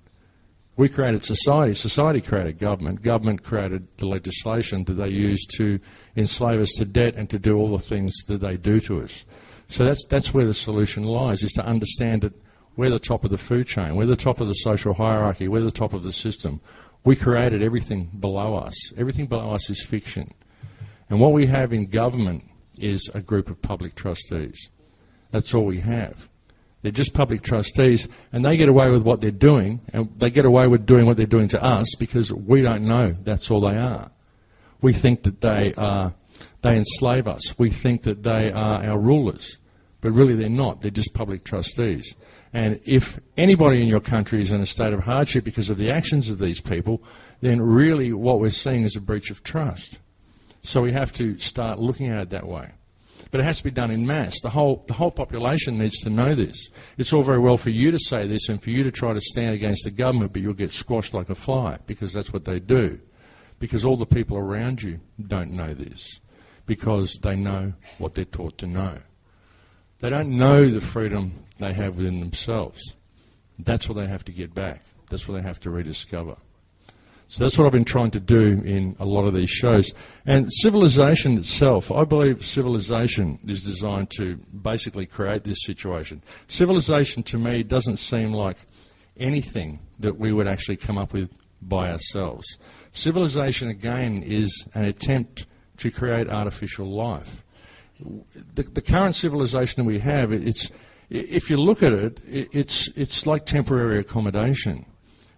We created society. Society created government. Government created the legislation that they use to enslave us to debt and to do all the things that they do to us. So that's where the solution lies, is to understand that we're the top of the food chain. We're the top of the social hierarchy. We're the top of the system. We created everything below us. Everything below us is fiction. And what we have in government is a group of public trustees. That's all we have. They're just public trustees, and they get away with what they're doing, and they get away with doing what they're doing to us because we don't know that's all they are. We think that they enslave us. We think that they are our rulers, but really they're not. They're just public trustees. And if anybody in your country is in a state of hardship because of the actions of these people, then really what we're seeing is a breach of trust. So we have to start looking at it that way. But it has to be done in mass. The whole population needs to know this. It's all very well for you to say this and for you to try to stand against the government, but you'll get squashed like a fly, because that's what they do. Because all the people around you don't know this, because they know what they're taught to know. They don't know the freedom they have within themselves. That's what they have to get back. That's what they have to rediscover. So that's what I've been trying to do in a lot of these shows. And civilization itself, I believe civilization is designed to basically create this situation. Civilization to me doesn't seem like anything that we would actually come up with by ourselves. Civilization, again, is an attempt to create artificial life. The current civilization that we have, if you look at it, it's like temporary accommodation.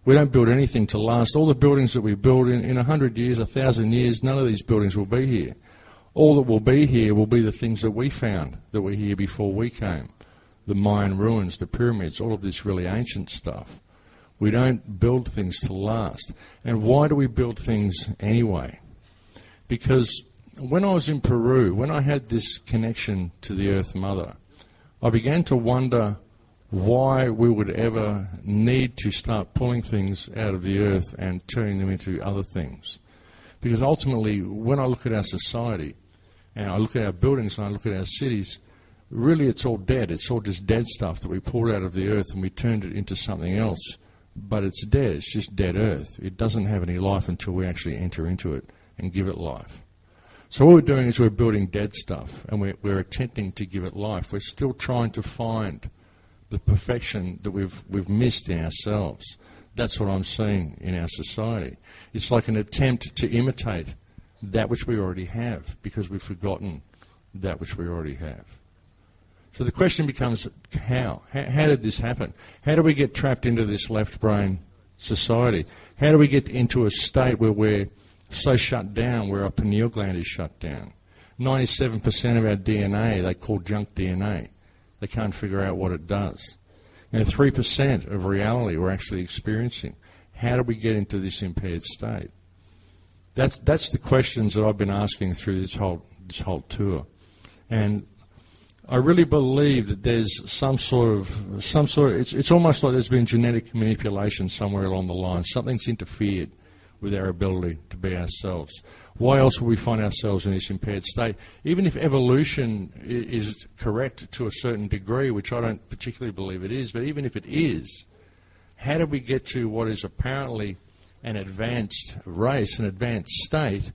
We don't build anything to last. All the buildings that we build in 100 years, 1,000 years, none of these buildings will be here. All that will be here will be the things that we found that were here before we came. The Mayan ruins, the pyramids, all of this really ancient stuff. We don't build things to last. And why do we build things anyway? Because when I was in Peru, when I had this connection to the Earth Mother, I began to wonder why we would ever need to start pulling things out of the earth and turning them into other things. Because ultimately, when I look at our society, and I look at our buildings and I look at our cities, really it's all dead. It's all just dead stuff that we pulled out of the earth and we turned it into something else. But it's dead. It's just dead earth. It doesn't have any life until we actually enter into it and give it life. So what we're doing is we're building dead stuff, and we're attempting to give it life. We're still trying to find the perfection that we've missed in ourselves. That's what I'm seeing in our society. It's like an attempt to imitate that which we already have, because we've forgotten that which we already have. So the question becomes, how? How did this happen? How do we get trapped into this left brain society? How do we get into a state where we're so shut down, where our pineal gland is shut down? 97% of our DNA they call junk DNA. They can't figure out what it does. 3% of reality we're actually experiencing. How do we get into this impaired state? That's the questions that I've been asking through this whole tour. And I really believe that there's some sort of, it's almost like there's been genetic manipulation somewhere along the line. Something's interfered with our ability to be ourselves. Why else would we find ourselves in this impaired state? Even if evolution is correct to a certain degree, which I don't particularly believe it is, but even if it is, how did we get to what is apparently an advanced race, an advanced state,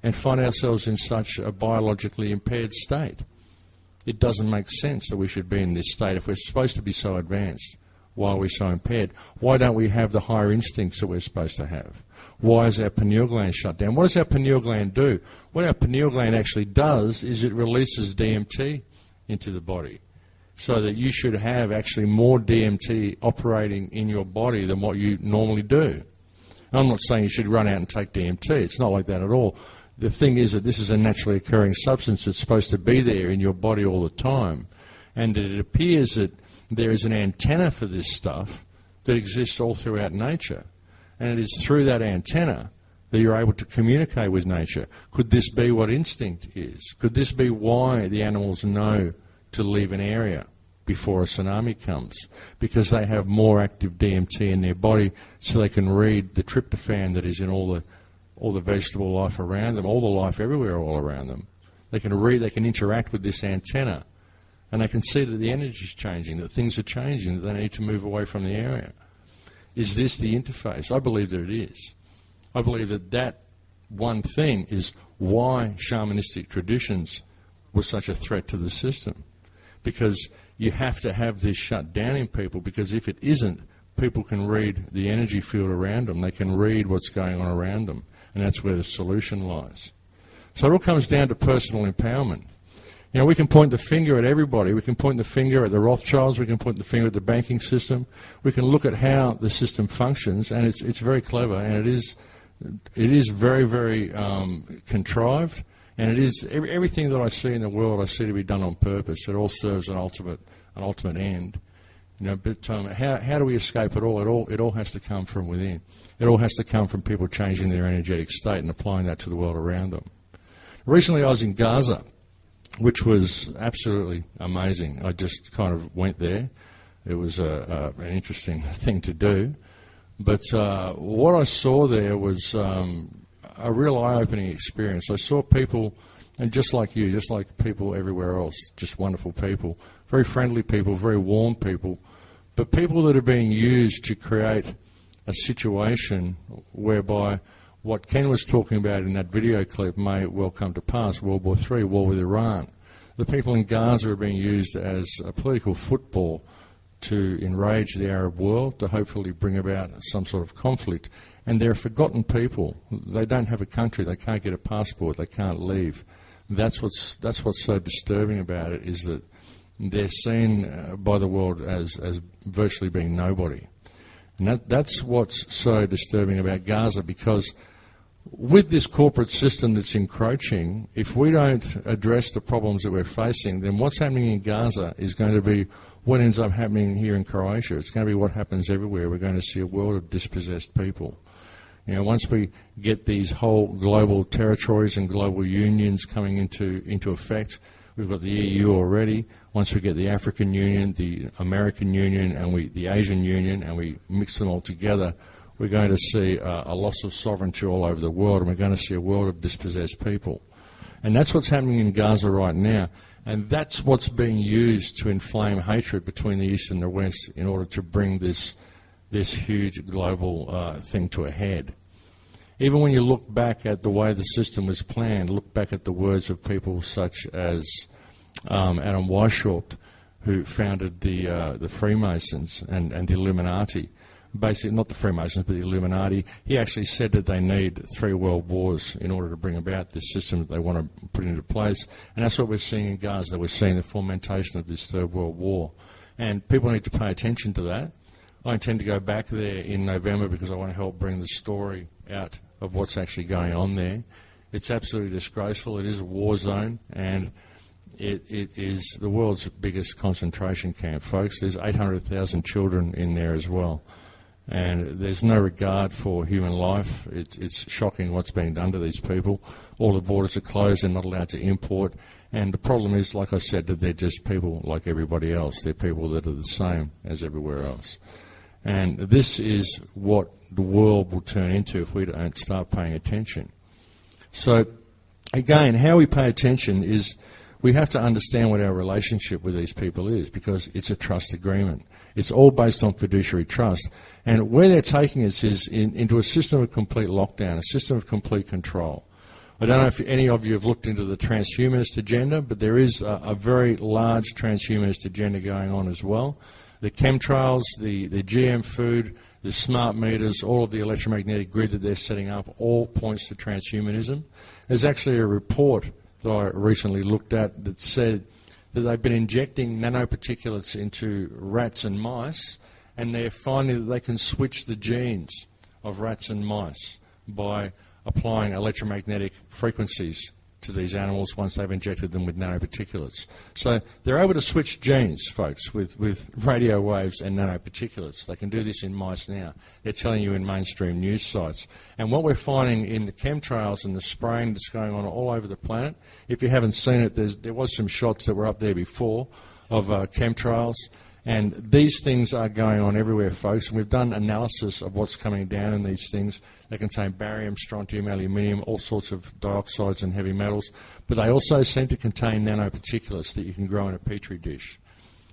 and find ourselves in such a biologically impaired state? It doesn't make sense that we should be in this state if we're supposed to be so advanced. Why are we so impaired? Why don't we have the higher instincts that we're supposed to have? Why is our pineal gland shut down? What does our pineal gland do? What our pineal gland actually does is it releases DMT into the body, so that you should have actually more DMT operating in your body than what you normally do. I'm not saying you should run out and take DMT. It's not like that at all. The thing is that this is a naturally occurring substance that's supposed to be there in your body all the time. And it appears that there is an antenna for this stuff that exists all throughout nature. And it is through that antenna that you're able to communicate with nature. Could this be what instinct is? Could this be why the animals know to leave an area before a tsunami comes? Because they have more active DMT in their body, so they can read the tryptophan that is in all the vegetable life around them, all the life everywhere all around them. They can read, they can interact with this antenna, and they can see that the energy is changing, that things are changing, that they need to move away from the area. Is this the interface? I believe that it is. I believe that that one thing is why shamanistic traditions were such a threat to the system. Because you have to have this shut down in people, because if it isn't, people can read the energy field around them. They can read what's going on around them. And that's where the solution lies. So it all comes down to personal empowerment. You know, we can point the finger at everybody. We can point the finger at the Rothschilds. We can point the finger at the banking system. We can look at how the system functions, and it's very clever, and it is very, very contrived, and it is everything that I see in the world I see to be done on purpose. It all serves an ultimate end. You know, but how do we escape it all? It all has to come from within. It all has to come from people changing their energetic state and applying that to the world around them. Recently I was in Gaza, which was absolutely amazing. I just kind of went there. It was an interesting thing to do. But what I saw there was a real eye-opening experience. I saw people, and just like you, just like people everywhere else, just wonderful people, very friendly people, very warm people, but people that are being used to create a situation whereby what Ken was talking about in that video clip may well come to pass, World War III, war with Iran. The people in Gaza are being used as a political football to enrage the Arab world, to hopefully bring about some sort of conflict. And they're forgotten people. They don't have a country, they can't get a passport, they can't leave. That's what's so disturbing about it, is that they're seen by the world as virtually being nobody. And that's what's so disturbing about Gaza, because with this corporate system that's encroaching, if we don't address the problems that we're facing, then what's happening in Gaza is going to be what ends up happening here in Croatia. It's going to be what happens everywhere. We're going to see a world of dispossessed people. You know, once we get these whole global territories and global unions coming into effect, we've got the EU already. Once we get the African Union, the American Union, and the Asian Union, and we mix them all together, we're going to see a loss of sovereignty all over the world, and we're going to see a world of dispossessed people. And that's what's happening in Gaza right now. And that's what's being used to inflame hatred between the East and the West in order to bring this huge global thing to a head. Even when you look back at the way the system was planned, look back at the words of people such as Adam Weishaupt, who founded the Freemasons and the Illuminati. Basically, not the Freemasons, but the Illuminati. He actually said that they need 3 world wars in order to bring about this system that they want to put into place. And that's what we're seeing in Gaza. We're seeing the fomentation of this 3rd World War. And people need to pay attention to that. I intend to go back there in November because I want to help bring the story out of what's actually going on there. It's absolutely disgraceful. It is a war zone, and it is the world's biggest concentration camp, folks. There's 800,000 children in there as well. And there's no regard for human life. It's shocking what's being done to these people. All the borders are closed. They're not allowed to import. And the problem is, like I said, that they're just people like everybody else. They're people that are the same as everywhere else. And this is what the world will turn into if we don't start paying attention. So, again, how we pay attention is we have to understand what our relationship with these people is, because it's a trust agreement. It's all based on fiduciary trust. And where they're taking us is into a system of complete lockdown, a system of complete control. I don't know if any of you have looked into the transhumanist agenda, but there is a very large transhumanist agenda going on as well. The chemtrails, the GM food, the smart meters, all of the electromagnetic grid that they're setting up, all points to transhumanism. There's actually a report that I recently looked at that said that they've been injecting nanoparticulates into rats and mice, and they're finding that they can switch the genes of rats and mice by applying electromagnetic frequencies to these animals once they've injected them with nanoparticulates. So they're able to switch genes, folks, with radio waves and nanoparticulates. They can do this in mice now. They're telling you in mainstream news sites. And what we're finding in the chemtrails and the spraying that's going on all over the planet, if you haven't seen it, there was some shots that were up there before of chemtrails. And these things are going on everywhere, folks, and we've done analysis of what's coming down in these things. They contain barium, strontium, aluminium, all sorts of dioxides and heavy metals, but they also seem to contain nanoparticulates that you can grow in a petri dish.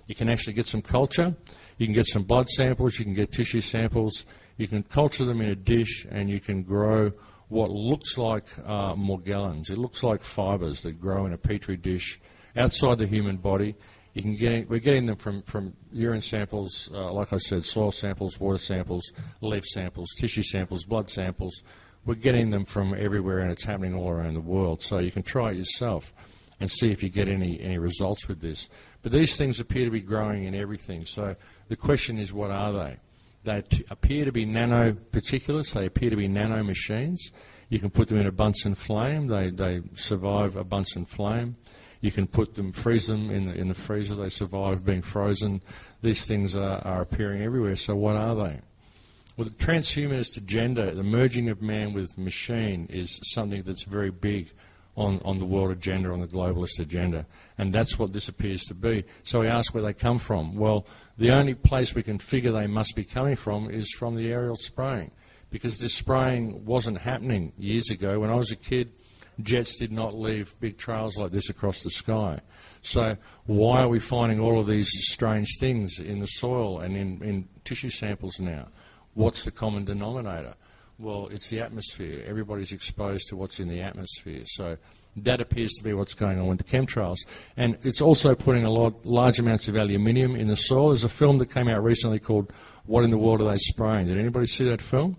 You can actually get some culture, you can get some blood samples, you can get tissue samples, you can culture them in a dish, and you can grow what looks like morgellons. It looks like fibres that grow in a petri dish outside the human body. We're getting them from urine samples, like I said, soil samples, water samples, leaf samples, tissue samples, blood samples. We're getting them from everywhere, and it's happening all around the world. So you can try it yourself and see if you get any results with this. But these things appear to be growing in everything. So the question is, what are they? They appear to be nanoparticulates. They appear to be nanomachines. You can put them in a Bunsen flame. They survive a Bunsen flame. You can freeze them in the freezer. They survive being frozen. These things are appearing everywhere. So what are they? Well, the transhumanist agenda, the merging of man with machine, is something that's very big on the world agenda, on the globalist agenda. And that's what this appears to be. So we ask where they come from. Well, the only place we can figure they must be coming from is from the aerial spraying, because this spraying wasn't happening years ago. When I was a kid, jets did not leave big trails like this across the sky. So why are we finding all of these strange things in the soil and in tissue samples now? What's the common denominator? Well, it's the atmosphere. Everybody's exposed to what's in the atmosphere. So that appears to be what's going on with the chemtrails. And it's also putting large amounts of aluminium in the soil. There's a film that came out recently called What in the World Are They Spraying? Did anybody see that film?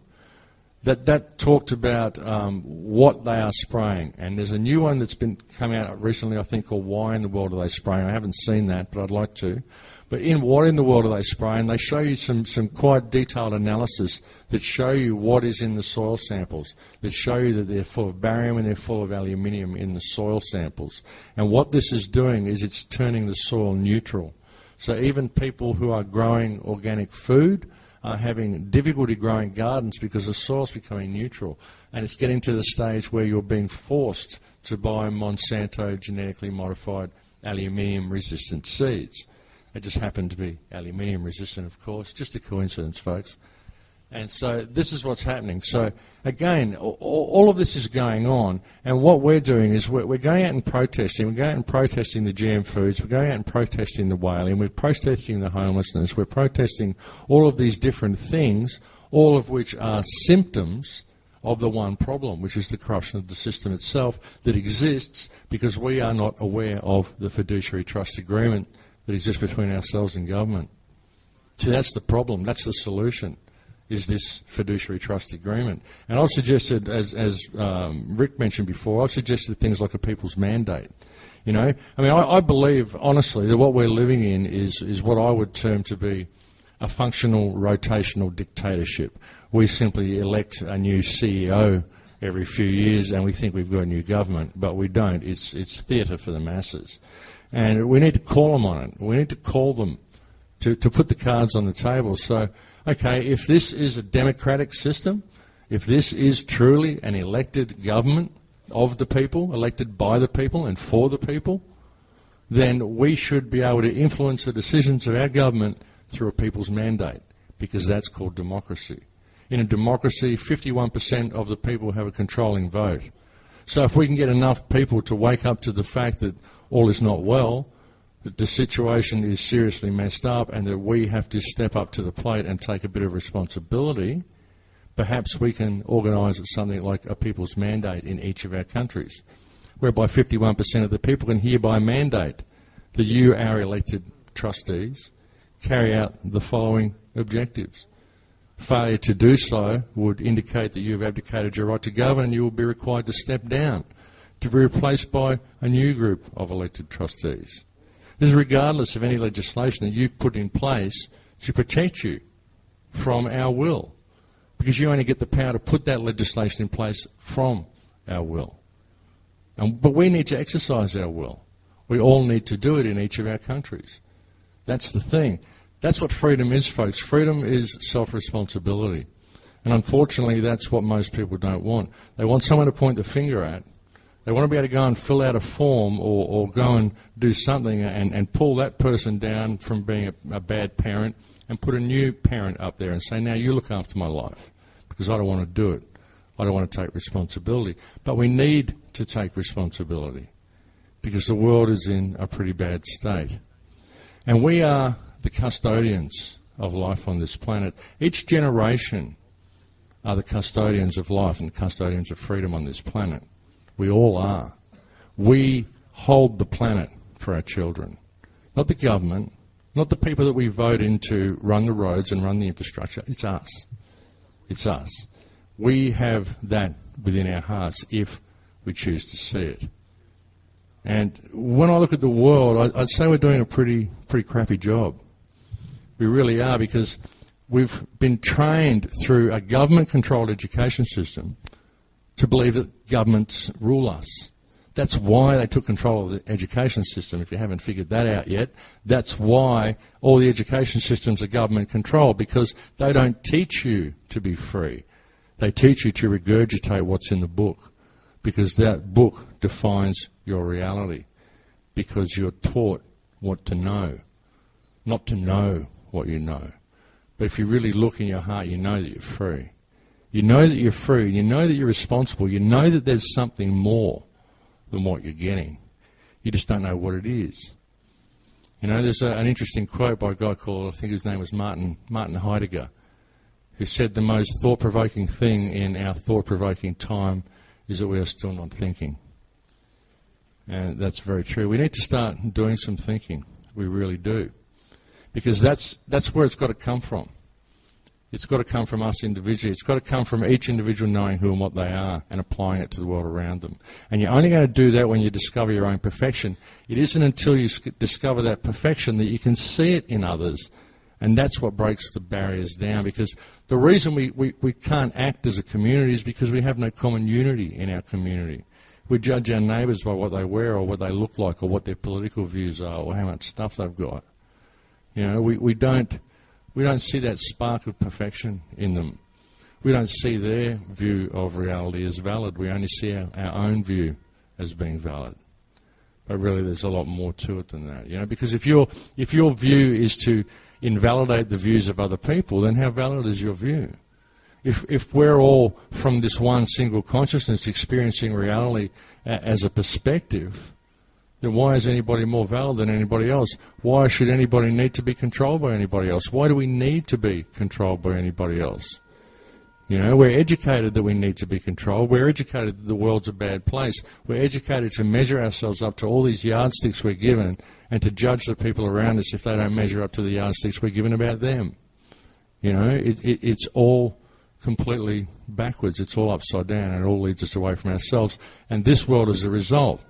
That talked about what they are spraying. And there's a new one that's come out recently, I think, called Why in the World Are They Spraying? I haven't seen that, but I'd like to. But in What in the World Are They Spraying, they show you some quite detailed analysis that show you what is in the soil samples, that show you that they're full of barium and they're full of aluminium in the soil samples. And what this is doing is it's turning the soil neutral. So even people who are growing organic food are having difficulty growing gardens because the soil's becoming neutral. And it's getting to the stage where you're being forced to buy Monsanto genetically modified aluminium-resistant seeds. They just happen to be aluminium-resistant, of course. Just a coincidence, folks. And so this is what's happening. So, again, all of this is going on, and what we're doing is we're going out and protesting. We're going out and protesting the GM foods. We're going out and protesting the whaling. We're protesting the homelessness. We're protesting all of these different things, all of which are symptoms of the one problem, which is the corruption of the system itself that exists because we are not aware of the fiduciary trust agreement that exists between ourselves and government. So that's the problem. That's the solution, is this fiduciary trust agreement. And I've suggested, as Rick mentioned before, I've suggested things like a people's mandate. You know, I mean, I believe, honestly, that what we're living in is what I would term to be a functional rotational dictatorship. We simply elect a new CEO every few years and we think we've got a new government, but we don't. It's theatre for the masses. And we need to call them on it. We need to call them to put the cards on the table. So, okay, if this is a democratic system, if this is truly an elected government of the people, elected by the people and for the people, then we should be able to influence the decisions of our government through a people's mandate, because that's called democracy. In a democracy, 51% of the people have a controlling vote. So if we can get enough people to wake up to the fact that all is not well, that the situation is seriously messed up, and that we have to step up to the plate and take a bit of responsibility, perhaps we can organise something like a people's mandate in each of our countries, whereby 51% of the people can hereby mandate that you, our elected trustees, carry out the following objectives. Failure to do so would indicate that you have abdicated your right to govern, and you will be required to step down to be replaced by a new group of elected trustees. This is regardless of any legislation that you've put in place to protect you from our will, because you only get the power to put that legislation in place from our will. But we need to exercise our will. We all need to do it in each of our countries. That's the thing. That's what freedom is, folks. Freedom is self-responsibility. And unfortunately, that's what most people don't want. They want someone to point the finger at. They want to be able to go and fill out a form or go and do something and pull that person down from being a bad parent and put a new parent up there and say, now you look after my life, because I don't want to do it. I don't want to take responsibility. But we need to take responsibility, because the world is in a pretty bad state. And we are the custodians of life on this planet. Each generation are the custodians of life and custodians of freedom on this planet. We all are. We hold the planet for our children. Not the government, not the people that we vote in to run the roads and run the infrastructure. It's us. It's us. We have that within our hearts if we choose to see it. And when I look at the world, I'd say we're doing a pretty crappy job. We really are, because we've been trained through a government-controlled education system to believe that governments rule us. That's why they took control of the education system, if you haven't figured that out yet. That's why all the education systems are government-controlled, because they don't teach you to be free. They teach you to regurgitate what's in the book, because that book defines your reality, because you're taught what to know, not to know what you know. But if you really look in your heart, you know that you're free. You know that you're free. You know that you're responsible. You know that there's something more than what you're getting. You just don't know what it is. You know, there's an interesting quote by a guy called, I think his name was Martin Heidegger, who said the most thought-provoking thing in our thought-provoking time is that we are still not thinking. And that's very true. We need to start doing some thinking. We really do. Because that's where it's got to come from. It's got to come from us individually. It's got to come from each individual knowing who and what they are and applying it to the world around them. And you're only going to do that when you discover your own perfection. It isn't until you discover that perfection that you can see it in others. And that's what breaks the barriers down, because the reason we can't act as a community is because we have no common unity in our community. We judge our neighbours by what they wear or what they look like or what their political views are or how much stuff they've got. You know, we don't see that spark of perfection in them. We don't see their view of reality as valid. We only see our own view as being valid. But really there's a lot more to it than that. You know, because if your view is to invalidate the views of other people, then how valid is your view? If we're all from this one single consciousness experiencing reality as a perspective, then why is anybody more valid than anybody else? Why should anybody need to be controlled by anybody else? Why do we need to be controlled by anybody else? You know, we're educated that we need to be controlled. We're educated that the world's a bad place. We're educated to measure ourselves up to all these yardsticks we're given and to judge the people around us if they don't measure up to the yardsticks we're given about them. You know, it's all completely backwards. It's all upside down, and it all leads us away from ourselves. And this world is a result.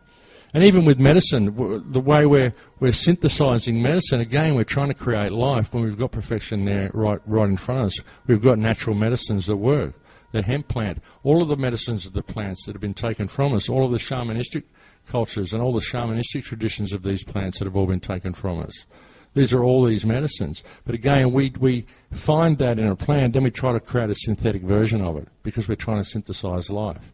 And even with medicine, the way we're synthesizing medicine, again, we're trying to create life when we've got perfection there right in front of us. We've got natural medicines that work. The hemp plant, all of the medicines of the plants that have been taken from us, all of the shamanistic cultures and all the shamanistic traditions of these plants that have all been taken from us. These are all these medicines. But again, we find that in a plant, then we try to create a synthetic version of it because we're trying to synthesize life.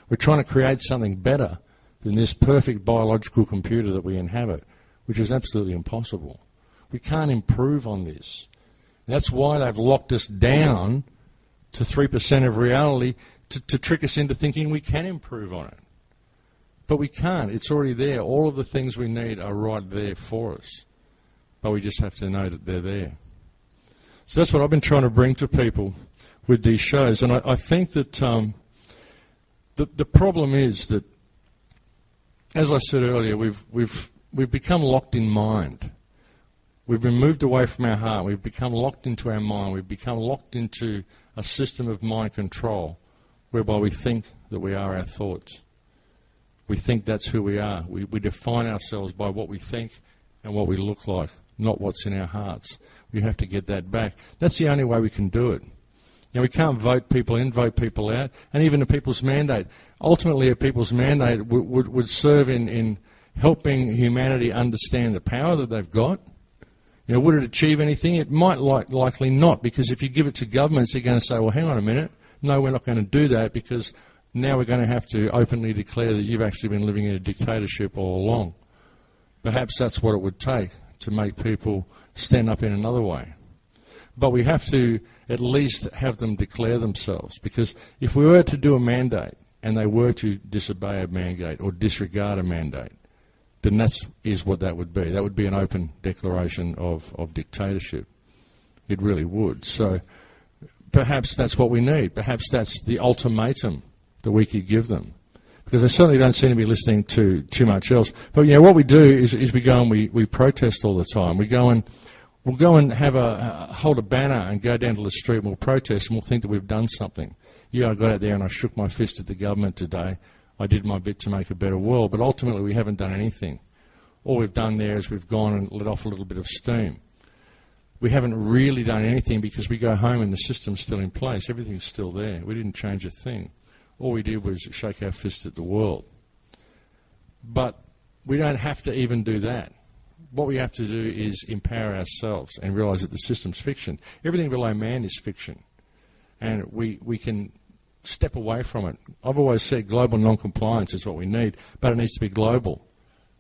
We're trying to create something better than this perfect biological computer that we inhabit, which is absolutely impossible. We can't improve on this. That's why they've locked us down to 3% of reality to trick us into thinking we can improve on it. But we can't. It's already there. All of the things we need are right there for us. But we just have to know that they're there. So that's what I've been trying to bring to people with these shows. And I think that the problem is that, as I said earlier, we've become locked in mind. We've been moved away from our heart. We've become locked into our mind. We've become locked into a system of mind control whereby we think that we are our thoughts. We think that's who we are. We define ourselves by what we think and what we look like, not what's in our hearts. We have to get that back. That's the only way we can do it. You know, we can't vote people in, vote people out, and even a people's mandate. Ultimately, a people's mandate would serve in helping humanity understand the power that they've got. You know, would it achieve anything? It might likely not, because if you give it to governments, they're going to say, well, hang on a minute. No, we're not going to do that because now we're going to have to openly declare that you've actually been living in a dictatorship all along. Perhaps that's what it would take to make people stand up in another way. But we have to at least have them declare themselves, because if we were to do a mandate and they were to disobey a mandate or disregard a mandate, then that is what that would be. That would be an open declaration of dictatorship. It really would. So perhaps that's what we need. Perhaps that's the ultimatum that we could give them, because they certainly don't seem to be listening to too much else. But you know, what we do is we go and we protest all the time. We'll go and hold a banner and go down to the street and we'll protest and we'll think that we've done something. Yeah, I got out there and I shook my fist at the government today. I did my bit to make a better world, but ultimately we haven't done anything. All we've done there is we've gone and let off a little bit of steam. We haven't really done anything because we go home and the system's still in place. Everything's still there. We didn't change a thing. All we did was shake our fist at the world. But we don't have to even do that. What we have to do is empower ourselves and realise that the system's fiction. Everything below man is fiction. And we can step away from it. I've always said global non-compliance is what we need, but it needs to be global.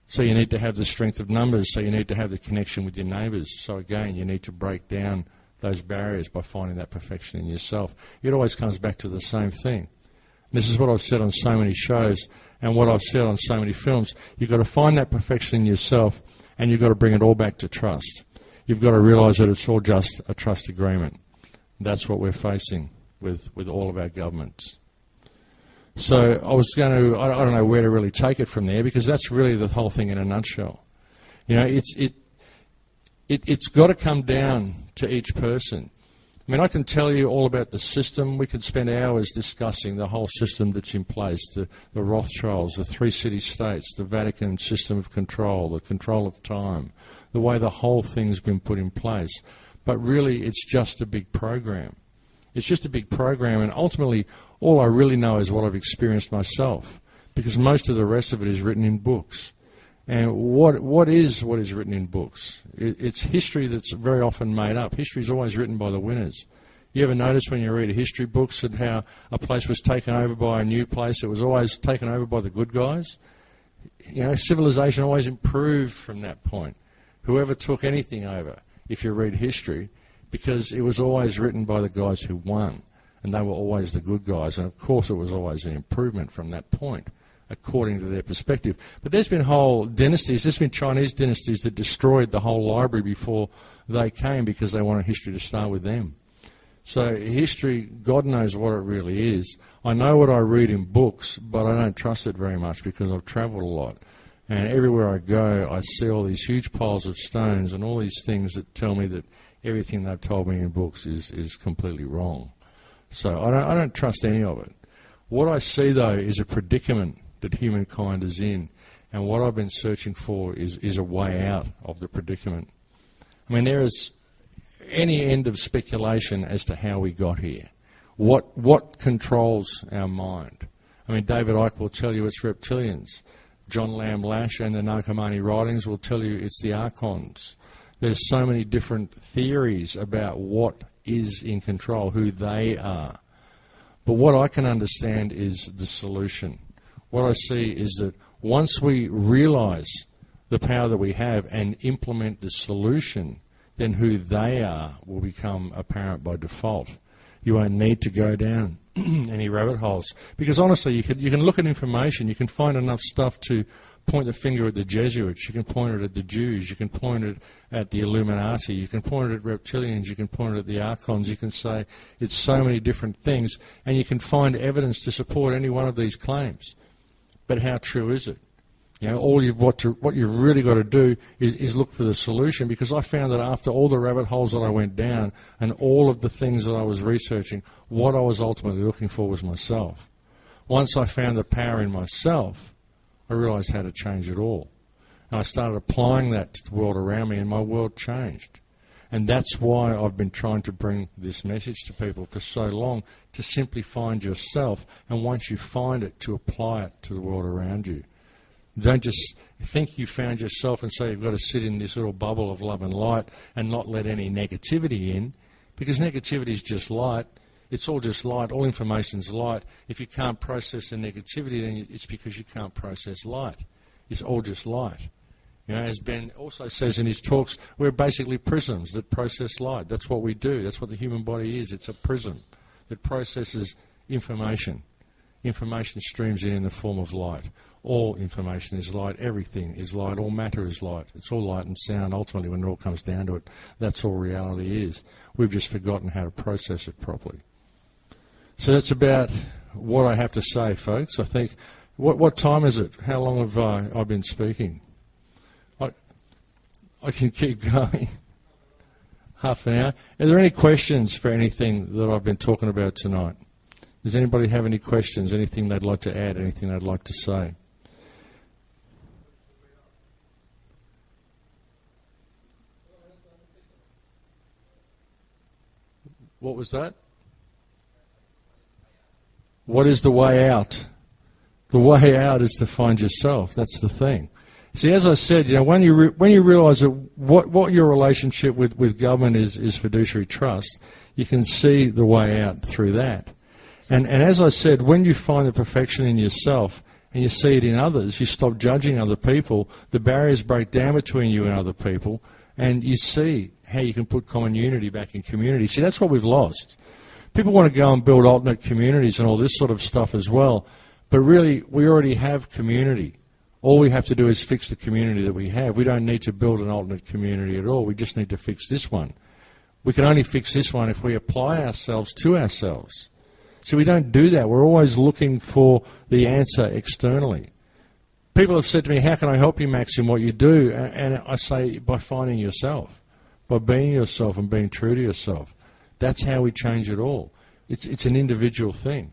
So you need to have the strength of numbers, so you need to have the connection with your neighbours. So again, you need to break down those barriers by finding that perfection in yourself. It always comes back to the same thing. And this is what I've said on so many shows and what I've said on so many films. You've got to find that perfection in yourself, and you've got to bring it all back to trust. You've got to realise that it's all just a trust agreement. That's what we're facing with all of our governments. So I was going to, I don't know where to really take it from there, because that's really the whole thing in a nutshell. You know, it's got to come down to each person. I mean, I can tell you all about the system. We could spend hours discussing the whole system that's in place, the Rothschilds, the three city-states, the Vatican system of control, the control of time, the way the whole thing's been put in place. But really, it's just a big program. It's just a big program, and ultimately, all I really know is what I've experienced myself, because most of the rest of it is written in books. And what is written in books? It's history that's very often made up. History is always written by the winners. You ever notice when you read history books that how a place was taken over by a new place, it was always taken over by the good guys? You know, civilization always improved from that point. Whoever took anything over, if you read history, because it was always written by the guys who won, and they were always the good guys, and of course it was always an improvement from that point, according to their perspective. But there's been whole dynasties, there's been Chinese dynasties that destroyed the whole library before they came because they wanted history to start with them. So history, God knows what it really is. I know what I read in books, but I don't trust it very much because I've travelled a lot. And everywhere I go, I see all these huge piles of stones and all these things that tell me that everything they've told me in books is completely wrong. So I don't trust any of it. What I see, though, is a predicament that humankind is in, and what I've been searching for is a way out of the predicament. I mean, there is any end of speculation as to how we got here. What controls our mind? I mean, David Icke will tell you it's reptilians. John Lamb Lash and the Narcomanni writings will tell you it's the archons. There's so many different theories about what is in control, who they are. But what I can understand is the solution. What I see is that once we realise the power that we have and implement the solution, then who they are will become apparent by default. You won't need to go down any rabbit holes. Because honestly, you can look at information, you can find enough stuff to point the finger at the Jesuits, you can point it at the Jews, you can point it at the Illuminati, you can point it at reptilians, you can point it at the Archons, you can say it's so many different things, and you can find evidence to support any one of these claims. But how true is it? You know, what you've really got to do is look for the solution, because I found that after all the rabbit holes that I went down and all of the things that I was researching, what I was ultimately looking for was myself. Once I found the power in myself, I realised how to change it all. And I started applying that to the world around me, and my world changed. And that's why I've been trying to bring this message to people for so long, to simply find yourself, and once you find it, to apply it to the world around you. Don't just think you found yourself and say you've got to sit in this little bubble of love and light and not let any negativity in, because negativity is just light. It's all just light. All information's light. If you can't process the negativity, then it's because you can't process light. It's all just light. You know, as Ben also says in his talks, we're basically prisms that process light. That's what we do. That's what the human body is. It's a prism that processes information. Information streams in the form of light. All information is light. Everything is light. All matter is light. It's all light and sound. Ultimately, when it all comes down to it, that's all reality is. We've just forgotten how to process it properly. So that's about what I have to say, folks. I think, what time is it? How long have I been speaking? I can keep going. Half an hour. Are there any questions for anything that I've been talking about tonight? Does anybody have any questions, anything they'd like to add, anything they'd like to say? What was that? What is the way out? The way out is to find yourself. That's the thing. See, as I said, you know, when you realise that what your relationship with government is fiduciary trust, you can see the way out through that. And as I said, when you find the perfection in yourself and you see it in others, you stop judging other people, the barriers break down between you and other people, and you see how you can put common unity back in community. See, that's what we've lost. People want to go and build alternate communities and all this sort of stuff as well, but really, we already have community. All we have to do is fix the community that we have. We don't need to build an alternate community at all. We just need to fix this one. We can only fix this one if we apply ourselves to ourselves. So we don't do that. We're always looking for the answer externally. People have said to me, how can I help you, Max, in what you do? And I say, by finding yourself, by being yourself and being true to yourself. That's how we change it all. It's an individual thing.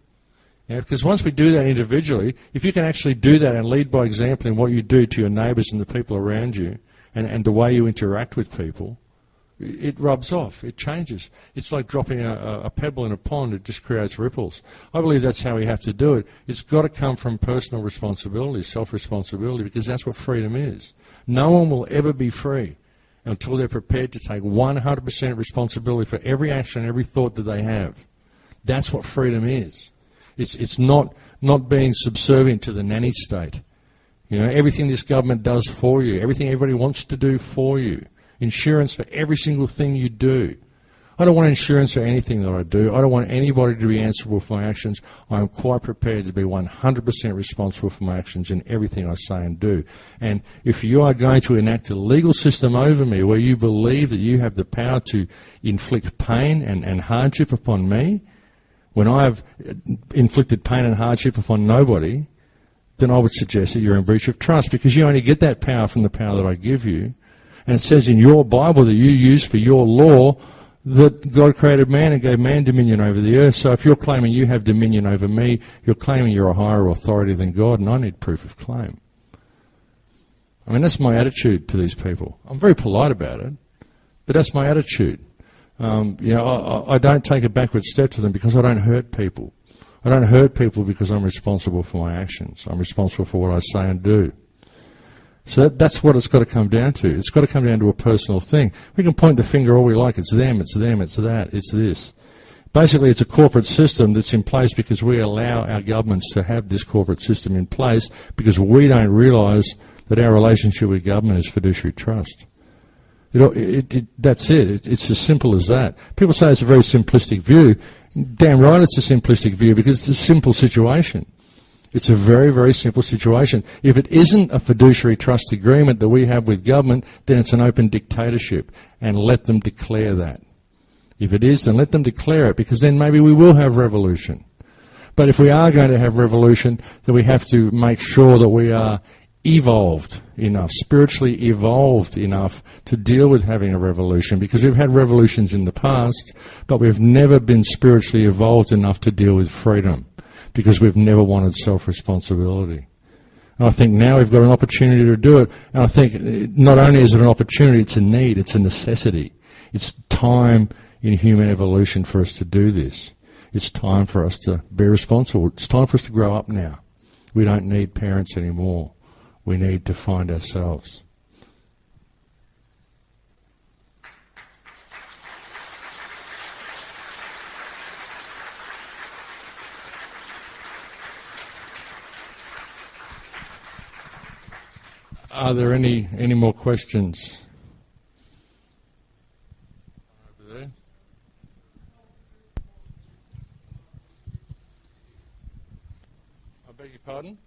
You know, because once we do that individually, if you can actually do that and lead by example in what you do to your neighbours and the people around you, and the way you interact with people, it rubs off. It changes. It's like dropping a pebble in a pond. It just creates ripples. I believe that's how we have to do it. It's got to come from personal responsibility, self-responsibility, because that's what freedom is. No one will ever be free until they're prepared to take 100% responsibility for every action, every thought that they have. That's what freedom is. It's not being subservient to the nanny state. You know, everything this government does for you, everything everybody wants to do for you, insurance for every single thing you do. I don't want insurance for anything that I do. I don't want anybody to be answerable for my actions. I am quite prepared to be 100% responsible for my actions in everything I say and do. And if you are going to enact a legal system over me where you believe that you have the power to inflict pain and hardship upon me, when I have inflicted pain and hardship upon nobody, then I would suggest that you're in breach of trust, because you only get that power from the power that I give you. And it says in your Bible that you use for your law that God created man and gave man dominion over the earth. So if you're claiming you have dominion over me, you're claiming you're a higher authority than God, and I need proof of claim. I mean, that's my attitude to these people. I'm very polite about it, but that's my attitude. I don't take a backward step to them because I don't hurt people. I don't hurt people because I'm responsible for my actions. I'm responsible for what I say and do. So that's what it's got to come down to. It's got to come down to a personal thing. We can point the finger all we like. It's them, it's them, it's that, it's this. Basically, it's a corporate system that's in place because we allow our governments to have this corporate system in place because we don't realise that our relationship with government is fiduciary trust. That's it. It's as simple as that. People say it's a very simplistic view. Damn right it's a simplistic view because it's a simple situation. It's a very, very simple situation. If it isn't a fiduciary trust agreement that we have with government, then it's an open dictatorship, and let them declare that. If it is, then let them declare it, because then maybe we will have revolution. But if we are going to have revolution, then we have to make sure that we are evolved enough, spiritually evolved enough to deal with having a revolution, because we've had revolutions in the past, but we've never been spiritually evolved enough to deal with freedom, because we've never wanted self-responsibility. And I think now we've got an opportunity to do it, and I think not only is it an opportunity, it's a need, it's a necessity. It's time in human evolution for us to do this. It's time for us to be responsible. It's time for us to grow up now. We don't need parents anymore. We need to find ourselves. Are there any more questions? Over there. I beg your pardon?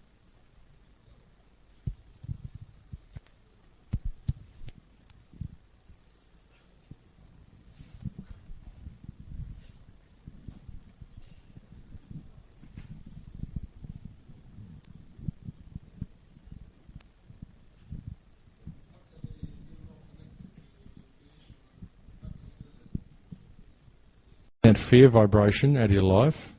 That fear vibration out of your life.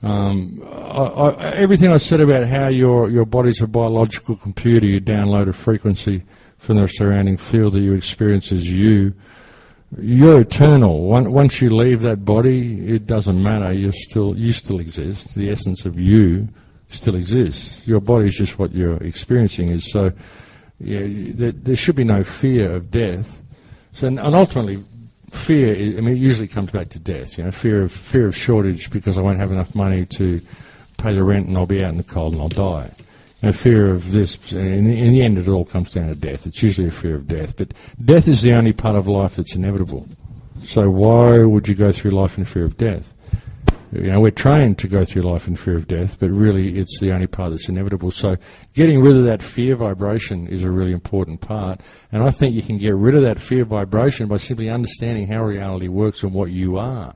Everything I said about how your body's a biological computer, you download a frequency from the surrounding field that you experience as you. You're eternal. Once you leave that body, it doesn't matter. You still exist. The essence of you still exists. Your body is just what you're experiencing is. So there should be no fear of death. So, and ultimately, fear, it usually comes back to death. Fear of shortage because I won't have enough money to pay the rent and I'll be out in the cold and I'll die. Fear of this, in the end it all comes down to death. It's usually a fear of death. But death is the only part of life that's inevitable. So why would you go through life in fear of death? We're trained to go through life in fear of death, but really it's the only part that's inevitable. So getting rid of that fear vibration is a really important part. And I think you can get rid of that fear vibration by simply understanding how reality works and what you are.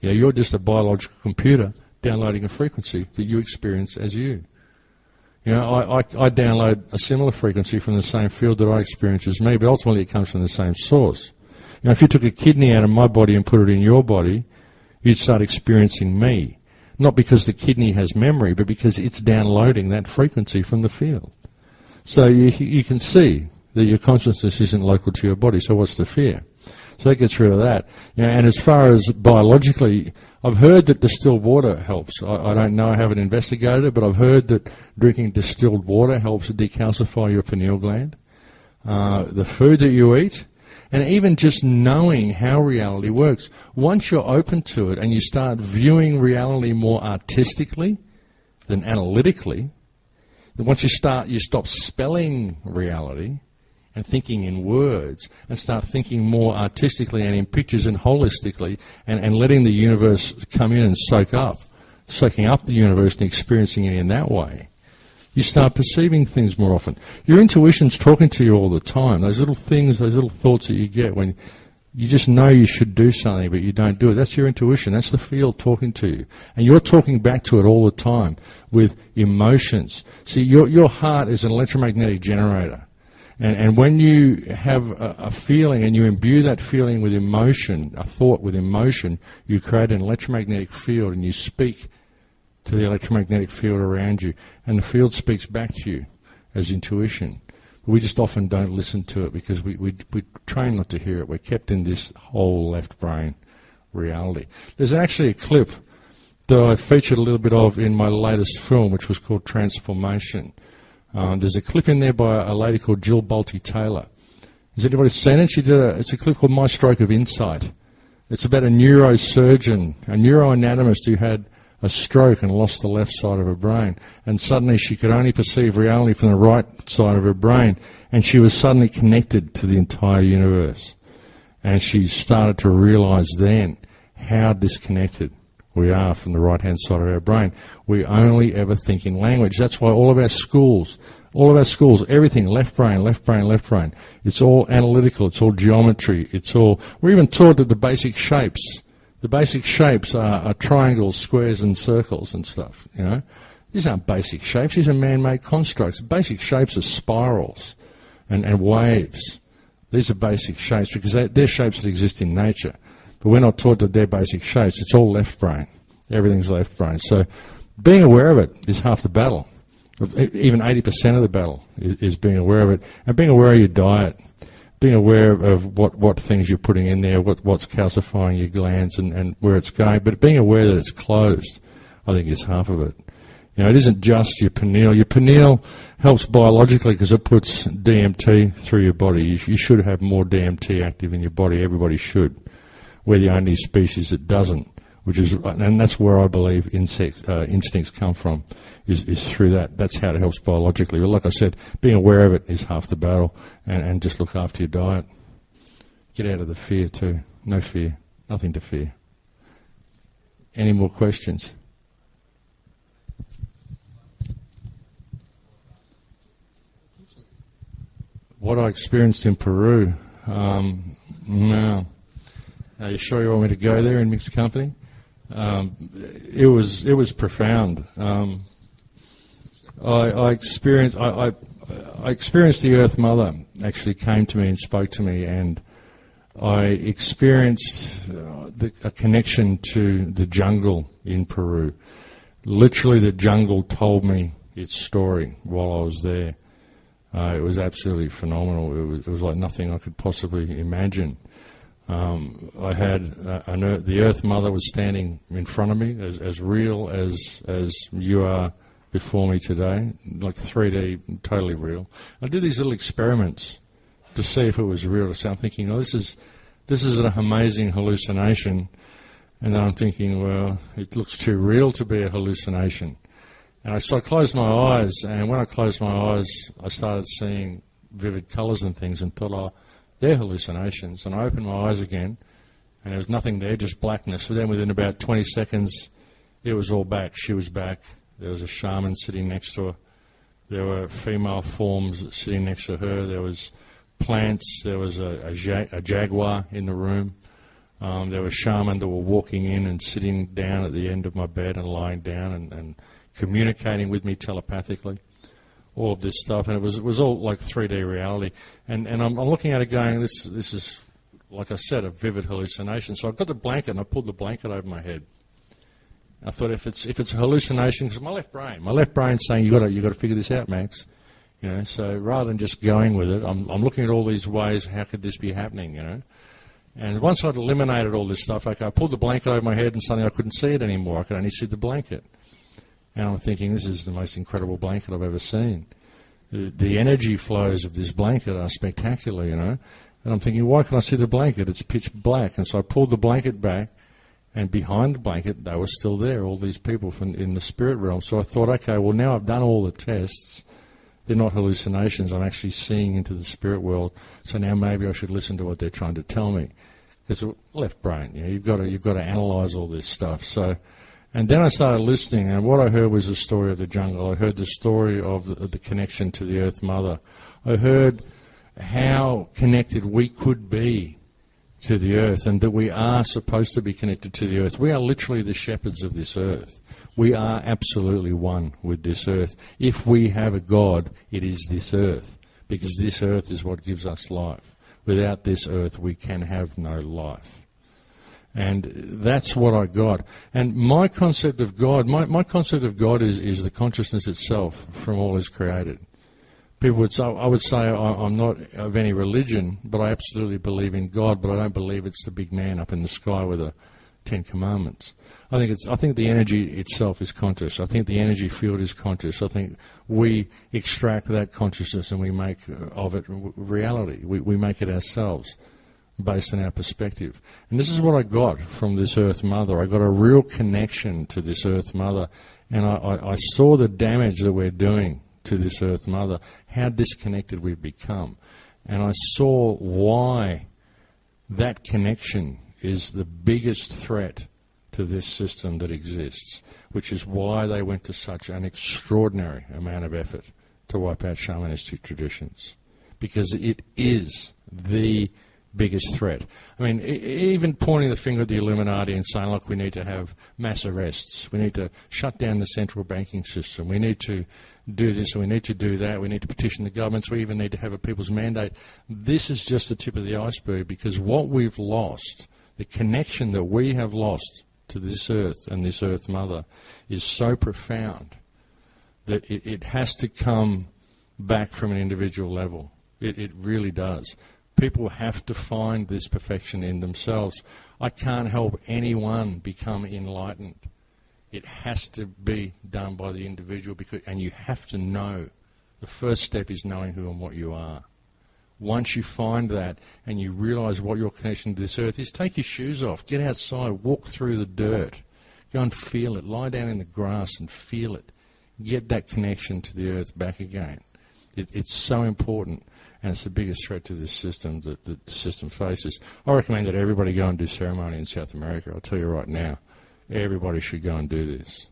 You're just a biological computer downloading a frequency that you experience as you. I download a similar frequency from the same field that I experience as me, but ultimately it comes from the same source. If you took a kidney out of my body and put it in your body, you'd start experiencing me. Not because the kidney has memory, but because it's downloading that frequency from the field. So you can see that your consciousness isn't local to your body, so what's the fear? So that gets rid of that. And as far as biologically, I've heard that distilled water helps. I don't know, I haven't investigated it, but I've heard that drinking distilled water helps to decalcify your pineal gland. The food that you eat, and even just knowing how reality works. Once you're open to it and you start viewing reality more artistically than analytically, then once you stop spelling reality and thinking in words and start thinking more artistically and in pictures and holistically and letting the universe come in and soaking up the universe and experiencing it in that way, you start perceiving things more often. Your intuition's talking to you all the time. Those little things, those little thoughts that you get when you just know you should do something but you don't do it. That's your intuition. That's the field talking to you. And you're talking back to it all the time with emotions. See, your heart is an electromagnetic generator. And when you have a feeling and you imbue that feeling with emotion, a thought with emotion, you create an electromagnetic field and you speak to the electromagnetic field around you, and the field speaks back to you as intuition. But we just often don't listen to it because we train not to hear it. We're kept in this whole left brain reality. There's actually a clip that I featured a little bit of in my latest film, which was called Transformation. There's a clip in there by a lady called Jill Bolte Taylor. Has anybody seen it? It's a clip called My Stroke of Insight. It's about a neurosurgeon, a neuroanatomist who had a stroke and lost the left side of her brain. And suddenly she could only perceive reality from the right side of her brain. And she was suddenly connected to the entire universe. And she started to realize then how disconnected we are from the right-hand side of our brain. We only ever think in language. That's why all of our schools, everything, left brain, left brain, left brain. It's all analytical, it's all geometry, we're even taught that the basic shapes are triangles, squares and circles and stuff, you know. These aren't basic shapes, these are man-made constructs. Basic shapes are spirals and waves. These are basic shapes because they're shapes that exist in nature. But we're not taught that they're basic shapes. It's all left brain. Everything's left brain. So being aware of it is half the battle. Even 80% of the battle is being aware of it. And being aware of your diet, being aware of what things you're putting in there, what's calcifying your glands and where it's going. But being aware that it's closed, I think, is half of it. You know, it isn't just your pineal. Your pineal helps biologically because it puts DMT through your body. You should have more DMT active in your body. Everybody should. We're the only species that doesn't, and that's where I believe instincts come from, is through that. That's how it helps biologically. But like I said, being aware of it is half the battle, and just look after your diet. Get out of the fear too. No fear. Nothing to fear. Any more questions? What I experienced in Peru, no. Are you sure you want me to go there in mixed company? It was profound. I experienced the Earth Mother actually came to me and spoke to me, and I experienced a connection to the jungle in Peru. Literally, the jungle told me its story while I was there. It was absolutely phenomenal. It was like nothing I could possibly imagine. I had the Earth Mother was standing in front of me, as real as you are before me today, like 3D, totally real. I did these little experiments to see if it was real. So I'm thinking, oh, this is an amazing hallucination, and then I'm thinking, well, it looks too real to be a hallucination. And so I closed my eyes, and when I closed my eyes, I started seeing vivid colours and things, and thought, oh, they're hallucinations. And I opened my eyes again, and there was nothing there, just blackness. But then within about 20 seconds, it was all back. She was back. There was a shaman sitting next to her. There were female forms sitting next to her. There was plants. There was a jaguar in the room. There were shaman that were walking in and sitting down at the end of my bed and lying down and communicating with me telepathically. All of this stuff, and it was all like 3D reality. And I'm looking at it going, this is, like I said, a vivid hallucination. So I got the blanket and I pulled the blanket over my head. I thought if it's a hallucination, because my left brain's saying you got to figure this out, Max. You know, so rather than just going with it, I'm looking at all these ways. How could this be happening? You know, and once I'd eliminated all this stuff, I pulled the blanket over my head, and suddenly I couldn't see it anymore. I could only see the blanket. And I'm thinking, this is the most incredible blanket I've ever seen. The energy flows of this blanket are spectacular, you know. And I'm thinking, why can't I see the blanket? It's pitch black. And so I pulled the blanket back, and behind the blanket, they were still there, all these people from in the spirit realm. So I thought, okay, well, now I've done all the tests. They're not hallucinations. I'm actually seeing into the spirit world. So now maybe I should listen to what they're trying to tell me. It's a left brain. You know, you've got to analyze all this stuff. So. And then I started listening, and what I heard was the story of the jungle. I heard the story of the connection to the Earth Mother. I heard how connected we could be to the Earth, and that we are supposed to be connected to the Earth. We are literally the shepherds of this Earth. We are absolutely one with this Earth. If we have a God, it is this Earth, because this Earth is what gives us life. Without this Earth, we can have no life. And that's what I got. And my concept of God, my concept of God is the consciousness itself from all is created. People would say, I would say I'm not of any religion, but I absolutely believe in God, but I don't believe it's the big man up in the sky with a Ten Commandments. I think the energy itself is conscious. I think the energy field is conscious. I think we extract that consciousness and we make of it reality. We make it ourselves based on our perspective. And this is what I got from this Earth Mother. I got a real connection to this Earth Mother, and I saw the damage that we're doing to this Earth Mother, how disconnected we've become. And I saw why that connection is the biggest threat to this system that exists, which is why they went to such an extraordinary amount of effort to wipe out shamanistic traditions, because it is the biggest threat. I mean, even pointing the finger at the Illuminati and saying, look, we need to have mass arrests, we need to shut down the central banking system, we need to do this, and we need to do that, we need to petition the governments, we even need to have a people's mandate. This is just the tip of the iceberg, because what we've lost, the connection that we have lost to this Earth and this Earth Mother is so profound that it has to come back from an individual level. It really does. People have to find this perfection in themselves. I can't help anyone become enlightened. It has to be done by the individual, and you have to know. The first step is knowing who and what you are. Once you find that and you realize what your connection to this earth is, take your shoes off, get outside, walk through the dirt, go and feel it, lie down in the grass and feel it. Get that connection to the earth back again. It's so important, and it's the biggest threat to this system that the system faces. I recommend that everybody go and do ceremony in South America. I'll tell you right now, everybody should go and do this.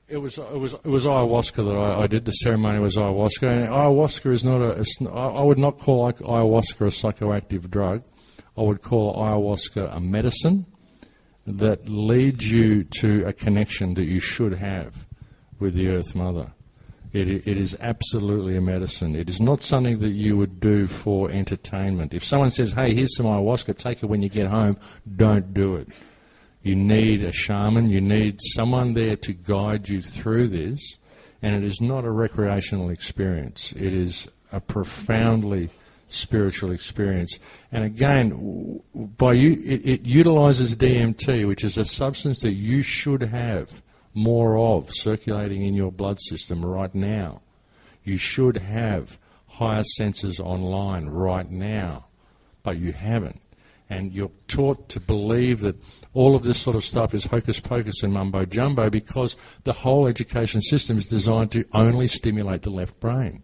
It was ayahuasca that I did. The ceremony was ayahuasca, and ayahuasca is not I would not call ayahuasca a psychoactive drug. I would call ayahuasca a medicine that leads you to a connection that you should have with the Earth Mother. It is absolutely a medicine. It is not something that you would do for entertainment. If someone says, hey, here's some ayahuasca, take it when you get home, don't do it. You need a shaman, you need someone there to guide you through this, and it is not a recreational experience. It is a profoundly spiritual experience. And again, it utilizes DMT, which is a substance that you should have more of circulating in your blood system right now. You should have higher senses online right now, but you haven't. And you're taught to believe that all of this sort of stuff is hocus pocus and mumbo jumbo because the whole education system is designed to only stimulate the left brain.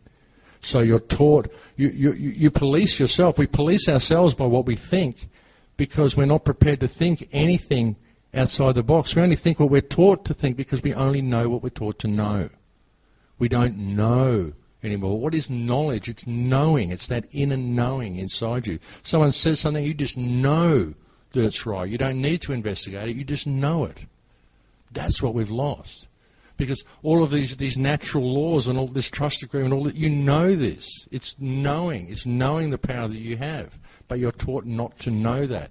So you're taught, you police yourself. We police ourselves by what we think because we're not prepared to think anything outside the box. We only think what we're taught to think because we only know what we're taught to know. We don't know anymore. What is knowledge? It's knowing. It's that inner knowing inside you. Someone says something, you just know that it's right. You don't need to investigate it. You just know it. That's what we've lost. Because all of these natural laws and all this trust agreement, all that, you know this. It's knowing. It's knowing the power that you have. But you're taught not to know that.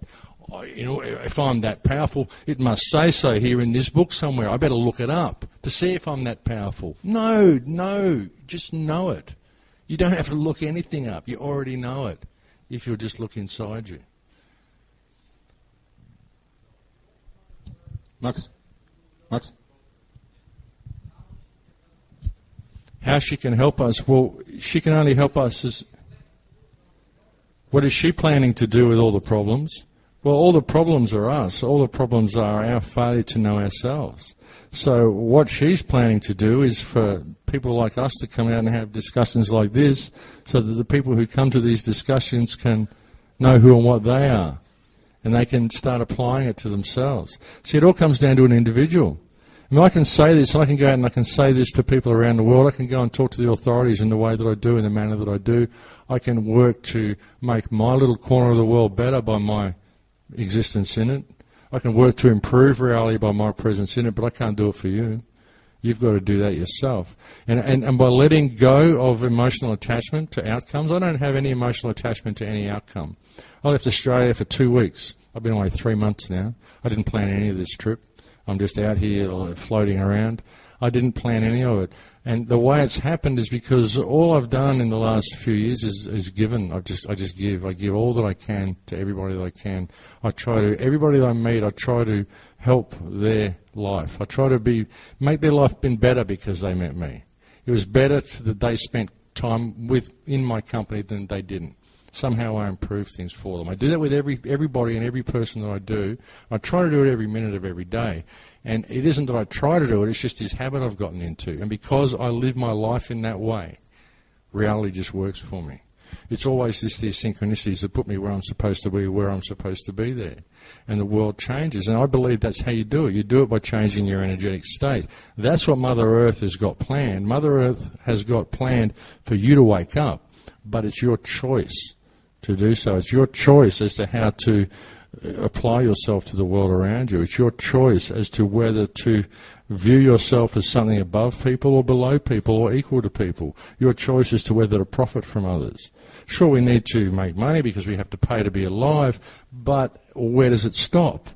You know, if I'm that powerful, it must say so here in this book somewhere. I better look it up to see if I'm that powerful. No, just know it. You don't have to look anything up. You already know it if you'll just look inside you. Max? How she can help us? Well, she can only help us as... What is she planning to do with all the problems? Well, all the problems are us. All the problems are our failure to know ourselves. So what she's planning to do is for people like us to come out and have discussions like this so that the people who come to these discussions can know who and what they are and they can start applying it to themselves. See, it all comes down to an individual. I mean, I can say this, and I can go out and I can say this to people around the world. I can go and talk to the authorities in the way that I do, in the manner that I do. I can work to make my little corner of the world better by my existence in it. I can work to improve reality by my presence in it, but I can't do it for you. You've got to do that yourself. And by letting go of emotional attachment to outcomes, I don't have any emotional attachment to any outcome. I left Australia for 2 weeks. I've been away 3 months now. I didn't plan any of this trip. I'm just out here floating around. I didn't plan any of it. And the way it's happened is because all I've done in the last few years is given. I just give. I give all that I can to everybody that I can. Everybody that I meet, I try to help their life. I try to make their life better because they met me. It was better that they spent time in my company than they didn't. Somehow I improve things for them. I do that with everybody and every person that I do. I try to do it every minute of every day. And it isn't that I try to do it, it's just this habit I've gotten into. And because I live my life in that way, reality just works for me. It's always these synchronicities that put me where I'm supposed to be there. And the world changes. And I believe that's how you do it. You do it by changing your energetic state. That's what Mother Earth has got planned. Mother Earth has got planned for you to wake up. But it's your choice to do so. It's your choice as to how to apply yourself to the world around you. It's your choice as to whether to view yourself as something above people or below people or equal to people. Your choice as to whether to profit from others. Sure, we need to make money because we have to pay to be alive, but where does it stop?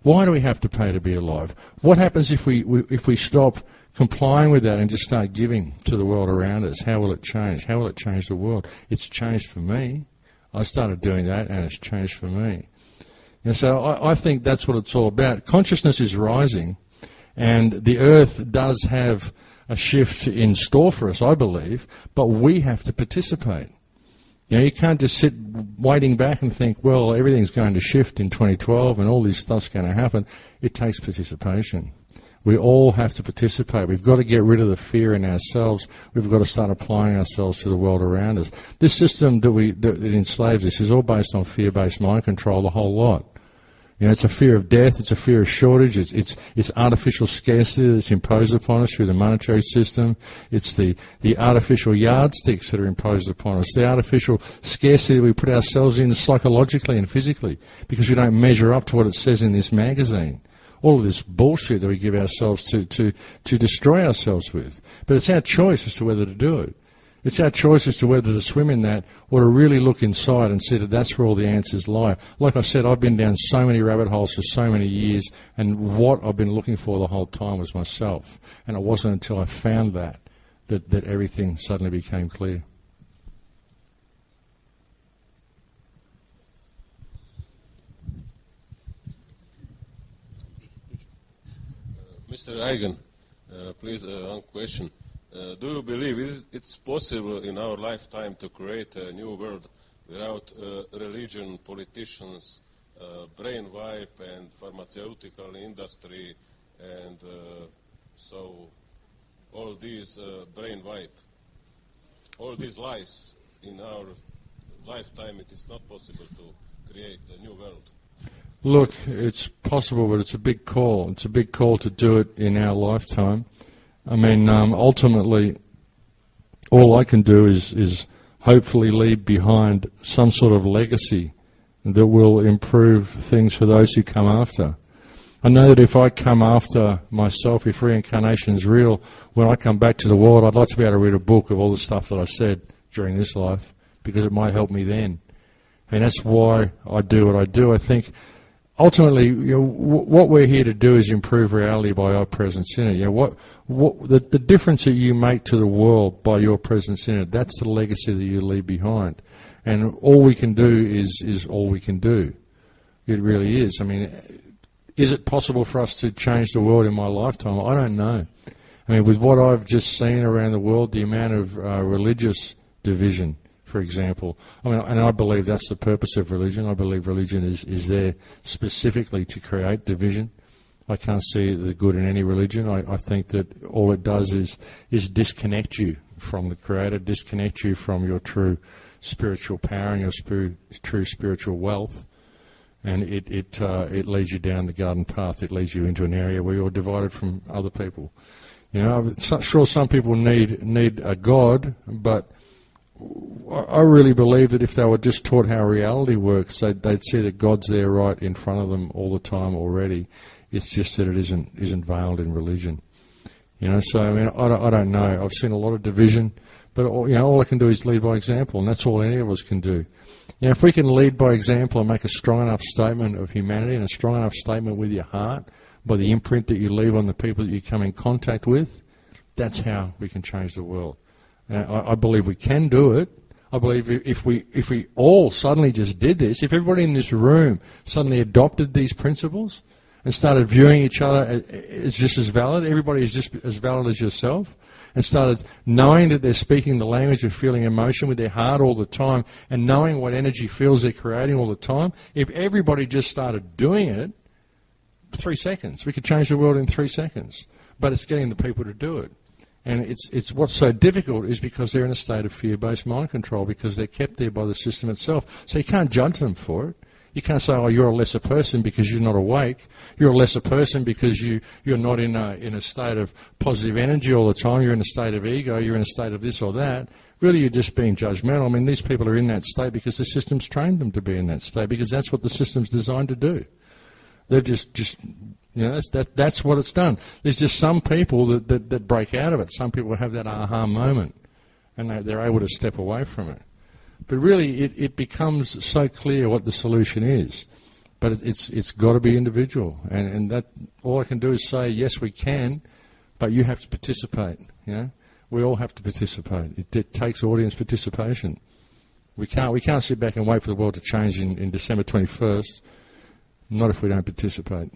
Why do we have to pay to be alive? What happens if we stop complying with that and just start giving to the world around us? How will it change? How will it change the world? It's changed for me. I started doing that and it's changed for me. And so I think that's what it's all about. Consciousness is rising, and the earth does have a shift in store for us, I believe, but we have to participate. You know, you can't just sit waiting back and think, well, everything's going to shift in 2012 and all this stuff's going to happen. It takes participation. We all have to participate. We've got to get rid of the fear in ourselves. We've got to start applying ourselves to the world around us. This system that enslaves us is all based on fear-based mind control, the whole lot. You know, it's a fear of death, it's a fear of shortage, it's artificial scarcity that's imposed upon us through the monetary system, it's the artificial yardsticks that are imposed upon us, the artificial scarcity that we put ourselves in psychologically and physically because we don't measure up to what it says in this magazine. All of this bullshit that we give ourselves to destroy ourselves with. But it's our choice as to whether to do it. It's our choice as to whether to swim in that or to really look inside and see that that's where all the answers lie. Like I said, I've been down so many rabbit holes for so many years, and what I've been looking for the whole time was myself. And it wasn't until I found that everything suddenly became clear. Mr. Eigen, please, one question. Do you believe it's possible in our lifetime to create a new world without religion, politicians, brain wipe, and pharmaceutical industry, and so all these brain wipe, all these lies in our lifetime? It is not possible to create a new world. Look, it's possible, but it's a big call. It's a big call to do it in our lifetime. I mean, ultimately, all I can do is hopefully leave behind some sort of legacy that will improve things for those who come after. I know that if I come after myself, if reincarnation is real, when I come back to the world, I'd like to be able to read a book of all the stuff that I said during this life, because it might help me then. And that's why I do what I do. I think ultimately, what we're here to do is improve reality by our presence in it. The difference that you make to the world by your presence in it, that's the legacy that you leave behind. And all we can do is all we can do. It really is. I mean, is it possible for us to change the world in my lifetime? I don't know. I mean, with what I've just seen around the world, the amount of religious division, for example. I mean, and I believe that's the purpose of religion. I believe religion is there specifically to create division. I can't see the good in any religion. I think that all it does is disconnect you from the Creator, disconnect you from your true spiritual power and your true spiritual wealth, and it leads you down the garden path. It leads you into an area where you're divided from other people. You know, I'm sure some people need a God, but I really believe that if they were just taught how reality works, they'd see that God's there right in front of them all the time already. It's just that it isn't veiled in religion. You know, so I mean, I don't know. I've seen a lot of division, but all I can do is lead by example, and that's all any of us can do. You know, if we can lead by example and make a strong enough statement of humanity and a strong enough statement with your heart, by the imprint that you leave on the people that you come in contact with, That's how we can change the world. I believe we can do it. I believe if we all suddenly just did this, if everybody in this room suddenly adopted these principles and started viewing each other as just as valid, everybody is just as valid as yourself, and started knowing that they're speaking the language of feeling emotion with their heart all the time, and knowing what energy feels they're creating all the time, if everybody just started doing it, 3 seconds. We could change the world in 3 seconds. But it's getting the people to do it. And it's what's so difficult is because they're in a state of fear-based mind control, because they're kept there by the system itself. So you can't judge them for it. You can't say, oh, you're a lesser person because you're not awake. You're a lesser person because you're not in a state of positive energy all the time. You're in a state of ego. You're in a state of this or that. Really, you're just being judgmental. I mean, these people are in that state because the system's trained them to be in that state, because that's what the system's designed to do. They've just you know, that's what it's done. There's just some people that break out of it. Some people have that aha moment, and they're able to step away from it. But really, it becomes so clear what the solution is. But it's got to be individual, and that all I can do is say, yes, we can, but you have to participate. You know, we all have to participate. It takes audience participation. We can't sit back and wait for the world to change in December 21st. Not if we don't participate.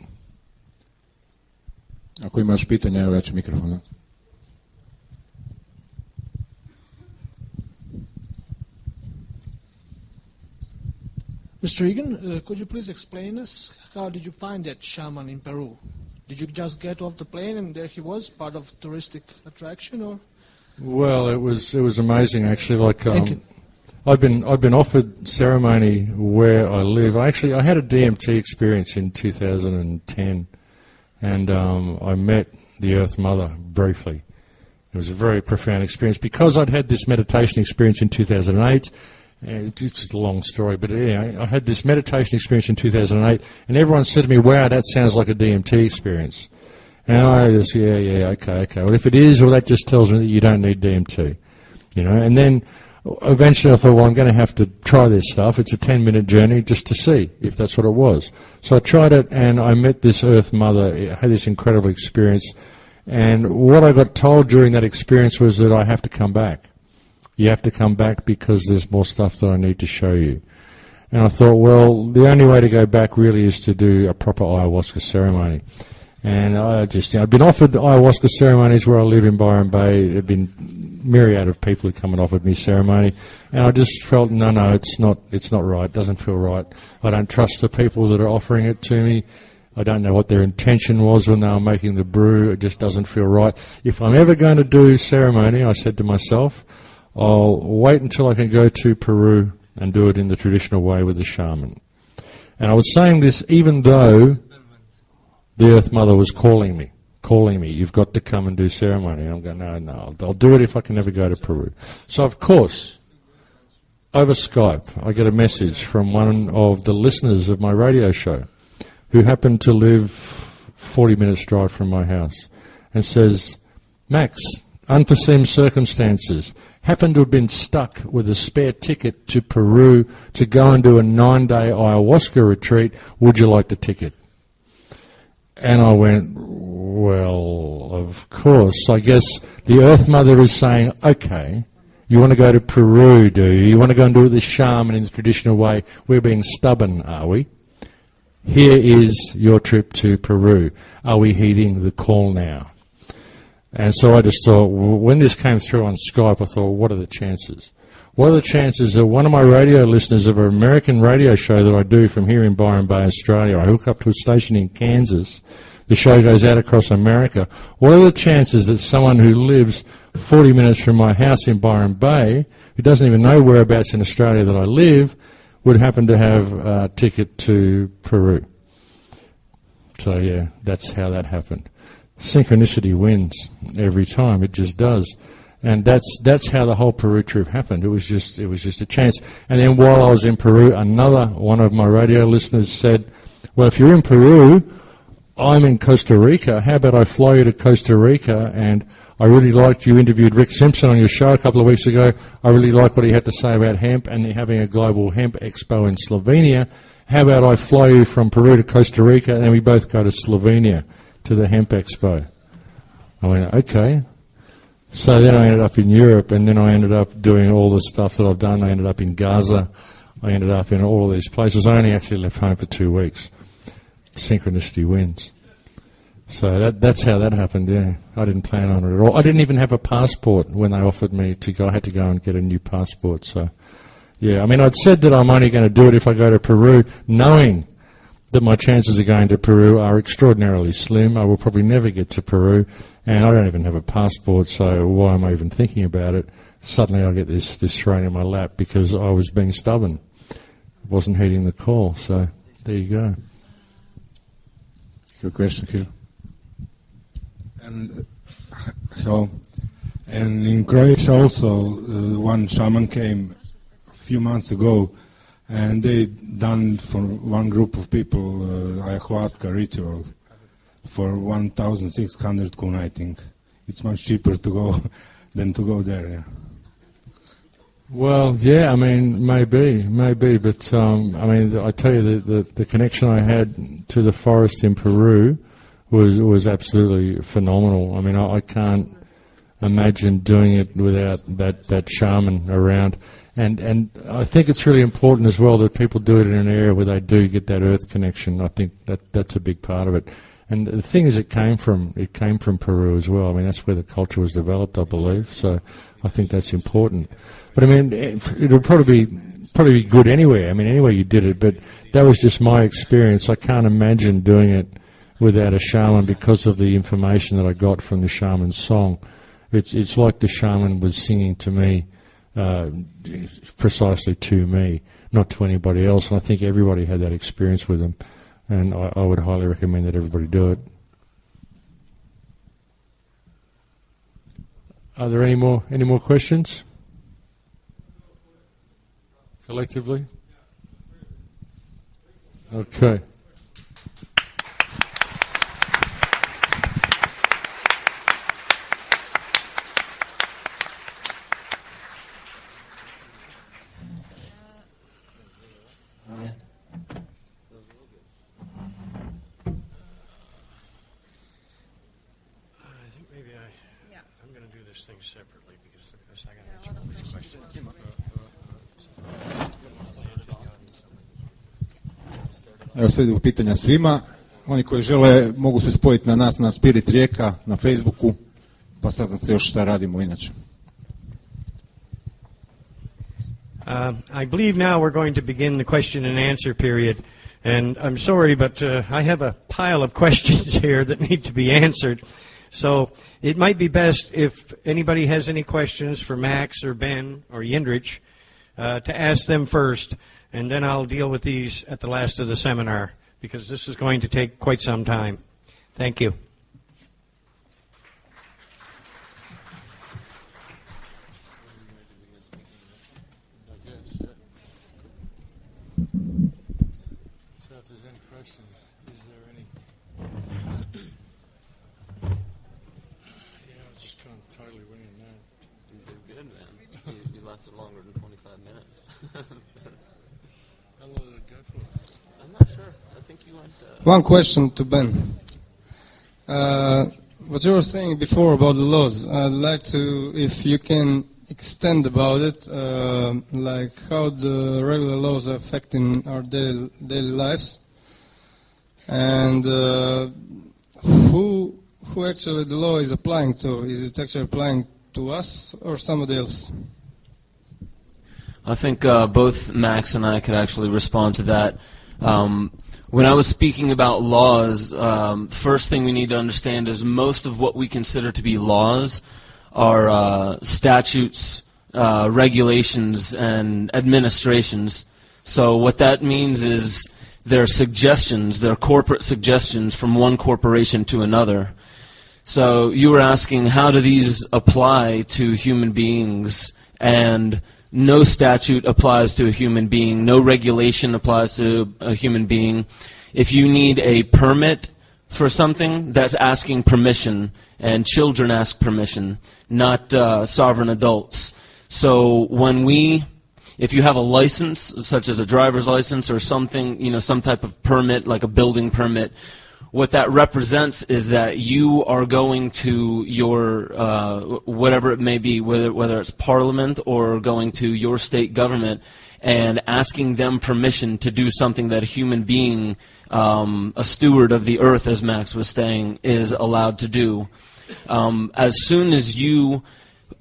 Ako imaš pitanja, evo ja ću mikrofon. Mr. Egan, could you please explain us how did you find that shaman in Peru? Did you just get off the plane and there he was, part of touristic attraction, or? Well, it was amazing actually. Like Thank you. I've been offered ceremony where I live. I had a DMT experience in 2010, and I met the Earth Mother briefly. It was a very profound experience because I'd had this meditation experience in 2008. It's just a long story, but yeah, I had this meditation experience in 2008, and everyone said to me, "Wow, that sounds like a DMT experience." And I just, okay. Well, if it is, well, that just tells me that you don't need DMT, you know. And then eventually I thought, well, I'm going to have to try this stuff. It's a 10-minute journey just to see if that's what it was. So I tried it, and I met this Earth Mother. I had this incredible experience. And what I got told during that experience was that I have to come back. You have to come back because there's more stuff that I need to show you. And I thought, well, the only way to go back really is to do a proper ayahuasca ceremony. And I've been offered ayahuasca ceremonies where I live in Byron Bay. There have been myriad of people who come and offered me ceremony, and I just felt, no, it's not right. It doesn't feel right. I don't trust the people that are offering it to me. I don't know what their intention was when they were making the brew. It just doesn't feel right. If I'm ever going to do ceremony, I said to myself, I'll wait until I can go to Peru and do it in the traditional way with the shaman. And I was saying this even though the Earth Mother was calling me, you've got to come and do ceremony. And I'm going, no, I'll do it if I can ever go to Peru. So, of course, over Skype, I get a message from one of the listeners of my radio show who happened to live 40 minutes drive from my house and says, Max, unforeseen circumstances, happened to have been stuck with a spare ticket to Peru to go and do a 9-day ayahuasca retreat. Would you like the ticket? And I went, well, of course. I guess the Earth Mother is saying, okay, you want to go to Peru, do you? You want to go and do it the shaman in the traditional way. We're being stubborn, are we? Here is your trip to Peru. Are we heeding the call now? And so I just thought, when this came through on Skype, I thought, what are the chances? What are the chances that one of my radio listeners of an American radio show that I do from here in Byron Bay, Australia, I hook up to a station in Kansas, the show goes out across America. What are the chances that someone who lives 40 minutes from my house in Byron Bay, who doesn't even know whereabouts in Australia that I live, would happen to have a ticket to Peru? So yeah, that's how that happened. Synchronicity wins every time. It just does. And that's how the whole Peru trip happened. It was just a chance. And then while I was in Peru, another one of my radio listeners said, well, if you're in Peru, I'm in Costa Rica. How about I fly you to Costa Rica? And I really liked, you interviewed Rick Simpson on your show a couple of weeks ago. I really liked what he had to say about hemp, and they're having a global hemp expo in Slovenia. How about I fly you from Peru to Costa Rica, and then we both go to Slovenia to the hemp expo? I went, okay. So then I ended up in Europe, and then I ended up doing all the stuff that I've done. I ended up in Gaza. I ended up in all of these places. I only actually left home for 2 weeks. Synchronicity wins. So that's how that happened, yeah. I didn't plan on it at all. I didn't even have a passport when they offered me to go. I had to go and get a new passport. So, yeah, I mean, I'd said that I'm only going to do it if I go to Peru, knowing that my chances of going to Peru are extraordinarily slim. I will probably never get to Peru, and I don't even have a passport, so why am I even thinking about it? Suddenly I get this thrown in my lap because I was being stubborn. I wasn't heeding the call, so there you go. Your question here. And so, and in Croatia also, one shaman came a few months ago, and they done for one group of people ayahuasca ritual for 1,600 kun, I think. It's much cheaper to go than to go there. Yeah. Well, yeah, I mean, maybe, but I mean, I tell you, the connection I had to the forest in Peru was absolutely phenomenal. I mean, I can't imagine doing it without that shaman around. And I think it's really important as well that people do it in an area where they do get that earth connection. I think that's a big part of it. And the thing is, it came from Peru as well. I mean, that's where the culture was developed, I believe. So I think that's important. But I mean, it'll probably be good anywhere. I mean, anywhere you did it. But that was just my experience. I can't imagine doing it without a shaman because of the information that I got from the shaman's song. It's like the shaman was singing to me, precisely to me, not to anybody else. And I think everybody had that experience with them. And I would highly recommend that everybody do it. Are there any more questions? Collectively? Okay. Evo sljedeću pitanja svima. Oni koji žele mogu se spojiti na nas na Spirit Rijeka, na Facebooku, pa saznate još šta radimo inače. I believe now we're going to begin the question and answer period. And I'm sorry, but I have a pile of questions here that need to be answered. So it might be best if anybody has any questions for Max or Ben or Jindrich to ask them first. And then I'll deal with these at the last of the seminar, because this is going to take quite some time. Thank you. So if there's any questions, is there any? Yeah, I was just kind of totally winging that. You did good, man. You lasted longer than 25 minutes. How long did it go for? I'm not sure. I think you went... One question to Ben. What you were saying before about the laws, I'd like to, if you can extend about it, like how the regular laws are affecting our daily lives, and who actually the law is applying to. Is it actually applying to us or somebody else? I think both Max and I could actually respond to that. When I was speaking about laws, the first thing we need to understand is most of what we consider to be laws are statutes, regulations, and administrations. So what that means is they're suggestions, they're corporate suggestions from one corporation to another. So you were asking, how do these apply to human beings? And no statute applies to a human being. No regulation applies to a human being. If you need a permit for something, that's asking permission, and children ask permission, not sovereign adults. So if you have a license, such as a driver's license or something, some type of permit, like a building permit, what that represents is that you are going to your, whatever it may be, whether it's parliament or going to your state government, and asking them permission to do something that a human being, a steward of the earth, as Max was saying, is allowed to do. As soon as you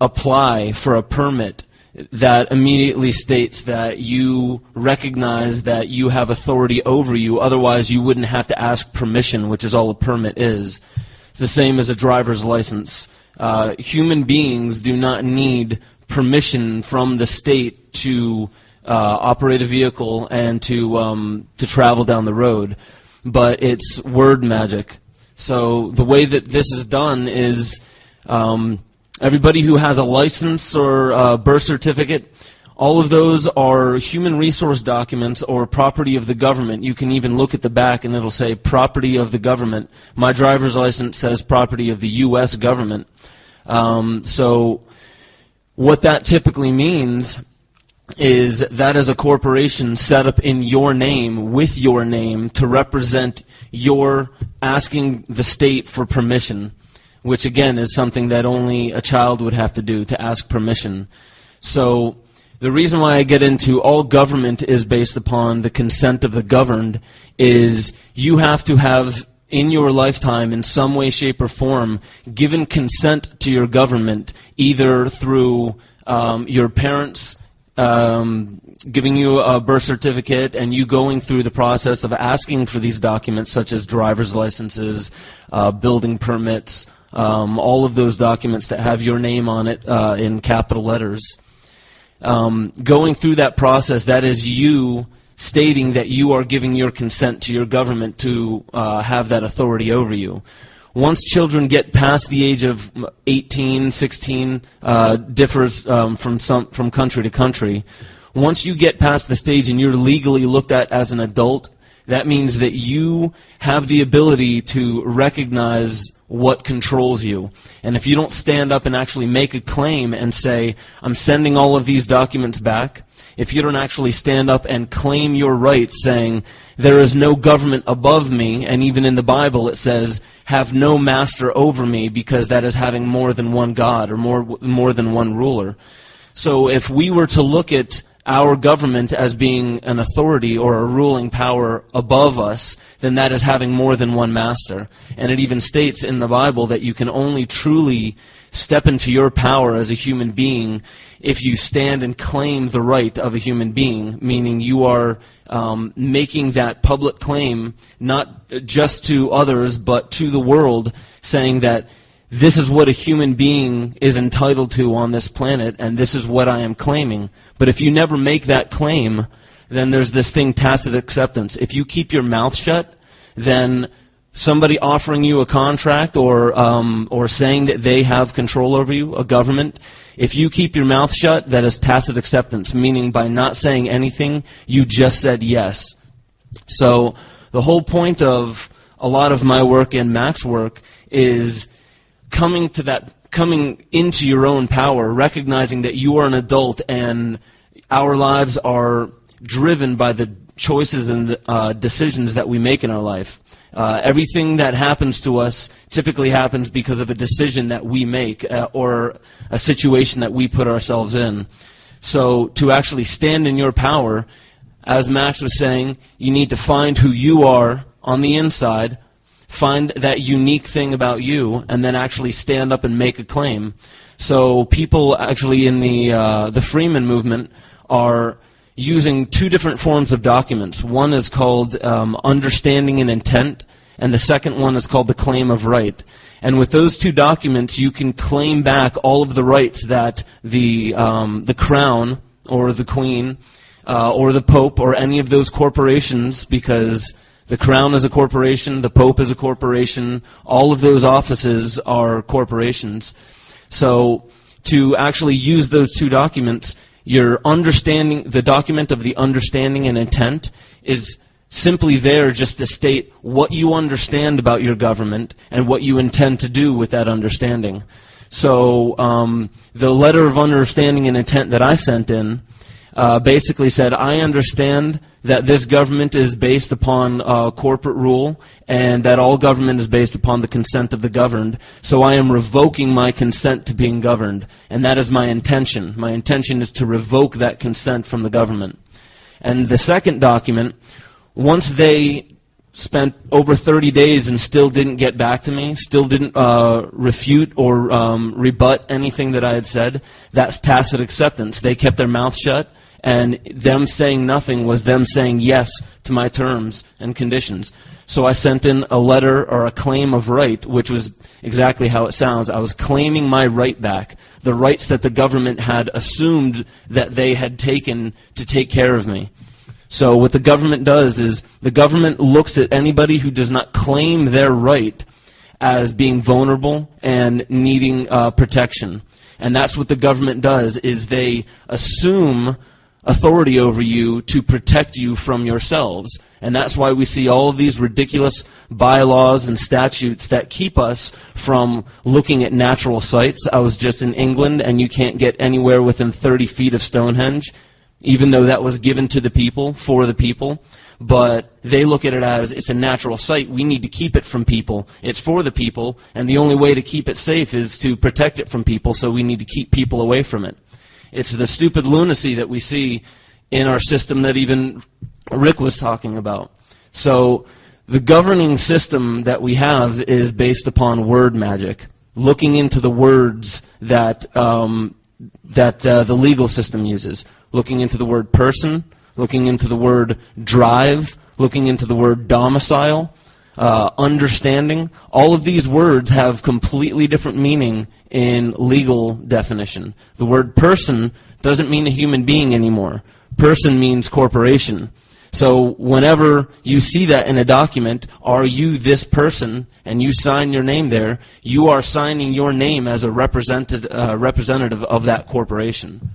apply for a permit, that immediately states that you recognize that you have authority over you. Otherwise, you wouldn't have to ask permission, which is all a permit is. It's the same as a driver's license. Human beings do not need permission from the state to operate a vehicle and to travel down the road, but it's word magic. So the way that this is done is everybody who has a license or a birth certificate, all of those are human resource documents or property of the government. You can even look at the back and it'll say property of the government. My driver's license says property of the U.S. government. So what that typically means is that is a corporation set up in your name, with your name, to represent your asking the state for permission, which again is something that only a child would have to do, to ask permission. So the reason why I get into all government is based upon the consent of the governed is you have to have in your lifetime, in some way, shape, or form, given consent to your government, either through your parents giving you a birth certificate and you going through the process of asking for these documents such as driver's licenses, building permits, all of those documents that have your name on it in capital letters. Going through that process, that is you stating that you are giving your consent to your government to have that authority over you. Once children get past the age of 18, 16, differs from country to country. Once you get past the stage and you're legally looked at as an adult, that means that you have the ability to recognize what controls you. And if you don't stand up and actually make a claim and say, I'm sending all of these documents back, if you don't actually stand up and claim your rights, saying, there is no government above me, and even in the Bible it says, have no master over me, because that is having more than one God or more than one ruler. So if we were to look at our government as being an authority or a ruling power above us, then that is having more than one master. And it even states in the Bible that you can only truly step into your power as a human being if you stand and claim the right of a human being, meaning you are making that public claim not just to others but to the world, saying that this is what a human being is entitled to on this planet, and this is what I am claiming. But if you never make that claim, then there's this thing, tacit acceptance. If you keep your mouth shut, then somebody offering you a contract or saying that they have control over you, a government, if you keep your mouth shut, that is tacit acceptance, meaning by not saying anything, you just said yes. So the whole point of a lot of my work and Mac's work is coming into your own power, recognizing that you are an adult and our lives are driven by the choices and decisions that we make in our life. Everything that happens to us typically happens because of a decision that we make or a situation that we put ourselves in. So to actually stand in your power, as Max was saying, you need to find who you are on the inside, find that unique thing about you, and then actually stand up and make a claim. So people actually in the Freeman movement are using two different forms of documents. One is called understanding and intent, and the second one is called the claim of right. And with those two documents, you can claim back all of the rights that the crown or the queen or the pope or any of those corporations, because the crown is a corporation, the pope is a corporation, all of those offices are corporations. So to actually use those two documents, your understanding, the document of the understanding and intent is simply there just to state what you understand about your government and what you intend to do with that understanding. So the letter of understanding and intent that I sent in, basically said, I understand that this government is based upon corporate rule and that all government is based upon the consent of the governed, so I am revoking my consent to being governed, and that is my intention. My intention is to revoke that consent from the government. And the second document, once they spent over 30 days and still didn't get back to me, still didn't refute or rebut anything that I had said, that's tacit acceptance. They kept their mouth shut, and them saying nothing was them saying yes to my terms and conditions. So I sent in a letter or a claim of right, which was exactly how it sounds. I was claiming my right back, the rights that the government had assumed that they had taken to take care of me. So what the government does is the government looks at anybody who does not claim their right as being vulnerable and needing protection. And that's what the government does, is they assume authority over you to protect you from yourselves. And that's why we see all of these ridiculous bylaws and statutes that keep us from looking at natural sites. I was just in England, and you can't get anywhere within 30 feet of Stonehenge, even though that was given to the people, for the people. But they look at it as, it's a natural site, we need to keep it from people. It's for the people, and the only way to keep it safe is to protect it from people, so we need to keep people away from it. It's the stupid lunacy that we see in our system that even Rick was talking about. So the governing system that we have is based upon word magic, looking into the words that the legal system uses, looking into the word person, looking into the word drive, looking into the word domicile, understanding. All of these words have completely different meaning in legal definition. The word person doesn't mean a human being anymore. Person means corporation. So whenever you see that in a document, are you this person, and you sign your name there, you are signing your name as a representative of that corporation.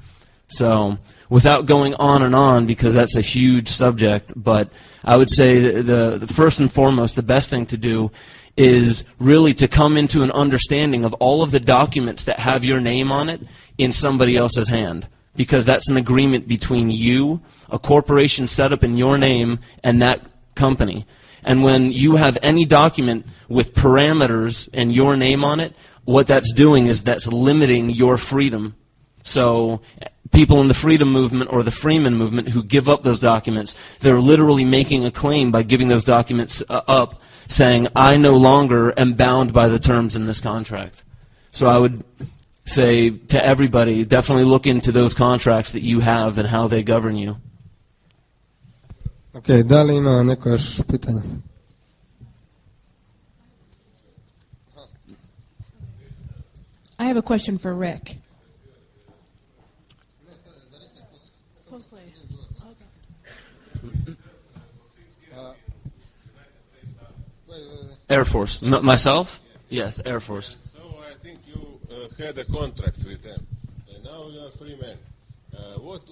So without going on and on, because that's a huge subject, but I would say the first and foremost, the best thing to do is really to come into an understanding of all of the documents that have your name on it in somebody else's hand. Because that's an agreement between you, a corporation set up in your name, and that company. And when you have any document with parameters and your name on it, what that's doing is that's limiting your freedom. So people in the freedom movement or the Freeman movement who give up those documents, they're literally making a claim by giving those documents up, saying, I no longer am bound by the terms in this contract. So I would say to everybody, definitely look into those contracts that you have and how they govern you. Okay, da li ima neko još pitanje? I have a question for Rick. Air Force. Myself? Yes, Air Force. Had a contract with them, and now you are free man. What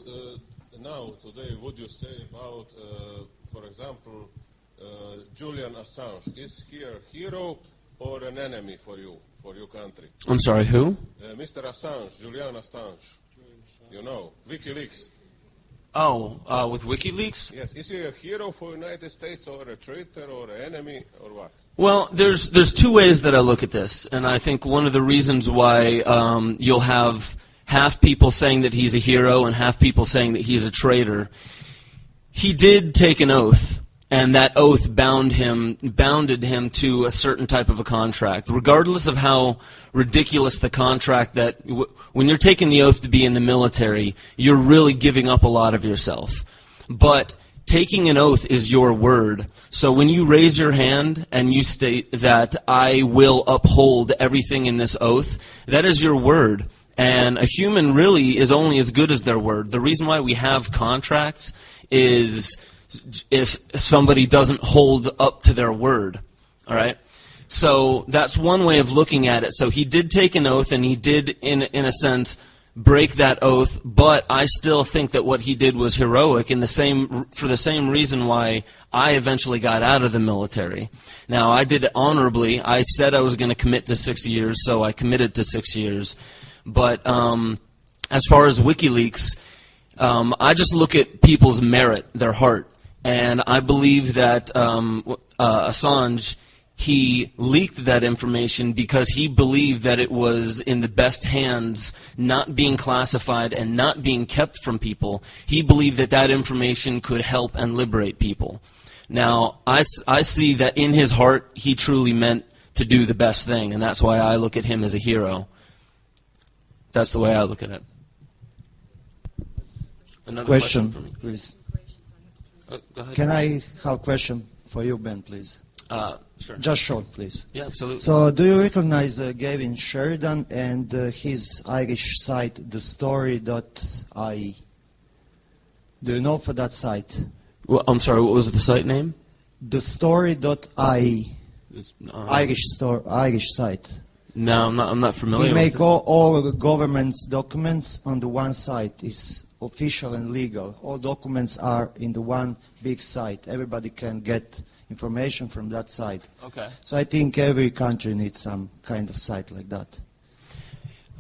now today would you say about, for example, Julian Assange? Is he a hero or an enemy for you, for your country? I'm sorry, who? Mr. Assange, Julian Assange. You know, WikiLeaks. Oh, with WikiLeaks? Yes. Is he a hero for United States or a traitor or an enemy or what? Well, there's two ways that I look at this, and I think one of the reasons why you'll have half people saying that he's a hero and half people saying that he's a traitor. He did take an oath, and that oath bounded him to a certain type of a contract, regardless of how ridiculous the contract that when you're taking the oath to be in the military, you're really giving up a lot of yourself. But taking an oath is your word. So when you raise your hand and you state that I will uphold everything in this oath, that is your word. And a human really is only as good as their word. The reason why we have contracts is if somebody doesn't hold up to their word. All right? So that's one way of looking at it. So he did take an oath, and he did, in a sense, break that oath, but I still think that what he did was heroic for the same reason why I eventually got out of the military. Now, I did it honorably. I said I was going to commit to 6 years, so I committed to 6 years. But as far as WikiLeaks, I just look at people's merit, their heart. And I believe that Assange, he leaked that information because he believed that it was in the best hands, not being classified and not being kept from people. He believed that that information could help and liberate people. Now, I see that in his heart, he truly meant to do the best thing, and that's why I look at him as a hero. That's the way I look at it. Another question for me, please. Go ahead. Can I have a question for you, Ben, please? Sure. Just short, please. Yeah, absolutely. So, do you recognize Gavin Sheridan and his Irish site, thestory.ie? Do you know for that site? Well, I'm sorry, what was the site name? Thestory.ie. Irish site. No, I'm not familiar He with make it. all the government's documents on the one site. It's official and legal. All documents are in the one big site. Everybody can get information from that site. Okay. So I think every country needs some kind of site like that.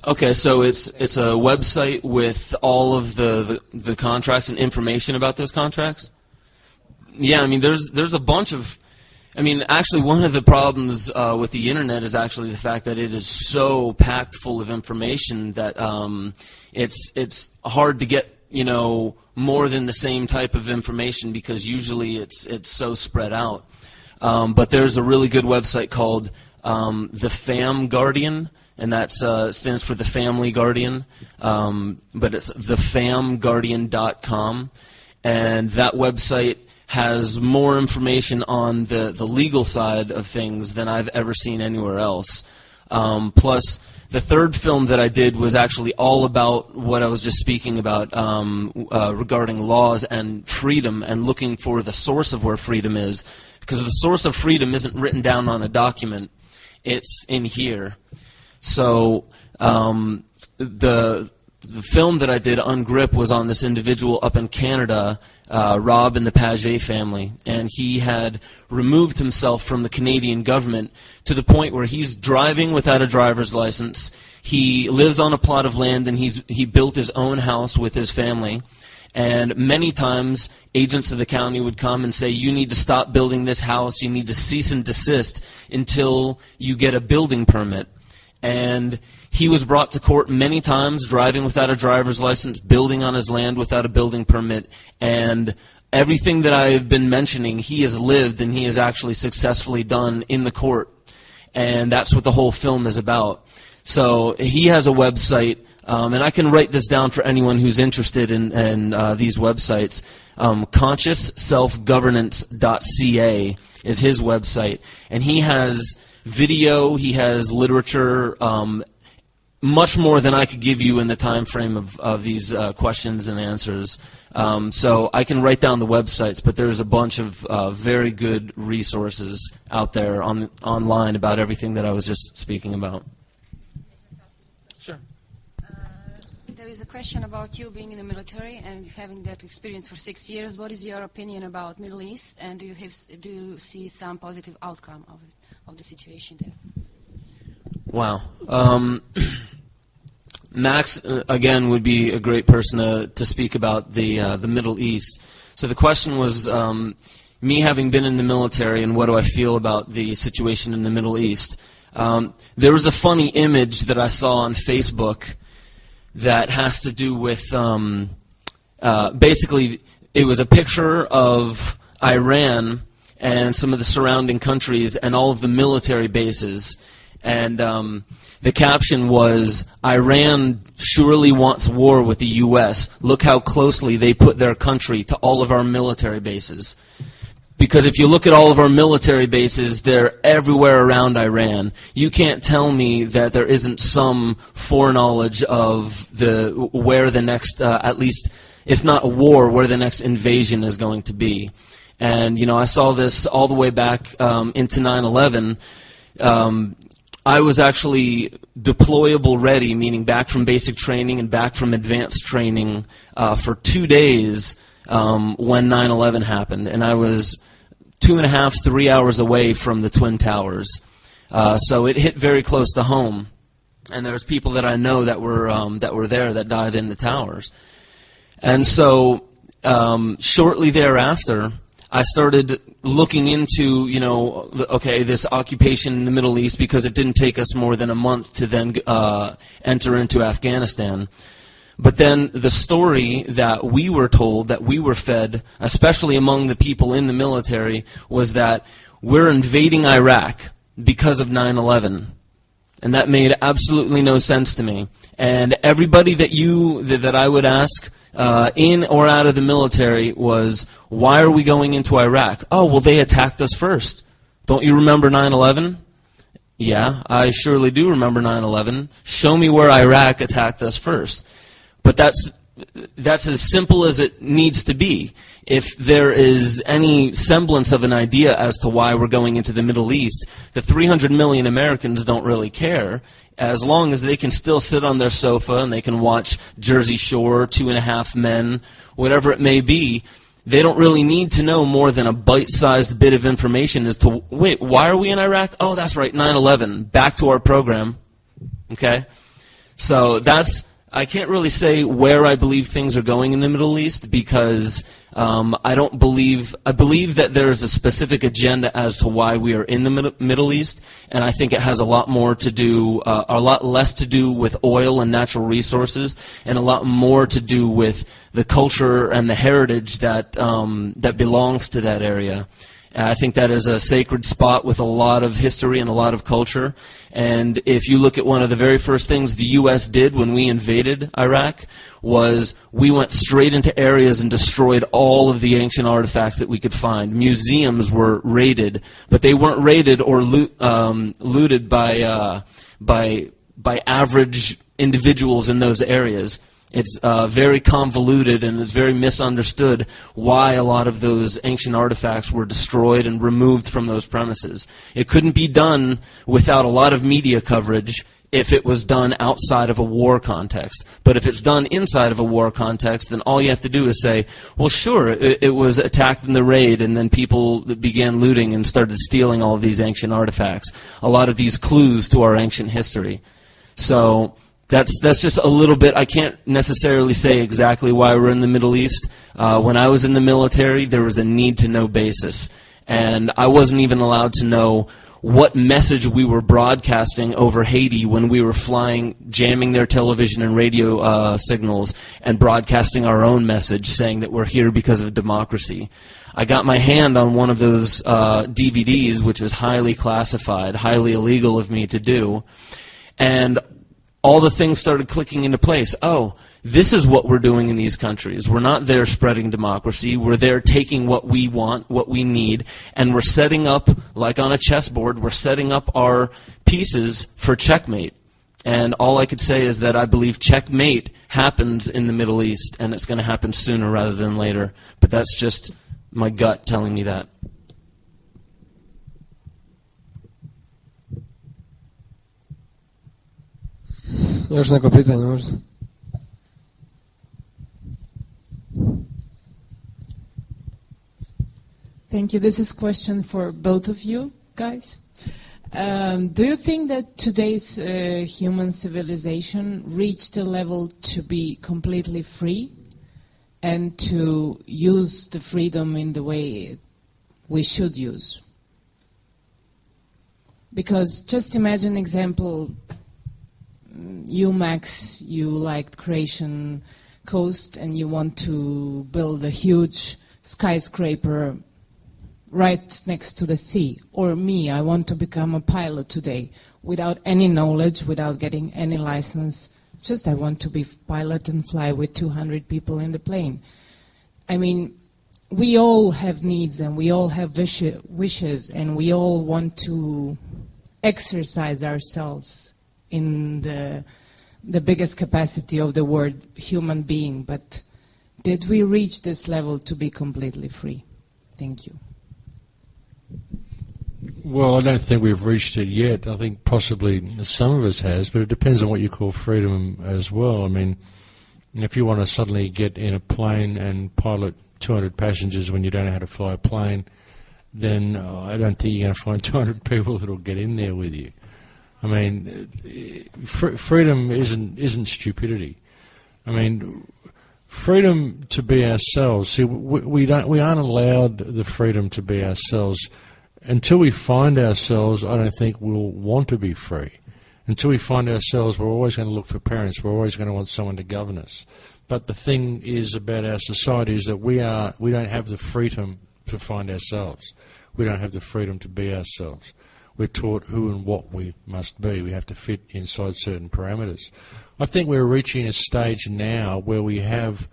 Okay, so it's a website with all of the contracts and information about those contracts? Yeah, I mean, there's a bunch of... I mean, actually, one of the problems with the Internet is actually the fact that it is so packed full of information that it's hard to get, more than the same type of information because usually it's so spread out. But there's a really good website called The Fam Guardian, and that stands for The Family Guardian, but it's thefamguardian.com, and that website has more information on the legal side of things than I've ever seen anywhere else. Plus, the third film that I did was actually all about what I was just speaking about regarding laws and freedom and looking for the source of where freedom is. Because the source of freedom isn't written down on a document. It's in here. So the film that I did, Ungrip, was on this individual up in Canada, Rob and the Paget family, and he had removed himself from the Canadian government to the point where he's driving without a driver's license. He lives on a plot of land, and he built his own house with his family. And many times, agents of the county would come and say, you need to stop building this house, you need to cease and desist until you get a building permit. And he was brought to court many times, driving without a driver's license, building on his land without a building permit, and everything that I have been mentioning, he has lived and he has actually successfully done in the court. And that's what the whole film is about. So he has a website, and I can write this down for anyone who's interested in these websites. ConsciousSelfGovernance.ca is his website, and he has video, he has literature, much more than I could give you in the time frame of these questions and answers. So I can write down the websites, but there's a bunch of very good resources out there online about everything that I was just speaking about. Sure. There is a question about you being in the military and having that experience for 6 years. What is your opinion about Middle East, and do you see some positive outcome of the situation there? Wow. Max, again, would be a great person to speak about the Middle East. So the question was me having been in the military and what do I feel about the situation in the Middle East. There was a funny image that I saw on Facebook that has to do with, basically, it was a picture of Iran and some of the surrounding countries and all of the military bases. And the caption was, Iran surely wants war with the U.S. Look how closely they put their country to all of our military bases. Because if you look at all of our military bases, they're everywhere around Iran. You can't tell me that there isn't some foreknowledge of where the next, at least, if not a war, where the next invasion is going to be. And, I saw this all the way back into 9/11. I was actually deployable ready, meaning back from basic training and back from advanced training for 2 days when 9/11 happened. And I was 2.5, 3 hours away from the Twin Towers. So it hit very close to home. And there's people that I know that were there that died in the towers. And so shortly thereafter, I started looking into, okay, this occupation in the Middle East, because it didn't take us more than a month to then enter into Afghanistan. But then the story that we were told, that we were fed, especially among the people in the military, was that we're invading Iraq because of 9/11. And that made absolutely no sense to me. And everybody that I would ask in or out of the military was, why are we going into Iraq? Oh, well, they attacked us first. Don't you remember 9/11? Yeah, I surely do remember 9/11. Show me where Iraq attacked us first. But that's as simple as it needs to be. If there is any semblance of an idea as to why we're going into the Middle East, the 300 million Americans don't really care, as long as they can still sit on their sofa and they can watch Jersey Shore, 2.5 Men, whatever it may be. They don't really need to know more than a bite-sized bit of information as to, wait, why are we in Iraq? Oh, that's right, 9/11. Back to our program. Okay? So I can't really say where I believe things are going in the Middle East, because I believe that there is a specific agenda as to why we are in the Middle East, and I think it has a lot less to do with oil and natural resources, and a lot more to do with the culture and the heritage that belongs to that area. I think that is a sacred spot with a lot of history and a lot of culture. And if you look at one of the very first things the U.S. did when we invaded Iraq, was we went straight into areas and destroyed all of the ancient artifacts that we could find. Museums were raided, but they weren't raided or looted by average individuals in those areas. It's very convoluted, and it's very misunderstood why a lot of those ancient artifacts were destroyed and removed from those premises. It couldn't be done without a lot of media coverage if it was done outside of a war context. But if it's done inside of a war context, then all you have to do is say, well, sure, it was attacked in the raid, and then people began looting and started stealing all of these ancient artifacts, a lot of these clues to our ancient history. So that's just a little bit. I can't necessarily say exactly why we're in the Middle East. When I was in the military, there was a need-to-know basis, and I wasn't even allowed to know what message we were broadcasting over Haiti when we were flying, jamming their television and radio signals, and broadcasting our own message saying that we're here because of democracy. I got my hand on one of those DVDs, which was highly classified, highly illegal of me to do, and all the things started clicking into place. Oh, this is what we're doing in these countries. We're not there spreading democracy. We're there taking what we want, what we need, and we're setting up, like on a chessboard, we're setting up our pieces for checkmate. And all I could say is that I believe checkmate happens in the Middle East, and it's going to happen sooner rather than later. But that's just my gut telling me that. Još neko pitanje možda? Thank you. This is a question for both of you guys. Do you think that today's human civilization reached a level to be completely free and to use the freedom in the way we should use? Because just imagine example, you, Max, you liked Croatian coast and you want to build a huge skyscraper right next to the sea. Or me, I want to become a pilot today without any knowledge, without getting any license. Just I want to be pilot and fly with 200 people in the plane. I mean, we all have needs and we all have wishes and we all want to exercise ourselves in the biggest capacity of the word human being, but did we reach this level to be completely free? Thank you. Well, I don't think we've reached it yet. I think possibly some of us has, but it depends on what you call freedom as well. I mean, if you want to suddenly get in a plane and pilot 200 passengers when you don't know how to fly a plane, then I don't think you're going to find 200 people that will get in there with you. I mean, freedom isn't stupidity. I mean, Freedom to be ourselves. See, we aren't allowed the freedom to be ourselves until we find ourselves. I don't think we'll want to be free. Until we find ourselves, we're always going to look for parents. We're always going to want someone to govern us. But the thing is about our society is that we don't have the freedom to find ourselves. We don't have the freedom to be ourselves. We're taught who and what we must be. We have to fit inside certain parameters. I think we're reaching a stage now where we have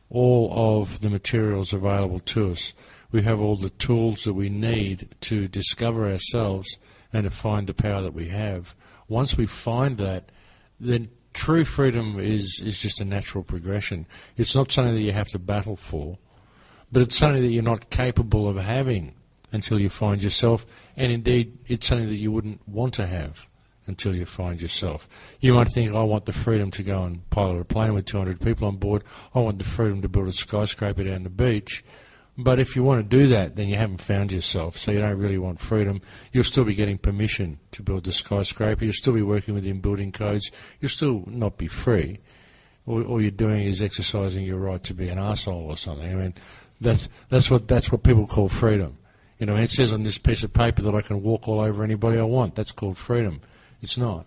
all of the materials available to us. We have all the tools that we need to discover ourselves and to find the power that we have. Once we find that, then true freedom is just a natural progression. It's not something that you have to battle for, but it's something that you're not capable of having until you find yourself, and indeed it's something that you wouldn't want to have until you find yourself. You might think, I want the freedom to go and pilot a plane with 200 people on board, I want the freedom to build a skyscraper down the beach. But if you want to do that, then you haven't found yourself, so you don't really want freedom. You'll still be getting permission to build the skyscraper, you'll still be working within building codes, you'll still not be free. All you're doing is exercising your right to be an arsehole or something. I mean, that's what people call freedom. You know, it says on this piece of paper that I can walk all over anybody I want. That's called freedom. It's not.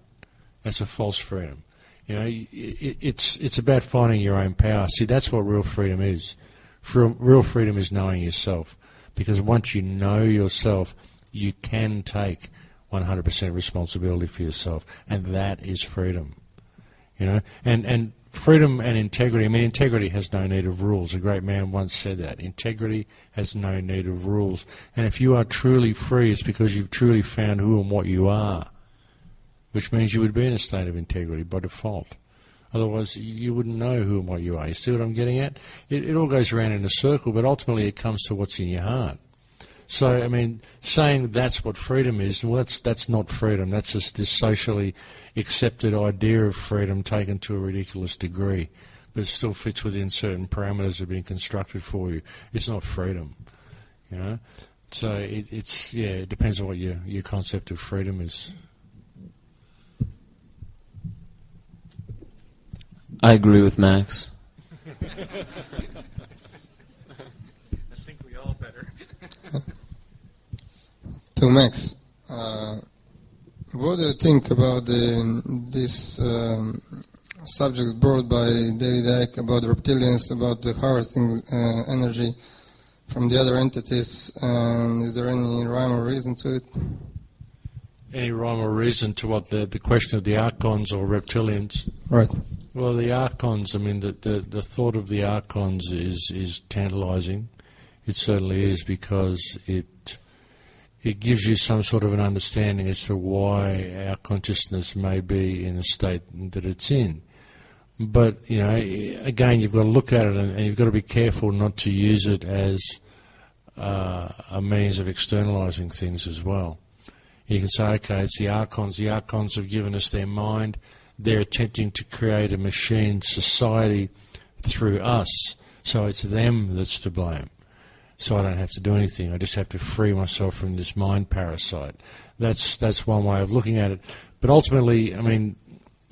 That's a false freedom. You know, it's about finding your own power. See, that's what real freedom is. Real freedom is knowing yourself, because once you know yourself, you can take 100% responsibility for yourself, and that is freedom. You know, and freedom and integrity. I mean, integrity has no need of rules. A great man once said that. Integrity has no need of rules. And if you are truly free, it's because you've truly found who and what you are, which means you would be in a state of integrity by default. Otherwise, you wouldn't know who and what you are. You see what I'm getting at? It all goes around in a circle, but ultimately it comes to what's in your heart. So, I mean, saying that's what freedom is, well, that's not freedom. That's just this socially accepted idea of freedom taken to a ridiculous degree. But it still fits within certain parameters that have been constructed for you. It's not freedom, you know? So it depends on what your concept of freedom is. I agree with Max. I think we all better. To Max, what do you think about these subjects brought by David Icke about reptilians, about the harvesting energy from the other entities? Is there any rhyme or reason to it? Any rhyme or reason to what? The question of the archons or reptilians? Right. Well, the archons, I mean, the thought of the archons is tantalizing. It certainly is, because it gives you some sort of an understanding as to why our consciousness may be in the state that it's in. But, you know, again, you've got to look at it and you've got to be careful not to use it as a means of externalizing things as well. You can say, okay, it's the archons. The archons have given us their mind. They're attempting to create a machine society through us, so it's them that's to blame. So I don't have to do anything. I just have to free myself from this mind parasite. That's one way of looking at it. But ultimately, I mean,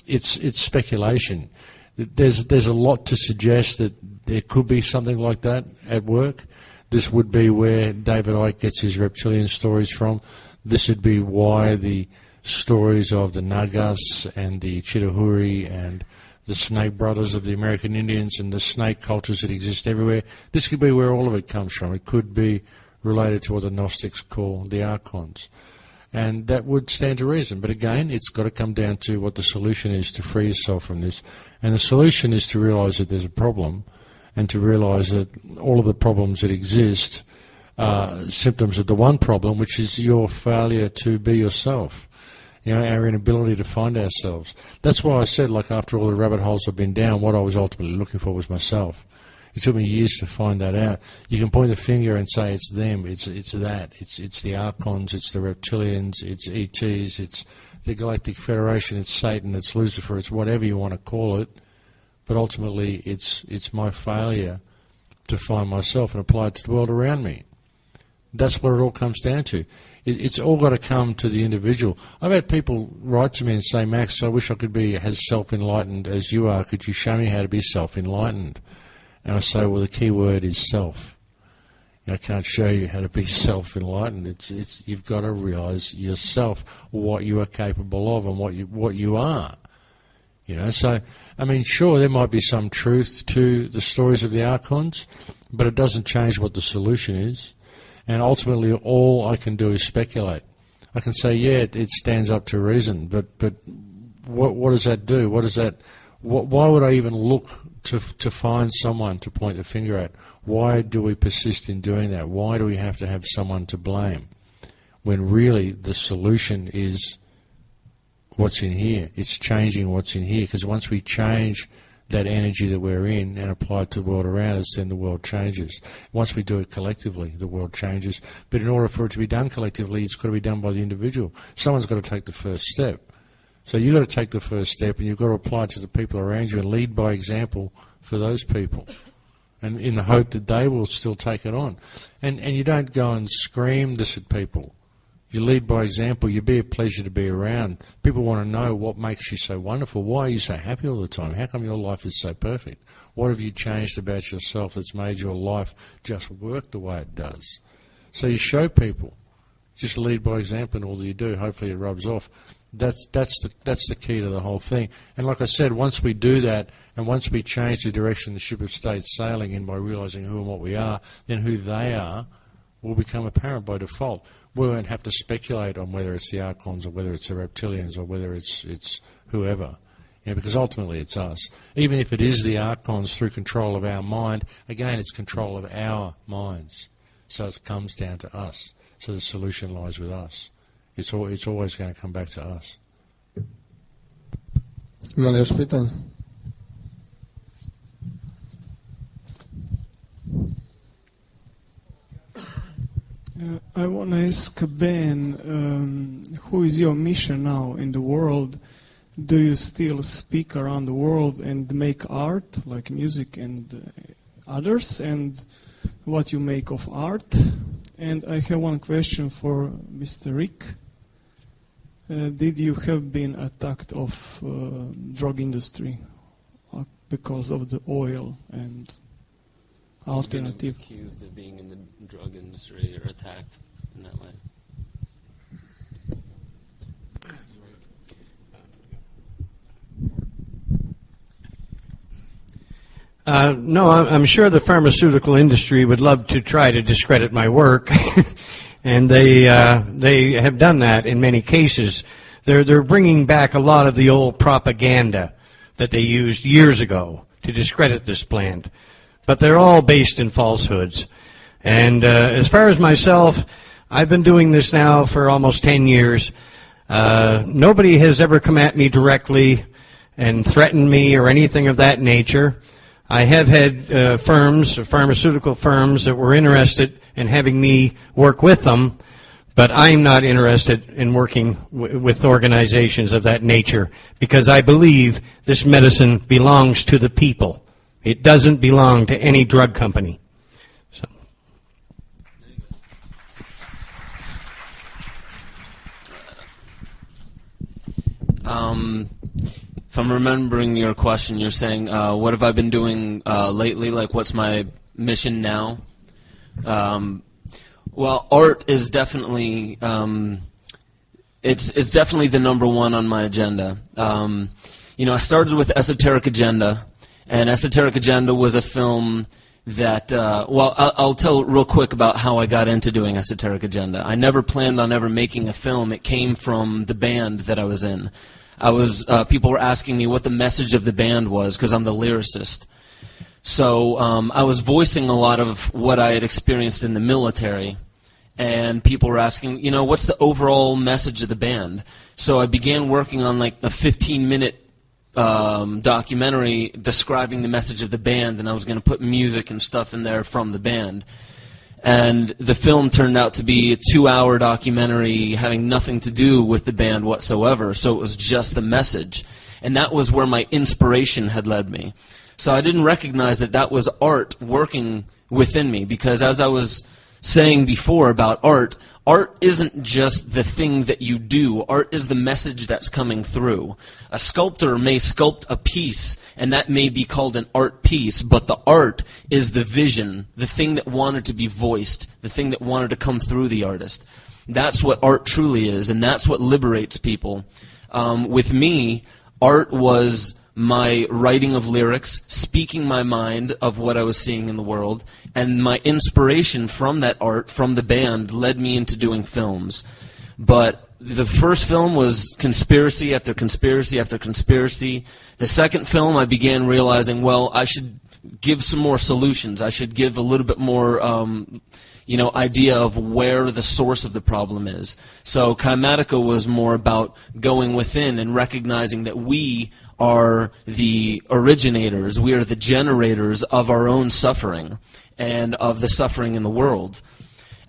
it's speculation. There's a lot to suggest that there could be something like that at work. This would be where David Icke gets his reptilian stories from. This would be why the stories of the Nagas and the Chitahuri and the Snake Brothers of the American Indians and the snake cultures that exist everywhere. This could be where all of it comes from. It could be related to what the Gnostics call the archons. And that would stand to reason. But again, it's got to come down to what the solution is to free yourself from this. And the solution is to realise that there's a problem, and to realise that all of the problems that exist are symptoms of the one problem, which is your failure to be yourself. You know, our inability to find ourselves. That's why I said, like, after all the rabbit holes I've been down, what I was ultimately looking for was myself. It took me years to find that out. You can point the finger and say it's them, it's that, it's the archons, it's the reptilians, it's ETs, it's the Galactic Federation, it's Satan, it's Lucifer, it's whatever you want to call it. But ultimately, it's my failure to find myself and apply it to the world around me. That's what it all comes down to. It's all got to come to the individual. I've had people write to me and say, Max, I wish I could be as self-enlightened as you are. Could you show me how to be self-enlightened? And I say, well, the key word is self. I can't show you how to be self-enlightened. It's you've got to realize yourself what you are capable of and what you are. So I mean, sure, there might be some truth to the stories of the archons, but it doesn't change what the solution is. And ultimately, all I can do is speculate. I can say, yeah, it stands up to reason, but what does that do? Why would I even look to find someone to point the finger at? Why do we persist in doing that? Why do we have to have someone to blame? When really the solution is what's in here. It's changing what's in here, because once we change that energy that we're in and apply it to the world around us, then the world changes. Once we do it collectively, the world changes. But in order for it to be done collectively, it's got to be done by the individual. Someone's got to take the first step. So you've got to take the first step, and you've got to apply it to the people around you and lead by example for those people, and in the hope that they will still take it on. And you don't go and scream this at people. You lead by example. You be a pleasure to be around. People want to know what makes you so wonderful. Why are you so happy all the time? How come your life is so perfect? What have you changed about yourself that's made your life just work the way it does? So you show people. Just lead by example in all that you do. Hopefully it rubs off. That's the key to the whole thing. And like I said, once we do that, and once we change the direction the ship of state's sailing in by realizing who and what we are, then who they are will become apparent by default. We won't have to speculate on whether it's the archons or whether it's the reptilians or whether it's whoever. Because ultimately it's us. Even if it is the archons through control of our mind, again, it's control of our minds. So it comes down to us. So the solution lies with us. It's always going to come back to us. Ima li još pitanja? I want to ask Ben, who is your mission now in the world? Do you still speak around the world and make art, like music and others, and what you make of art? And I have one question for Mr. Rick. Did you have been attacked of drug industry because of the oil and alternative? Been accused of being in the drug industry or attacked in that way. No, I'm sure the pharmaceutical industry would love to try to discredit my work, and they have done that in many cases. They're bringing back a lot of the old propaganda that they used years ago to discredit this plant, but they're all based in falsehoods. And as far as myself, I've been doing this now for almost 10 years. Nobody has ever come at me directly and threatened me or anything of that nature. I have had pharmaceutical firms that were interested in having me work with them, but I'm not interested in working with organizations of that nature because I believe this medicine belongs to the people. It doesn't belong to any drug company. So. If I'm remembering your question, you're saying, what have I been doing lately? Like, what's my mission now? Well, art is definitely it's definitely the number one on my agenda. I started with Esoteric Agenda, and Esoteric Agenda was a film that, I'll tell real quick about how I got into doing Esoteric Agenda. I never planned on ever making a film. It came from the band that I was in. People were asking me what the message of the band was because I'm the lyricist. So I was voicing a lot of what I had experienced in the military, and people were asking, what's the overall message of the band? So I began working on like a 15-minute documentary describing the message of the band, and I was going to put music and stuff in there from the band. And the film turned out to be a 2-hour documentary having nothing to do with the band whatsoever, so it was just the message. And that was where my inspiration had led me. So I didn't recognize that that was art working within me, because as I was saying before about art, art isn't just the thing that you do. Art is the message that's coming through. A sculptor may sculpt a piece, and that may be called an art piece, but the art is the vision, the thing that wanted to be voiced, the thing that wanted to come through the artist. That's what art truly is, and that's what liberates people. With me, art was my writing of lyrics, speaking my mind of what I was seeing in the world, and my inspiration from that art, from the band, led me into doing films. But the first film was conspiracy after conspiracy after conspiracy. The second film, I began realizing, well, I should give some more solutions. I should give a little bit more idea of where the source of the problem is. So Kymatica was more about going within and recognizing that we are the originators, we are the generators of our own suffering and of the suffering in the world.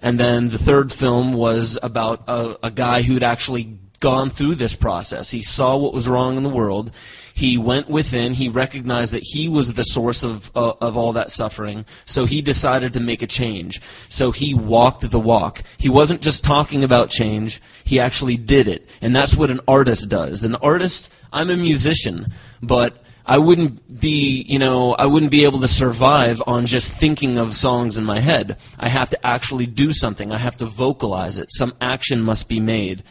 And then the third film was about a guy who'd actually gone through this process. He saw what was wrong in the world. He went within, he recognized that he was the source of all that suffering, so he decided to make a change. So he walked the walk. He wasn't just talking about change, he actually did it. And that's what an artist does. An artist, I'm a musician, but I wouldn't be able to survive on just thinking of songs in my head. I have to actually do something. I have to vocalize it. Some action must be made.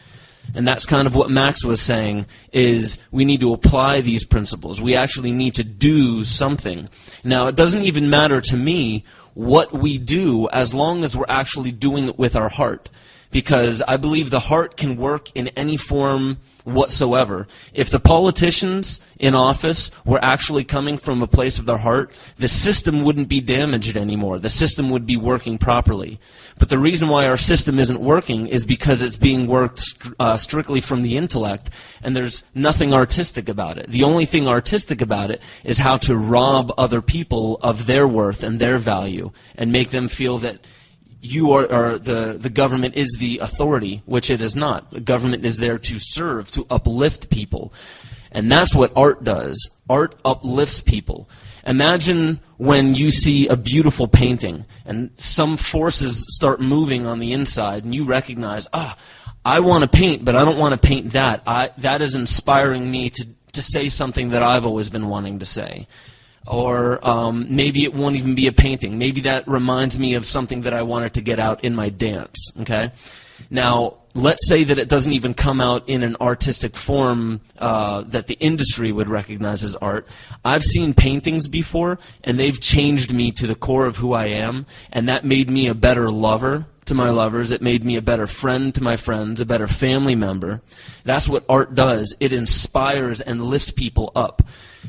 And that's kind of what Max was saying, is we need to apply these principles. We actually need to do something. Now, it doesn't even matter to me what we do as long as we're actually doing it with our heart. Because I believe the heart can work in any form whatsoever. If the politicians in office were actually coming from a place of their heart, the system wouldn't be damaged anymore. The system would be working properly. But the reason why our system isn't working is because it's being worked strictly from the intellect, and there's nothing artistic about it. The only thing artistic about it is how to rob other people of their worth and their value and make them feel that the government is the authority, which it is not. The government is there to serve, to uplift people. And that's what art does. Art uplifts people. Imagine when you see a beautiful painting and some forces start moving on the inside and you recognize, I want to paint, but I don't want to paint that. That is inspiring me to say something that I've always been wanting to say. Or maybe it won't even be a painting. Maybe that reminds me of something that I wanted to get out in my dance. Okay? Now, let's say that it doesn't even come out in an artistic form that the industry would recognize as art. I've seen paintings before, and they've changed me to the core of who I am, and that made me a better lover to my lovers. It made me a better friend to my friends, a better family member. That's what art does. It inspires and lifts people up.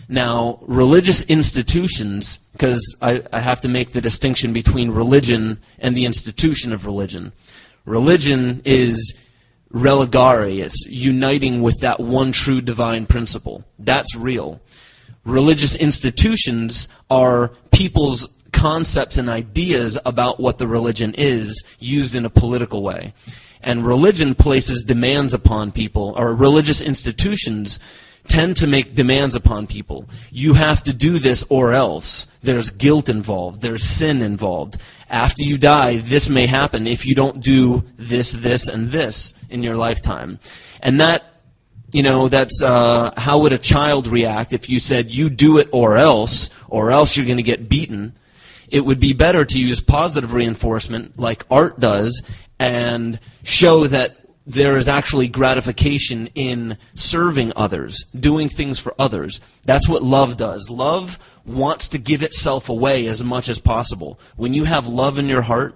Now, religious institutions, because I have to make the distinction between religion and the institution of religion. Religion is religare. It's uniting with that one true divine principle. That's real. Religious institutions are people's concepts and ideas about what the religion is used in a political way. And religion places demands upon people, or religious institutions tend to make demands upon people. You have to do this or else. There's guilt involved. There's sin involved. After you die, this may happen if you don't do this, this, and this in your lifetime. And that, that's how would a child react if you said, you do it or else you're going to get beaten. It would be better to use positive reinforcement like art does and show that there is actually gratification in serving others, doing things for others. That's what love does. Love wants to give itself away as much as possible. When you have love in your heart,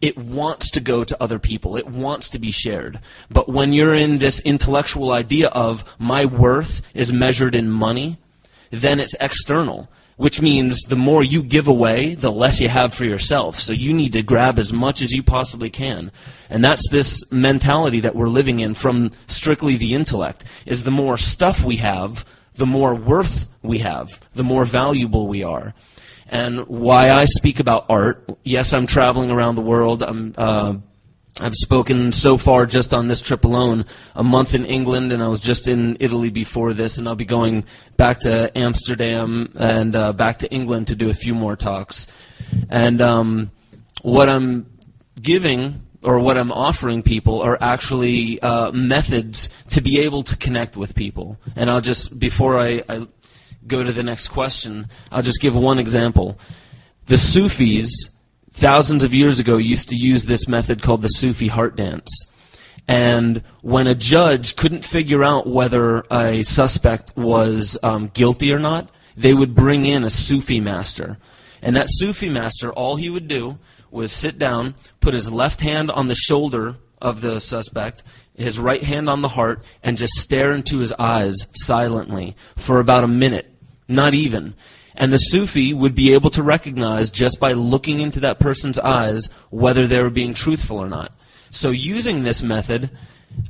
it wants to go to other people. It wants to be shared. But when you're in this intellectual idea of my worth is measured in money, then it's external, which means the more you give away, the less you have for yourself. So you need to grab as much as you possibly can. And that's this mentality that we're living in from strictly the intellect, is the more stuff we have, the more worth we have, the more valuable we are. And why I speak about art, yes, I'm traveling around the world. I've spoken so far just on this trip alone, a month in England, and I was just in Italy before this, and I'll be going back to Amsterdam and back to England to do a few more talks. And giving or what I'm offering people are actually methods to be able to connect with people. And I'll just, before I go to the next question, I'll just give one example. The Sufis, thousands of years ago, used to use this method called the Sufi heart dance. And when a judge couldn't figure out whether a suspect was guilty or not, they would bring in a Sufi master. And that Sufi master, all he would do was sit down, put his left hand on the shoulder of the suspect, his right hand on the heart, and just stare into his eyes silently for about a minute, not even. And the Sufi would be able to recognize just by looking into that person's eyes whether they were being truthful or not. So using this method,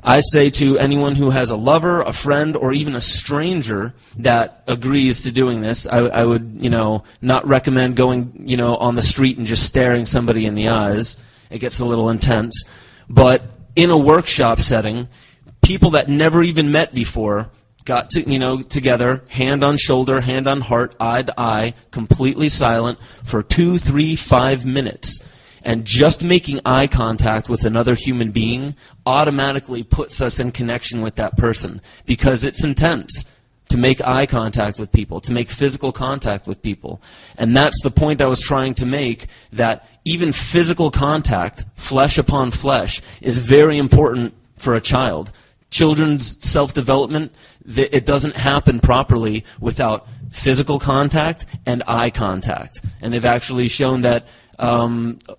I say to anyone who has a lover, a friend, or even a stranger that agrees to doing this, I would, not recommend going, on the street and just staring somebody in the eyes. It gets a little intense. But in a workshop setting, people that never even met before got to, together, hand on shoulder, hand on heart, eye to eye, completely silent for 2, 3, 5 minutes. And just making eye contact with another human being automatically puts us in connection with that person, because it's intense to make eye contact with people, to make physical contact with people. And that's the point I was trying to make, that even physical contact, flesh upon flesh, is very important for a child. Children's self-development, it doesn't happen properly without physical contact and eye contact. And they've actually shown that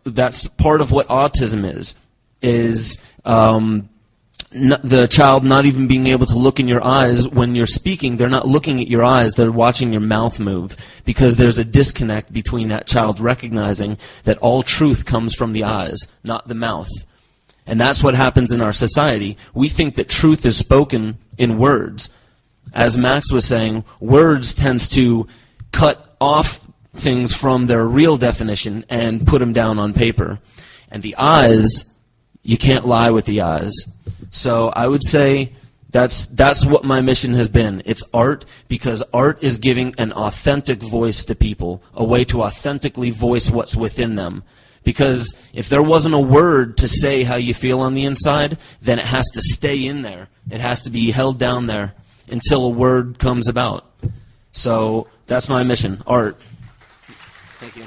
that's part of what autism is the child not even being able to look in your eyes when you're speaking. They're not looking at your eyes, they're watching your mouth move, because there's a disconnect between that child recognizing that all truth comes from the eyes, not the mouth. And that's what happens in our society. We think that truth is spoken in words. As Max was saying, words tends to cut off things from their real definition and put them down on paper. And the eyes, you can't lie with the eyes. So I would say that's what my mission has been. It's art, because art is giving an authentic voice to people, a way to authentically voice what's within them. Because if there wasn't a word to say how you feel on the inside, then it has to stay in there. It has to be held down there until a word comes about. So that's my mission, art. Thank you.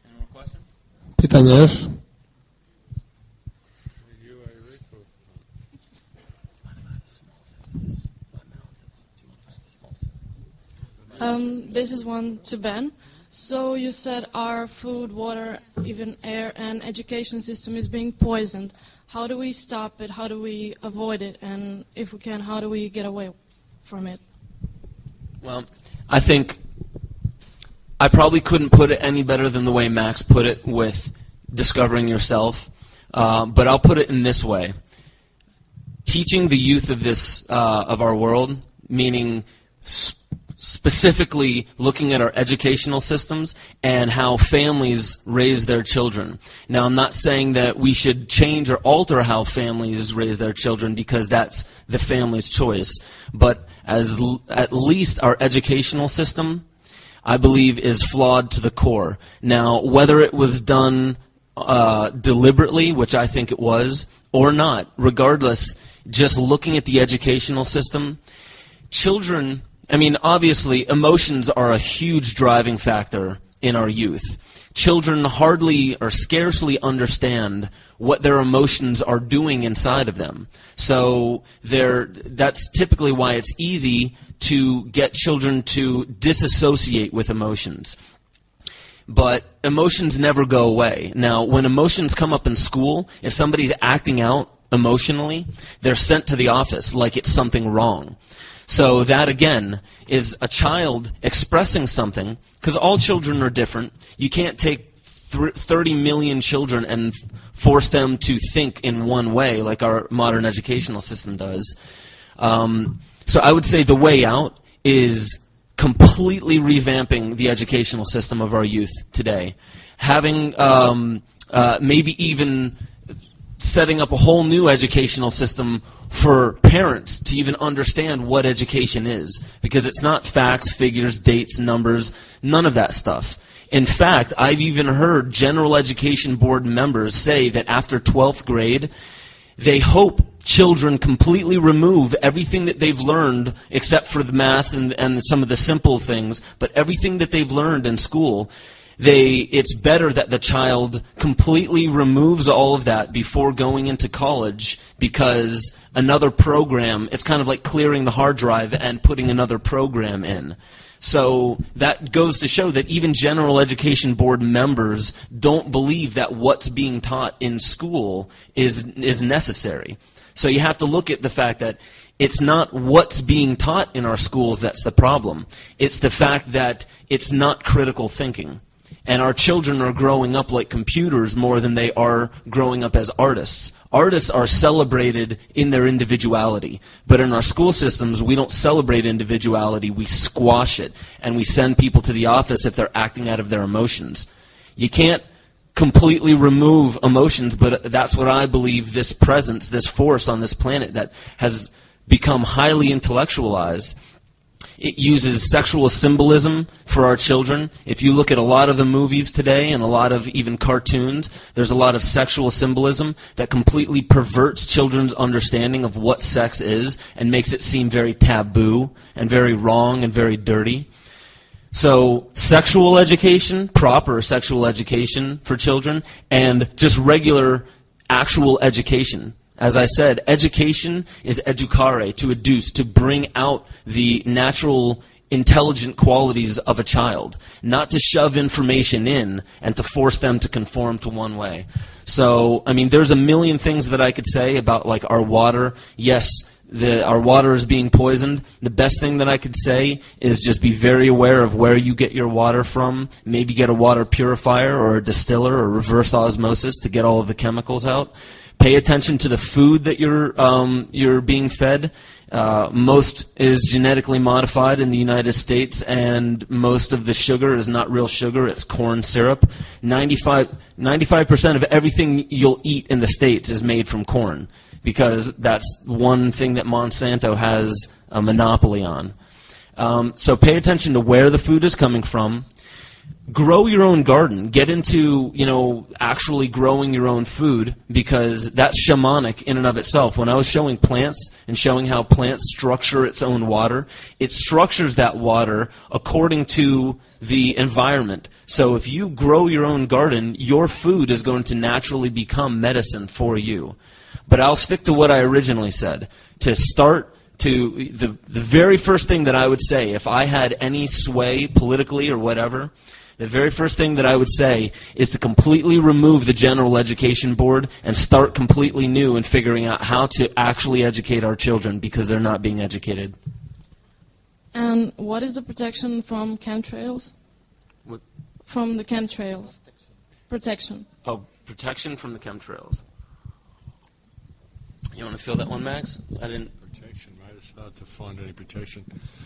Any more questions? Pytanie już? This is one to Ben. So you said our food, water, even air, and education system is being poisoned. How do we stop it? How do we avoid it? And if we can, how do we get away from it? Well, I think I probably couldn't put it any better than the way Max put it with discovering yourself. But I'll put it in this way. Teaching the youth of of our world, meaning specifically looking at our educational systems and how families raise their children. Now, I'm not saying that we should change or alter how families raise their children, because that's the family's choice. But at least our educational system, I believe, is flawed to the core. Now, whether it was done deliberately, which I think it was, or not, regardless, just looking at the educational system, children, I mean, obviously, emotions are a huge driving factor in our youth. Children hardly or scarcely understand what their emotions are doing inside of them. So that's typically why it's easy to get children to disassociate with emotions. But emotions never go away. Now, when emotions come up in school, if somebody's acting out emotionally, they're sent to the office like it's something wrong. So that, again, is a child expressing something, because all children are different. You can't take 30 million children and force them to think in one way like our modern educational system does. So I would say the way out is completely revamping the educational system of our youth today. Having maybe even setting up a whole new educational system for parents to even understand what education is, because it's not facts, figures, dates, numbers, none of that stuff. In fact, I've even heard general education board members say that after 12th grade, they hope children completely remove everything that they've learned, except for the math and some of the simple things, but everything that they've learned in school. It's better that the child completely removes all of that before going into college, because another program, it's kind of like clearing the hard drive and putting another program in. So that goes to show that even general education board members don't believe that what's being taught in school is necessary. So you have to look at the fact that it's not what's being taught in our schools that's the problem. It's the fact that it's not critical thinking. And our children are growing up like computers more than they are growing up as artists. Artists are celebrated in their individuality. But in our school systems, we don't celebrate individuality. We squash it. And we send people to the office if they're acting out of their emotions. You can't completely remove emotions, but that's what I believe this presence, this force on this planet that has become highly intellectualized. It uses sexual symbolism for our children. If you look at a lot of the movies today and a lot of even cartoons, there's a lot of sexual symbolism that completely perverts children's understanding of what sex is and makes it seem very taboo and very wrong and very dirty. So sexual education, proper sexual education for children, and just regular actual education. As I said, education is educare, to educe, to bring out the natural, intelligent qualities of a child, not to shove information in and to force them to conform to one way. So, I mean, there's a million things that I could say about, like, our water. Yes, our water is being poisoned. The best thing that I could say is just be very aware of where you get your water from. Maybe get a water purifier or a distiller or reverse osmosis to get all of the chemicals out. Pay attention to the food that you're being fed. Most is genetically modified in the United States, and most of the sugar is not real sugar. It's corn syrup. 95% of everything you'll eat in the States is made from corn, because that's one thing that Monsanto has a monopoly on. So pay attention to where the food is coming from. Grow your own garden. Get into, actually growing your own food, because that's shamanic in and of itself. When I was showing plants and showing how plants structure its own water, it structures that water according to the environment. So if you grow your own garden, your food is going to naturally become medicine for you. But I'll stick to what I originally said. The very first thing that I would say, if I had any sway politically or whatever, the very first thing that I would say is to completely remove the General Education Board and start completely new in figuring out how to actually educate our children, because they're not being educated. And what is the protection from chemtrails? What? From the chemtrails. Protection. Oh, protection from the chemtrails. You want to feel that one, Max? I didn't. Protection, mate. It's hard to find any protection.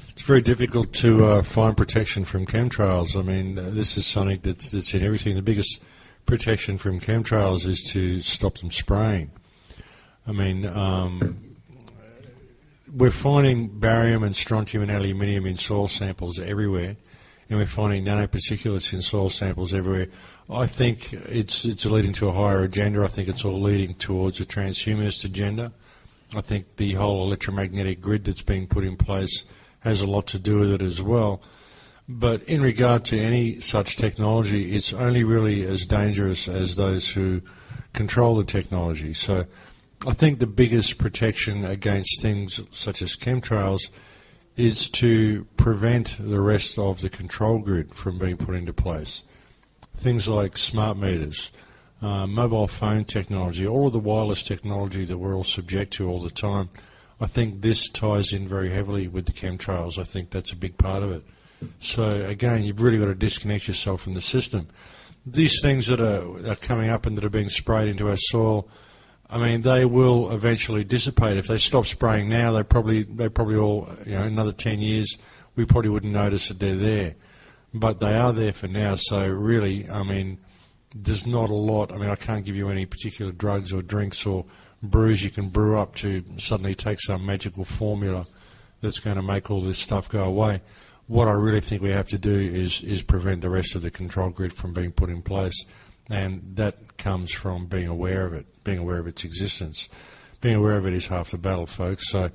It's very difficult to find protection from chemtrails. I mean, this is something that's in everything. The biggest protection from chemtrails is to stop them spraying. I mean, we're finding barium and strontium and aluminium in soil samples everywhere, and we're finding nanoparticulates in soil samples everywhere. I think it's leading to a higher agenda. I think it's all leading towards a transhumanist agenda. I think the whole electromagnetic grid that's being put in place has a lot to do with it as well. But in regard to any such technology, it's only really as dangerous as those who control the technology. So I think the biggest protection against things such as chemtrails is to prevent the rest of the control grid from being put into place. Things like smart meters, mobile phone technology, all of the wireless technology that we're all subject to all the time. I think this ties in very heavily with the chemtrails. I think that's a big part of it. So again, you've really got to disconnect yourself from the system. These things that are coming up and that are being sprayed into our soil, I mean, they will eventually dissipate. If they stop spraying now, they probably all, another 10 years, we probably wouldn't notice that they're there. But they are there for now, so really, I mean, there's not a lot. I mean, I can't give you any particular drugs or drinks or brews you can brew up to suddenly take some magical formula that's going to make all this stuff go away. What I really think we have to do is prevent the rest of the control grid from being put in place, and that comes from being aware of it, being aware of its existence. Being aware of it is half the battle, folks. So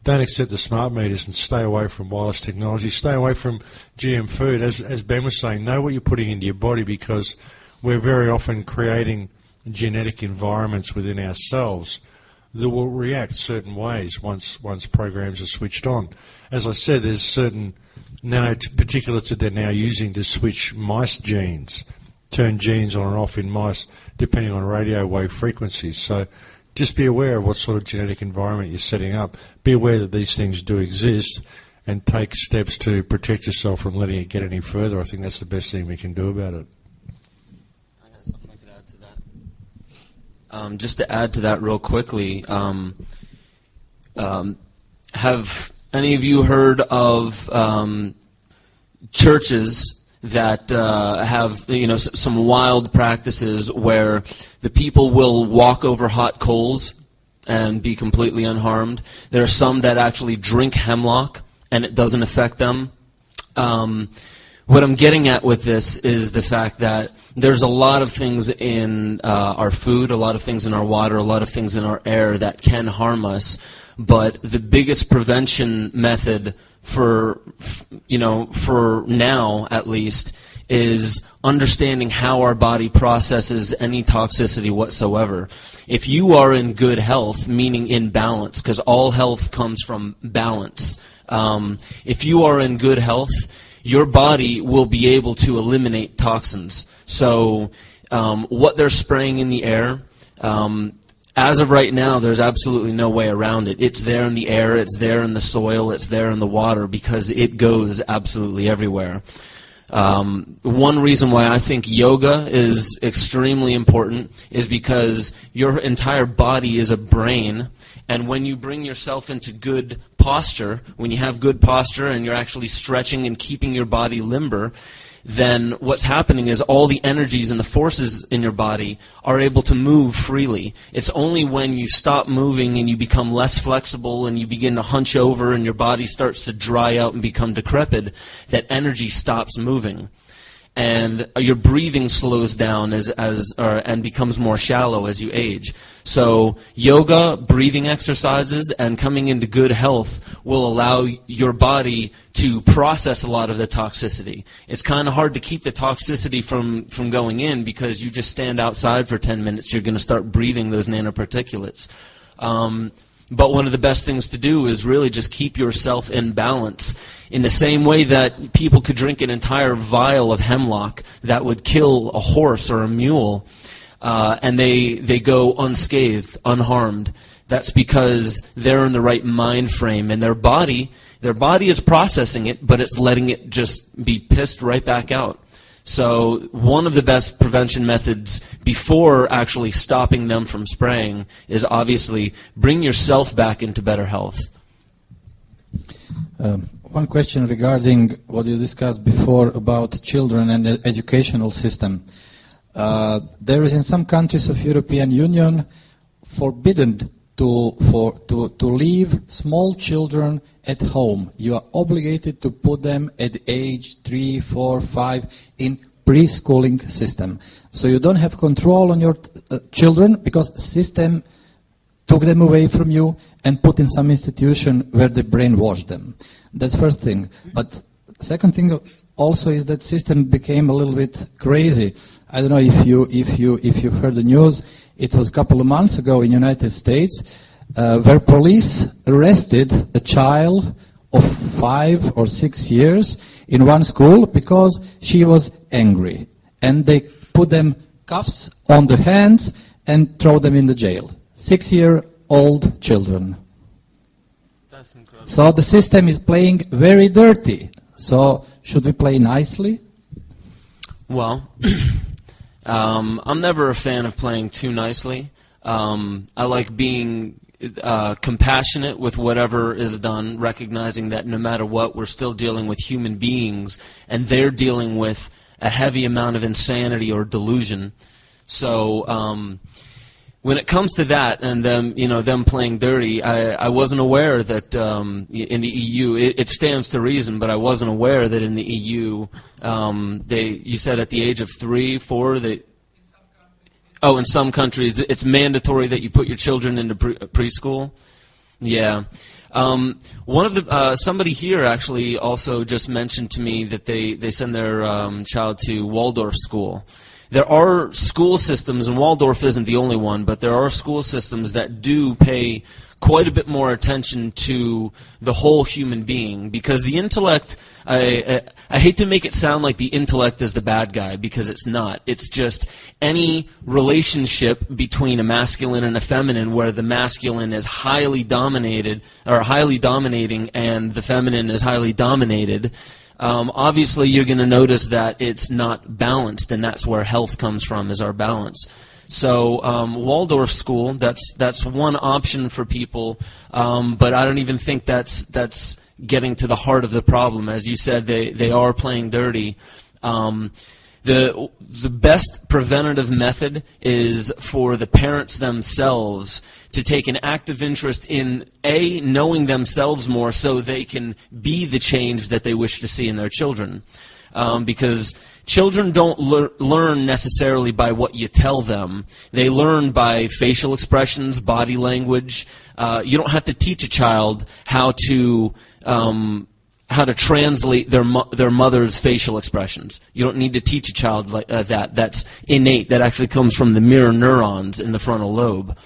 don't accept the smart meters and stay away from wireless technology. Stay away from GM food. As Ben was saying, know what you're putting into your body, because we're very often creating genetic environments within ourselves that will react certain ways once programs are switched on. As I said, there's certain nanoparticulates that they're now using to switch mice genes, turn genes on and off in mice depending on radio wave frequencies. So just be aware of what sort of genetic environment you're setting up. Be aware that these things do exist and take steps to protect yourself from letting it get any further. I think that's the best thing we can do about it. Just to add to that real quickly, have any of you heard of churches that have some wild practices where the people will walk over hot coals and be completely unharmed? There are some that actually drink hemlock and it doesn't affect them. What I'm getting at with this is the fact that there's a lot of things in our food, a lot of things in our water, a lot of things in our air that can harm us. But the biggest prevention method for now at least is understanding how our body processes any toxicity whatsoever. If you are in good health, meaning in balance, because all health comes from balance, if you are in good health, your body will be able to eliminate toxins. So what they're spraying in the air, as of right now, there's absolutely no way around it. It's there in the air, it's there in the soil, it's there in the water, because it goes absolutely everywhere. One reason why I think yoga is extremely important is because your entire body is a brain, and when you bring yourself into good posture, when you have good posture and you're actually stretching and keeping your body limber, then what's happening is all the energies and the forces in your body are able to move freely. It's only when you stop moving and you become less flexible and you begin to hunch over and your body starts to dry out and become decrepit that energy stops moving. And your breathing slows down and becomes more shallow as you age. So yoga, breathing exercises, and coming into good health will allow your body to process a lot of the toxicity. It's kind of hard to keep the toxicity from going in, because you just stand outside for 10 minutes, you're going to start breathing those nanoparticulates. But one of the best things to do is really just keep yourself in balance. In the same way that people could drink an entire vial of hemlock that would kill a horse or a mule, and they go unscathed, unharmed. That's because they're in the right mind frame, and their body is processing it, but it's letting it just be pissed right back out. So one of the best prevention methods before actually stopping them from spraying is obviously bring yourself back into better health. One question regarding what you discussed before about children and the educational system. There is in some countries of European Union forbidden to leave small children at home. You are obligated to put them at age 3, 4, 5 in preschooling system. So you don't have control on your children, because system took them away from you and put in some institution where they brainwashed them. That's first thing. But second thing also is that system became a little bit crazy. I don't know if you heard the news. It was a couple of months ago in the United States, where police arrested a child of 5 or 6 years in one school because she was angry. And they put them cuffs on the hands and throw them in the jail. 6-year-old children. That's incredible. So the system is playing very dirty. So should we play nicely? Well, I'm never a fan of playing too nicely. I like being compassionate with whatever is done, recognizing that no matter what, we're still dealing with human beings, and they're dealing with heavy amount of insanity or delusion. So when it comes to that and them playing dirty, I wasn't aware that in the EU, it stands to reason, but I wasn't aware that in the EU, you said at the age of 3, 4, in some countries it's mandatory that you put your children into preschool. Yeah. One of the somebody here actually also just mentioned to me that they send their child to Waldorf school. There are school systems, and Waldorf isn't the only one, but there are school systems that do pay quite a bit more attention to the whole human being, because the intellect, I hate to make it sound like the intellect is the bad guy, because it's not. It's just any relationship between a masculine and a feminine where the masculine is highly dominated, or highly dominating, and the feminine is highly dominated. Obviously, you're going to notice that it's not balanced, and that's where health comes from, is our balance. So Waldorf school, that's one option for people, but I don't even think that's getting to the heart of the problem. As you said, they are playing dirty. The best preventative method is for the parents themselves to take an active interest in knowing themselves more so they can be the change that they wish to see in their children. Because children don't learn necessarily by what you tell them. They learn by facial expressions, body language. You don't have to teach a child how to translate their mother's facial expressions. You don't need to teach a child like that. That's innate. That actually comes from the mirror neurons in the frontal lobe.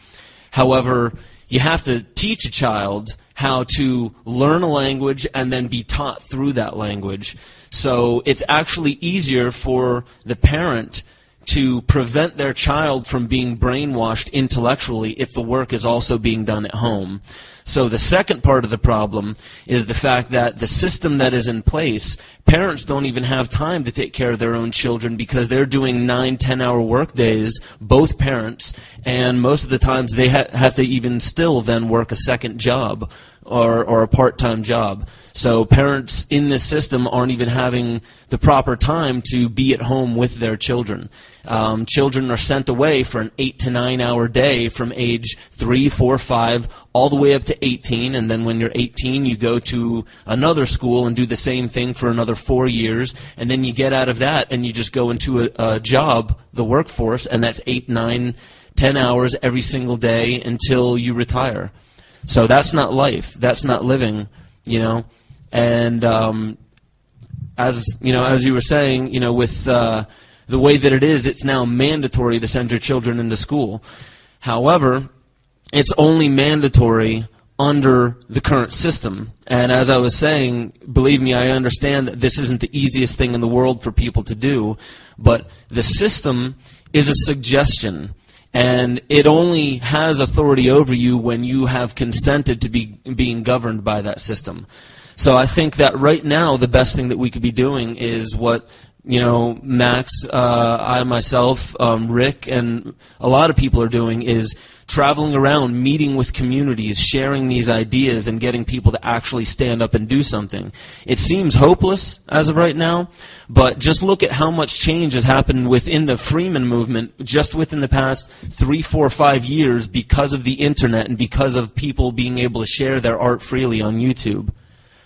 However, you have to teach a child how to learn a language and then be taught through that language. So it's actually easier for the parent to prevent their child from being brainwashed intellectually if the work is also being done at home. So the second part of the problem is the fact that the system that is in place, parents don't even have time to take care of their own children because they're doing 9-10-hour work days, both parents, and most of the times they have to even still then work a second job or a part-time job. So parents in this system aren't even having the proper time to be at home with their children. Children are sent away for an 8 to 9 hour day from age 3, 4, 5, all the way up to 18, and then when you're 18 you go to another school and do the same thing for another 4 years, and then you get out of that and you just go into a job, the workforce, and that's 8, 9, 10 hours every single day until you retire. So that's not life. That's not living, And as you were saying, with the way that it is, it's now mandatory to send your children into school. However, it's only mandatory under the current system. And as I was saying, believe me, I understand that this isn't the easiest thing in the world for people to do, but the system is a suggestion. And it only has authority over you when you have consented to being governed by that system. So I think that right now the best thing that we could be doing is what, Max, I myself, Rick, and a lot of people are doing is traveling around, meeting with communities, sharing these ideas, and getting people to actually stand up and do something. It seems hopeless as of right now, but just look at how much change has happened within the Freeman movement just within the past 3, 4, 5 years because of the internet and because of people being able to share their art freely on YouTube.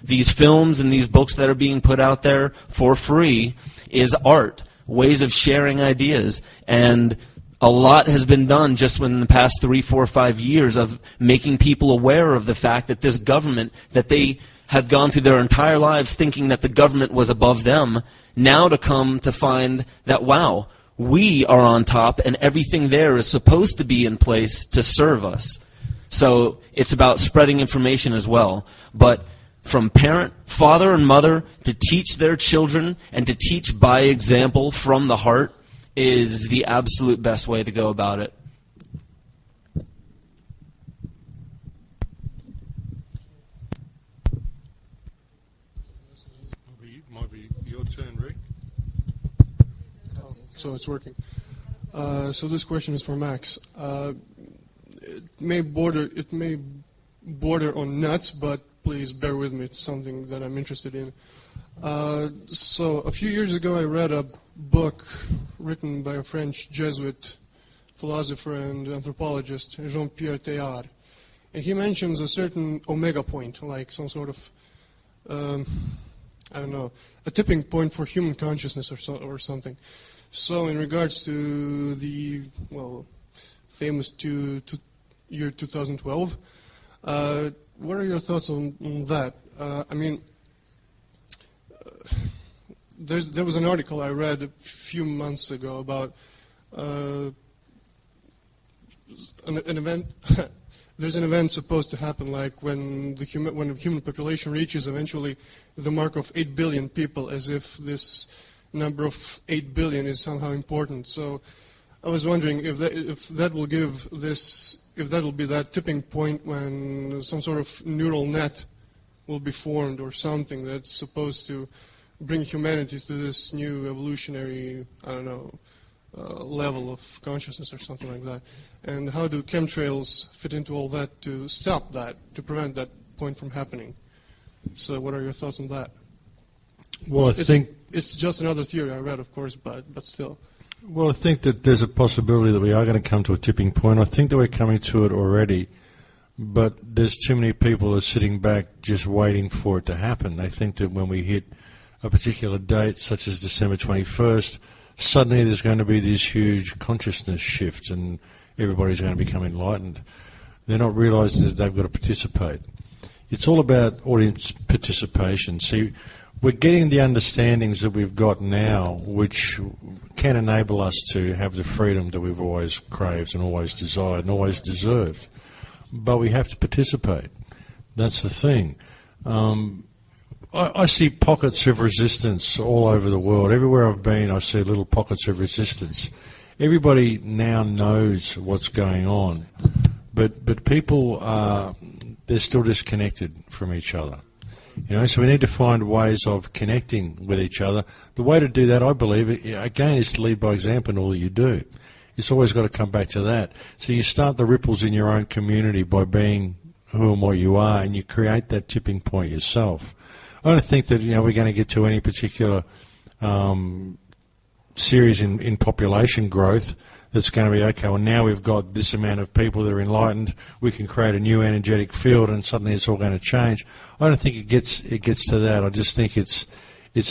These films and these books that are being put out there for free is art, ways of sharing ideas, and a lot has been done just within the past 3, 4, 5 years of making people aware of the fact that this government, that they had gone through their entire lives thinking that the government was above them, now to come to find that, wow, we are on top and everything there is supposed to be in place to serve us. So it's about spreading information as well. But from parent, father and mother to teach their children and to teach by example from the heart is the absolute best way to go about it. Might be your turn, Rick. So it's working. So this question is for Max. It may border on nuts, but please bear with me. It's something that I'm interested in. So a few years ago, I read a book written by a French Jesuit philosopher and anthropologist, Jean-Pierre Teilhard. And he mentions a certain omega point, like some sort of, I don't know, a tipping point for human consciousness or something. So in regards to the, well, famous year 2012, what are your thoughts on that? I mean, there was an article I read a few months ago about an event. There's an event supposed to happen, like when the human population reaches eventually the mark of 8 billion people, as if this number of 8 billion is somehow important. So I was wondering if that will be that tipping point when some sort of neural net will be formed or something that's supposed to bring humanity to this new evolutionary, I don't know, level of consciousness or something like that. And how do chemtrails fit into all that to stop that, to prevent that point from happening? So what are your thoughts on that? Well, I think it's just another theory I read, of course, but still. Well, I think that there's a possibility that we are going to come to a tipping point. I think that we're coming to it already, but there's too many people that are sitting back just waiting for it to happen. They think that when we hit a particular date, such as December 21st, suddenly there's going to be this huge consciousness shift and everybody's going to become enlightened. They're not realising that they've got to participate. It's all about audience participation. See, we're getting the understandings that we've got now, which can enable us to have the freedom that we've always craved and always desired and always deserved. But we have to participate. That's the thing. I see pockets of resistance all over the world. Everywhere I've been, I see little pockets of resistance. Everybody now knows what's going on, but people they're still disconnected from each other. You know, so we need to find ways of connecting with each other. The way to do that, I believe, again, is to lead by example in all that you do. It's always got to come back to that. So you start the ripples in your own community by being who and what you are, and you create that tipping point yourself. I don't think that we're going to get to any particular series in population growth that's going to be, okay, well, now we've got this amount of people that are enlightened, we can create a new energetic field and suddenly it's all going to change. I don't think it gets to that. I just think it's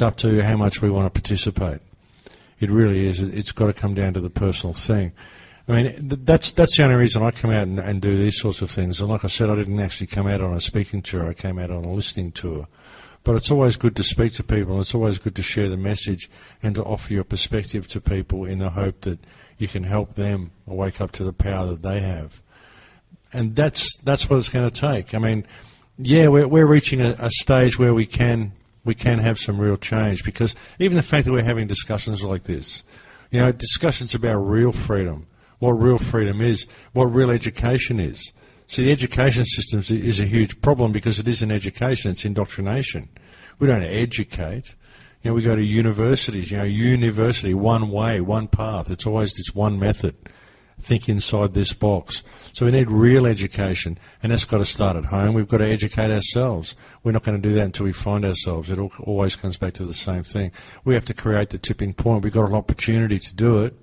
up to how much we want to participate. It really is. It's got to come down to the personal thing. I mean, that's the only reason I come out and do these sorts of things. And like I said, I didn't actually come out on a speaking tour. I came out on a listening tour. But it's always good to speak to people, and it's always good to share the message and to offer your perspective to people in the hope that you can help them wake up to the power that they have. And that's what it's going to take. I mean, yeah, we're reaching a stage where we can have some real change, because even the fact that we're having discussions like this, discussions about real freedom, what real freedom is, what real education is. See, the education system is a huge problem because it isn't education, it's indoctrination. We don't educate. We go to universities, university, one way, one path. It's always this one method. Think inside this box. So we need real education, and that's got to start at home. We've got to educate ourselves. We're not going to do that until we find ourselves. It always comes back to the same thing. We have to create the tipping point. We've got an opportunity to do it,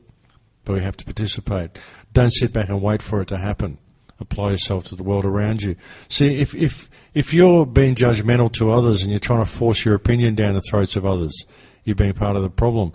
but we have to participate. Don't sit back and wait for it to happen. Apply yourself to the world around you. See, if you're being judgmental to others and you're trying to force your opinion down the throats of others, you're being part of the problem.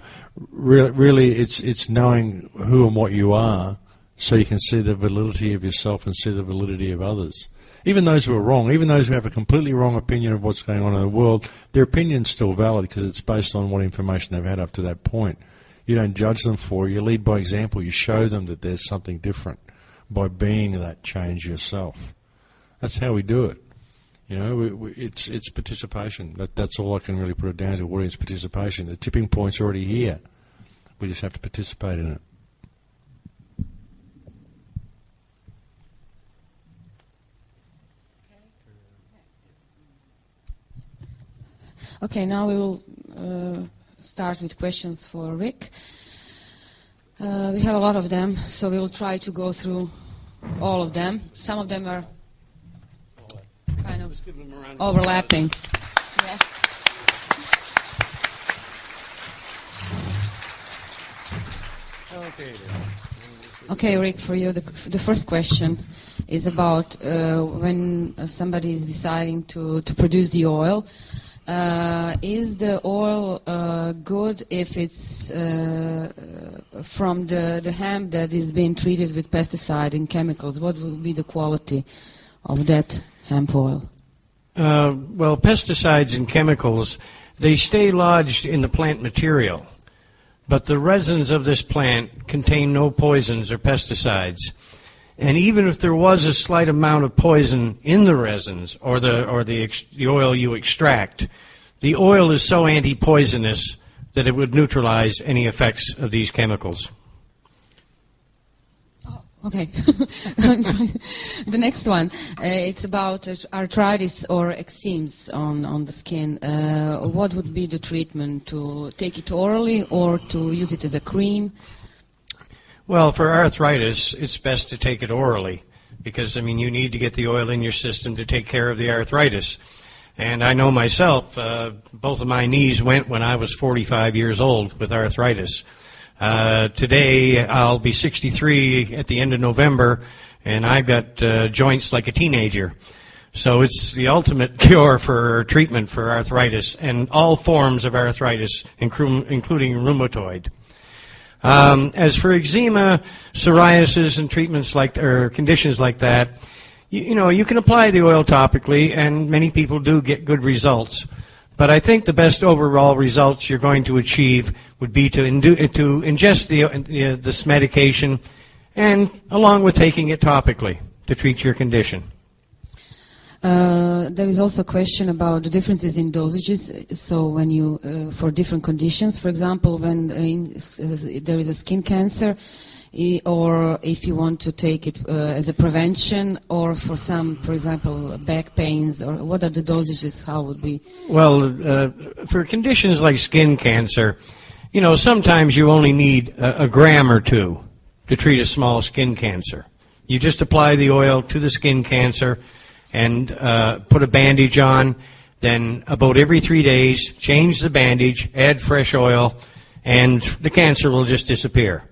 Really, it's knowing who and what you are, so you can see the validity of yourself and see the validity of others. Even those who are wrong, even those who have a completely wrong opinion of what's going on in the world, their opinion's still valid because it's based on what information they've had up to that point. You don't judge them for it. You lead by example. You show them that there's something different by being that change yourself. That's how we do it. It's participation. That's all I can really put it down to, audience participation. The tipping point's already here. We just have to participate in it. Okay, now we will start with questions for Rick. We have a lot of them, so we will try to go through all of them. Some of them are kind of overlapping. Yeah. Okay, Rick, for you, the first question is about when somebody is deciding to produce the oil. Is the oil good if it's from the hemp that is being treated with pesticide and chemicals? What will be the quality of that hemp oil? Well, pesticides and chemicals, they stay lodged in the plant material. But the resins of this plant contain no poisons or pesticides. And even if there was a slight amount of poison in the resins or the oil you extract, the oil is so anti-poisonous that it would neutralize any effects of these chemicals. Okay. The next one, it's about arthritis or eczemas on the skin. What would be the treatment? To take it orally or to use it as a cream? Well, for arthritis, it's best to take it orally because, I mean, you need to get the oil in your system to take care of the arthritis. And I know myself, both of my knees went when I was 45 years old with arthritis. Today, I'll be 63 at the end of November, and I've got joints like a teenager. So it's the ultimate cure for treatment for arthritis and all forms of arthritis, including rheumatoid. As for eczema, psoriasis, and treatments or conditions like that, you can apply the oil topically, and many people do get good results. But I think the best overall results you're going to achieve would be to ingest this medication, and along with taking it topically to treat your condition. There is also a question about the differences in dosages. So when you, for different conditions, for example, when there is a skin cancer, or if you want to take it as a prevention, or for some, for example, back pains, or what are the dosages, how would be? Well, for conditions like skin cancer, sometimes you only need a gram or two to treat a small skin cancer. You just apply the oil to the skin cancer and put a bandage on, then about every 3 days, change the bandage, add fresh oil, and the cancer will just disappear.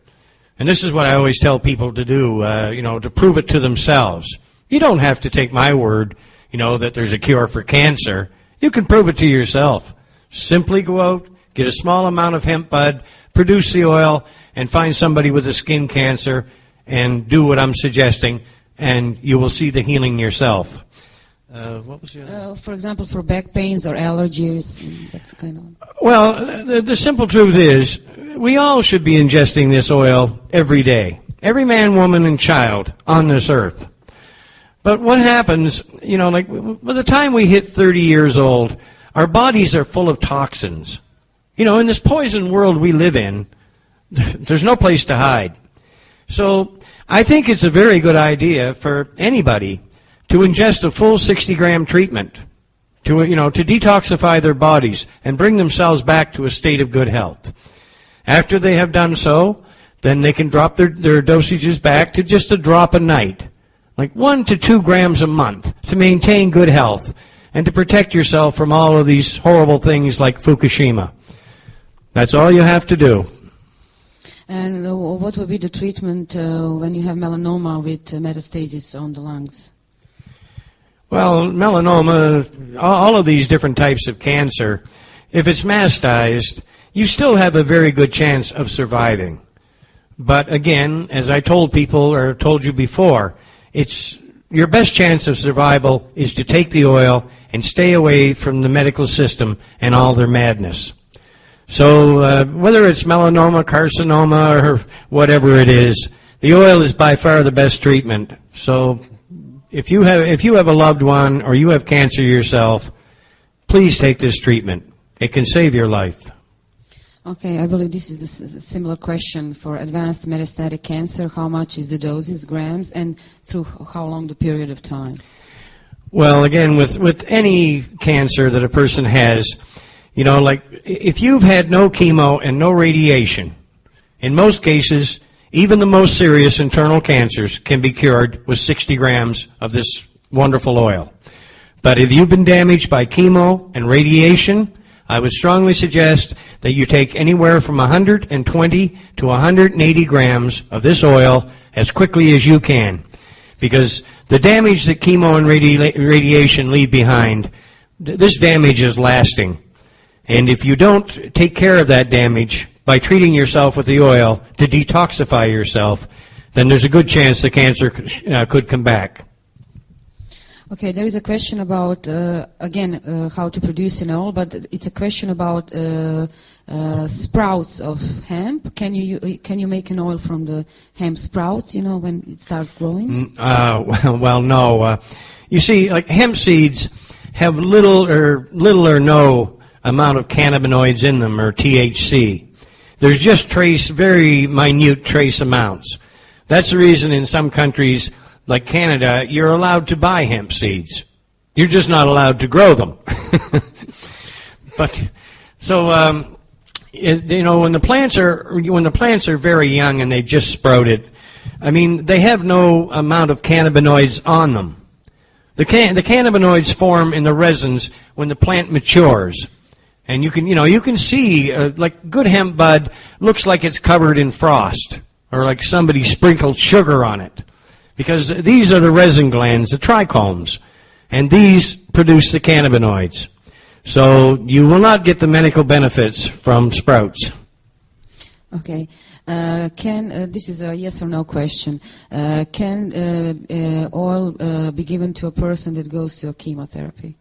And this is what I always tell people to do, to prove it to themselves. You don't have to take my word, that there's a cure for cancer. You can prove it to yourself. Simply go out, get a small amount of hemp bud, produce the oil, and find somebody with a skin cancer and do what I'm suggesting, and you will see the healing yourself. What was the other? For example, for back pains or allergies, that's kind of... Well, the simple truth is, we all should be ingesting this oil every day. Every man, woman, and child on this earth. But what happens, by the time we hit 30 years old, our bodies are full of toxins. In this poison world we live in, there's no place to hide. So I think it's a very good idea for anybody to ingest a full 60-gram treatment to detoxify their bodies and bring themselves back to a state of good health. After they have done so, then they can drop their dosages back to just a drop a night, like 1 to 2 grams a month, to maintain good health and to protect yourself from all of these horrible things like Fukushima. That's all you have to do. And what would be the treatment when you have melanoma with metastasis on the lungs? Well, melanoma, all of these different types of cancer, if it's mastized, you still have a very good chance of surviving. But again, as I told people or told you before, it's your best chance of survival is to take the oil and stay away from the medical system and all their madness. So whether it's melanoma, carcinoma, or whatever it is, the oil is by far the best treatment. So if you have a loved one or you have cancer yourself, please take this treatment. It can save your life. Okay, I believe this is a similar question for advanced metastatic cancer. How much is the doses, grams, and through how long the period of time? Well, again, with any cancer that a person has, like if you've had no chemo and no radiation, in most cases, even the most serious internal cancers can be cured with 60 grams of this wonderful oil. But if you've been damaged by chemo and radiation, I would strongly suggest that you take anywhere from 120 to 180 grams of this oil as quickly as you can, because the damage that chemo and radiation leave behind, this damage is lasting. And if you don't take care of that damage by treating yourself with the oil to detoxify yourself, then there's a good chance the cancer could come back. Okay, there is a question about, again, how to produce an oil, but it's a question about sprouts of hemp. Can you make an oil from the hemp sprouts, when it starts growing? Well, no. You see, like hemp seeds have little or no amount of cannabinoids in them, or THC. There's just very minute trace amounts. That's the reason in some countries, like Canada, you're allowed to buy hemp seeds. You're just not allowed to grow them. But so when the plants are very young and they've just sprouted, I mean, they have no amount of cannabinoids on them. The cannabinoids form in the resins when the plant matures. And you can see, like good hemp bud looks like it's covered in frost, or like somebody sprinkled sugar on it. Because these are the resin glands, the trichomes, and these produce the cannabinoids. So you will not get the medical benefits from sprouts. Okay. This is a yes or no question. Can oil be given to a person that goes to a chemotherapy?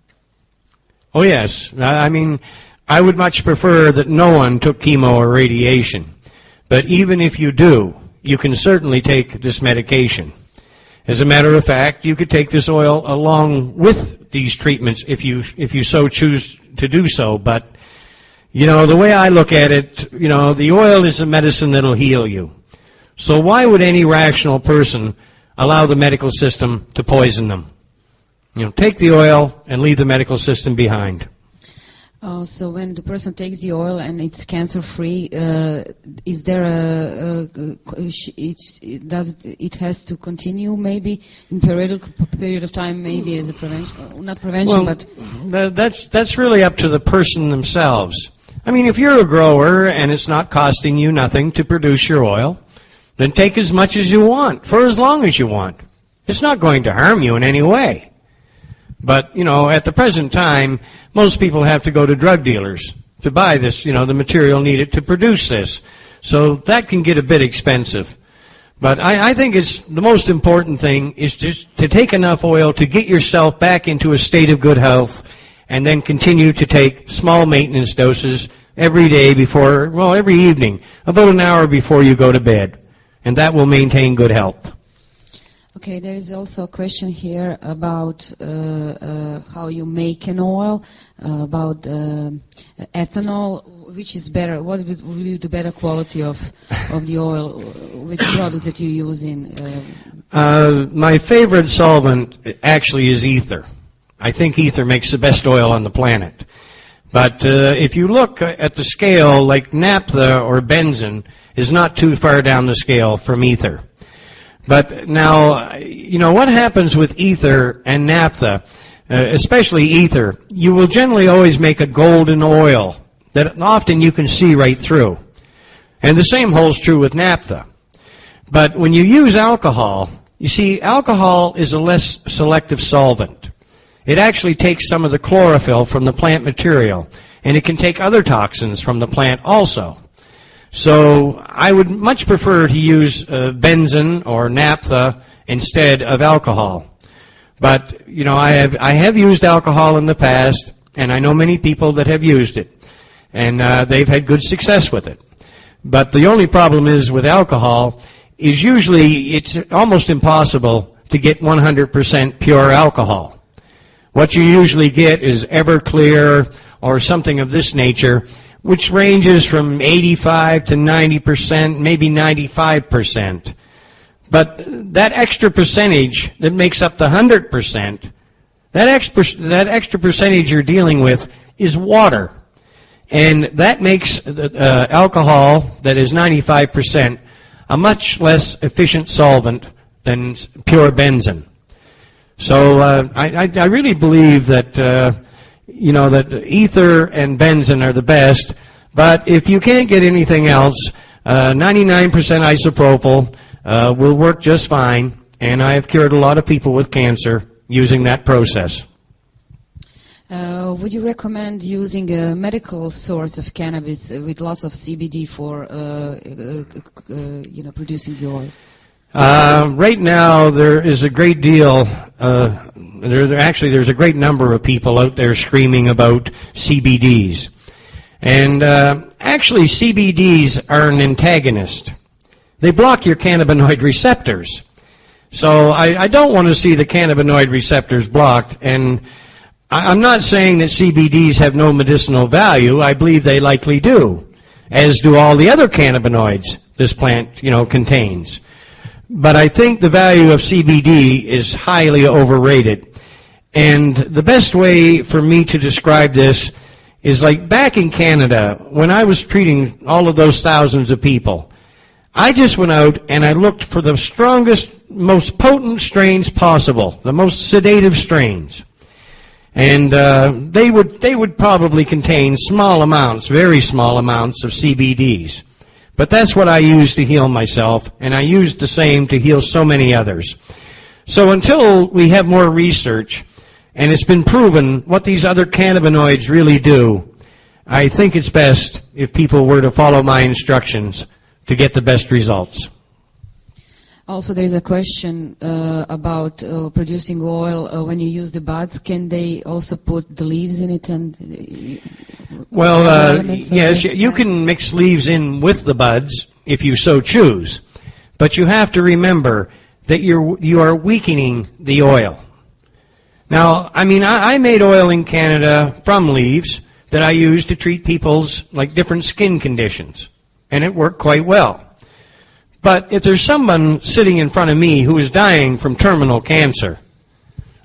Oh, yes. I mean, I would much prefer that no one took chemo or radiation. But even if you do, you can certainly take this medication. As a matter of fact, you could take this oil along with these treatments if you so choose to do so. But, the way I look at it, the oil is a medicine that'll heal you. So why would any rational person allow the medical system to poison them? Take the oil and leave the medical system behind. So when the person takes the oil and it's cancer-free, is there does it has to continue maybe in period of time, maybe as a prevention, not prevention, but that's really up to the person themselves. I mean, if you're a grower and it's not costing you nothing to produce your oil, then take as much as you want for as long as you want. It's not going to harm you in any way. But, at the present time, most people have to go to drug dealers to buy this, the material needed to produce this. So that can get a bit expensive. But I think it's the most important thing is just to take enough oil to get yourself back into a state of good health, and then continue to take small maintenance doses every day every evening, about an hour before you go to bed. And that will maintain good health. Okay, there is also a question here about how you make an oil, about ethanol, which is better. What will be the better quality of the oil with the product that you use in? My favorite solvent actually is ether. I think ether makes the best oil on the planet. But if you look at the scale, like naphtha or benzene is not too far down the scale from ether. But now, what happens with ether and naphtha, especially ether, you will generally always make a golden oil that often you can see right through. And the same holds true with naphtha. But when you use alcohol, you see, alcohol is a less selective solvent. It actually takes some of the chlorophyll from the plant material, and it can take other toxins from the plant also. So I would much prefer to use benzene or naphtha instead of alcohol. But, I have used alcohol in the past, and I know many people that have used it, and they've had good success with it. But the only problem is with alcohol is usually it's almost impossible to get 100% pure alcohol. What you usually get is Everclear or something of this nature, which ranges from 85 to 90%, maybe 95%. But that extra percentage that makes up the 100%, that extra percentage you're dealing with is water. And that makes alcohol that is 95% a much less efficient solvent than pure benzene. So I really believe that that ether and benzene are the best. But if you can't get anything else, 99% isopropyl will work just fine. And I have cured a lot of people with cancer using that process. Would you recommend using a medical source of cannabis with lots of CBD for producing the oil? Right now, there is a great deal. There's a great number of people out there screaming about CBDs, and actually, CBDs are an antagonist. They block your cannabinoid receptors. So I don't want to see the cannabinoid receptors blocked, and I'm not saying that CBDs have no medicinal value. I believe they likely do, as do all the other cannabinoids this plant, contains. But I think the value of CBD is highly overrated. And the best way for me to describe this is like back in Canada, when I was treating all of those thousands of people, I just went out and I looked for the strongest, most potent strains possible, the most sedative strains. And they would probably contain small amounts, very small amounts of CBDs. But that's what I used to heal myself, and I used the same to heal so many others. So until we have more research, and it's been proven what these other cannabinoids really do, I think it's best if people were to follow my instructions to get the best results. Also, there is a question about producing oil. When you use the buds, can they also put the leaves in it? Yes, you can mix leaves in with the buds if you so choose. But you have to remember that you are weakening the oil. Now, I made oil in Canada from leaves that I used to treat people's different skin conditions. And it worked quite well. But if there's someone sitting in front of me who is dying from terminal cancer,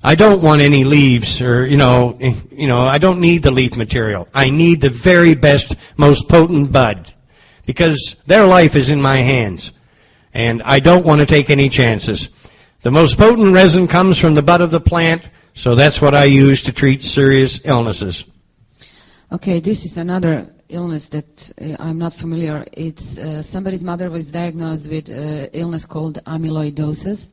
I don't want any leaves or, I don't need the leaf material. I need the very best, most potent bud because their life is in my hands. And I don't want to take any chances. The most potent resin comes from the bud of the plant, so that's what I use to treat serious illnesses. Okay, this is another illness that I'm not familiar. It's somebody's mother was diagnosed with illness called amyloidosis,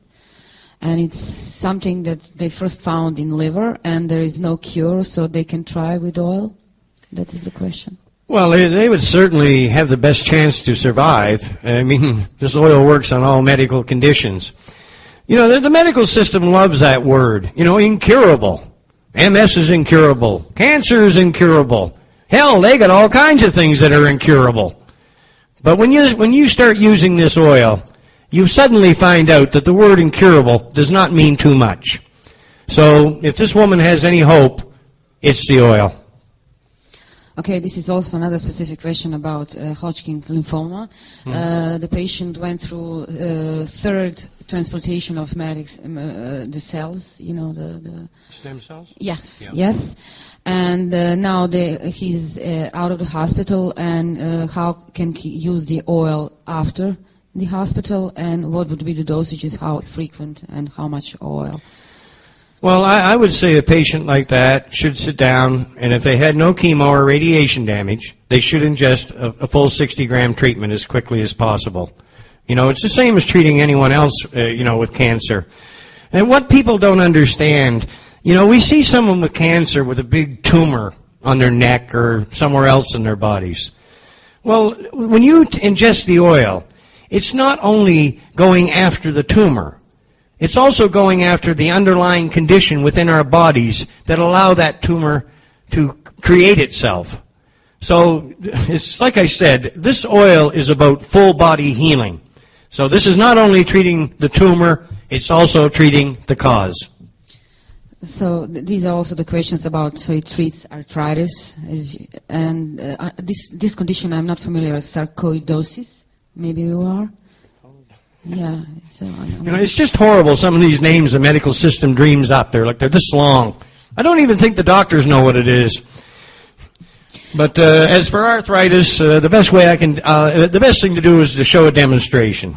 and it's something that they first found in liver, and there is no cure, so they can try with oil. That is the question. Well, they would certainly have the best chance to survive. This oil works on all medical conditions. The medical system loves that word. Incurable. MS is incurable. Cancer is incurable. Hell, they got all kinds of things that are incurable. But when you start using this oil, you suddenly find out that the word incurable does not mean too much. So if this woman has any hope, it's the oil. Okay, this is also another specific question about Hodgkin lymphoma. The patient went through third transplantation of the cells, the stem cells? Yes, yeah. Yes. And now he's out of the hospital, and how can he use the oil after the hospital, and what would be the dosages, how frequent, and how much oil? Well, I would say a patient like that should sit down, and if they had no chemo or radiation damage, they should ingest a full 60-gram treatment as quickly as possible. It's the same as treating anyone else, with cancer. And what people don't understand, we see someone with cancer with a big tumor on their neck or somewhere else in their bodies. Well, when you ingest the oil, it's not only going after the tumor, it's also going after the underlying condition within our bodies that allow that tumor to create itself. So, it's like I said, this oil is about full body healing. So this is not only treating the tumor, it's also treating the cause. So these are also the questions about, so it treats arthritis, and this condition I'm not familiar with, sarcoidosis, maybe you are? Yeah. So it's just horrible, some of these names the medical system dreams up. They're this long. I don't even think the doctors know what it is. But as for arthritis, the best thing to do is to show a demonstration.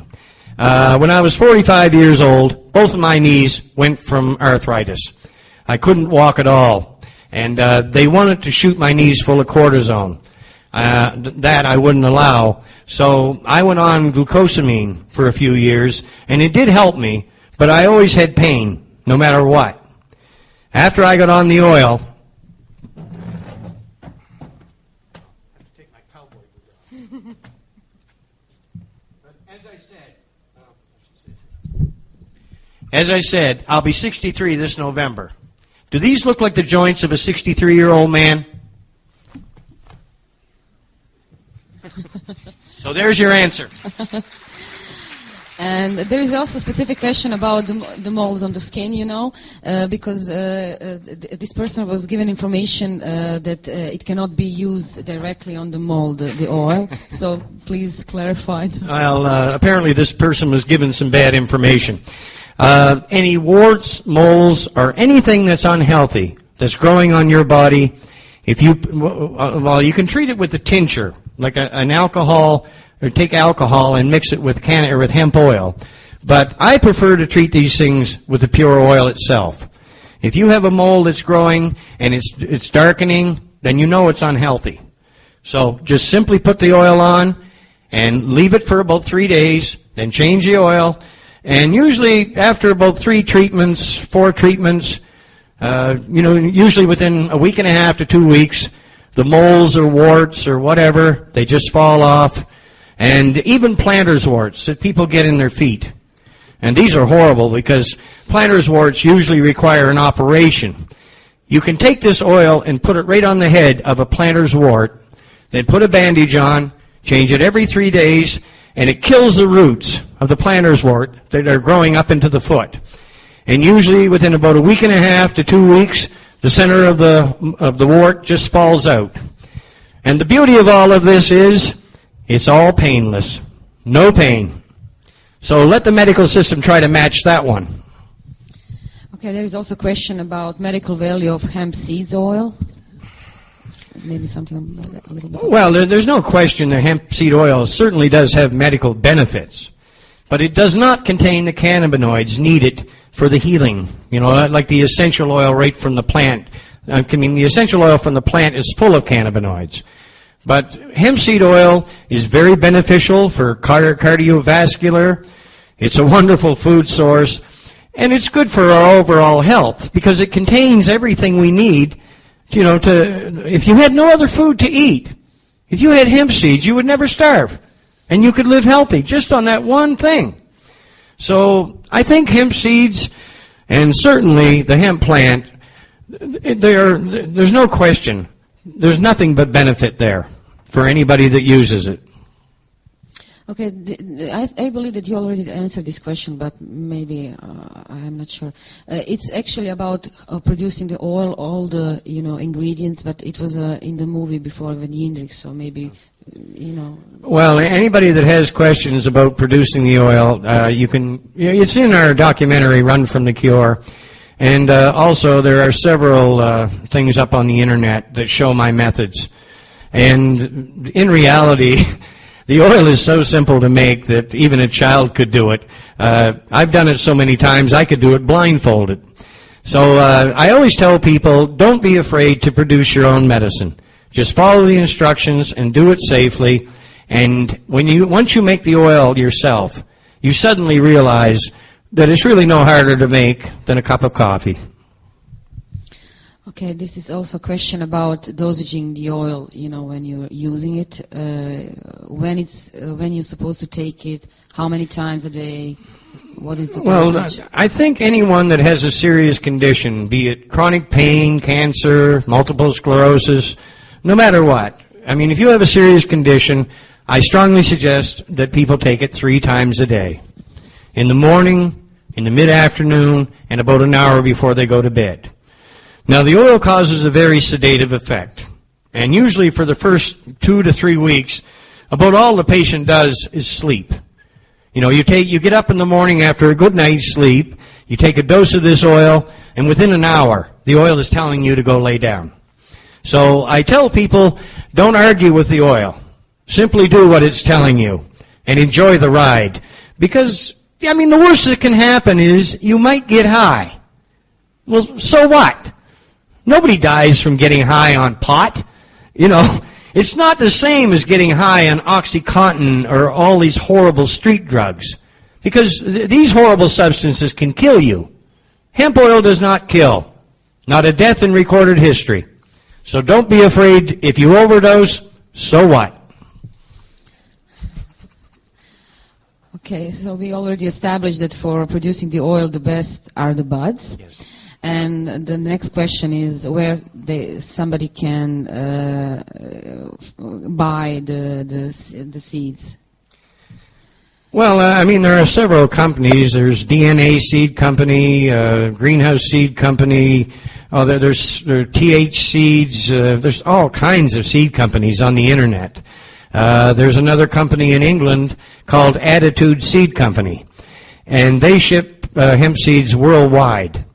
When I was 45 years old, both of my knees went from arthritis. I couldn't walk at all. And they wanted to shoot my knees full of cortisone. That I wouldn't allow. So I went on glucosamine for a few years, and it did help me, but I always had pain, no matter what. After I got on the oil, as I said, I'll be 63 this November. Do these look like the joints of a 63-year-old man? So there's your answer. And there is also a specific question about the moles on the skin, because this person was given information that it cannot be used directly on the mole, the oil. So please clarify. Well, apparently this person was given some bad information. Any warts, moles, or anything that's unhealthy that's growing on your body, if you can treat it with a tincture, like an alcohol, or take alcohol and mix it with hemp oil. But I prefer to treat these things with the pure oil itself. If you have a mole that's growing and it's darkening, then you know it's unhealthy. So just simply put the oil on and leave it for about 3 days, then change the oil. And usually after about 4 treatments, usually within a week and a half to 2 weeks, the moles or warts or whatever, they just fall off. And even plantar's warts that people get in their feet. And these are horrible because plantar's warts usually require an operation. You can take this oil and put it right on the head of a plantar's wart, then put a bandage on, change it every 3 days, and it kills the roots of the plantar's wart that are growing up into the foot. And usually within about a week and a half to 2 weeks, the center of the wart just falls out. And the beauty of all of this is it's all painless. No pain. So let the medical system try to match that one. Okay, there is also a question about medical value of hemp seeds oil. Maybe something about that a little bit. Well, there's no question that hemp seed oil certainly does have medical benefits. But it does not contain the cannabinoids needed for the healing. Like the essential oil right from the plant. The essential oil from the plant is full of cannabinoids. But hemp seed oil is very beneficial for cardiovascular. It's a wonderful food source. And it's good for our overall health because it contains everything we need, if you had no other food to eat, if you had hemp seeds, you would never starve. And you could live healthy just on that one thing. So I think hemp seeds and certainly the hemp plant, there's no question. There's nothing but benefit there for anybody that uses it. Okay, I believe that you already answered this question, but maybe I'm not sure. It's actually about producing the oil, all the ingredients, but it was in the movie before with Jindrik, so maybe Well, anybody that has questions about producing the oil, it's in our documentary Run from the Cure. And also there are several things up on the internet that show my methods. And in reality, the oil is so simple to make that even a child could do it. I've done it so many times I could do it blindfolded. So I always tell people, don't be afraid to produce your own medicine. Just follow the instructions and do it safely. And once you make the oil yourself, you suddenly realize that it's really no harder to make than a cup of coffee. Okay, this is also a question about dosaging the oil, when you're using it, when you're supposed to take it, how many times a day, what is the dosage? Well, I think anyone that has a serious condition, be it chronic pain, cancer, multiple sclerosis, no matter what, if you have a serious condition, I strongly suggest that people take it 3 times a day. In the morning, in the mid-afternoon, and about an hour before they go to bed. Now, the oil causes a very sedative effect. And usually for the first 2 to 3 weeks, about all the patient does is sleep. You get up in the morning after a good night's sleep, you take a dose of this oil, and within an hour, the oil is telling you to go lay down. So I tell people, don't argue with the oil. Simply do what it's telling you and enjoy the ride. Because, the worst that can happen is you might get high. Well, so what? Nobody dies from getting high on pot. You know, it's not the same as getting high on OxyContin or all these horrible street drugs, because these horrible substances can kill you. Hemp oil does not kill. Not a death in recorded history. So don't be afraid. If you overdose, so what? Okay, so we already established that for producing the oil, the best are the buds. Yes. And the next question is where somebody can buy the seeds. Well, I mean, there are several companies. There's DNA Seed Company, Greenhouse Seed Company. There's TH Seeds. There's all kinds of seed companies on the internet. There's another company in England called Attitude Seed Company, and they ship hemp seeds worldwide.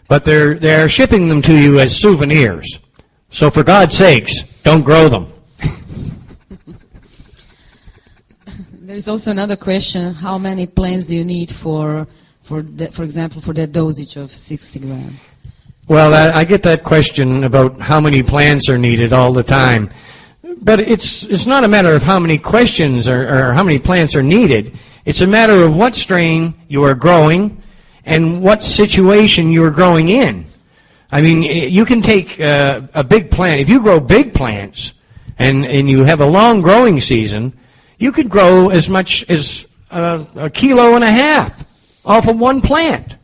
But they're shipping them to you as souvenirs. So for God's sakes, don't grow them. There's also another question: how many plants do you need for example, for that dosage of 60 grams? Well, I get that question about how many plants are needed all the time. But it's not a matter of how many questions or how many plants are needed. It's a matter of what strain you are growing and what situation you are growing in. I mean, you can take a big plant. If you grow big plants and you have a long growing season, you could grow as much as 1.5 kilos off of one plant.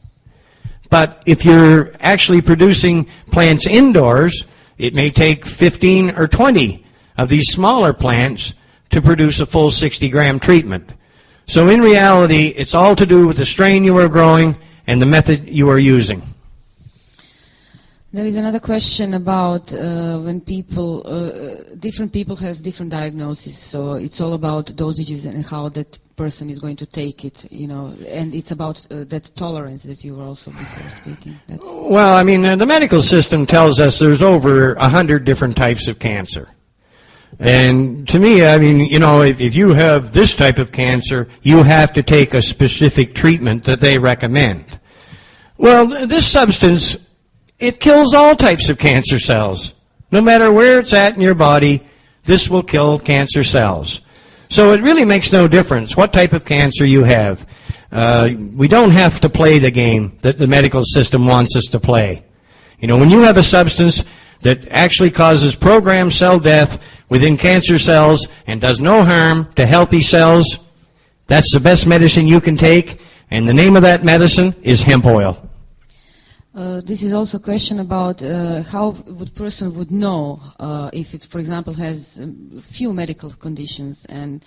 But if you're actually producing plants indoors, it may take 15 or 20 of these smaller plants to produce a full 60-gram treatment. So in reality, it's all to do with the strain you are growing and the method you are using. There is another question about when people, different people has different diagnoses, so it's all about dosages and how that person is going to take it, you know, and it's about that tolerance that you were also before speaking. Well, I mean, the medical system tells us there's over 100 different types of cancer. And to me, I mean, you know, if you have this type of cancer, you have to take a specific treatment that they recommend. Well, this substance, it kills all types of cancer cells. No matter where it's at in your body, this will kill cancer cells. So it really makes no difference what type of cancer you have. We don't have to play the game that the medical system wants us to play. You know, when you have a substance that actually causes programmed cell death within cancer cells and does no harm to healthy cells, that's the best medicine you can take, and the name of that medicine is hemp oil. This is also a question about how would person would know if it, for example, has few medical conditions and,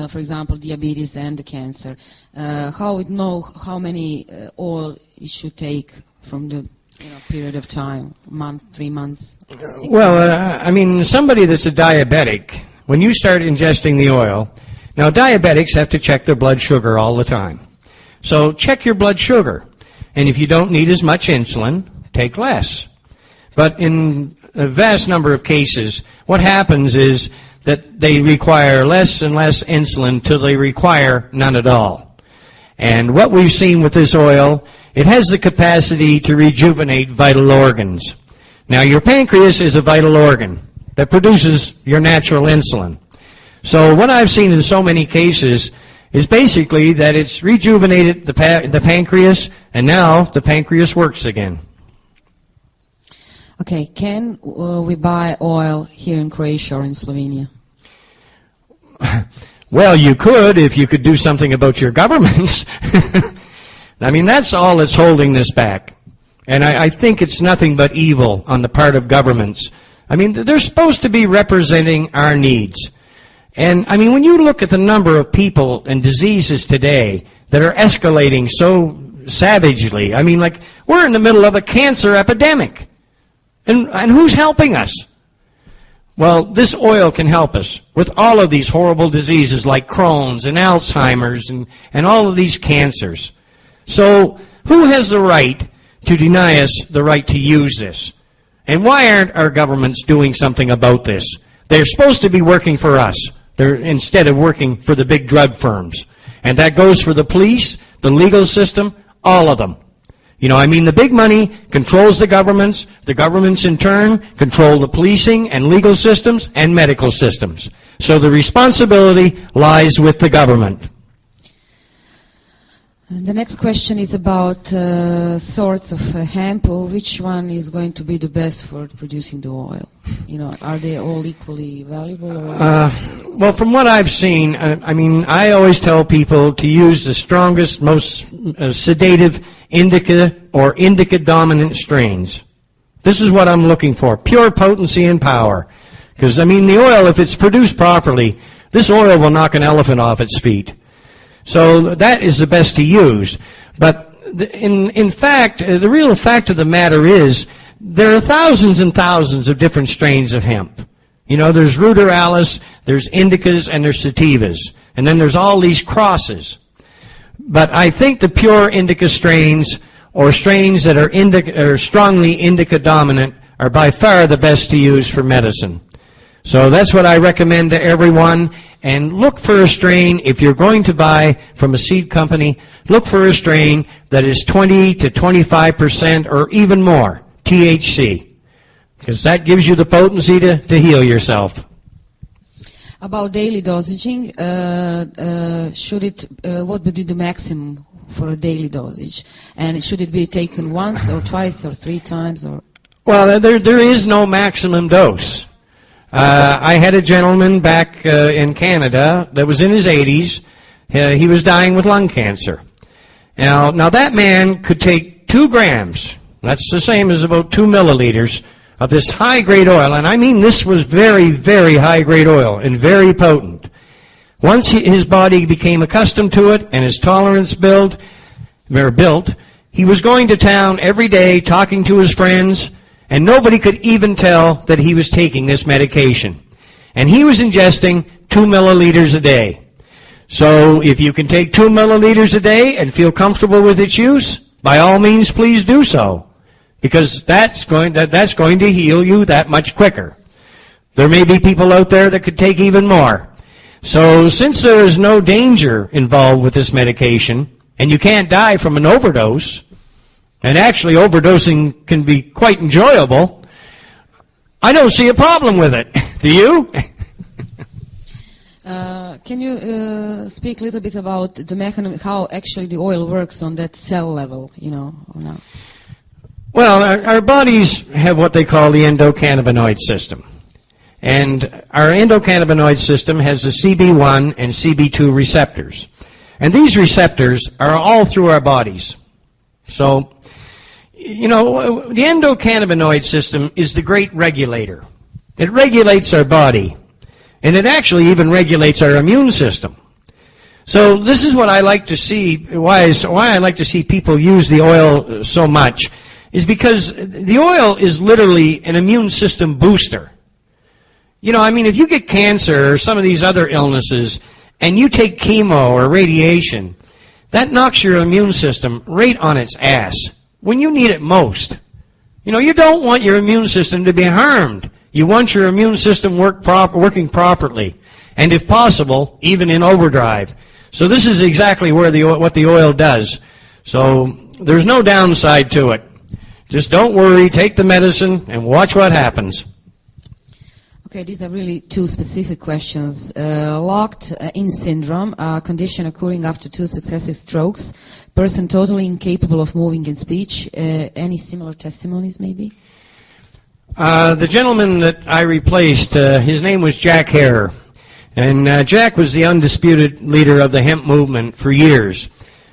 for example, diabetes and the cancer. How would know how many oil it should take from the period of time, month, 3 months? Well, I mean, somebody that's a diabetic, when you start ingesting the oil, now diabetics have to check their blood sugar all the time. So check your blood sugar. And if you don't need as much insulin, take less. But in a vast number of cases, what happens is that they require less and less insulin till they require none at all. And what we've seen with this oil, it has the capacity to rejuvenate vital organs. Now, your pancreas is a vital organ that produces your natural insulin. So what I've seen in so many cases is basically that it's rejuvenated the pancreas, and now the pancreas works again. Okay, can we buy oil here in Croatia or in Slovenia? Well, you could if you could do something about your governments. I mean, that's all that's holding this back. And I think it's nothing but evil on the part of governments. I mean, they're supposed to be representing our needs. And, I mean, when you look at the number of people and diseases today that are escalating so savagely, I mean, like, we're in the middle of a cancer epidemic. And who's helping us? Well, this oil can help us with all of these horrible diseases like Crohn's and Alzheimer's and all of these cancers. So, who has the right to deny us the right to use this? And why aren't our governments doing something about this? They're supposed to be working for us. Instead of working for the big drug firms. And that goes for the police, the legal system, all of them. You know, I mean, the big money controls the governments in turn control the policing and legal systems and medical systems. So the responsibility lies with the government. The next question is about sorts of hemp. Which one is going to be the best for producing the oil? You know, are they all equally valuable? Well, from what I've seen, I mean, I always tell people to use the strongest, most sedative indica or indica-dominant strains. This is what I'm looking for, pure potency and power. Because, I mean, the oil, if it's produced properly, this oil will knock an elephant off its feet. So that is the best to use. But in fact, the real fact of the matter is there are thousands and thousands of different strains of hemp. You know, there's ruderalis, there's indicas, and there's sativas. And then there's all these crosses. But I think the pure indica strains or strains that are strongly indica dominant are by far the best to use for medicine. So that's what I recommend to everyone. And look for a strain, if you're going to buy from a seed company, look for a strain that is 20 to 25% or even more THC, because that gives you the potency to heal yourself. About daily dosaging, what would be the maximum for a daily dosage? And should it be taken once or twice or 3 times? Or? Well, there is no maximum dose. I had a gentleman back in Canada that was in his 80s. He was dying with lung cancer. Now that man could take 2 grams, that's the same as about 2 milliliters, of this high-grade oil. And I mean, this was very, very high-grade oil and very potent. Once his body became accustomed to it and his tolerance built, he was going to town every day talking to his friends, and nobody could even tell that he was taking this medication. And he was ingesting 2 milliliters a day. So if you can take 2 milliliters a day and feel comfortable with its use, by all means, please do so. Because that's going to heal you that much quicker. There may be people out there that could take even more. So since there is no danger involved with this medication, and you can't die from an overdose, and actually overdosing can be quite enjoyable, I don't see a problem with it. Do you? Can you speak a little bit about the mechanism, how actually the oil works on that cell level, you know, or not? Well, our bodies have what they call the endocannabinoid system. And our endocannabinoid system has the CB1 and CB2 receptors. And these receptors are all through our bodies. So, you know, the endocannabinoid system is the great regulator. It regulates our body. And it actually even regulates our immune system. So this is what I like to see, why I like to see people use the oil so much, is because the oil is literally an immune system booster. You know, I mean, if you get cancer or some of these other illnesses, and you take chemo or radiation, that knocks your immune system right on its ass when you need it most. You know, you don't want your immune system to be harmed. You want your immune system working properly, and if possible, even in overdrive. So this is exactly where what the oil does. So there's no downside to it. Just don't worry, take the medicine, and watch what happens. Okay, these are really 2 specific questions. Locked-in syndrome, a condition occurring after 2 successive strokes, person totally incapable of moving in speech. Any similar testimonies, maybe? The gentleman that I replaced, his name was Jack Hare. And Jack was the undisputed leader of the hemp movement for years.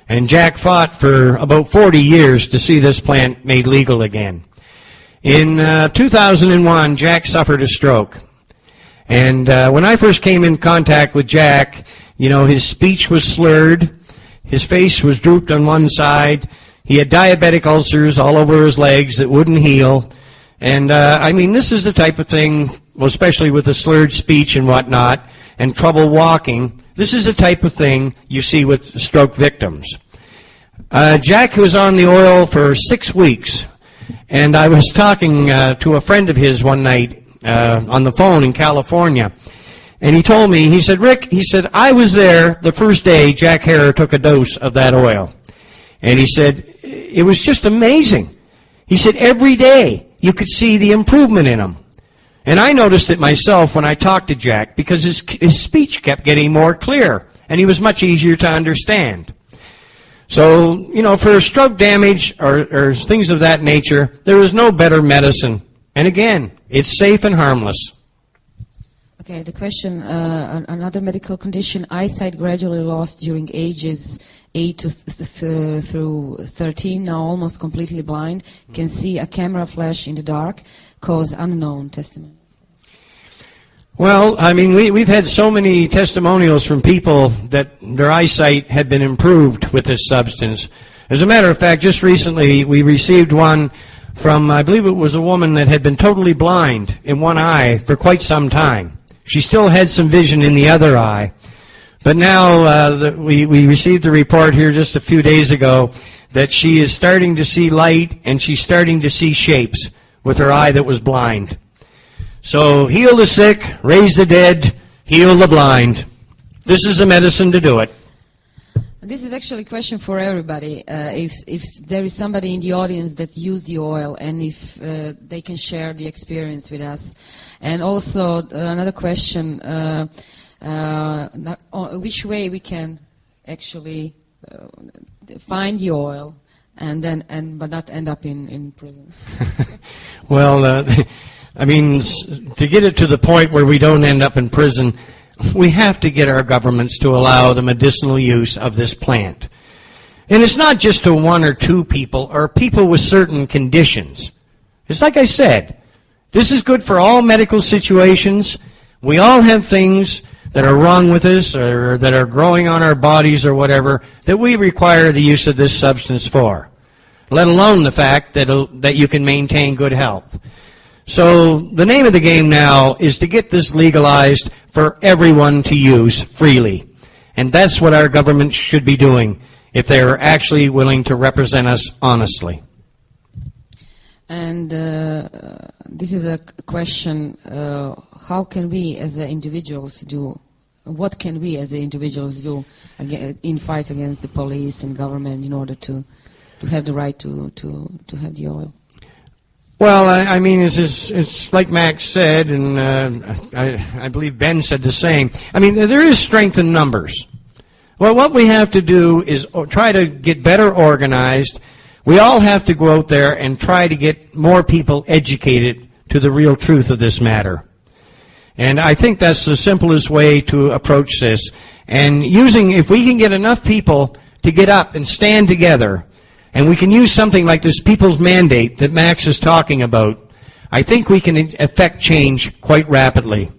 And Jack fought for about 40 years to see this plant made legal again. In 2001, Jack suffered a stroke. And when I first came in contact with Jack, you know, his speech was slurred, his face was drooped on one side, he had diabetic ulcers all over his legs that wouldn't heal. And I mean, this is the type of thing, well, especially with the slurred speech and whatnot, and trouble walking, this is the type of thing you see with stroke victims. Jack was on the oil for 6 weeks, and I was talking to a friend of his one night on the phone in California, and he told me, he said, Rick, he said, I was there the first day Jack Hare took a dose of that oil. And he said, it was just amazing. He said every day you could see the improvement in him. And I noticed it myself when I talked to Jack, because his speech kept getting more clear, and he was much easier to understand. So, you know, for stroke damage or things of that nature, there is no better medicine. And again, it's safe and harmless. Okay, the question, another medical condition, eyesight gradually lost during ages 8 to through 13, now almost completely blind, can see a camera flash in the dark, cause unknown, testimony. Well, I mean, we've had so many testimonials from people that their eyesight had been improved with this substance. As a matter of fact, just recently we received one from, I believe it was a woman that had been totally blind in one eye for quite some time. She still had some vision in the other eye. But now we received a report here just a few days ago that she is starting to see light and she's starting to see shapes with her eye that was blind. So heal the sick, raise the dead, heal the blind. This is a medicine to do it. This is actually a question for everybody. If there is somebody in the audience that used the oil, and if they can share the experience with us. And also another question, which way we can actually find the oil but not end up in prison. Well, I mean, to get it to the point where we don't end up in prison, we have to get our governments to allow the medicinal use of this plant. And it's not just to one or two people or people with certain conditions. It's like I said, this is good for all medical situations. We all have things that are wrong with us or that are growing on our bodies or whatever that we require the use of this substance for, let alone the fact that you can maintain good health. So the name of the game now is to get this legalized for everyone to use freely. And that's what our government should be doing if they are actually willing to represent us honestly. And this is a question, how can we as individuals do, what can we as individuals do in fight against the police and government in order to have the right to have the oil? Well, I mean, it's like Max said, and I believe Ben said the same. I mean, there is strength in numbers. Well, what we have to do is try to get better organized. We all have to go out there and try to get more people educated to the real truth of this matter. And I think that's the simplest way to approach this. And if we can get enough people to get up and stand together, and we can use something like this people's mandate that Max is talking about, I think we can affect change quite rapidly.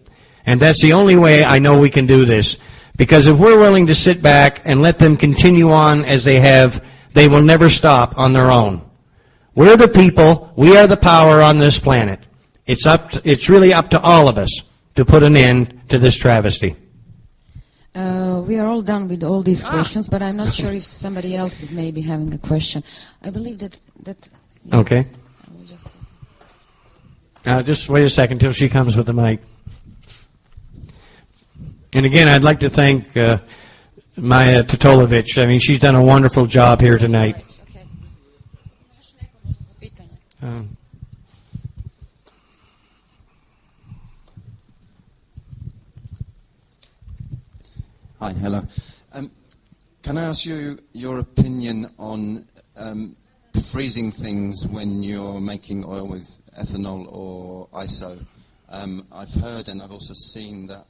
And that's the only way I know we can do this. Because if we're willing to sit back and let them continue on as they have, they will never stop on their own. We're the people. We are the power on this planet. It's really up to all of us to put an end to this travesty. We are all done with all these questions, but I'm not sure if somebody else is maybe having a question. I believe that yeah. Okay. Just wait a second till she comes with the mic. And again, I'd like to thank Maya Totolovic. I mean, she's done a wonderful job here tonight. Hi, hello. Can I ask you your opinion on freezing things when you're making oil with ethanol or iso? I've heard and I've also seen that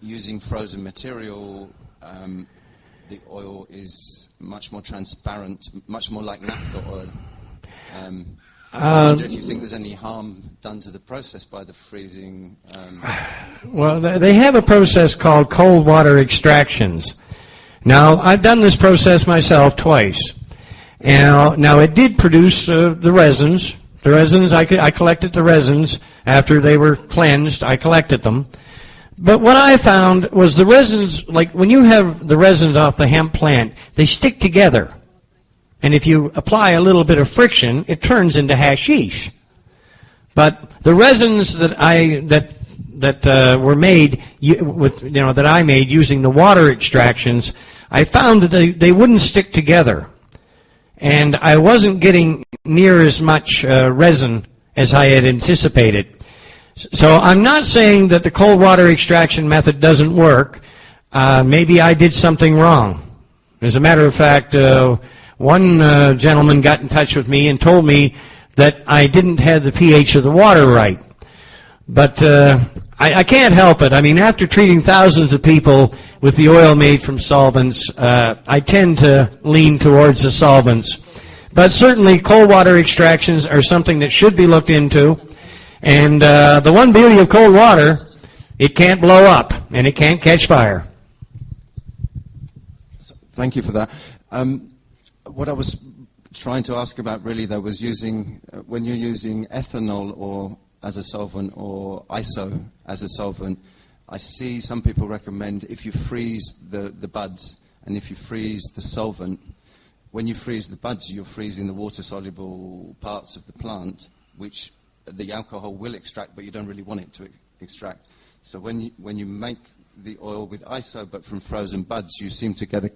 using frozen material, the oil is much more transparent, much more like naphtha oil. I wonder if you think there's any harm done to the process by the freezing. Well, they have a process called cold water extractions. Now, I've done this process myself twice. Now it did produce the resins. The resins, I collected the resins after they were cleansed. I collected them. But what I found was the resins, like when you have the resins off the hemp plant, they stick together. And if you apply a little bit of friction, it turns into hashish. But the resins that were made that I made using the water extractions, I found that they wouldn't stick together. and I wasn't getting near as much resin as I had anticipated. So I'm not saying that the cold water extraction method doesn't work. Maybe I did something wrong. As a matter of fact, one gentleman got in touch with me and told me that I didn't have the pH of the water right. But I can't help it. I mean, after treating thousands of people with the oil made from solvents, I tend to lean towards the solvents. But certainly cold water extractions are something that should be looked into. And the one beauty of cold water, it can't blow up and it can't catch fire. Thank you for that. What I was trying to ask about really, though, was using, when you're using ethanol or as a solvent or iso as a solvent, I see some people recommend if you freeze the buds and if you freeze the solvent, when you freeze the buds, you're freezing the water-soluble parts of the plant, which the alcohol will extract, but you don't really want it to extract. So when you make the oil with iso, but from frozen buds, you seem to get a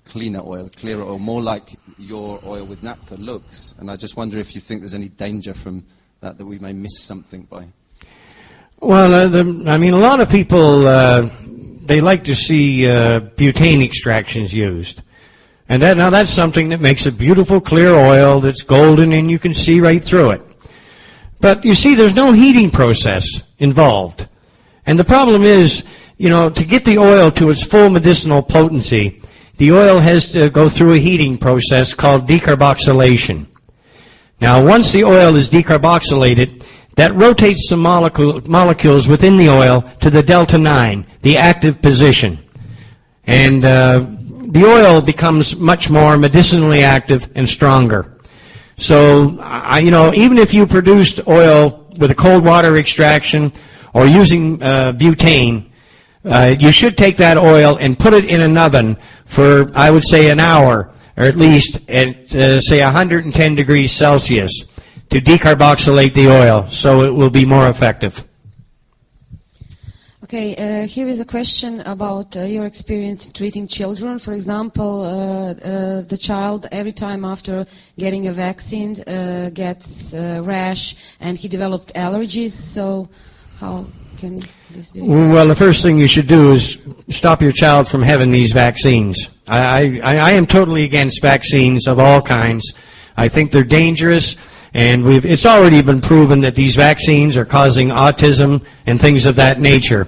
cleaner oil, clearer oil, more like your oil with naphtha looks. And I just wonder if you think there's any danger from that we may miss something by. Well, I mean, a lot of people, they like to see butane extractions used. And now that's something that makes a beautiful, clear oil that's golden and you can see right through it. But you see, there's no heating process involved. And the problem is, you know, to get the oil to its full medicinal potency, the oil has to go through a heating process called decarboxylation. Now, once the oil is decarboxylated, that rotates the molecules within the oil to the delta 9, the active position. And the oil becomes much more medicinally active and stronger. So, you know, even if you produced oil with a cold water extraction or using butane, you should take that oil and put it in an oven for, I would say, an hour, or at least at, say, 110 degrees Celsius to decarboxylate the oil so it will be more effective. Okay, here is a question about your experience treating children. For example, the child, every time after getting a vaccine, gets a rash, and he developed allergies. So how can this be? Well, the first thing you should do is stop your child from having these vaccines. I am totally against vaccines of all kinds. I think they're dangerous. And it's already been proven that these vaccines are causing autism and things of that nature.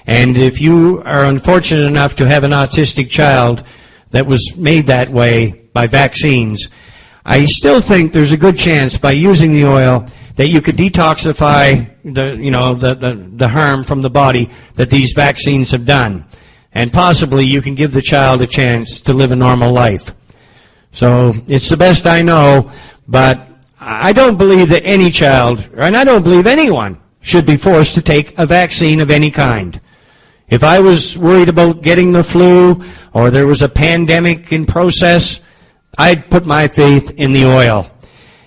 And if you are unfortunate enough to have an autistic child that was made that way by vaccines, I still think there's a good chance by using the oil that you could detoxify the harm from the body that these vaccines have done. And possibly you can give the child a chance to live a normal life. So it's the best I know, but I don't believe that any child, and I don't believe anyone, should be forced to take a vaccine of any kind. If I was worried about getting the flu or there was a pandemic in process, I'd put my faith in the oil.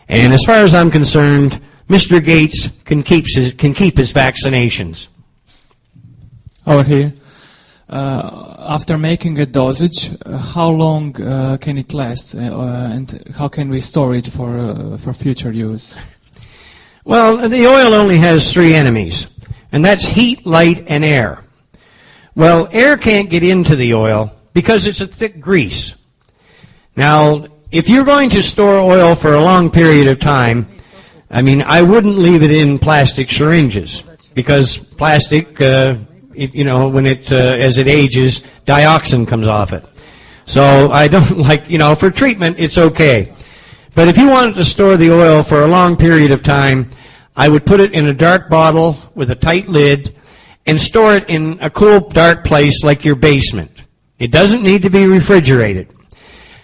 And as far as I'm concerned, Mr. Gates can keep his vaccinations. Over here. After making a dosage, how long can it last, and how can we store it for future use? Well, the oil only has 3 enemies, and that's heat, light, and air. Well, air can't get into the oil because it's a thick grease. Now, if you're going to store oil for a long period of time, I mean, I wouldn't leave it in plastic syringes because plastic, when it as it ages, dioxin comes off it. So I don't like, for treatment, it's okay. But if you wanted to store the oil for a long period of time, I would put it in a dark bottle with a tight lid and store it in a cool, dark place like your basement. It doesn't need to be refrigerated.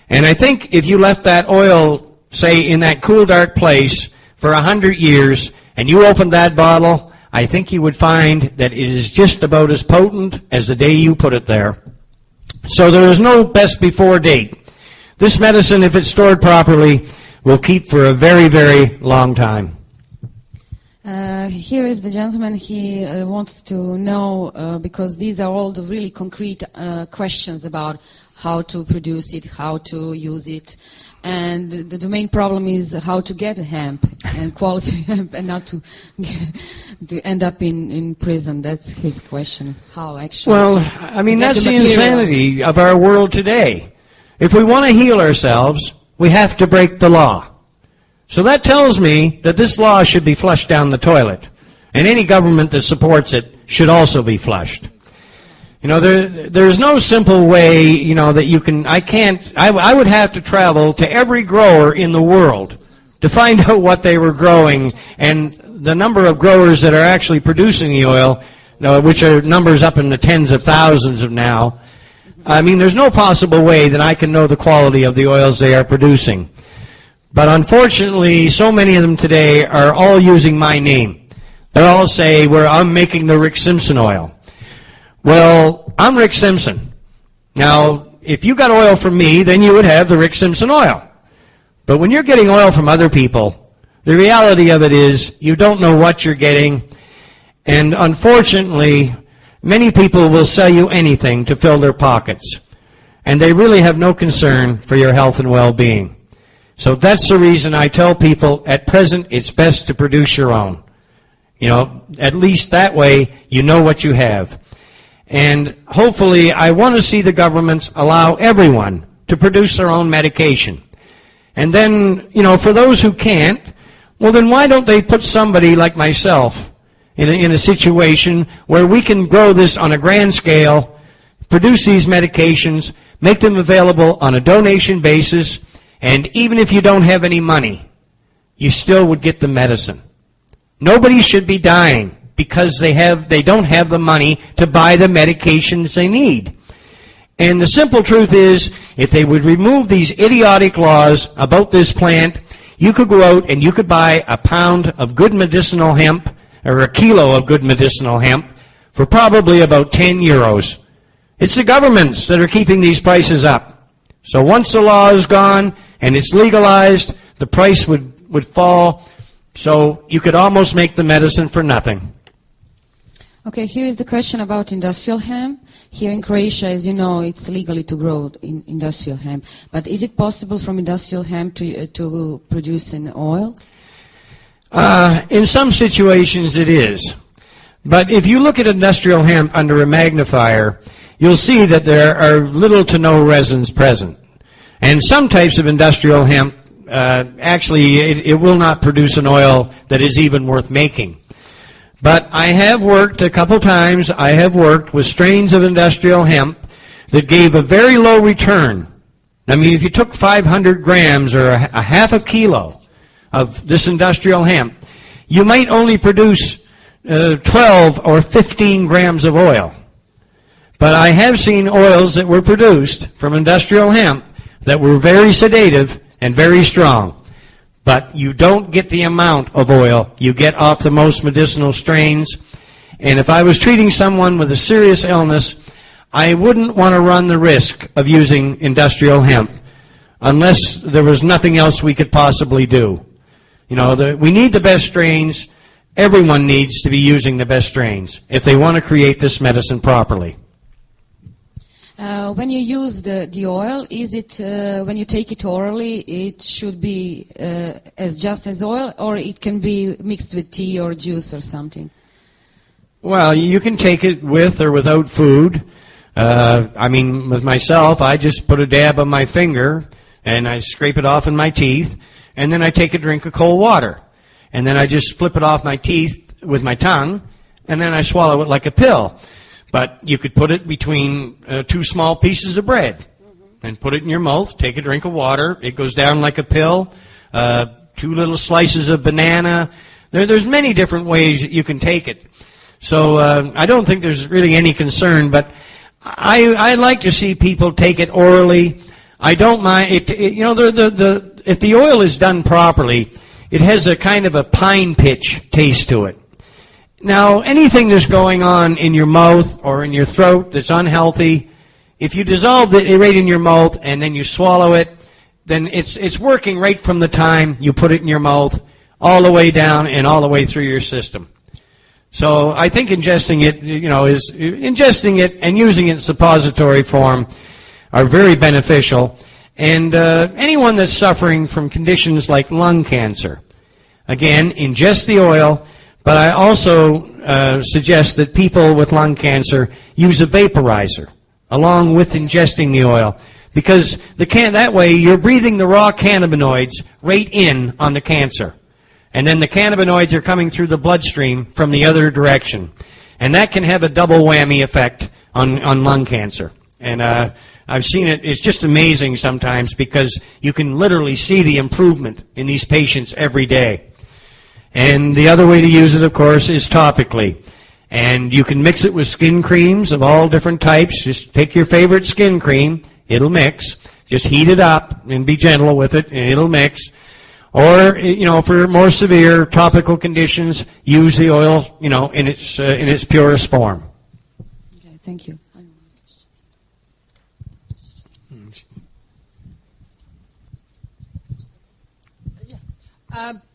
And I think if you left that oil, say, in that cool, dark place for 100 years, and you opened that bottle, I think you would find that it is just about as potent as the day you put it there. So there is no best before date. This medicine, if it's stored properly, will keep for a very, very long time. Here is the gentleman. He wants to know, because these are all the really concrete questions about how to produce it, how to use it. And the main problem is how to get a hemp and quality hemp and not to end up in prison. That's his question. How actually? Well, I mean, that's the insanity of our world today. If we want to heal ourselves, we have to break the law. So that tells me that this law should be flushed down the toilet. And any government that supports it should also be flushed. You know, there's no simple way, you know, that you can, I would have to travel to every grower in the world to find out what they were growing and the number of growers that are actually producing the oil, which are numbers up in the tens of thousands of now. I mean, there's no possible way that I can know the quality of the oils they are producing. But unfortunately, so many of them today are all using my name. They all say, I'm making the Rick Simpson oil. Well, I'm Rick Simpson. Now, if you got oil from me, then you would have the Rick Simpson oil. But when you're getting oil from other people, the reality of it is you don't know what you're getting. And unfortunately, many people will sell you anything to fill their pockets. And they really have no concern for your health and well-being. So that's the reason I tell people at present it's best to produce your own. You know, at least that way you know what you have. And hopefully I want to see the governments allow everyone to produce their own medication. And then, you know, for those who can't, well then why don't they put somebody like myself in a situation where we can grow this on a grand scale, produce these medications, make them available on a donation basis, and even if you don't have any money, you still would get the medicine. Nobody should be dying because they don't have the money to buy the medications they need. And the simple truth is, if they would remove these idiotic laws about this plant, you could go out and you could buy a pound of good medicinal hemp, or a kilo of good medicinal hemp, for probably about 10 euros. It's the governments that are keeping these prices up. So once the law is gone and it's legalized, the price would fall, so you could almost make the medicine for nothing. Okay, here is the question about industrial hemp. Here in Croatia, as you know, it's legally to grow industrial hemp. But is it possible from industrial hemp to produce an oil? In some situations it is. But if you look at industrial hemp under a magnifier, you'll see that there are little to no resins present. And some types of industrial hemp, actually, it will not produce an oil that is even worth making. But I have worked a couple times, I have worked with strains of industrial hemp that gave a very low return. I mean, if you took 500 grams or a half a kilo of this industrial hemp, you might only produce 12 or 15 grams of oil. But I have seen oils that were produced from industrial hemp that were very sedative and very strong. But you don't get the amount of oil you get off the most medicinal strains. And if I was treating someone with a serious illness, I wouldn't want to run the risk of using industrial hemp unless there was nothing else we could possibly do. You know, we need the best strains. Everyone needs to be using the best strains if they want to create this medicine properly. When you use the oil, is it when you take it orally, it should be just as oil, or it can be mixed with tea or juice or something? Well, you can take it with or without food. I mean, with myself, I just put a dab on my finger and I scrape it off in my teeth, and then I take a drink of cold water, and then I just flip it off my teeth with my tongue, and then I swallow it like a pill. But you could put it between two small pieces of bread and put it in your mouth, take a drink of water. It goes down like a pill. 2 little slices of banana. There's many different ways that you can take it. So I don't think there's really any concern, but I like to see people take it orally. I don't mind it. You know, if the oil is done properly, it has a kind of a pine pitch taste to it. Now, anything that's going on in your mouth or in your throat that's unhealthy, if you dissolve it right in your mouth and then you swallow it, then it's working right from the time you put it in your mouth all the way down and all the way through your system. So I think ingesting it, ingesting it and using it in suppository form are very beneficial. And anyone that's suffering from conditions like lung cancer, again, ingest the oil, but I also suggest that people with lung cancer use a vaporizer along with ingesting the oil, because that way you're breathing the raw cannabinoids right in on the cancer. And then the cannabinoids are coming through the bloodstream from the other direction. And that can have a double whammy effect on lung cancer. And I've seen it. It's just amazing sometimes, because you can literally see the improvement in these patients every day. And the other way to use it, of course, is topically. And you can mix it with skin creams of all different types. Just pick your favorite skin cream. It'll mix. Just heat it up and be gentle with it, and it'll mix. Or, for more severe topical conditions, use the oil, in its purest form. Okay, thank you.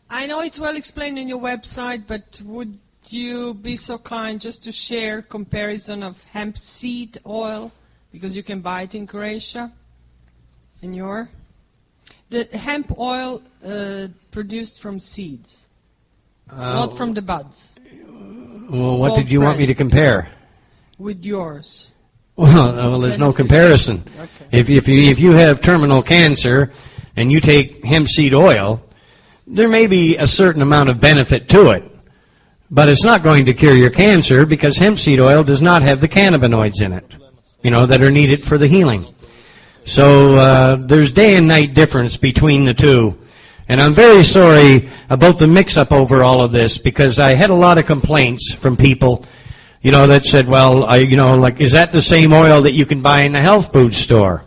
I know it's well explained on your website, but would you be so kind just to share comparison of hemp seed oil, because you can buy it in Croatia, the hemp oil produced from seeds, not from the buds. Well, what did you want me to compare? With yours. Well, there's no comparison. Okay. If you have terminal cancer and you take hemp seed oil, there may be a certain amount of benefit to it, but it's not going to cure your cancer, because hemp seed oil does not have the cannabinoids in it, that are needed for the healing. So there's day and night difference between the two. And I'm very sorry about the mix-up over all of this, because I had a lot of complaints from people, that said, well, is that the same oil that you can buy in the health food store?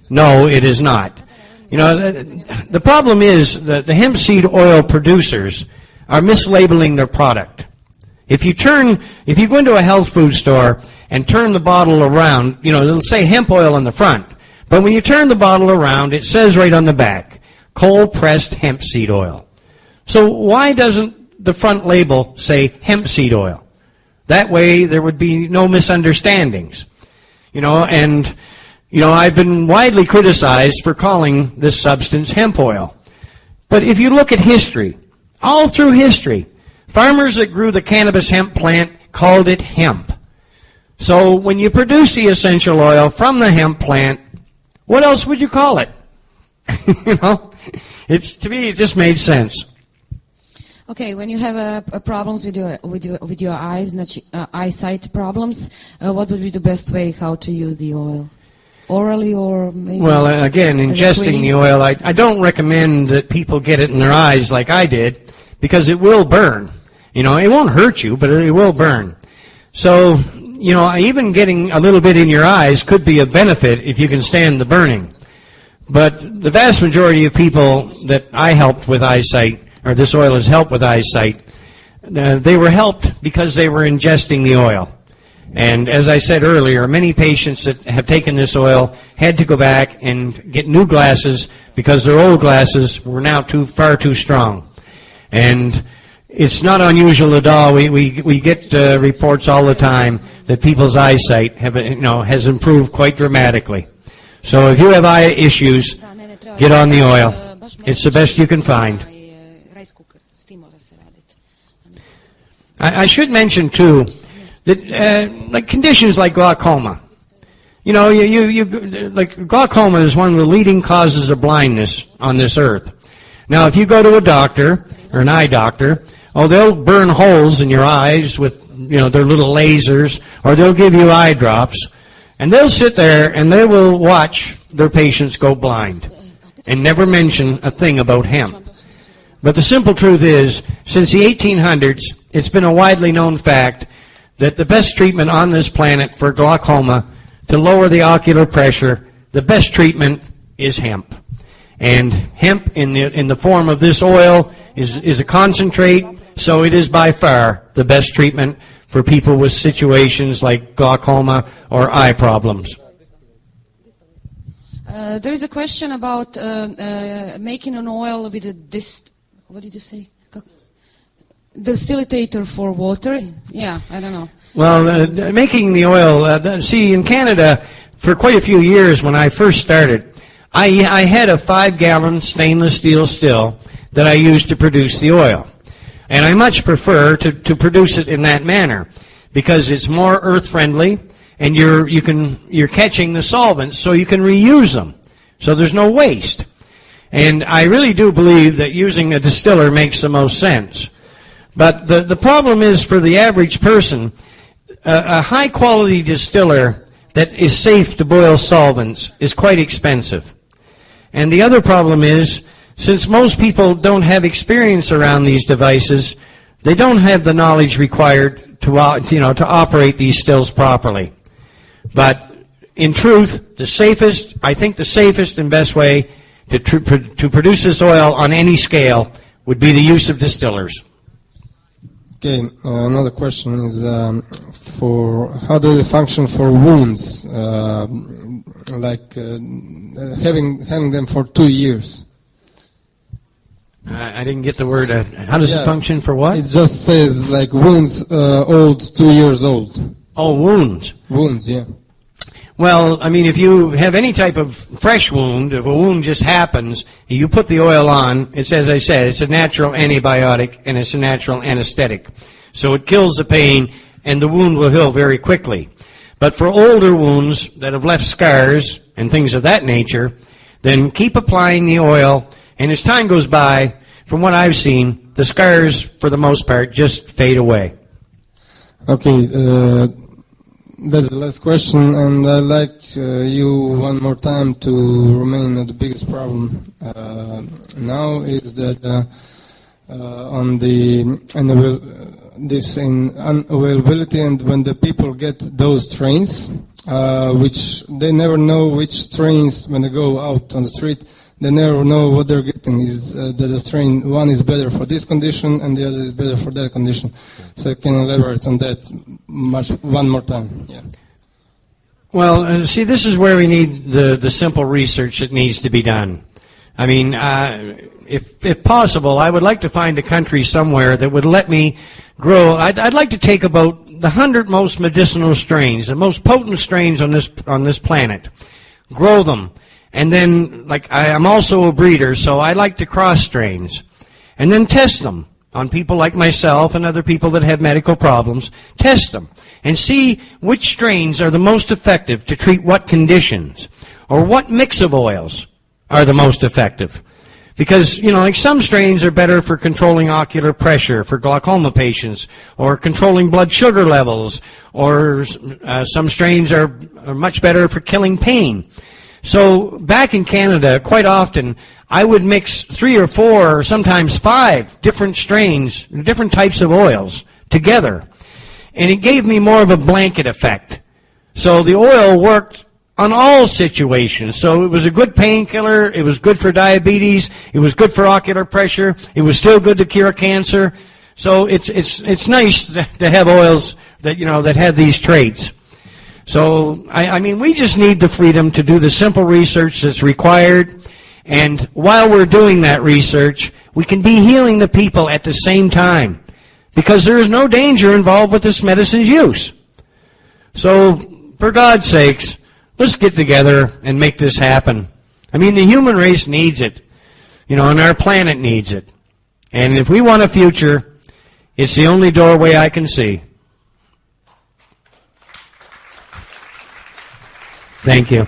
No, it is not. The problem is that the hemp seed oil producers are mislabeling their product. If you go into a health food store and turn the bottle around, it'll say hemp oil on the front. But when you turn the bottle around, it says right on the back, cold-pressed hemp seed oil. So why doesn't the front label say hemp seed oil? That way there would be no misunderstandings. I've been widely criticized for calling this substance hemp oil. But if you look at history, all through history, farmers that grew the cannabis hemp plant called it hemp. So when you produce the essential oil from the hemp plant, what else would you call it? To me, it just made sense. Okay, when you have problems with your eyes, eyesight problems, what would be the best way how to use the oil? Orally or maybe? Well, again, ingesting the oil, I don't recommend that people get it in their eyes like I did, because it will burn. It won't hurt you, but it will burn. So, even getting a little bit in your eyes could be a benefit if you can stand the burning. But the vast majority of people that I helped with eyesight, or this oil has helped with eyesight, they were helped because they were ingesting the oil. And as I said earlier, many patients that have taken this oil had to go back and get new glasses because their old glasses were now far too strong. And it's not unusual at all. We get reports all the time that people's eyesight has improved quite dramatically. So if you have eye issues, get on the oil. It's the best you can find. I should mention too that like conditions like glaucoma. Like glaucoma is one of the leading causes of blindness on this earth. Now, if you go to a doctor or an eye doctor, they'll burn holes in your eyes with their little lasers, or they'll give you eye drops, and they'll sit there and they will watch their patients go blind and never mention a thing about hemp. But the simple truth is, since the 1800s, it's been a widely known fact that the best treatment on this planet for glaucoma, to lower the ocular pressure, the best treatment is hemp. And hemp in the form of this oil is a concentrate, so it is by far the best treatment for people with situations like glaucoma or eye problems. There is a question about making an oil with what did you say? distillator for water? Yeah, I don't know. Well, making the oil, see, in Canada, for quite a few years when I first started, I had a 5-gallon stainless steel still that I used to produce the oil. And I much prefer to produce it in that manner because it's more earth-friendly and you're catching the solvents so you can reuse them. So there's no waste. And I really do believe that using a distiller makes the most sense. But the problem is for the average person, a high-quality distiller that is safe to boil solvents is quite expensive. And the other problem is, since most people don't have experience around these devices, they don't have the knowledge required to operate these stills properly. But in truth, I think the safest and best way to produce this oil on any scale would be the use of distillers. Okay, another question is how does it function for wounds, having them for 2 years? I didn't get the word. How does it function for what? It just says like wounds old, 2 years old. Oh, wounds. Wounds, yeah. Well, I mean, if you have any type of fresh wound, if a wound just happens, you put the oil on, it's, as I said, it's a natural antibiotic and it's a natural anesthetic. So it kills the pain and the wound will heal very quickly. But for older wounds that have left scars and things of that nature, then keep applying the oil, and as time goes by, from what I've seen, the scars, for the most part, just fade away. Okay, that's the last question, and I'd like you one more time to remain the biggest problem now is that on the unavailability, and when the people get those trains, which they never know which trains, when they go out on the street, they never know what they're getting. Is that the strain, one is better for this condition and the other is better for that condition. So I can elaborate on that one more time. Yeah. Well, see, this is where we need the simple research that needs to be done. I mean, if possible, I would like to find a country somewhere that would let me grow. I'd like to take about the 100 most medicinal strains, the most potent strains on this planet, grow them. And then, I'm also a breeder, so I like to cross strains. And then test them on people like myself and other people that have medical problems. Test them and see which strains are the most effective to treat what conditions, or what mix of oils are the most effective. Because, some strains are better for controlling ocular pressure for glaucoma patients, or controlling blood sugar levels, or some strains are much better for killing pain. So back in Canada, quite often, I would mix 3 or 4 or sometimes 5 different strains, different types of oils together. And it gave me more of a blanket effect. So the oil worked on all situations. So it was a good painkiller, it was good for diabetes, it was good for ocular pressure, it was still good to cure cancer. So it's nice to have oils that, that have these traits. So, I mean, we just need the freedom to do the simple research that's required, and while we're doing that research, we can be healing the people at the same time, because there is no danger involved with this medicine's use. So, for God's sakes, let's get together and make this happen. I mean, the human race needs it, and our planet needs it. And if we want a future, it's the only doorway I can see. Thank you.